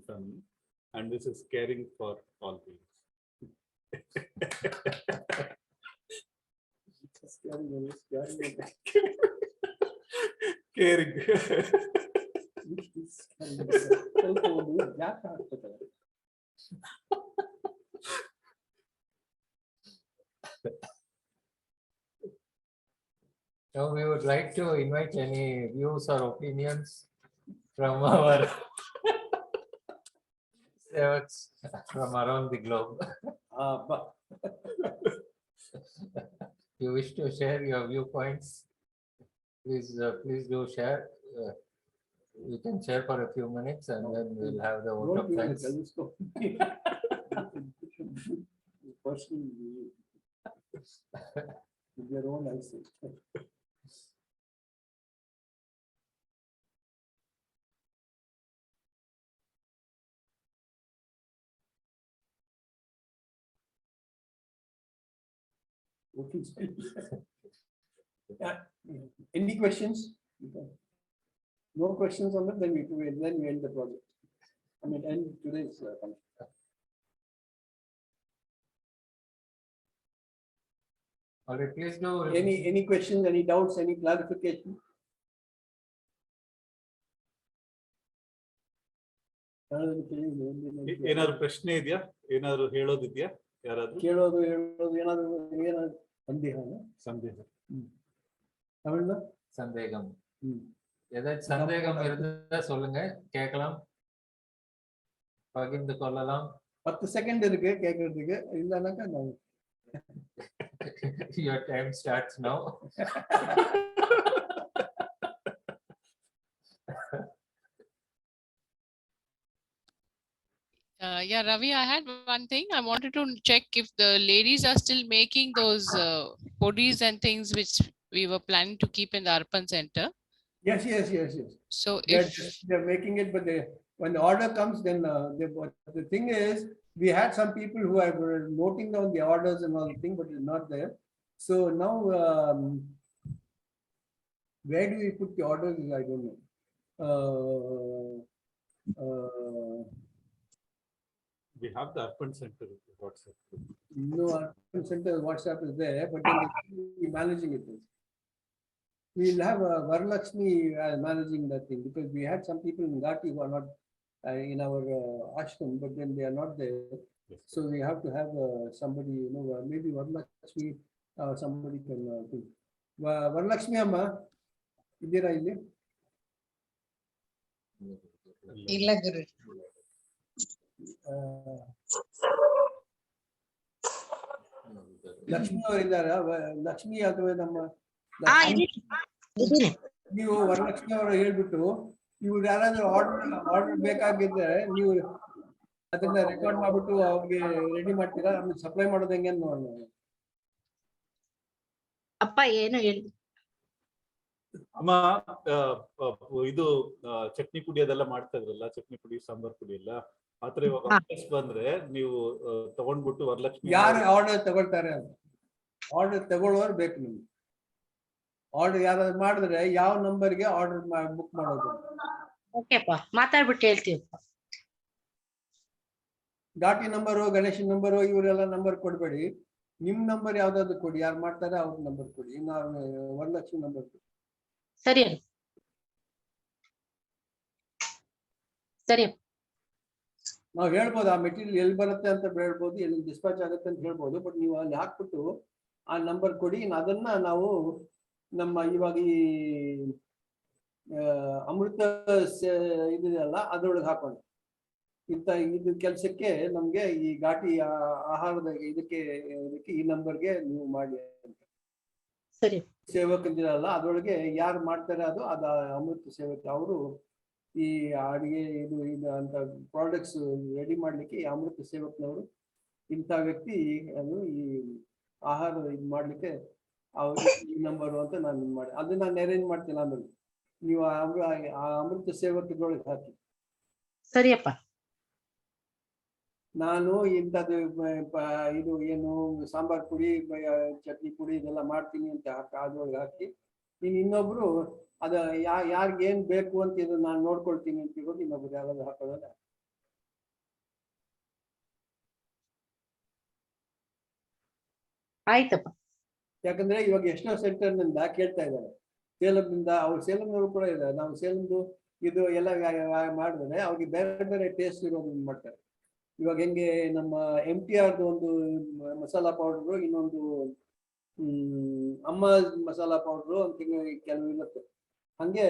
family, and this is caring for all beings. Caring. Now we would like to invite any views or opinions from our Sevaks from around the globe. You wish to share your viewpoints? Please do share. You can share for a few minutes and then we'll have the vote of thanks. Their own eyesight. Okay. Any questions? No questions on that, then we end the project. I mean, end today's function. All right, please do. Any questions, any doubts, any clarification? ಏನಾದ್ರು ಪ್ರಶ್ನೆ ಇದೆಯಾ? ಏನಾದ್ರು ಹೇಳೋದಿದ್ಯಾ? ಯಾರಾದ್ರೂ ಕೇಳೋದು ಏನಾದ್ರು ಸಂದೇಹ தமிழ்ல சந்தேகம். ஏதாச்சும் சந்தேகம் இருந்தா சொல்லுங்க, கேட்கலாம், பகிர்ந்து கொள்ளலாம். 10 செகண்ட் இருக்கு கேட்கறதுக்கு, இல்லனாக்கா நான் your time starts now. Yeah, Ravi, I had one thing. I wanted to check if the ladies are still making those podis and things which we were planning to keep in the Arpan Center. Yes. So they're making it, but when the order comes, then the thing is, we had some people who were noting down the orders and all the thing, but it's not there. So now, where do we put the orders? I don't know. We have the Arpan Center WhatsApp. No, Arpan Center WhatsApp is there, but then we're managing it. We'll have Varalakshmi managing that thing, because we had some people in Ghati who are not in our ashram, but then they are not there. Yes. So we have to have somebody, maybe Varalakshmi, somebody can do. Varalakshmi Amma, idira illi? Illa Guru. Lakshmi ಅವರು ಇದ್ದಾರ? ಲಕ್ಷ್ಮಿ ಅಥವಾ ನಮ್ಮ ನೀವು ವರಲಕ್ಷ್ಮಿ ಅವರು ಹೇಳ್ಬಿಟ್ಟು, ಇವ್ರು ಯಾರಾದ್ರೂ order ಬೇಕಾಗಿದ್ರೆ ನೀವು ಅದನ್ನ ರೆಕಾರ್ಡ್ ಮಾಡ್ಬಿಟ್ಟು ಅವ್ರಿಗೆ ರೆಡಿ ಮಾಡ್ತೀರಾ? ಆಮೇಲೆ ಸಪ್ಲೈ ಮಾಡೋದು ಹೆಂಗೆ ನೋಡೋಣ. ಅಪ್ಪ ಏನು ಹೇಳಿ ಅಮ್ಮ, ಇದು ಚಟ್ನಿ ಪುಡಿ ಅದೆಲ್ಲ ಮಾಡ್ತಾ ಇದ್ರಲ್ಲ, ಚಟ್ನಿ ಪುಡಿ, ಸಾಂಬಾರ್ ಪುಡಿ ಎಲ್ಲ ಆತರ ಇವಾಗ ಬಂದ್ರೆ ನೀವು ತಗೊಂಡ್ಬಿಟ್ಟು ವರಲಕ್ಷ್ಮಿ ಯಾರು ಆರ್ಡರ್ ತಗೊಳ್ತಾರೆ ಅಂತ, ಆರ್ಡರ್ ತಗೊಳ್ಳೋರು ಬೇಕು ನಿಮ್ಗೆ. ಆರ್ಡರ್ ಯಾರಾದ್ರು ಮಾಡಿದ್ರೆ ಯಾವ ನಂಬರ್ಗೆ ಆರ್ಡರ್ ಬುಕ್ ಮಾಡೋದು? ಓಕೆಪ್ಪ, ಮಾತಾಡ್ಬಿಟ್ಟು ಹೇಳ್ತೀವಪ್ಪ. ಘಾಟಿ ನಂಬರು, ಗಣೇಶನ್ ನಂಬರು, ಇವರೆಲ್ಲ ನಂಬರ್ ಕೊಡ್ಬೇಡಿ. ನಿಮ್ ನಂಬರ್ ಯಾವ್ದಾದ್ರು ಕೊಡಿ, ಯಾರು ಮಾಡ್ತಾರೆ ಅವ್ರ ನಂಬರ್ ಕೊಡಿ. ನಾವು ವರಲಕ್ಷ್ಮಿ ನಂಬರ್ ಕೊಡಿ. ಸರಿ ಸರಿ. ನಾವು ಹೇಳ್ಬೋದು ಆ ಮೆಟೀರಿಯಲ್ ಎಲ್ಲಿ ಬರುತ್ತೆ ಅಂತ ಹೇಳ್ಬೋದು, ಎಲ್ಲಿ ಡಿಸ್ಪ್ಯಾಚ್ ಆಗುತ್ತೆ ಅಂತ ಹೇಳ್ಬೋದು. ಬಟ್ ನೀವು ಅಲ್ಲಿ ಹಾಕ್ಬಿಟ್ಟು ಆ ನಂಬರ್ ಕೊಡಿ, ಅದನ್ನ ನಾವು ನಮ್ಮ ಇವಾಗ ಈ ಅಮೃತ ಇದೆಯಲ್ಲ ಅದ್ರೊಳಗೆ ಹಾಕೋಣ. ಇಂಥ ಇದು ಕೆಲಸಕ್ಕೆ ನಮ್ಗೆ ಈ ಘಾಟಿ ಆಹಾರದ ಇದಕ್ಕೆ ಈ ನಂಬರ್ಗೆ ನೀವು ಮಾಡಿ ಅಂತ. ಸರಿ. ಸೇವಕ್ ಅಂದಿರಲ್ಲ ಅದ್ರೊಳಗೆ ಯಾರು ಮಾಡ್ತಾರೆ ಅದು ಅಮೃತ ಸೇವಕ ಅವರು ಈ ಅಡಿಗೆ ಇದು ಅಂತ ಪ್ರಾಡಕ್ಟ್ಸ್ ರೆಡಿ ಮಾಡ್ಲಿಕ್ಕೆ ಈ ಅಮೃತ ಸೇವಕ್ನವರು ಇಂಥ ವ್ಯಕ್ತಿ ಅದು ಈ ಆಹಾರ ಇದು ಮಾಡ್ಲಿಕ್ಕೆ ಅವ್ರು ಈ ನಂಬರು ಅಂತ ನಾನು ಮಾಡಿ ಅದನ್ನ ನಾನು ಅರೇಂಜ್ ಮಾಡ್ತೀನಿ. ಆಮೇಲೆ ನೀವು ಆ ಅಮೃತ ಸೇವಕದೊಳಗೆ ಹಾಕಿ. ಸರಿಯಪ್ಪ. ನಾನು ಇಂಥದ್ದು ಇದು ಏನು ಸಾಂಬಾರ್ ಪುಡಿ ಚಟ್ನಿ ಪುಡಿ ಇದೆಲ್ಲ ಮಾಡ್ತೀನಿ ಅಂತ ಅದ್ರೊಳಗೆ ಹಾಕಿ ಇನ್ನೊಬ್ರು ಅದ ಯಾರಿಗೆ ಏನ್ ಬೇಕು ಅಂತ ಇದು ನಾನು ನೋಡ್ಕೊಳ್ತೀನಿ ಅಂತ ಹೇಳಿ ಇನ್ನೊಬ್ರು ಯಾರಾದ್ರೂ ಹಾಕೋದಲ್ಲ. ಆಯ್ತಪ್ಪ. ಯಾಕಂದ್ರೆ ಇವಾಗ ಎಷ್ಟೋ ಸೆಂಟರ್ ನಿಂದ ಕೇಳ್ತಾ ಇದ್ದಾರೆ, ಸೇಲಂನಿಂದ ಸೇಲಂನವರು ಕೂಡ ಇದ್ದಾರೆ. ನಾವು ಸೇಲಂದು ಇದು ಎಲ್ಲ ಮಾಡಿದ್ರೆ ಅವ್ರಿಗೆ ಬೇರೆ ಬೇರೆ ಟೇಸ್ಟ್ ಇರೋದನ್ನ ಮಾಡ್ತಾರೆ. ಇವಾಗ ಹೆಂಗೆ ನಮ್ಮ MTR ಒಂದು ಮಸಾಲಾ ಪೌಡರು, ಇನ್ನೊಂದು ಅಮ್ಮ ಮಸಾಲಾ ಪೌಡರು ಅಂತ ಕೆಲವು ಇರುತ್ತೆ. ಹಂಗೆ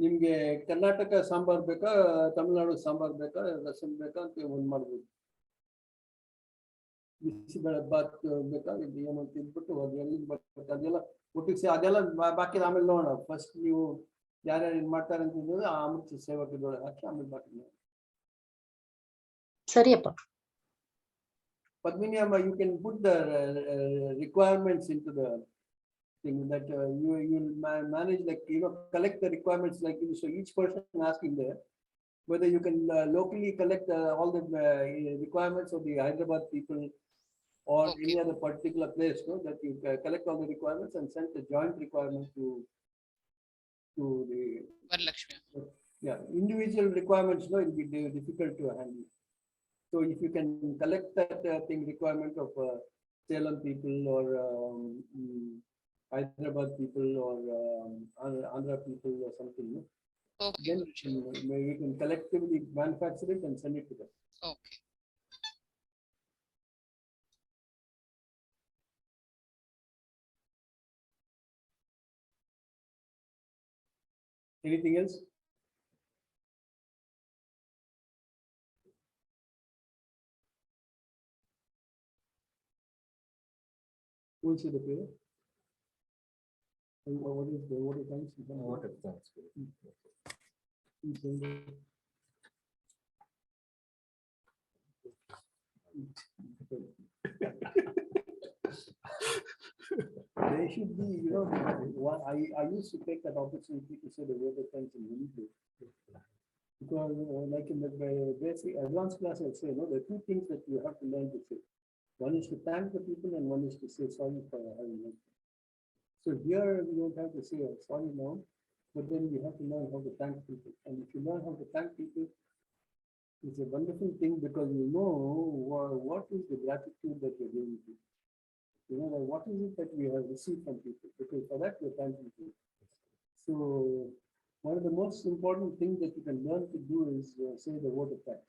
ನಿಮ್ಗೆ ಕರ್ನಾಟಕ ಸಾಂಬಾರ್ ಬೇಕಾ, ತಮಿಳ್ನಾಡು ಸಾಂಬಾರ್ ಬೇಕಾ, ರಸಂ ಬೇಕಾ ಅಂತ ಒಂದು ಮಾಡ್ಬೋದು. ಬಿಸಿಬೇಳೆ ಬಾತ್ ಬೇಕಾ ಏನು ಅಂತ ಇದ್ಬಿಟ್ಟು ಅದು ಎಲ್ಲಿಂದ ಬರ್ತದೆ ಅದೆಲ್ಲ ಒಟ್ಟಿಗೆ ಅದೆಲ್ಲ ಬಾಕಿ ಆಮೇಲೆ ನೋಡೋಣ. ಫಸ್ಟ್ ನೀವು ಯಾರ್ಯಾರು ಇದು ಮಾಡ್ತಾರೆ ಅಂತಂದ್ರೆ ಆ ಅಮೃತ ಸೇವಕದೊಳಗೆ ಹಾಕಿ ಆಮೇಲೆ ಬಾಕಿ ನೋಡಿ. ಸರಿಯಪ್ಪ. Padmini Amma, you can put the requirements into the thing that you will manage, like, collect the requirements like this. So each person asking there whether you can locally collect all the requirements of the Hyderabad people or any other particular place, no? That you collect all the requirements and send the joint requirement to the Varalakshmi. Yeah, individual requirements, no, it will be difficult to handle. So if you can collect that requirement of Salem people or Hyderabad people or Andhra people or something, no? Then we can collectively manufacture it and send it to them. Okay. Anything else? We'll see the prayer. What is the water thanks? Water thanks. They should be, I used to take that opportunity to say the water thanks in Hindi. Because like in the basic advanced class, I say, there are two things that you have to learn to say. One is to thank the people and one is to say sorry for having them. So here we don't have to say sorry now, but then we have to learn how to thank people. And if you learn how to thank people, it's a wonderful thing because you know what is the gratitude that you're giving to. What is it that we have received from people? Because for that we're thanking people. So one of the most important things that you can learn to do is say the word of thanks.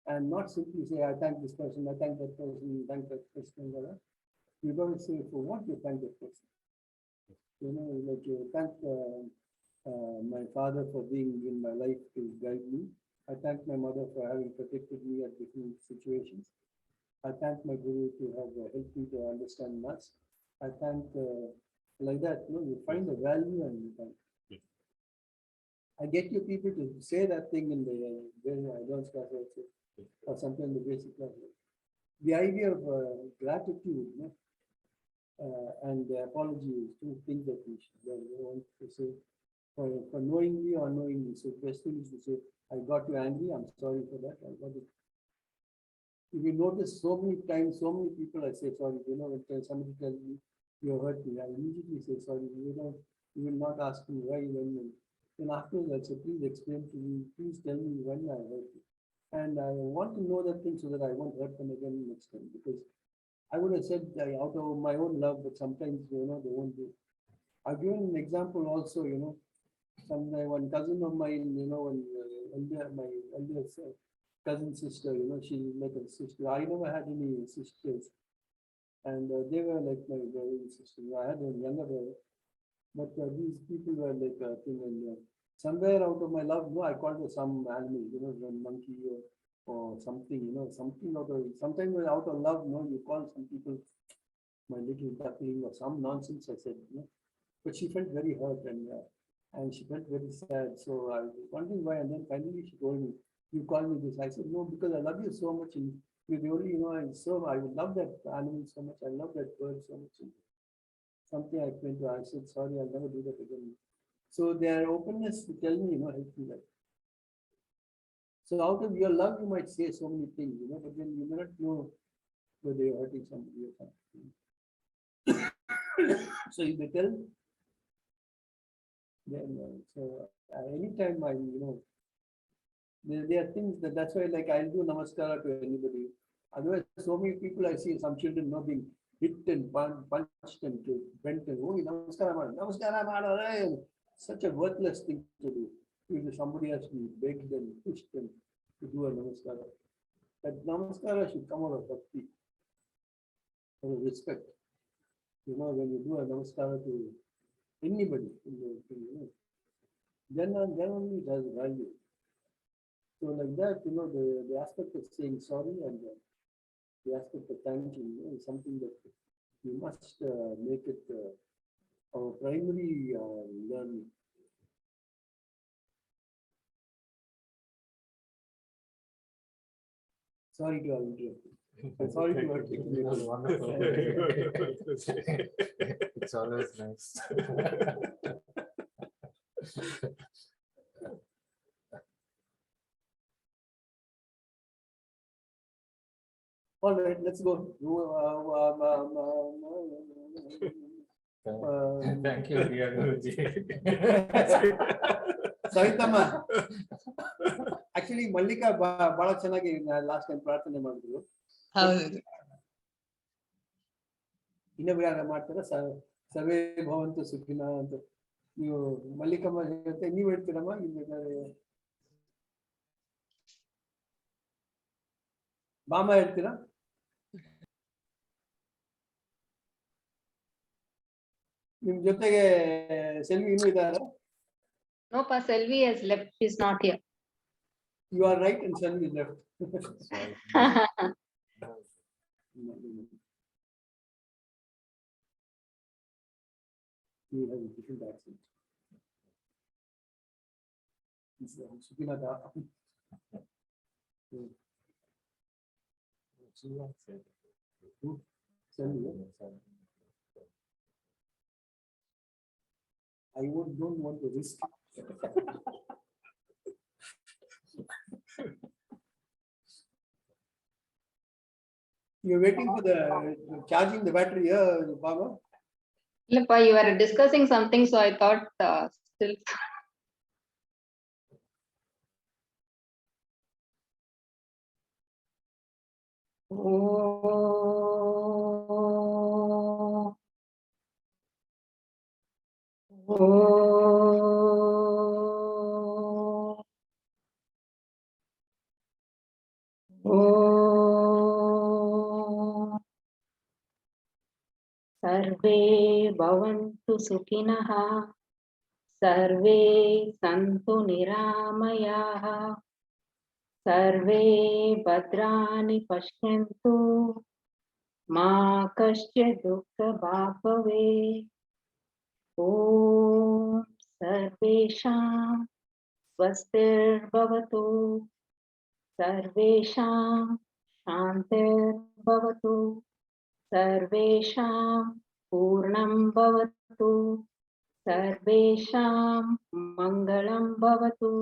And not simply say, I thank this person, I thank that person, thank that person. You're going to say for what you thank that person. Like you thank my father for being in my life to guide me. I thank my mother for having protected me at different situations. I thank my guru to have helped me to understand maths. I thank like that. You find the value and you thank. I get you people to say that thing in the advanced class also, or something in the basic class. The idea of gratitude and the apology is two things that we should want to say for knowingly or unknowingly. So the best thing is to say, I got you angry, I'm sorry for that. I got it. If you notice so many times, so many people I say sorry, when somebody tells me you hurt me, I immediately say sorry. You will not ask me why, when. Then afterwards I say, please explain to me, please tell me when I hurt you. And I want to know that thing so that I won't hurt them again next time. Because I would have said out of my own love, but sometimes, they won't do. I've given an example also, one cousin of mine, my eldest cousin sister, she's like a sister. I never had any sisters. And they were like my brother and sister. I had a younger brother, but these people were like somewhere out of my love, I called it some animal, one monkey or something, something out of, sometimes out of love, you call some people my little duckling or some nonsense, I said, but she felt very hurt and she felt very sad. So I was wondering why, and then finally she told me, you call me this. I said, no, because I love you so much. And you're the only, I would love that animal so much. I love that bird so much. And something I went to, I said, sorry, I'll never do that again. So their openness to tell me, helped me that. So out of your love, you might say so many things, but then you may not know whether you're hurting somebody or something. So you may tell. Then, so anytime I, there are things that's why, like, I'll do namaskara to anybody. Otherwise, so many people I see, some children being hit and punched and bent and namaskara, such a worthless thing to do. If somebody has to be begged and pushed them to do a namaskara. That namaskara should come out of bhakti, out of respect. When you do a namaskara to anybody, then only it has value. So like that, the aspect of saying sorry and the aspect of thanking is something that we must make it our primary learning. Sorry to have interrupted. Sorry to have taken It was wonderful. It's always nice. All right, let's go. Thank you, dear Guruji. Savitama. Actually, Malliga bala chanagi last time ಪ್ರಾರ್ಥನೆ ಮಾಡಿದ್ರು. ಹೌದು. ಇನ್ನೊಬ್ರು ಯಾರು ಮಾಡ್ತಾರ ಸರ್ವೇ ಭವಂತು ಸುಖಿನ ಅಂತ ನೀವು ಮಲ್ಲಿಕಮ್ಮ ಹೇಳ್ತಾ ನೀವು ಹೇಳ್ತೀರಮ್ಮ ಬಾಮ ಹೇಳ್ತೀರಾ? ನಿಮ್ ಜೊತೆಗೆ ಸೆಲ್ವಿ ಇನ್ನೂ ಇದ್ದಾರೆ? No, Pa, Selvi has left. She's not here. You are right, and Selvi left. You have a different accent. Sukinada. I don't want to risk. You're waiting for the charging the battery here, Baba? Look, Pa, you were discussing something, so I thought still. Sarve bhavantu sukhinah, sarve santu niramayaha, sarve bhadrani pashyantu, ma kaschya dukkha bhave. Om sarvesham swastir bhavatu, sarvesham shantir bhavatu, sarvesham purnam bhavatu, sarvesham mangalam bhavatu.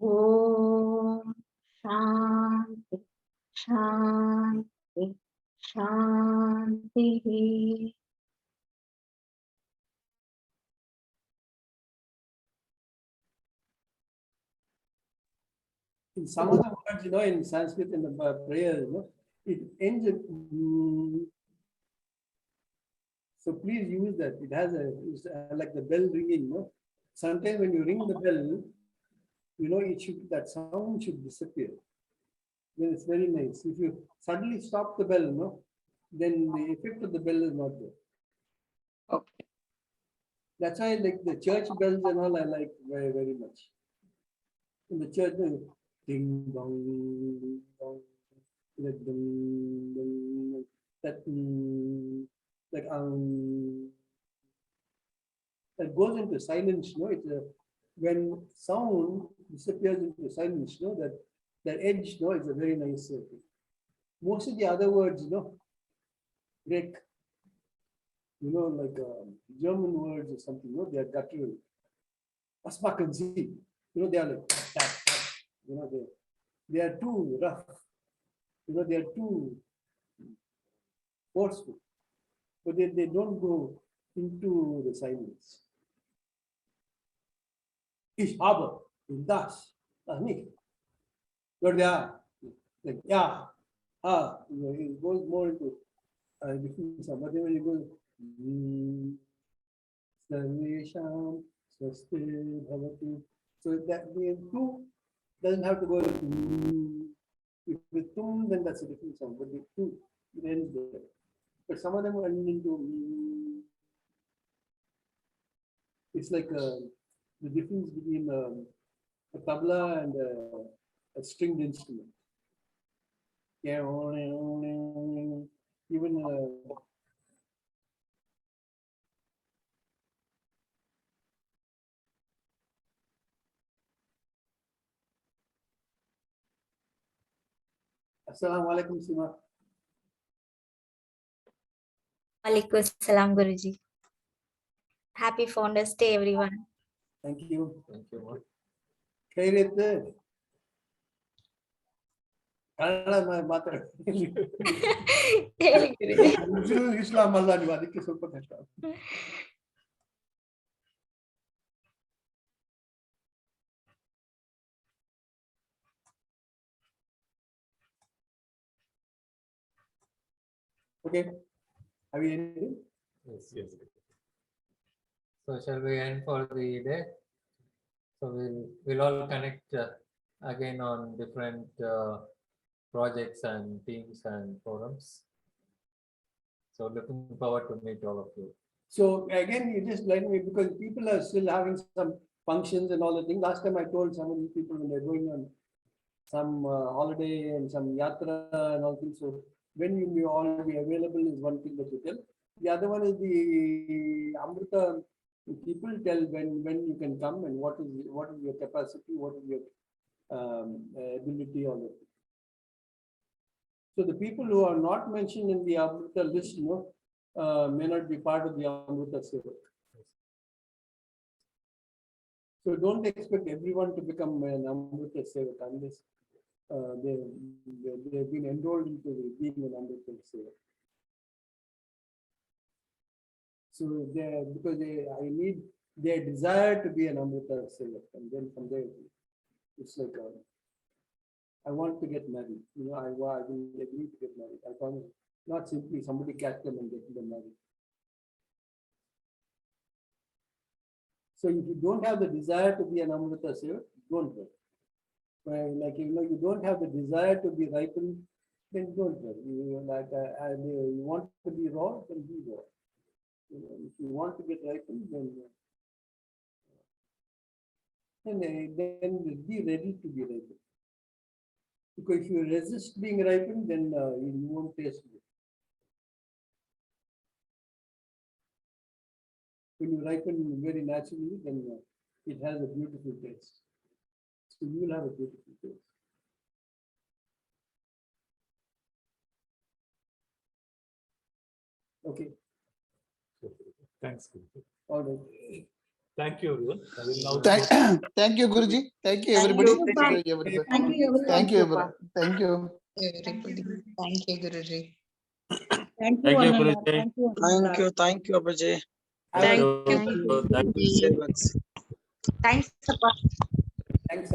Om shanti shanti shanti. In some of the words, in Sanskrit, in the prayer, it ends with so please use that. It has it's like the bell ringing. Sometimes when you ring the bell, it should, that sound should disappear. Then it's very nice. If you suddenly stop the bell, then the effect of the bell is not there. Okay. That's why like the church bells and all I like very, very much. In the church, ding dong, ding dong, like ding, ding, that like that goes into silence. No, it's a, when sound disappears into silence. No, that edge. No, is a very nice thing. Most of the other words, break. Like German words or something. They are guttural. Asmakanzi. They are like that. They are too rough. They are too forceful. But they don't go into the silence. Ich habe das nicht. But they are like it goes more into different sound. But then when you go Sarvesham Swasti Bhavati, so that the two doesn't have to go if with tum, then that's a different sound. But the two it ends there. But some of them are ending into it's like the difference between a tabla and a stringed instrument. Even Assalamu alaikum, Sima. Alaikum Salam Guruji. Happy Founders Day, everyone. Thank you. Thank you. Kairit. Islam Allah ni adike ಸ್ವಲ್ಪ ಕಷ್ಟ. Okay. Have you anything? Yes. So shall we end for the day? So we'll all connect again on different projects and teams and forums. So looking forward to meet all of you. So again, you just let me, because people are still having some functions and all the things. Last time I told some of these people when they're going on some holiday and some yatra and all things. So when you will all be available is one thing that you tell. The other one is the Amruta people tell when you can come and what is your capacity, what is your ability, all that. So the people who are not mentioned in the Amruta list, may not be part of the Amruta Sevak. So don't expect everyone to become an Amruta Sevak unless they've been enrolled into being an Amruta Sevak. So because I need their desire to be an Amruta Sevak, and then from there it's like I want to get married. I will agree to get married. I promise. Not simply somebody catch them and get them married. So if you don't have the desire to be an Amrita Sevak, don't worry. Like you don't have the desire to be ripened, then don't worry. You want to be raw, then be raw. If you want to get ripened, then be ready to be ripened. Because if you resist being ripened, then you won't taste it. When you ripen very naturally, then it has a beautiful taste. So you will have a beautiful taste. Okay. Thanks. All right. Thank you, everyone. I will now Thank you, Guruji. Thank you, everybody. Thank you, everybody. Thank you, everybody. Thank you. Everybody. Thank you, Guruji. Thank Thank you, Ananda. Guruji. Thank you, Abaji. Thank you. Thank you. Thanks, Appa. Thanks.